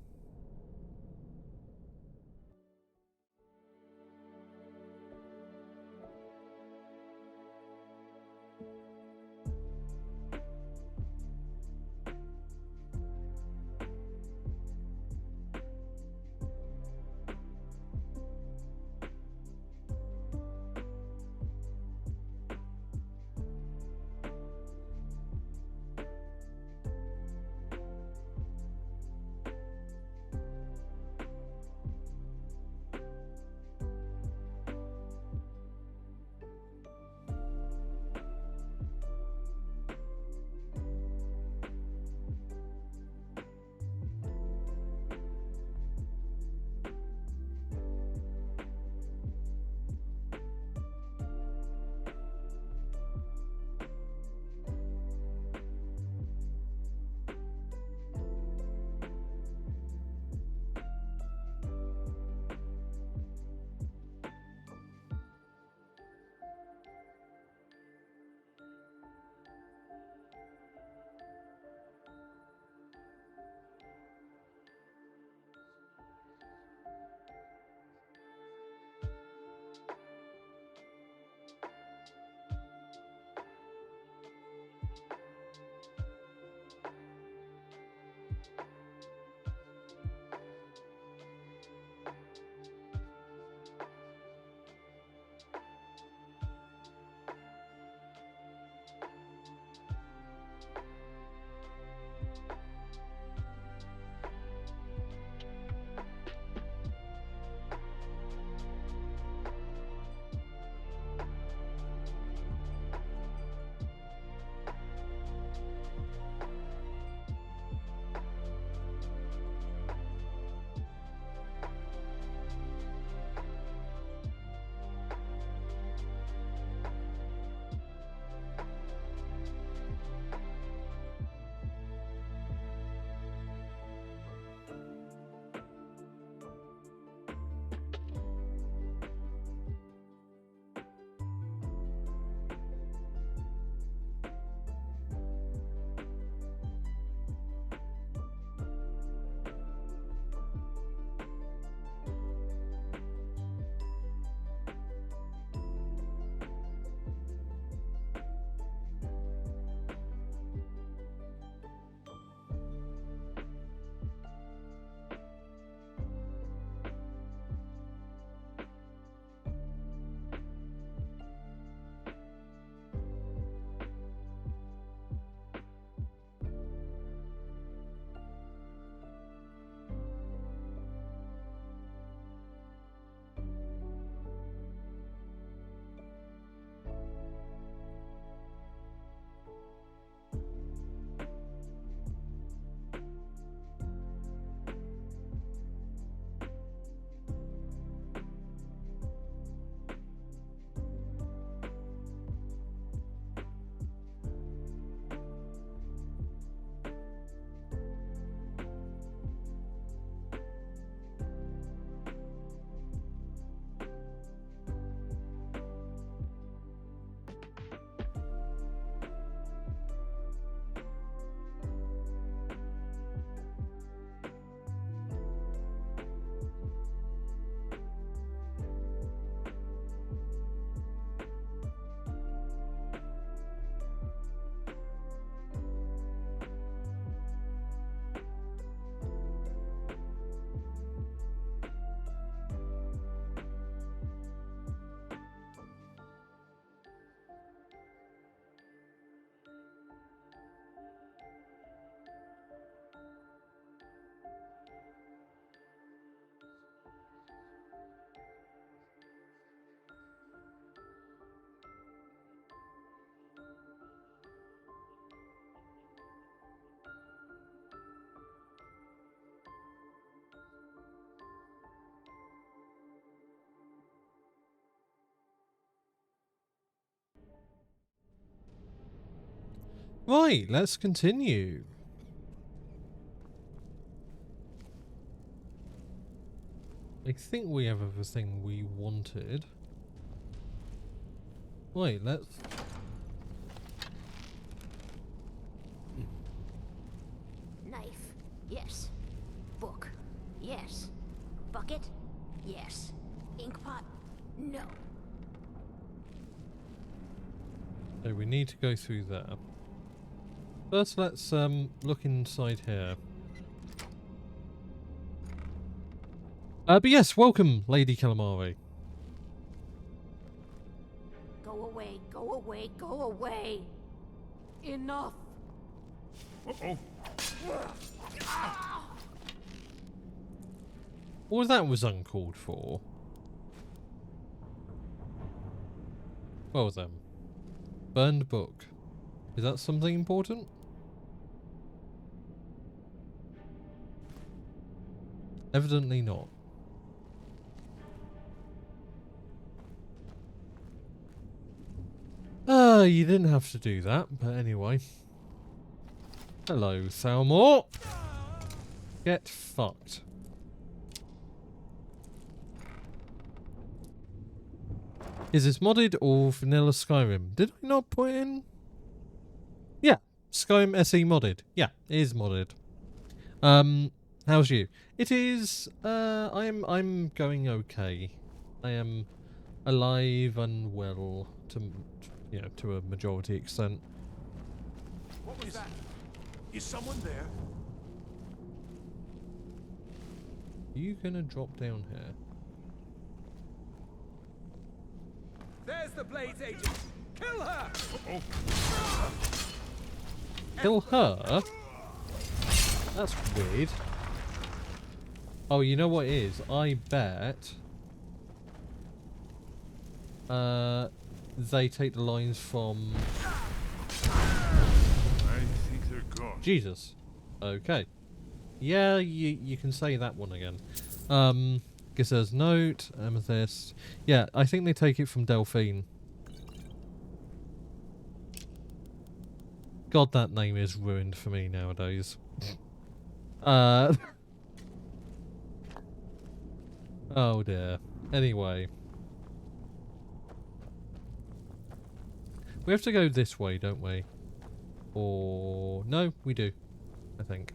Right, let's continue. I think we have everything we wanted. Wait, let's... Knife. Yes. Book. Yes. Bucket. Yes. Inkpot. No. So we need to go through there. First, let's look inside here. But yes, welcome, Lady Calamari. Go away, go away, go away. Enough. Uh-oh. Well, that was uncalled for. Well then. Burned book. Is that something important? Evidently not. You didn't have to do that, but anyway. Hello, Thalmor. Get fucked. Is this modded or vanilla Skyrim? Did I not put in? Yeah, Skyrim SE modded. Yeah, it is modded. How's you? It is. I'm going okay. I am alive and well to a majority extent. What was that? Is someone there? Are you gonna drop down here? There's the Blades agent. Kill her! Kill her? That's weird. Oh, you know what it is? I bet they take the lines from I think they're gone. Jesus. Okay. Yeah, you can say that one again. Gizer's note, amethyst. Yeah, I think they take it from Delphine. God, that name is ruined for me nowadays. Oh dear. Anyway. We have to go this way, don't we? Or... no, we do. I think.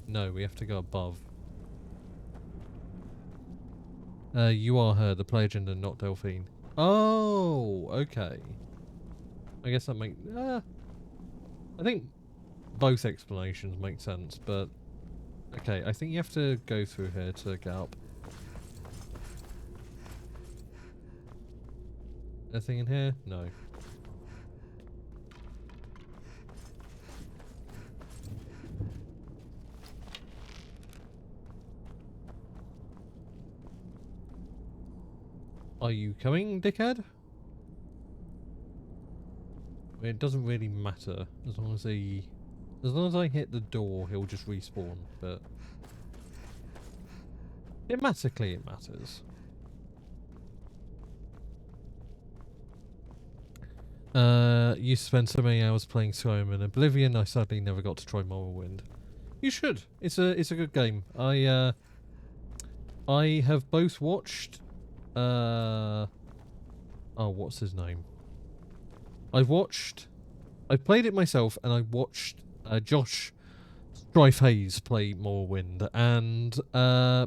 No, we have to go above. You are her, the play agenda, not Delphine. Oh, okay. I guess that makes... I think both explanations make sense, but... okay, I think you have to go through here to get up. Anything in here? No. Are you coming, dickhead? I mean, it doesn't really matter as long as I hit the door, he'll just respawn. But thematically, it matters. You spent so many hours playing Skyrim and Oblivion. I sadly never got to try Morrowind. You should. It's a good game. I have both watched. Oh, what's his name? I've played it myself, and I watched Josh Strife Hayes play Morrowind, and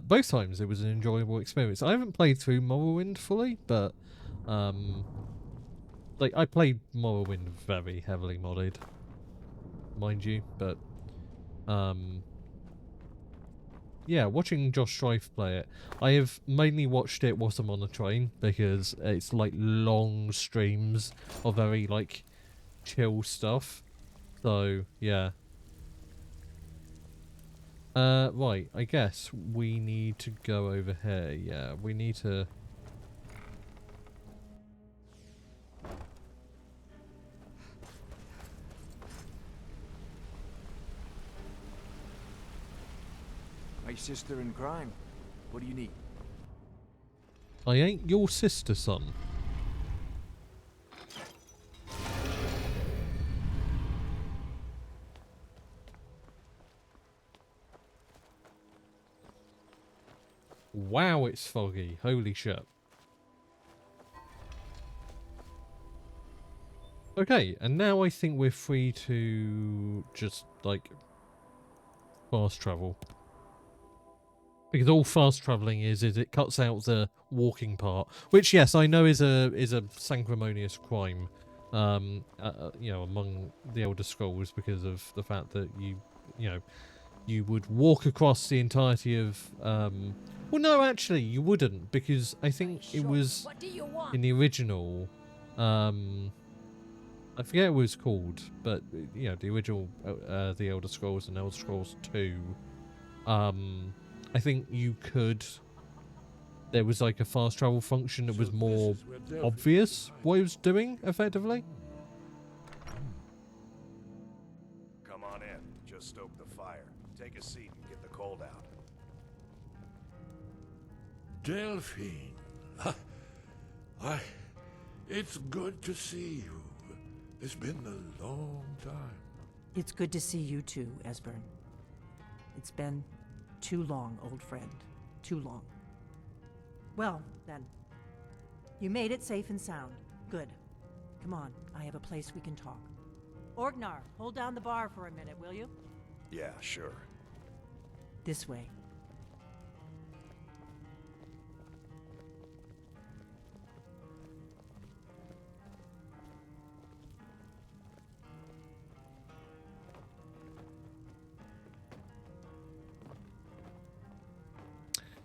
both times it was an enjoyable experience. I haven't played through Morrowind fully, but like I played Morrowind very heavily modded, mind you, but yeah, watching Josh Strife play it, I have mainly watched it whilst I'm on the train because it's like long streams of very like chill stuff. So yeah. Right, I guess we need to go over here. Yeah, we need to... My sister in crime. What do you need? I ain't your sister, son. Wow, it's foggy. Holy shit. Okay, and now I think we're free to just, like, fast travel. Because all fast travelling is it cuts out the walking part, which, yes, I know is a sanctimonious crime, you know, among the Elder Scrolls, because of the fact that you would walk across the entirety of, well, no, actually, you wouldn't, because I think it was in the original, I forget what it was called, but, you know, the original, The Elder Scrolls and Elder Scrolls 2, I think you could, there was like a fast travel function that was more obvious what it was doing, effectively. Come on in, just stoke the fire. Take a seat and get the cold out. Delphine. It's good to see you. It's been a long time. It's good to see you too, Esbern. It's been too long, old friend. Too long. Well, then. You made it safe and sound. Good. Come on, I have a place we can talk. Orgnar, hold down the bar for a minute, will you? Yeah, sure. This way.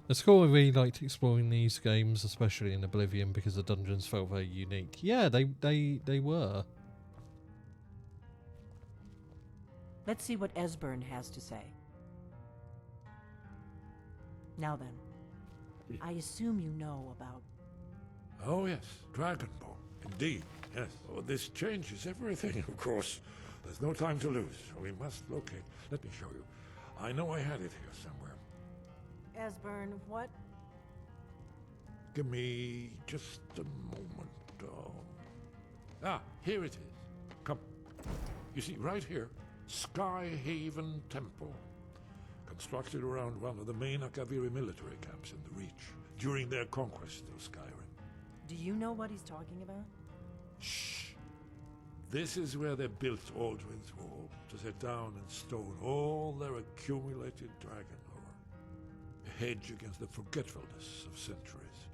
It's cool. I really liked exploring these games, especially in Oblivion, because the dungeons felt very unique. Yeah, they were. Let's see what Esbern has to say. Now then, I assume you know about... Oh yes, Dragonborn. Indeed, yes. Oh, this changes everything, of course. There's no time to lose. We must locate. Let me show you. I know I had it here somewhere. Esbern, what? Give me just a moment. Here it is. Come. You see, right here, Skyhaven Temple. Constructed around one of the main Akaviri military camps in the Reach during their conquest of Skyrim. Do you know what he's talking about? Shh. This is where they built Alduin's Wall, to set down in stone all their accumulated dragon lore. A hedge against the forgetfulness of centuries.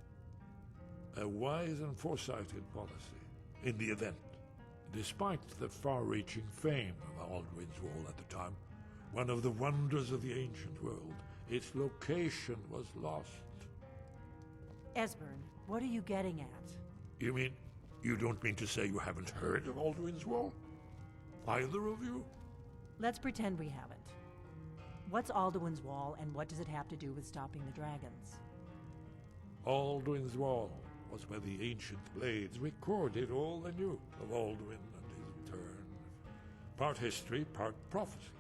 A wise and foresighted policy, in the event. Despite the far-reaching fame of Alduin's Wall at the time, one of the wonders of the ancient world, its location was lost. Esbern, what are you getting at? You mean, you don't mean to say you haven't heard of Alduin's Wall? Either of you? Let's pretend we haven't. What's Alduin's Wall, and what does it have to do with stopping the dragons? Alduin's Wall was where the ancient blades recorded all they knew of Alduin and his return. Part history, part prophecy.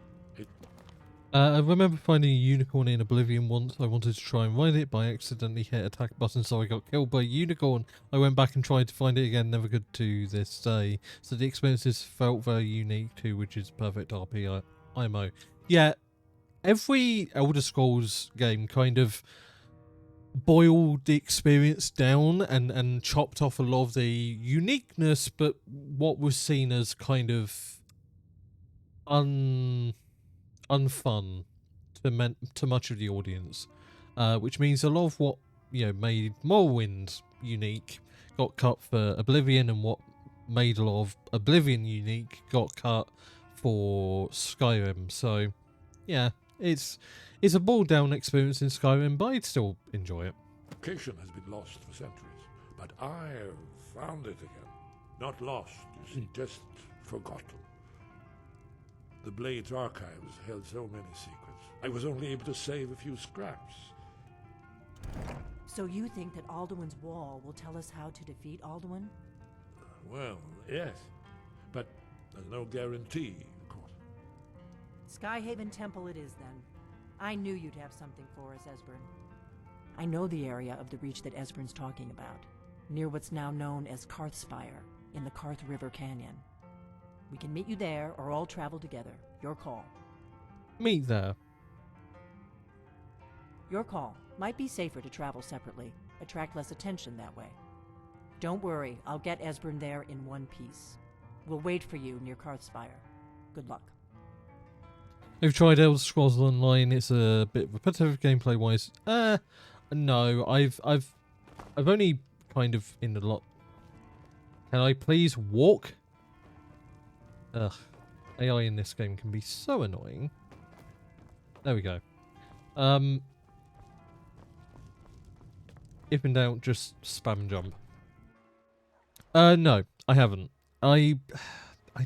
I remember finding a unicorn in Oblivion once. I wanted to try and ride it, but I accidentally hit attack button, so I got killed by a unicorn. I went back and tried to find it again, never could to this day. So the experiences felt very unique too, which is perfect RP IMO. Yeah, every Elder Scrolls game kind of boiled the experience down and chopped off a lot of the uniqueness, but what was seen as kind of unfun to much of the audience, which means a lot of what made Morrowind unique got cut for Oblivion, and what made a lot of Oblivion unique got cut for Skyrim. So yeah, it's a boiled down experience in Skyrim, but I'd still enjoy it. Location has been lost for centuries, but I have found it again. Not lost, you see, just forgotten. The Blade's archives held so many secrets. I was only able to save a few scraps. So you think that Alduin's Wall will tell us how to defeat Alduin? Well, yes. But there's no guarantee, of course. Skyhaven Temple it is, then. I knew you'd have something for us, Esbern. I know the area of the Reach that Esbern's talking about, near what's now known as Karthspire, in the Karth River Canyon. We can meet you there, or all travel together. Your call. Meet there. Your call. Might be safer to travel separately. Attract less attention that way. Don't worry, I'll get Esbern there in one piece. We'll wait for you near Karthspire. Good luck. Have you tried Elder Scrolls Online? It's a bit repetitive gameplay wise. No, I've only kind of in a lot. Can I please walk? Ugh, AI in this game can be so annoying. There we go. If in doubt, just spam jump. No, I haven't. I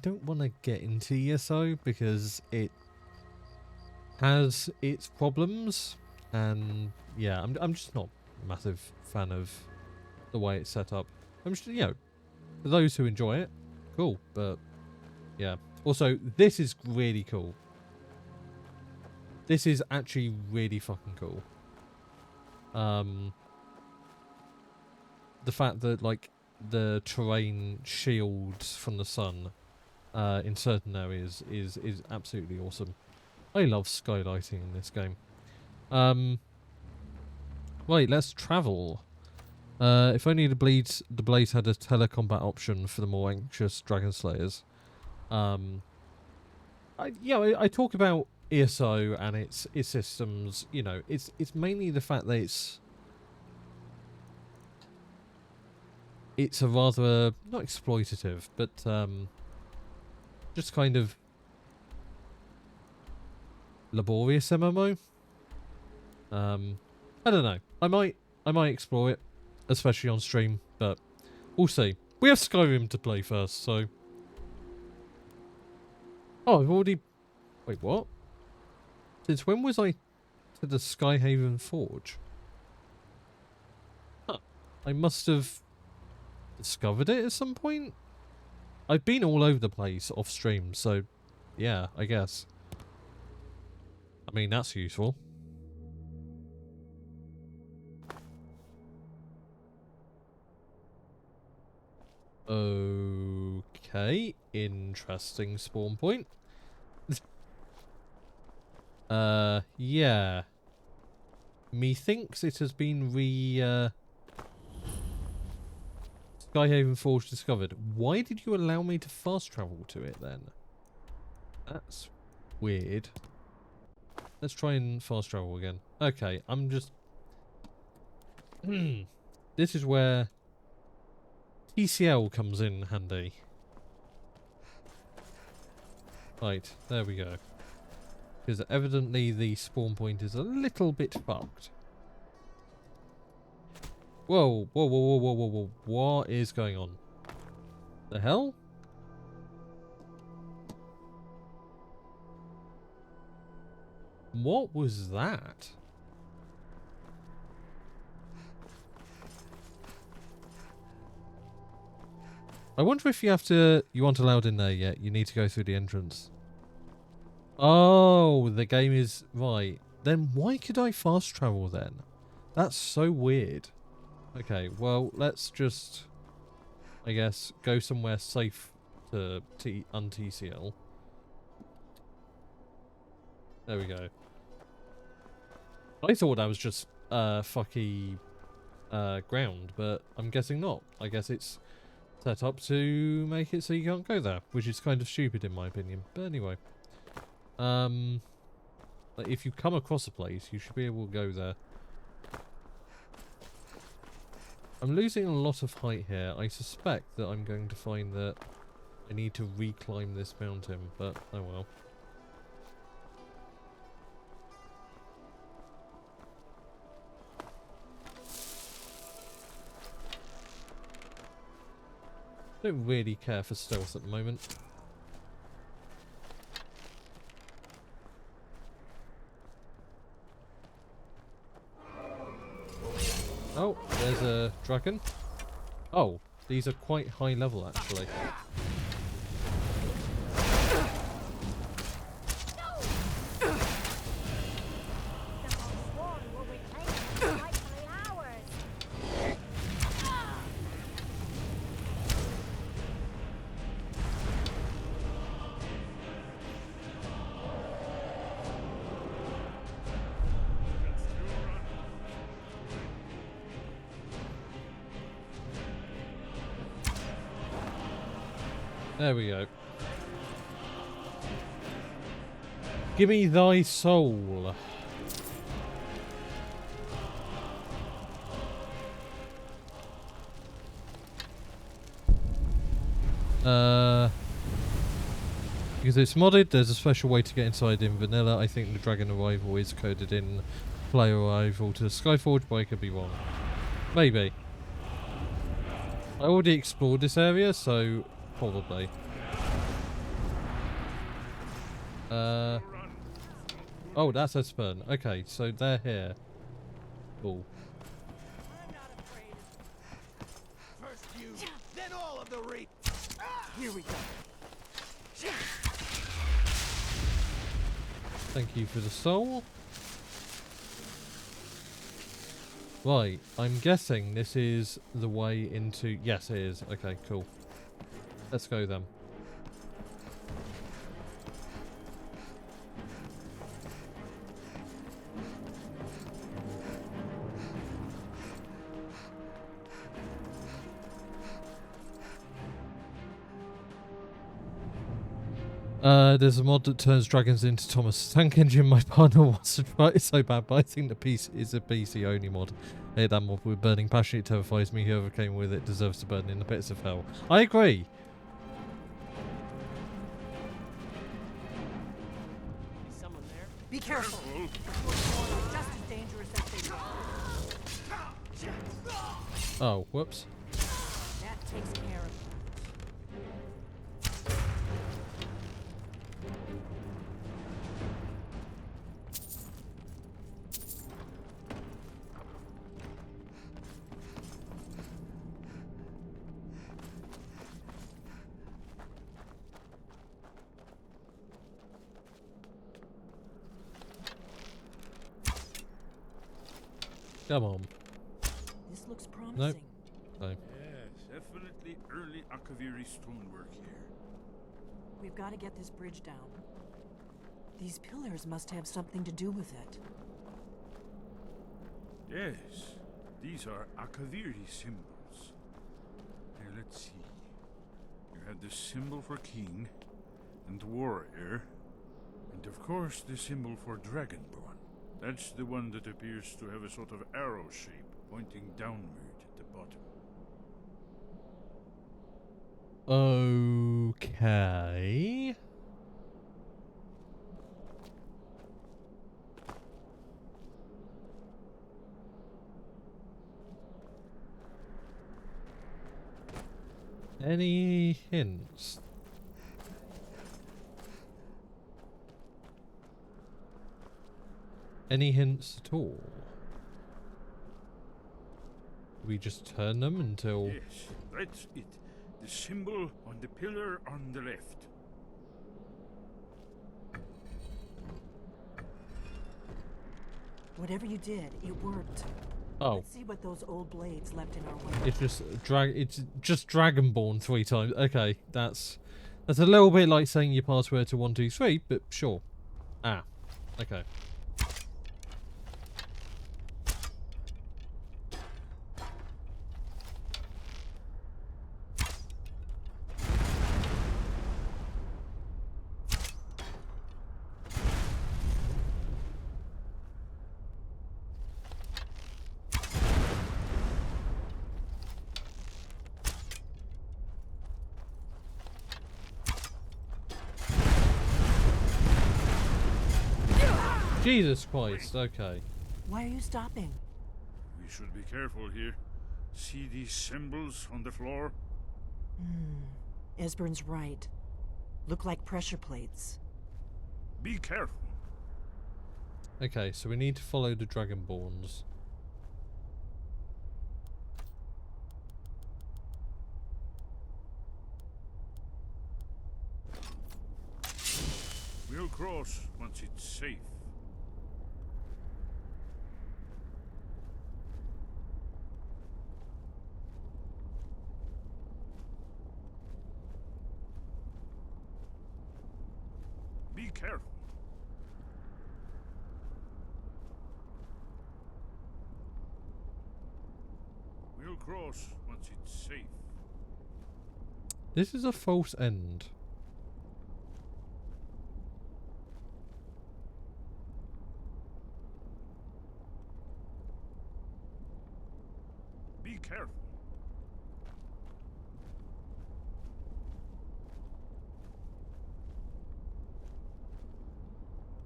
don't want to get into ESO because it has its problems, and yeah, I'm just not a massive fan of the way it's set up. I'm just, you know, for those who enjoy it, cool, but yeah. Also, this is really cool. This is actually really fucking cool. The fact that, like, the terrain shields from the sun in certain areas is absolutely awesome. I love skylighting in this game. Right, let's travel. If only the Blades had a telecombat option for the more anxious Dragon Slayers. I talk about ESO and its systems. You know, it's mainly the fact that it's a rather not exploitative, but just kind of laborious MMO. I don't know. I might explore it, especially on stream, but we'll see. We have Skyrim to play first, so. Oh, I've already. Wait, what? Since when was I to the Skyhaven Forge? Huh. I must have discovered it at some point. I've been all over the place off stream, so yeah, I guess. I mean, that's useful. Okay, interesting spawn point. Yeah. Methinks it has been Skyhaven Forge discovered. Why did you allow me to fast travel to it then? That's weird. Let's try and fast travel again. Okay, I'm just... This is where TCL comes in handy. Right, there we go. Because evidently the spawn point is a little bit fucked. Whoa, whoa, whoa, whoa, whoa, whoa, whoa. What is going on? The hell? What was that? I wonder if you aren't allowed in there yet. You need to go through the entrance. Oh, the game is right. Then why could I fast travel then? That's so weird. Okay, well, let's just, I guess, go somewhere safe to un-TCL. There we go. I thought that was just fucky ground, but I'm guessing not. I guess it's set up to make it so you can't go there, which is kind of stupid in my opinion. But anyway, like if you come across a place, you should be able to go there. I'm losing a lot of height here. I suspect that I'm going to find that I need to reclimb this mountain, but oh well. Don't really care for stealth at the moment. Oh, there's a dragon. Oh, these are quite high level actually. There we go. Give me thy soul. Because it's modded, there's a special way to get inside in vanilla. I think the Dragon Arrival is coded in Player Arrival to Skyforge, but I could be wrong. Maybe. I already explored this area, so probably. Oh, that's Esbern. Okay, so they're here. Cool. First you, then all of the Here we go. Thank you for the soul. Right, I'm guessing this is the way into... Yes, it is. Okay, cool. Let's go then. There's a mod that turns dragons into Thomas Tank Engine. My partner wants to try it so bad, but I think the piece is a PC only mod. I hate that mod with burning passion. It terrifies me. Whoever came with it deserves to burn in the pits of hell. I agree. Someone there? Be careful. Just as dangerous as they are. Oh, whoops. That takes care of it. Come on. This looks promising. Nope. No. Yes, definitely early Akaviri stonework here. We've got to get this bridge down. These pillars must have something to do with it. Yes, these are Akaviri symbols. Here, let's see. You have the symbol for king and warrior, and of course the symbol for dragonborn. That's the one that appears to have a sort of arrow shape pointing downward at the bottom. Okay. Any hints? Any hints at all? We just turn them until... Yes, that's it. The symbol on the pillar on the left. Whatever you did, it worked. Oh. Let's see what those old blades left in our way. It's just Dragonborn 3 times. Okay, that's a little bit like saying your password to 123, but sure. Ah, okay. Jesus Christ, okay. Why are you stopping? We should be careful here. See these symbols on the floor? Esbern's right. Look like pressure plates. Be careful. Okay, so we need to follow the Dragonborns. We'll cross once it's safe. Be careful. We'll cross once it's safe. This is a false end. Be careful.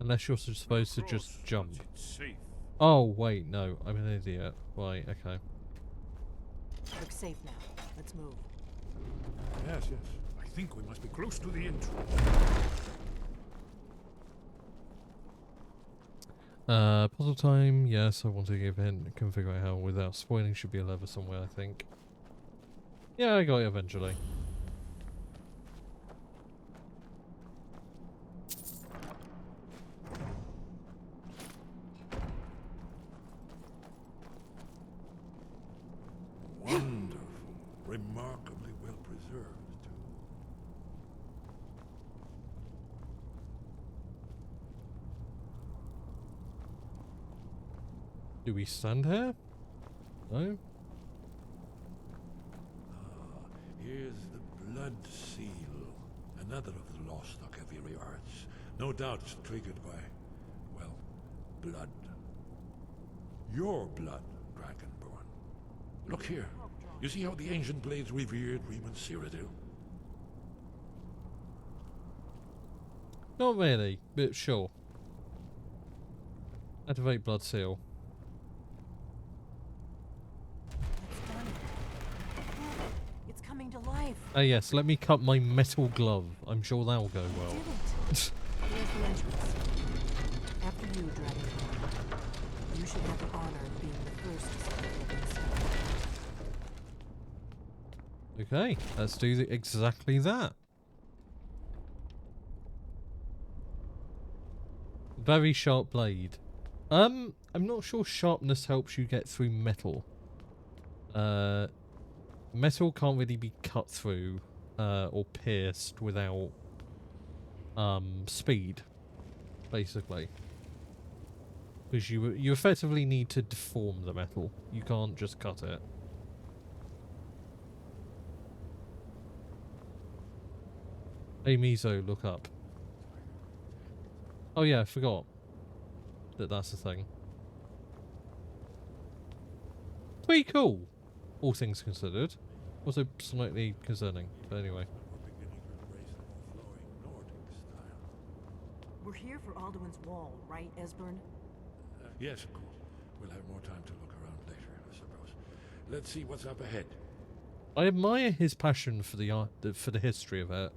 Unless you're supposed to just jump. It's safe. Oh, wait, no. I'm an idiot. Right, okay. Looks safe now. Let's move. Yes, yes. I think we must be close to the entrance. Puzzle time. Yes, I want to give in. Can figure out how without spoiling. Should be a lever somewhere, I think. Yeah, I got it eventually. Wonderful. Remarkably well preserved, too. Do we stand here? No? Here's the Blood Seal. Another of the lost Akaviri arts. No doubt it's triggered by, well, blood. Your blood, Dragonborn. Look here. You see how the ancient blades revered Riemann Cyrodiil? Not really, but sure. Activate Blood Seal. It's coming to life. Ah yes, let me cut my metal glove. I'm sure that'll go well. Here's the entrance. After you, Dragonborn. You should have the honor of being the first to step inside. Okay, let's do exactly that. Very sharp blade. I'm not sure sharpness helps you get through metal. Metal can't really be cut through or pierced without speed, basically. Because you effectively need to deform the metal. You can't just cut it. Hey Mizo, look up. Oh yeah, I forgot that that's the thing. Pretty cool, all things considered. Also slightly concerning, but anyway. We're here for Alduin's Wall, right, Esbern? Yes, of course. We'll have more time to look around later, I suppose. Let's see what's up ahead. I admire his passion for the history of it.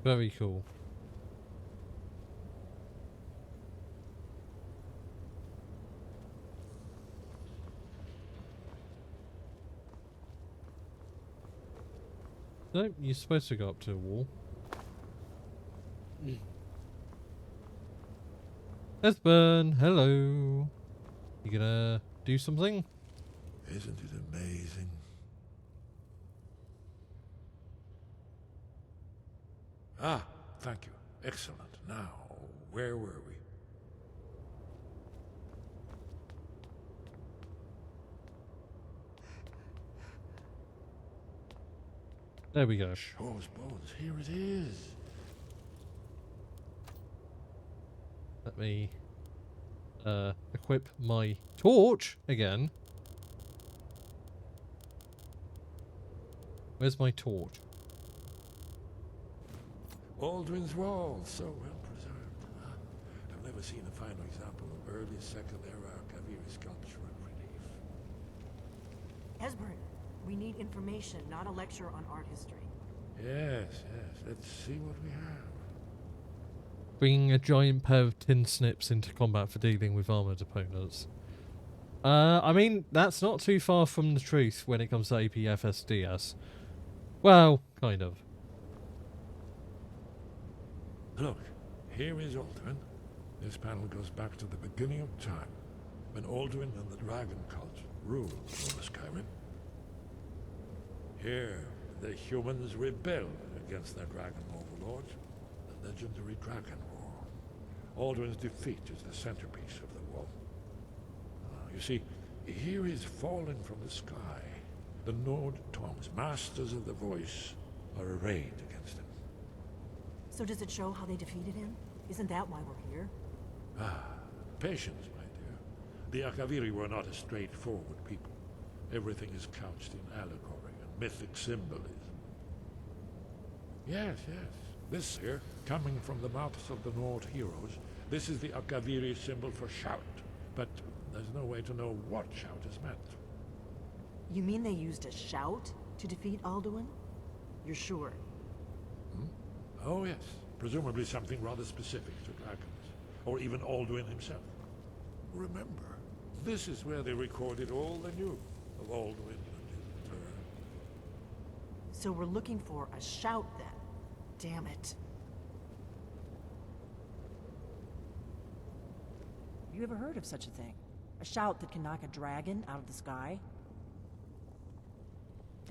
Very cool. No, you're supposed to go up to a wall. Esbern, hello. You gonna do something? Isn't it amazing? Ah, thank you. Excellent. Now, where were we? There we go. Shaw's bones. Here it is. Let me equip my torch again. Where's my torch? Alduin's Wall, so well preserved. I've never seen a finer example of early Second Era Kaviri sculpture and relief. Esbern, we need information, not a lecture on art history. Yes, yes. Let's see what we have. Bringing a giant pair of tin snips into combat for dealing with armoured opponents. I mean, that's not too far from the truth when it comes to APFSDS. Well, kind of. Look, here is Alduin. This panel goes back to the beginning of time, when Alduin and the Dragon Cult ruled over Skyrim. Here, the humans rebelled against their dragon overlords, the legendary Dragon War. Alduin's defeat is the centerpiece of the war. You see, here is fallen from the sky. The Nord Toms, masters of the voice, are arrayed against him. So does it show how they defeated him? Isn't that why we're here? Patience, my dear. The Akaviri were not a straightforward people. Everything is couched in allegory and mythic symbolism. Yes. This here, coming from the mouths of the Nord heroes, this is the Akaviri symbol for shout. But there's no way to know what shout is meant. You mean they used a shout to defeat Alduin? You're sure? Oh yes, presumably something rather specific to dragons, or even Alduin himself. Remember, this is where they recorded all they knew of Alduin and his return. So we're looking for a shout then. Damn it. You ever heard of such a thing? A shout that can knock a dragon out of the sky?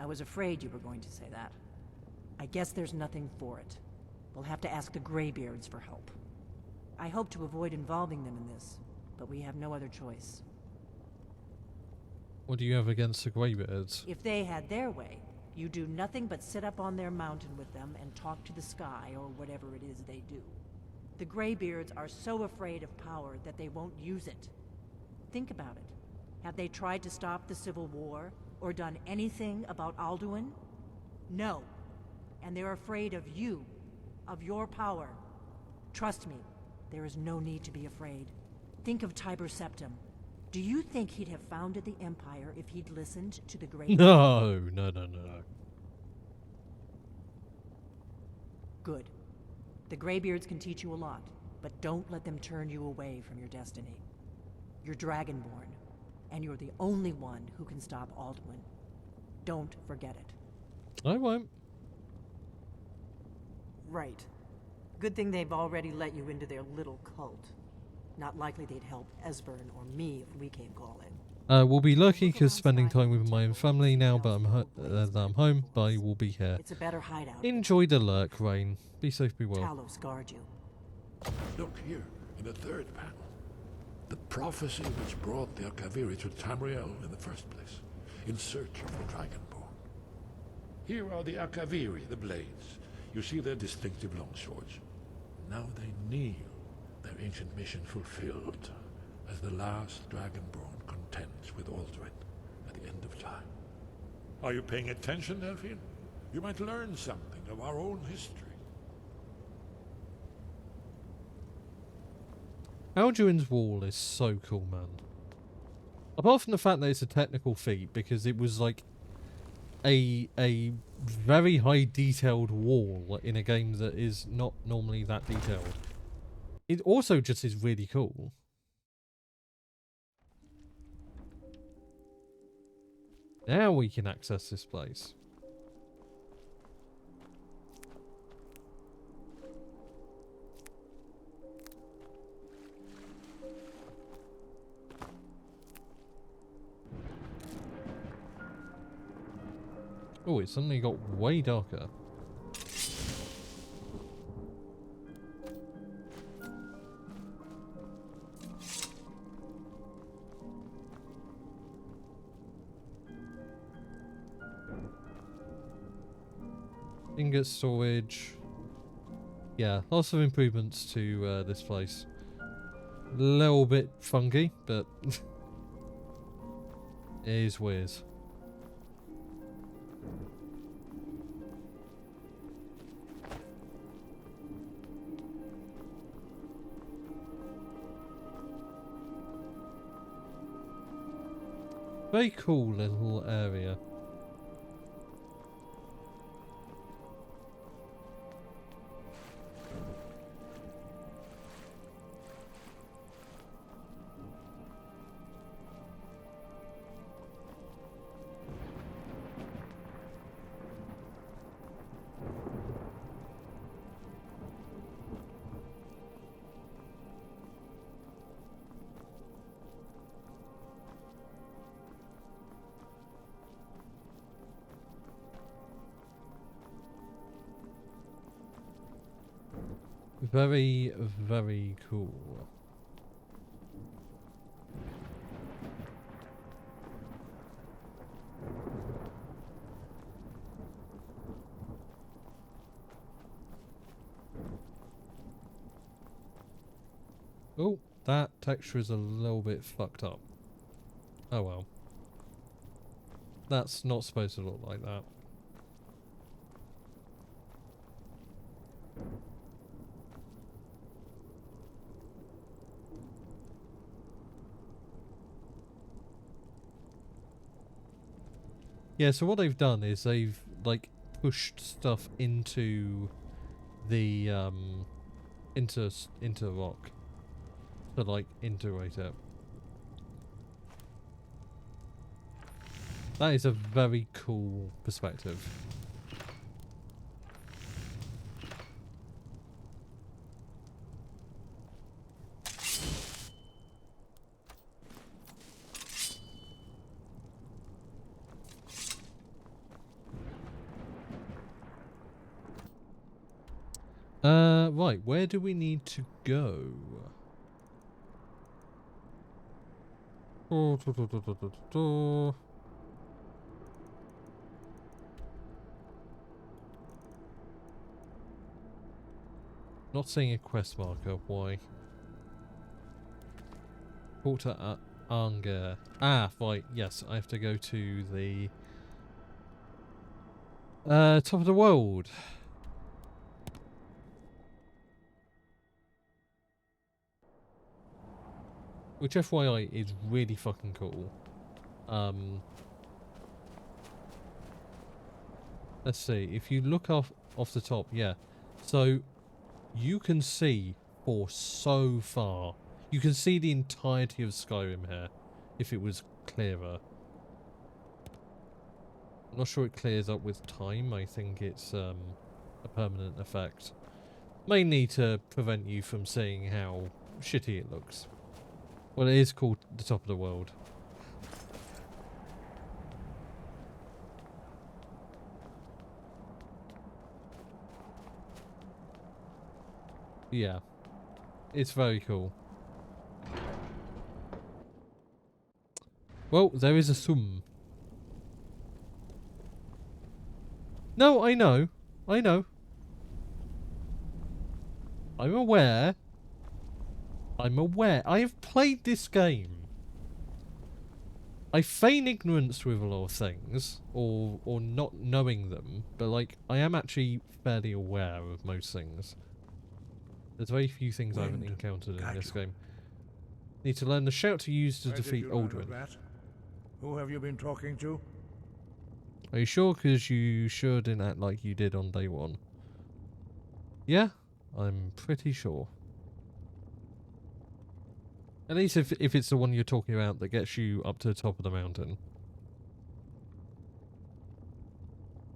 I was afraid you were going to say that. I guess there's nothing for it. We'll have to ask the Greybeards for help. I hope to avoid involving them in this, but we have no other choice. What do you have against the Greybeards? If they had their way, you do nothing but sit up on their mountain with them and talk to the sky or whatever it is they do. The Greybeards are so afraid of power that they won't use it. Think about it. Have they tried to stop the Civil War or done anything about Alduin? No. And they're afraid of you, of your power. Trust me, there is no need to be afraid. Think of Tiber Septim. Do you think he'd have founded the Empire if he'd listened to the Greybeards? No. Good. The Greybeards can teach you a lot, but don't let them turn you away from your destiny. You're Dragonborn, and you're the only one who can stop Alduin. Don't forget it. I won't. Right. Good thing they've already let you into their little cult. Not likely they'd help Esbern or me if we came calling. We'll be lucky because spending time with my own family now, but I'm home, but I will be here. It's a better hideout. Enjoy the lurk, Rain. Be safe, be well. Talos guard you. Look here, in the third panel. The prophecy which brought the Akaviri to Tamriel in the first place, in search of the Dragonborn. Here are the Akaviri, the blades. You see their distinctive longswords. Now they kneel, their ancient mission fulfilled, as the last Dragonborn contends with Alduin at the end of time. Are you paying attention, Delphine? You might learn something of our own history. Alduin's Wall is so cool, man. Apart from the fact that it's a technical feat, because it was like a very high detailed wall in a game that is not normally that detailed. It also just is really cool. Now we can access this place. Oh, it suddenly got way darker. Ingot storage. Yeah, lots of improvements to this place. A little bit funky, but it is weird. Very cool little area. Very, very cool. Oh, that texture is a little bit fucked up. Oh well. That's not supposed to look like that. Yeah, so what they've done is they've like pushed stuff into the into rock to like integrate it. That is a very cool perspective. Right, where do we need to go? Not seeing a quest marker, why? Talk to Anger. Ah, right, yes, I have to go to the top of the world. Which, FYI, is really fucking cool. Let's see, if you look off the top, yeah. So, you can see for so far. You can see the entirety of Skyrim here, if it was clearer. I'm not sure it clears up with time. I think it's a permanent effect. Mainly to prevent you from seeing how shitty it looks. Well, it is called the top of the world. Yeah. It's very cool. Well, there is a sum. No, I know. I know. I'm aware. I'm aware. I have played this game. I feign ignorance with a lot of things, or not knowing them, but like, I am actually fairly aware of most things. There's very few things I haven't encountered in this game. Need to learn the shout to use to defeat Alduin. Who have you been talking to? Are you sure? Because you sure didn't act like you did on day one. Yeah? I'm pretty sure. At least if it's the one you're talking about that gets you up to the top of the mountain.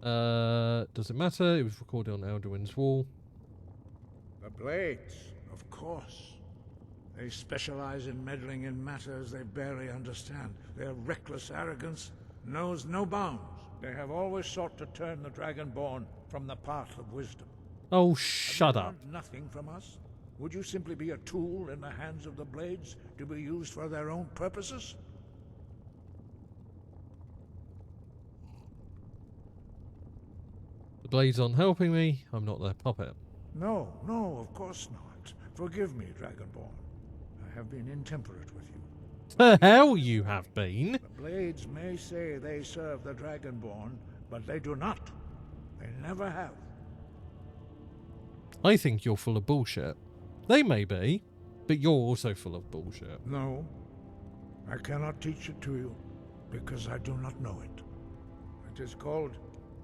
Does it matter? It was recorded on Alduin's wall. The Blades, of course. They specialize in meddling in matters they barely understand. Their reckless arrogance knows no bounds. They have always sought to turn the Dragonborn from the path of wisdom. Oh, shut up. Learned nothing from us? Would you simply be a tool in the hands of the Blades to be used for their own purposes? The Blades aren't helping me. I'm not their puppet. No, of course not. Forgive me, Dragonborn. I have been intemperate with you. The hell you have been? The Blades may say they serve the Dragonborn, but they do not. They never have. I think you're full of bullshit. They may be, but you're also full of bullshit. No, I cannot teach it to you, because I do not know it. It is called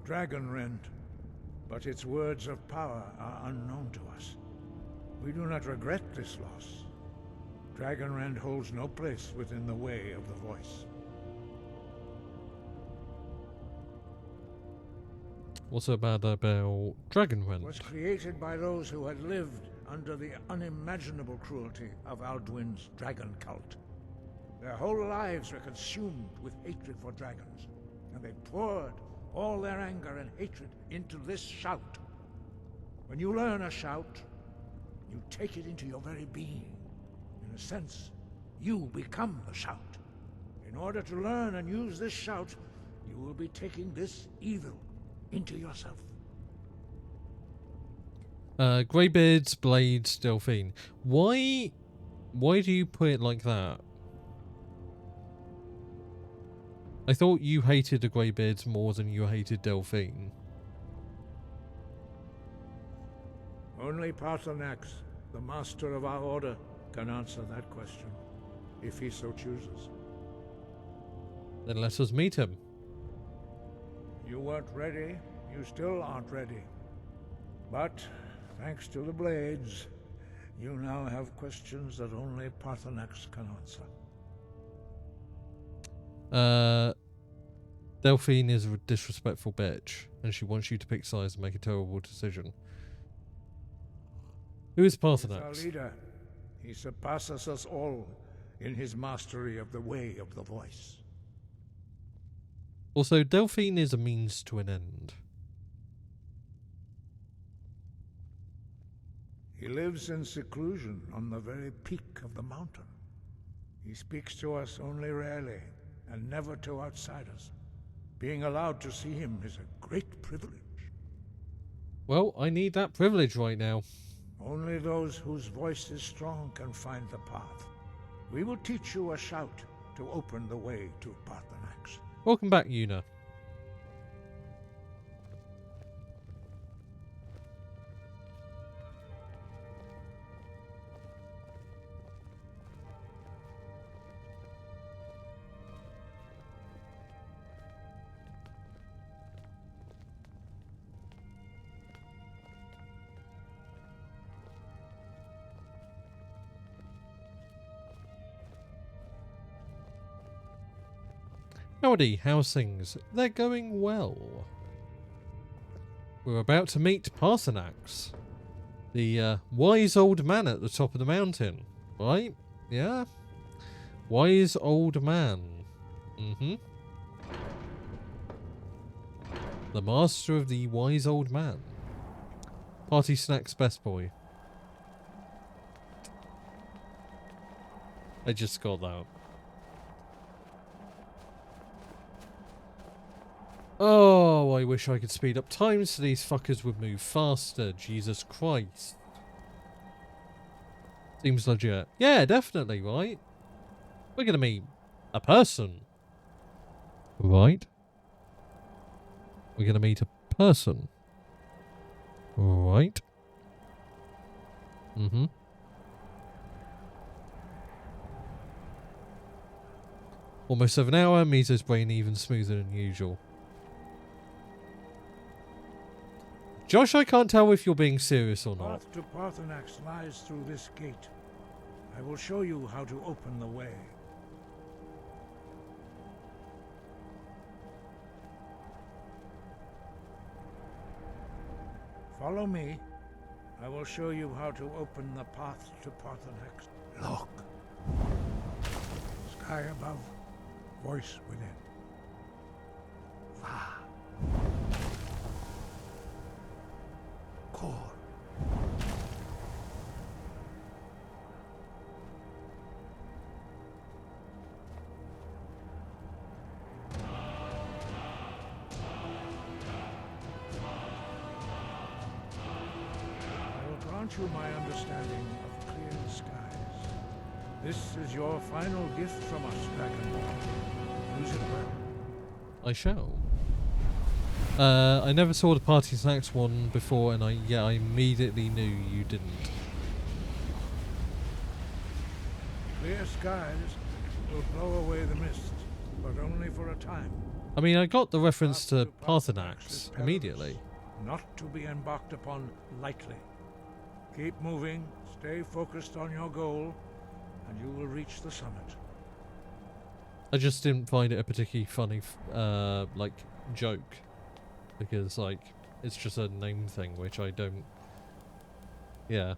Dragonrend, but its words of power are unknown to us. We do not regret this loss. Dragonrend holds no place within the way of the Voice. What's so bad about Dragonrend? It was created by those who had lived under the unimaginable cruelty of Alduin's dragon cult. Their whole lives were consumed with hatred for dragons, and they poured all their anger and hatred into this shout. When you learn a shout, You take it into your very being. In a sense, you become the shout. In order to learn and use this shout, you will be taking this evil into yourself. Greybeards, Blades, Delphine. Why do you put it like that? I thought you hated the Greybeards more than you hated Delphine. Only Paarthurnax, the master of our order, can answer that question, if he so chooses. Then let us meet him. You weren't ready, you still aren't ready. But, thanks to the Blades, you now have questions that only Paarthurnax can answer. Delphine is a disrespectful bitch, and she wants you to pick sides and make a terrible decision. Who is Paarthurnax? He's our leader. He surpasses us all in his mastery of the way of the voice. Also, Delphine is a means to an end. He lives in seclusion on the very peak of the mountain. He speaks to us only rarely, and never to outsiders. Being allowed to see him is a great privilege. Well, I need that privilege right now. Only those whose voice is strong can find the path. We will teach you a shout to open the way to Paarthurnax. Welcome back, Yuna. Howdy, how's things? They're going well. We're about to meet Paarthurnax, the wise old man at the top of the mountain, right? Yeah? Wise old man. The master of the wise old man. Party Snacks best boy. I just got that. Oh, I wish I could speed up time so these fuckers would move faster. Jesus Christ. Seems legit. Yeah, definitely, right? We're gonna meet a person. Right? We're gonna meet a person. Right? Almost over an hour, Mizo's brain even smoother than usual. Josh, I can't tell if you're being serious or not. The path to Paarthurnax lies through this gate. I will show you how to open the way. Follow me. I will show you how to open the path to Paarthurnax. Look. Sky above, voice within. Va. Kor. I will grant you my understanding of clear skies. This is your final gift from us, Dragonborn. Use it well. I shall. I never saw the Party Snacks one before, and I immediately knew you didn't. Clear skies will blow away the mist, but only for a time. I mean, I got the reference to Paarthurnax immediately. Not to be embarked upon lightly. Keep moving, stay focused on your goal, and you will reach the summit. I just didn't find it a particularly funny, like, joke. Because, like, it's just a name thing, which I don't... Yeah.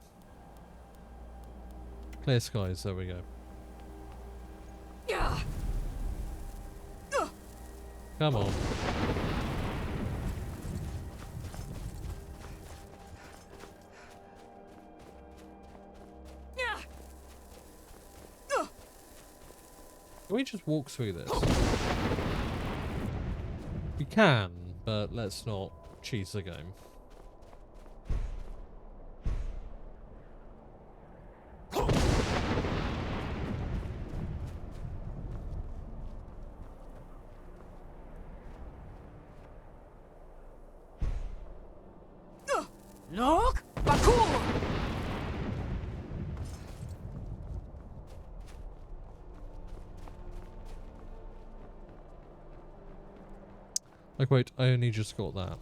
Clear skies, there we go. Come on. Can we just walk through this? We can, but let's not cheese the game. Look! Bakur! Like, wait, I only just got that.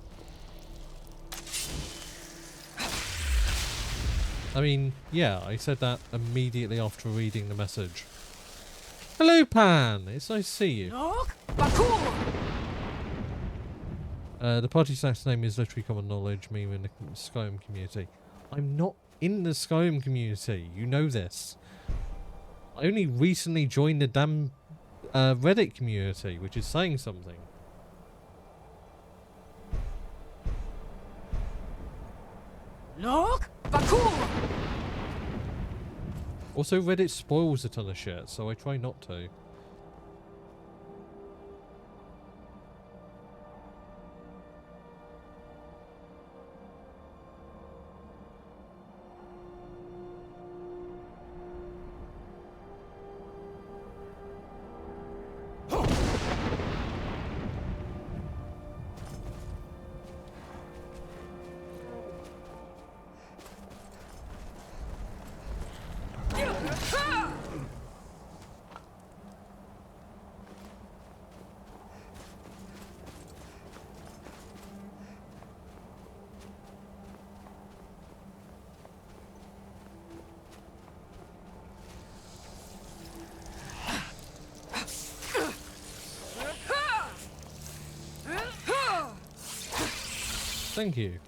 I mean, yeah, I said that immediately after reading the message. Hello, Pan! It's nice to see you. Look! Bakur! The party snack's name is literally common knowledge, me in the Skyrim community. I'm not in the Skyrim community, you know this. I only recently joined the damn Reddit community, which is saying something. Look! Bakur! Also, Reddit spoils a ton of shit, so I try not to. Thank you.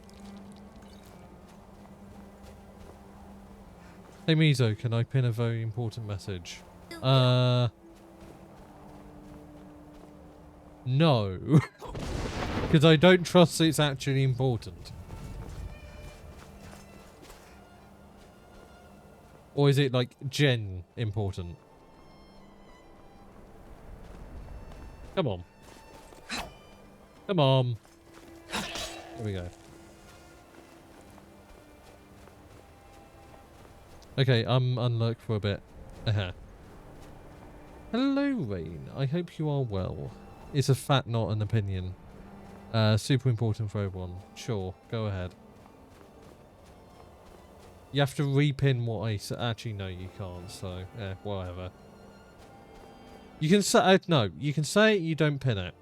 Hey Mizo, can I pin a very important message? No. Because I don't trust it's actually important. Or is it like gen important? Come on. Come on. There we go. Okay, unlock for a bit. Hello, Rain. I hope you are well. It's a fact, not an opinion. Super important for everyone. Sure, go ahead. You have to repin what I said. Actually, no, you can't. So, whatever. You can say no. You can say it. You don't pin it.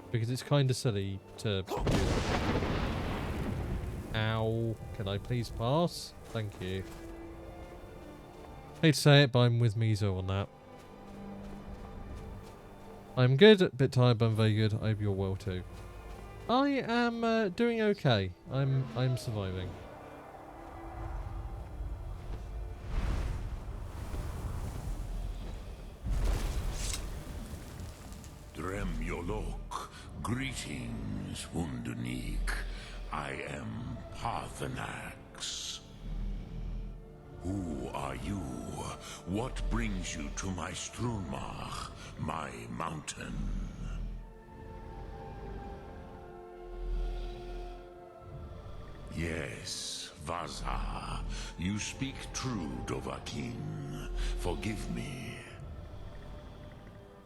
Because it's kind of silly to do that. Ow. Can I please pass? Thank you. Hate to say it, but I'm with Mizo on that. I'm good, a bit tired, but I'm very good. I hope you're well too. I am doing okay. I'm surviving. Drem Yolok, greetings, Wunderneek. I am Parthenax. Who are you? What brings you to my Strunmach, my mountain? Yes, Vaza. You speak true, Dovahkiin. Forgive me.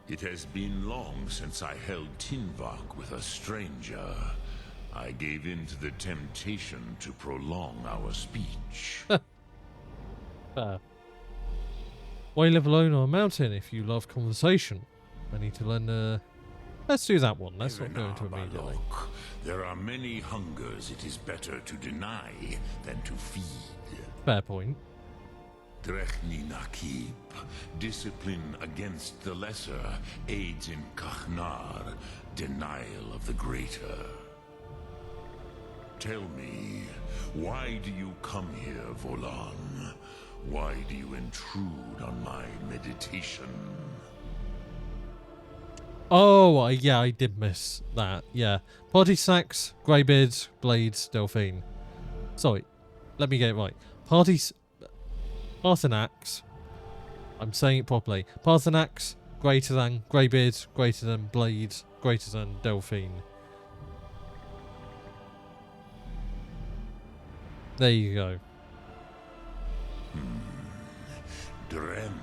It has been long since I held Tinvak with a stranger. I gave in to the temptation to prolong our speech. Why live alone on a mountain if you love conversation? I need to learn let's do that one. Let's not go into it immediately. There are many hungers it is better to deny than to feed. Fair point. Drechni Nakib, discipline against the lesser aids in Kachnar, denial of the greater. Tell me, why do you come here, Volan? Why do you intrude on my meditation? Oh, yeah, I did miss that. Yeah. Party Snacks, Greybeard, Blades, Delphine. Sorry, let me get it right. Parthenax, I'm saying it properly. Paarthurnax, greater than Greybeard, greater than Blade, greater than Delphine. There you go. Drem,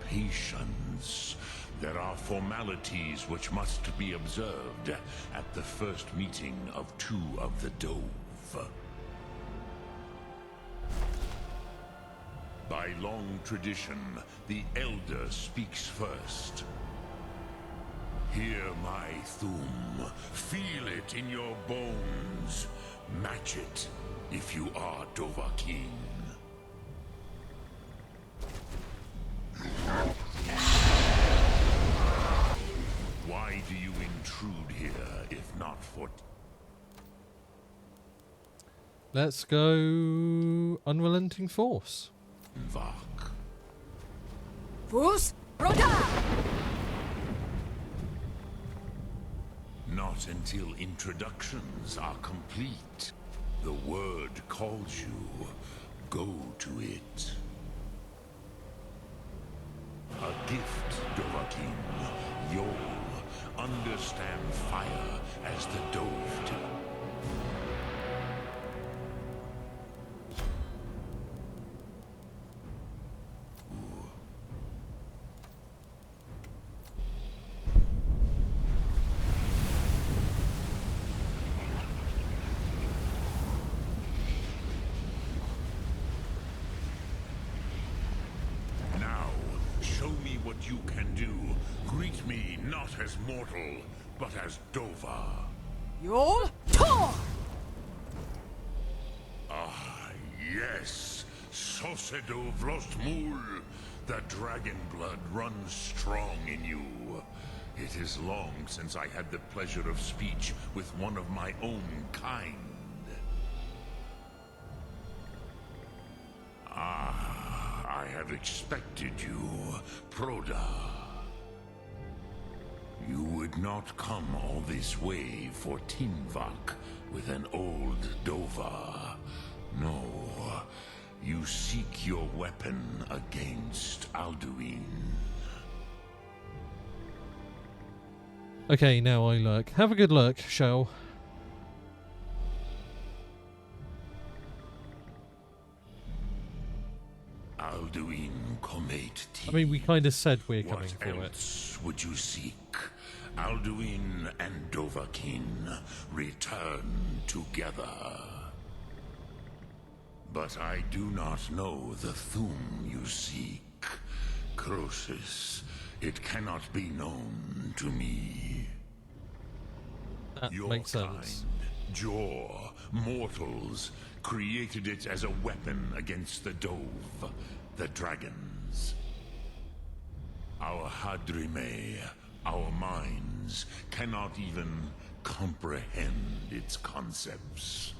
patience. There are formalities which must be observed at the first meeting of two of the Dove. By long tradition, the Elder speaks first. Hear my Thu'um. Feel it in your bones. Match it if you are Dovahkiin. Why do you intrude here, if not for... Let's go Unrelenting Force. Vak. Fus Roda! Not until introductions are complete. The word calls you. Go to it. A gift, Dovahkiin. You'll understand fire as the Dove do. You can do. Greet me not as mortal, but as Dova. Yol Tor! Ah, yes. Sosedo Vlostmul. The dragon blood runs strong in you. It is long since I had the pleasure of speech with one of my own kind. I have expected you, Proda. You would not come all this way for Tinvak with an old Dova. No, you seek your weapon against Alduin. Okay, now I lurk. Have a good look, Shell. Alduin Comate T. I mean, we kind of said we're coming for it. What else would you seek? Alduin and Dovahkiin return together. But I do not know the Thu'um you seek. Croesus, it cannot be known to me. That Your makes sense. kind, Jor, mortals, created it as a weapon against the Dove, the dragons. Our Hadrime, our minds, cannot even comprehend its concepts.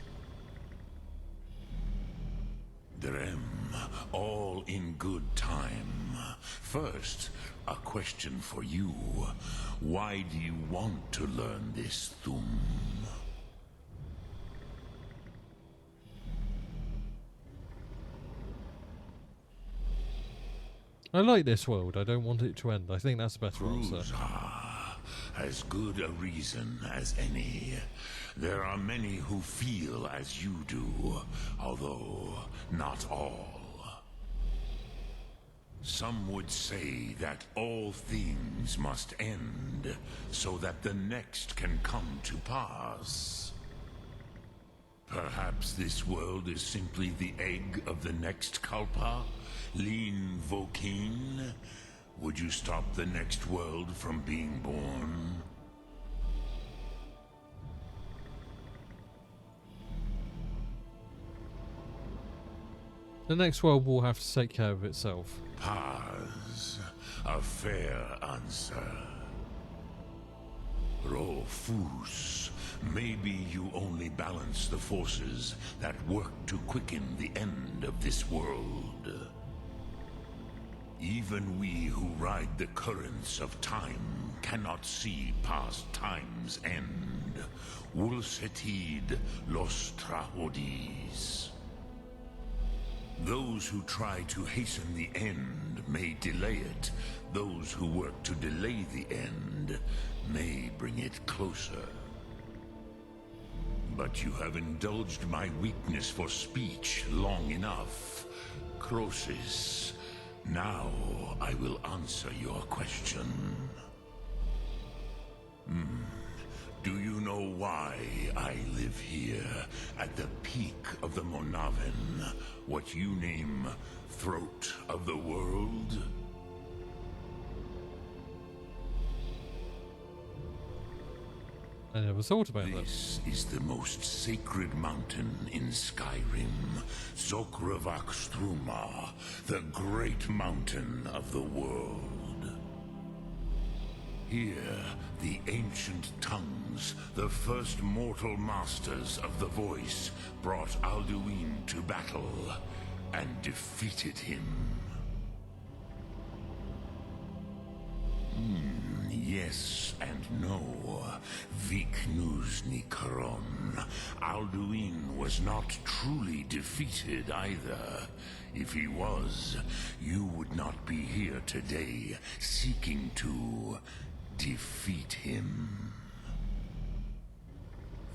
Drem, all in good time. First, a question for you. Why do you want to learn this Thu'um? I like this world. I don't want it to end. I think that's a better answer. As good a reason as any. There are many who feel as you do, although not all. Some would say that all things must end, so that the next can come to pass. Perhaps this world is simply the egg of the next Kalpa? Lean Vokeen? Would you stop the next world from being born? The next world will have to take care of itself. Paz, a fair answer. Rofus, maybe you only balance the forces that work to quicken the end of this world. Even we who ride the currents of time cannot see past time's end. Wulsetid Los Trahodis. Those who try to hasten the end may delay it. Those who work to delay the end may bring it closer. But you have indulged my weakness for speech long enough, Croesus. Now I will answer your question. Do you know why I live here, at the peak of the Monaven, what you name Throat of the World? I never thought about that. This is the most sacred mountain in Skyrim, Zokravak Struma, the great mountain of the world. Here, the ancient tongues, the first mortal masters of the voice, brought Alduin to battle and defeated him. Yes and no. Viknuzny Karon. Alduin was not truly defeated either. If he was, you would not be here today, seeking to defeat him.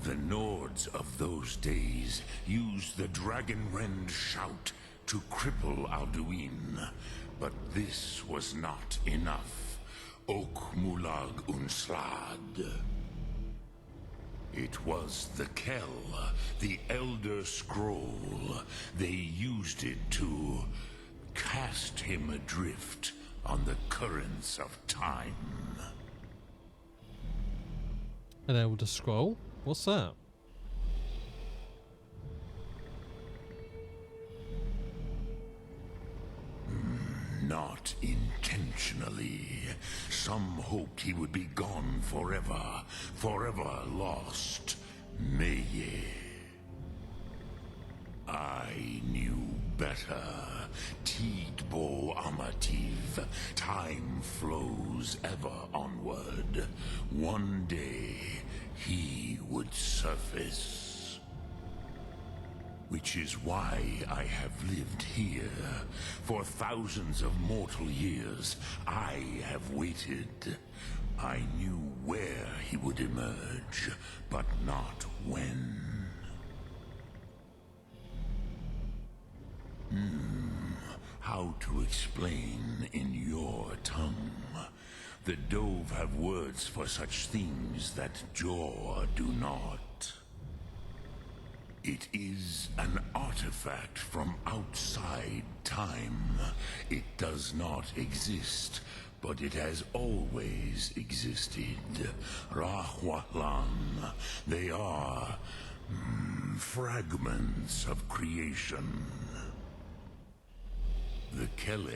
The Nords of those days used the Dragonrend shout to cripple Alduin, but this was not enough. Ok Mulag Unslad. It was the Kell, the Elder Scroll. They used it to cast him adrift on the currents of time. An Elder Scroll? What's that? Not intentionally. Some hoped he would be gone forever, forever lost. Meye. I knew better. Tidbo Amativ. Time flows ever onward. One day, he would surface. Which is why I have lived here. For thousands of mortal years, I have waited. I knew where he would emerge, but not when. How to explain in your tongue? The Dove have words for such things that Jor do not. It is an artifact from outside time. It does not exist, but it has always existed. Rahwatlan. They are fragments of creation. The Kele,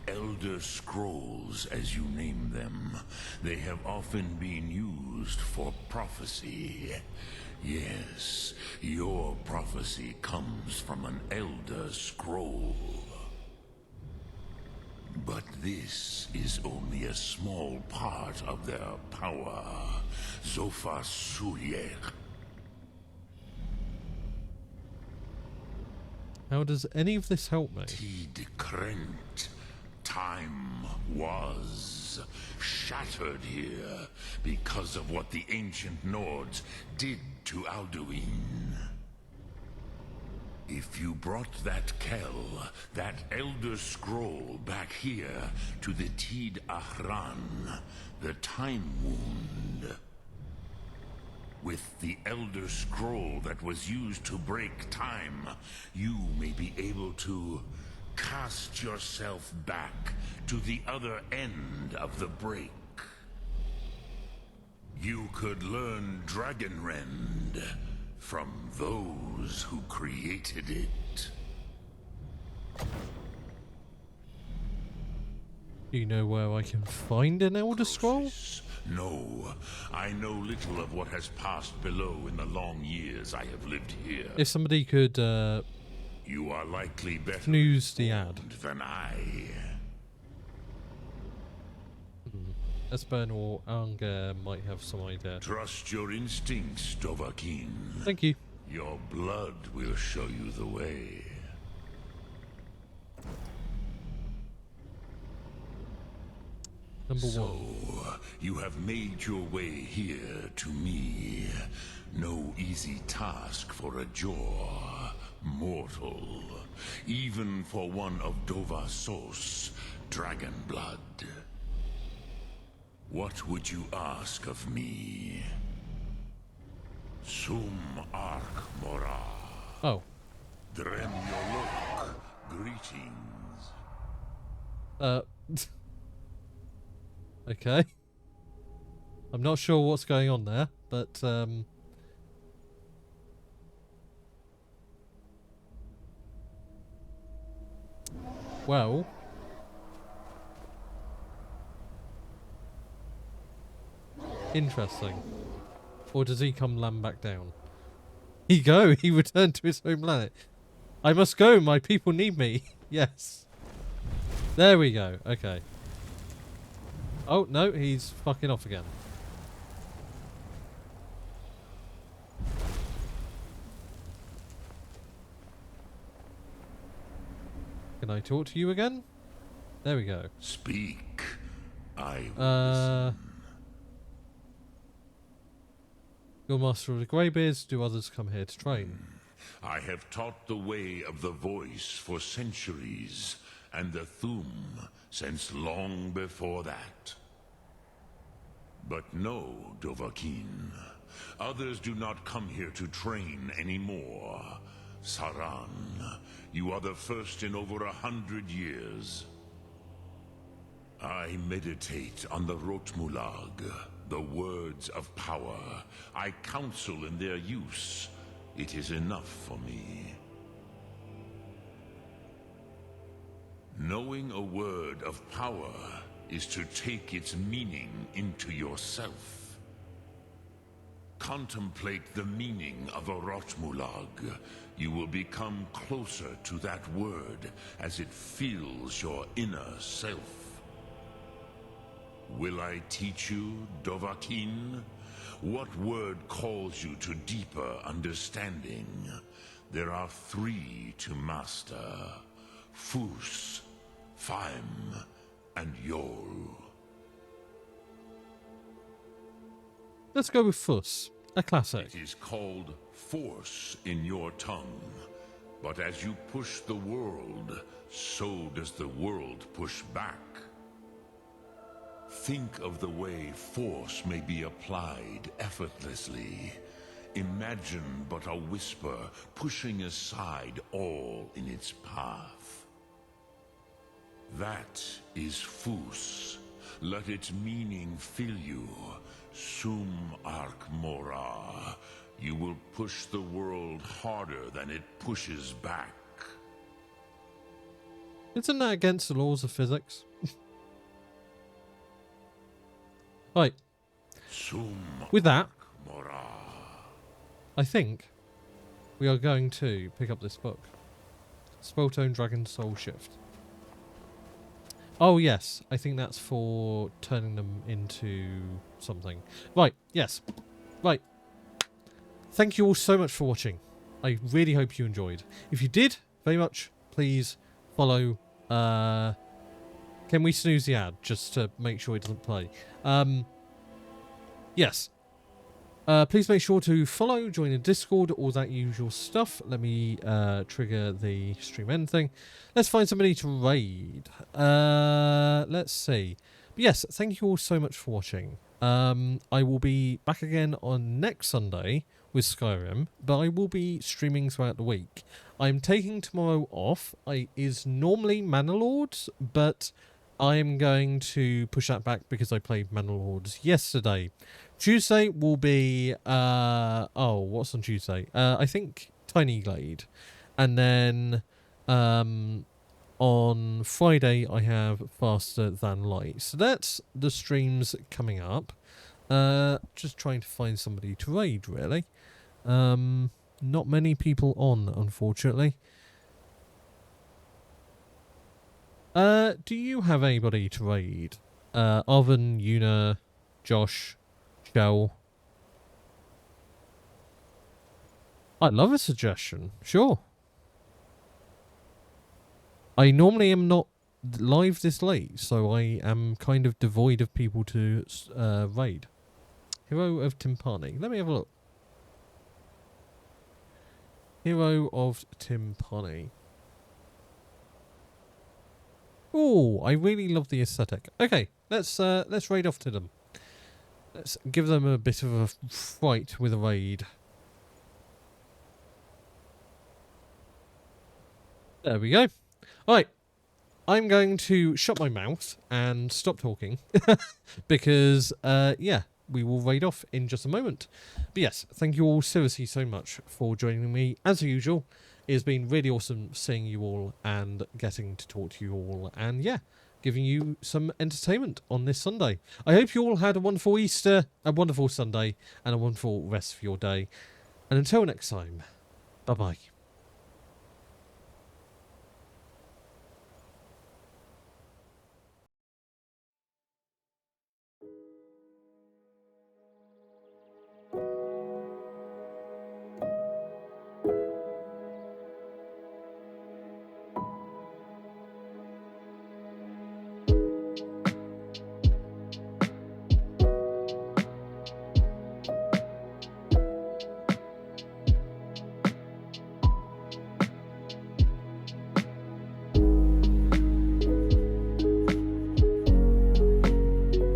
Elder Scrolls as you name them, they have often been used for prophecy. Yes, your prophecy comes from an Elder Scroll. But this is only a small part of their power. Zofa Suyek. How does any of this help me? Tid Krent. Time was shattered here because of what the ancient Nords did to Alduin. If you brought that Kell, that Elder Scroll back here to the Tid Ahran, the Time Wound, with the Elder Scroll that was used to break time, you may be able to cast yourself back to the other end of the break. You could learn Dragonrend from those who created it. Do you know where I can find an Elder Scroll? No, I know little of what has passed below in the long years I have lived here. If somebody could you are likely better snooze the ad than I. Espen or Anger might have some idea. Trust your instincts, Dovahkiin. Thank you. Your blood will show you the way. Number so, one. You have made your way here to me. No easy task for a Jor, mortal. Even for one of Dovassos, dragon blood. What would you ask of me? Sum Ark Mora. Oh. Drem Yolok. Greetings. Okay. I'm not sure what's going on there, but well, interesting. Or does he come land back down? He go. He returned to his home planet. I must go. My people need me. Yes. There we go. Okay. Oh, no. He's fucking off again. Can I talk to you again? There we go. Speak. I will listen. You're master of the Greybeards. Do others come here to train? I have taught the way of the voice for centuries, and the Thum since long before that. But no, Dovahkiin. Others do not come here to train anymore. Saran, you are the first in over 100 years. I meditate on the Rotmulag, the words of power. I counsel in their use. It is enough for me. Knowing a word of power is to take its meaning into yourself. Contemplate the meaning of a Rotmulag. You will become closer to that word as it fills your inner self. Will I teach you, Dovahkiin? What word calls you to deeper understanding? There are 3 to master. Fus, Faim, and Yol. Let's go with Fuss, a classic. It is called force in your tongue. But as you push the world, so does the world push back. Think of the way force may be applied effortlessly. Imagine but a whisper pushing aside all in its path. That is Fus. Let its meaning fill you. Sum Ark Mora. You will push the world harder than it pushes back. Isn't that against the laws of physics? Right. With that, I think we are going to pick up this book. Spelltone Dragon Soul Shift. Oh yes, I think that's for turning them into something. Right, yes. Right. Thank you all so much for watching. I really hope you enjoyed. If you did, very much, please follow. Can we snooze the ad just to make sure it doesn't play? Yes. Please make sure to follow, join the Discord, all that usual stuff. Let me trigger the stream end thing. Let's find somebody to raid. Let's see. But yes, thank you all so much for watching. I will be back again on next Sunday with Skyrim, but I will be streaming throughout the week. I'm taking tomorrow off. Is normally Manor-Lords, but I am going to push that back because I played Manor-Lords yesterday. Tuesday will be, what's on Tuesday? I think Tiny Glade. And then on Friday I have Faster Than Light. So that's the streams coming up. Just trying to find somebody to raid, really. Not many people on, unfortunately. Do you have anybody to raid? Arvin, Yuna, Josh, Shell? I'd love a suggestion, sure. I normally am not live this late, so I am kind of devoid of people to raid. Hero of Timpani. Let me have a look. Hero of Timpani. Oh, I really love the aesthetic. Okay, let's raid off to them. Let's give them a bit of a fright with a raid. There we go. Right. I'm going to shut my mouth and stop talking because, yeah, we will raid off in just a moment. But yes, thank you all seriously so much for joining me. As usual, it has been really awesome seeing you all and getting to talk to you all and, yeah, giving you some entertainment on this Sunday. I hope you all had a wonderful Easter, a wonderful Sunday, and a wonderful rest of your day. And until next time, bye-bye.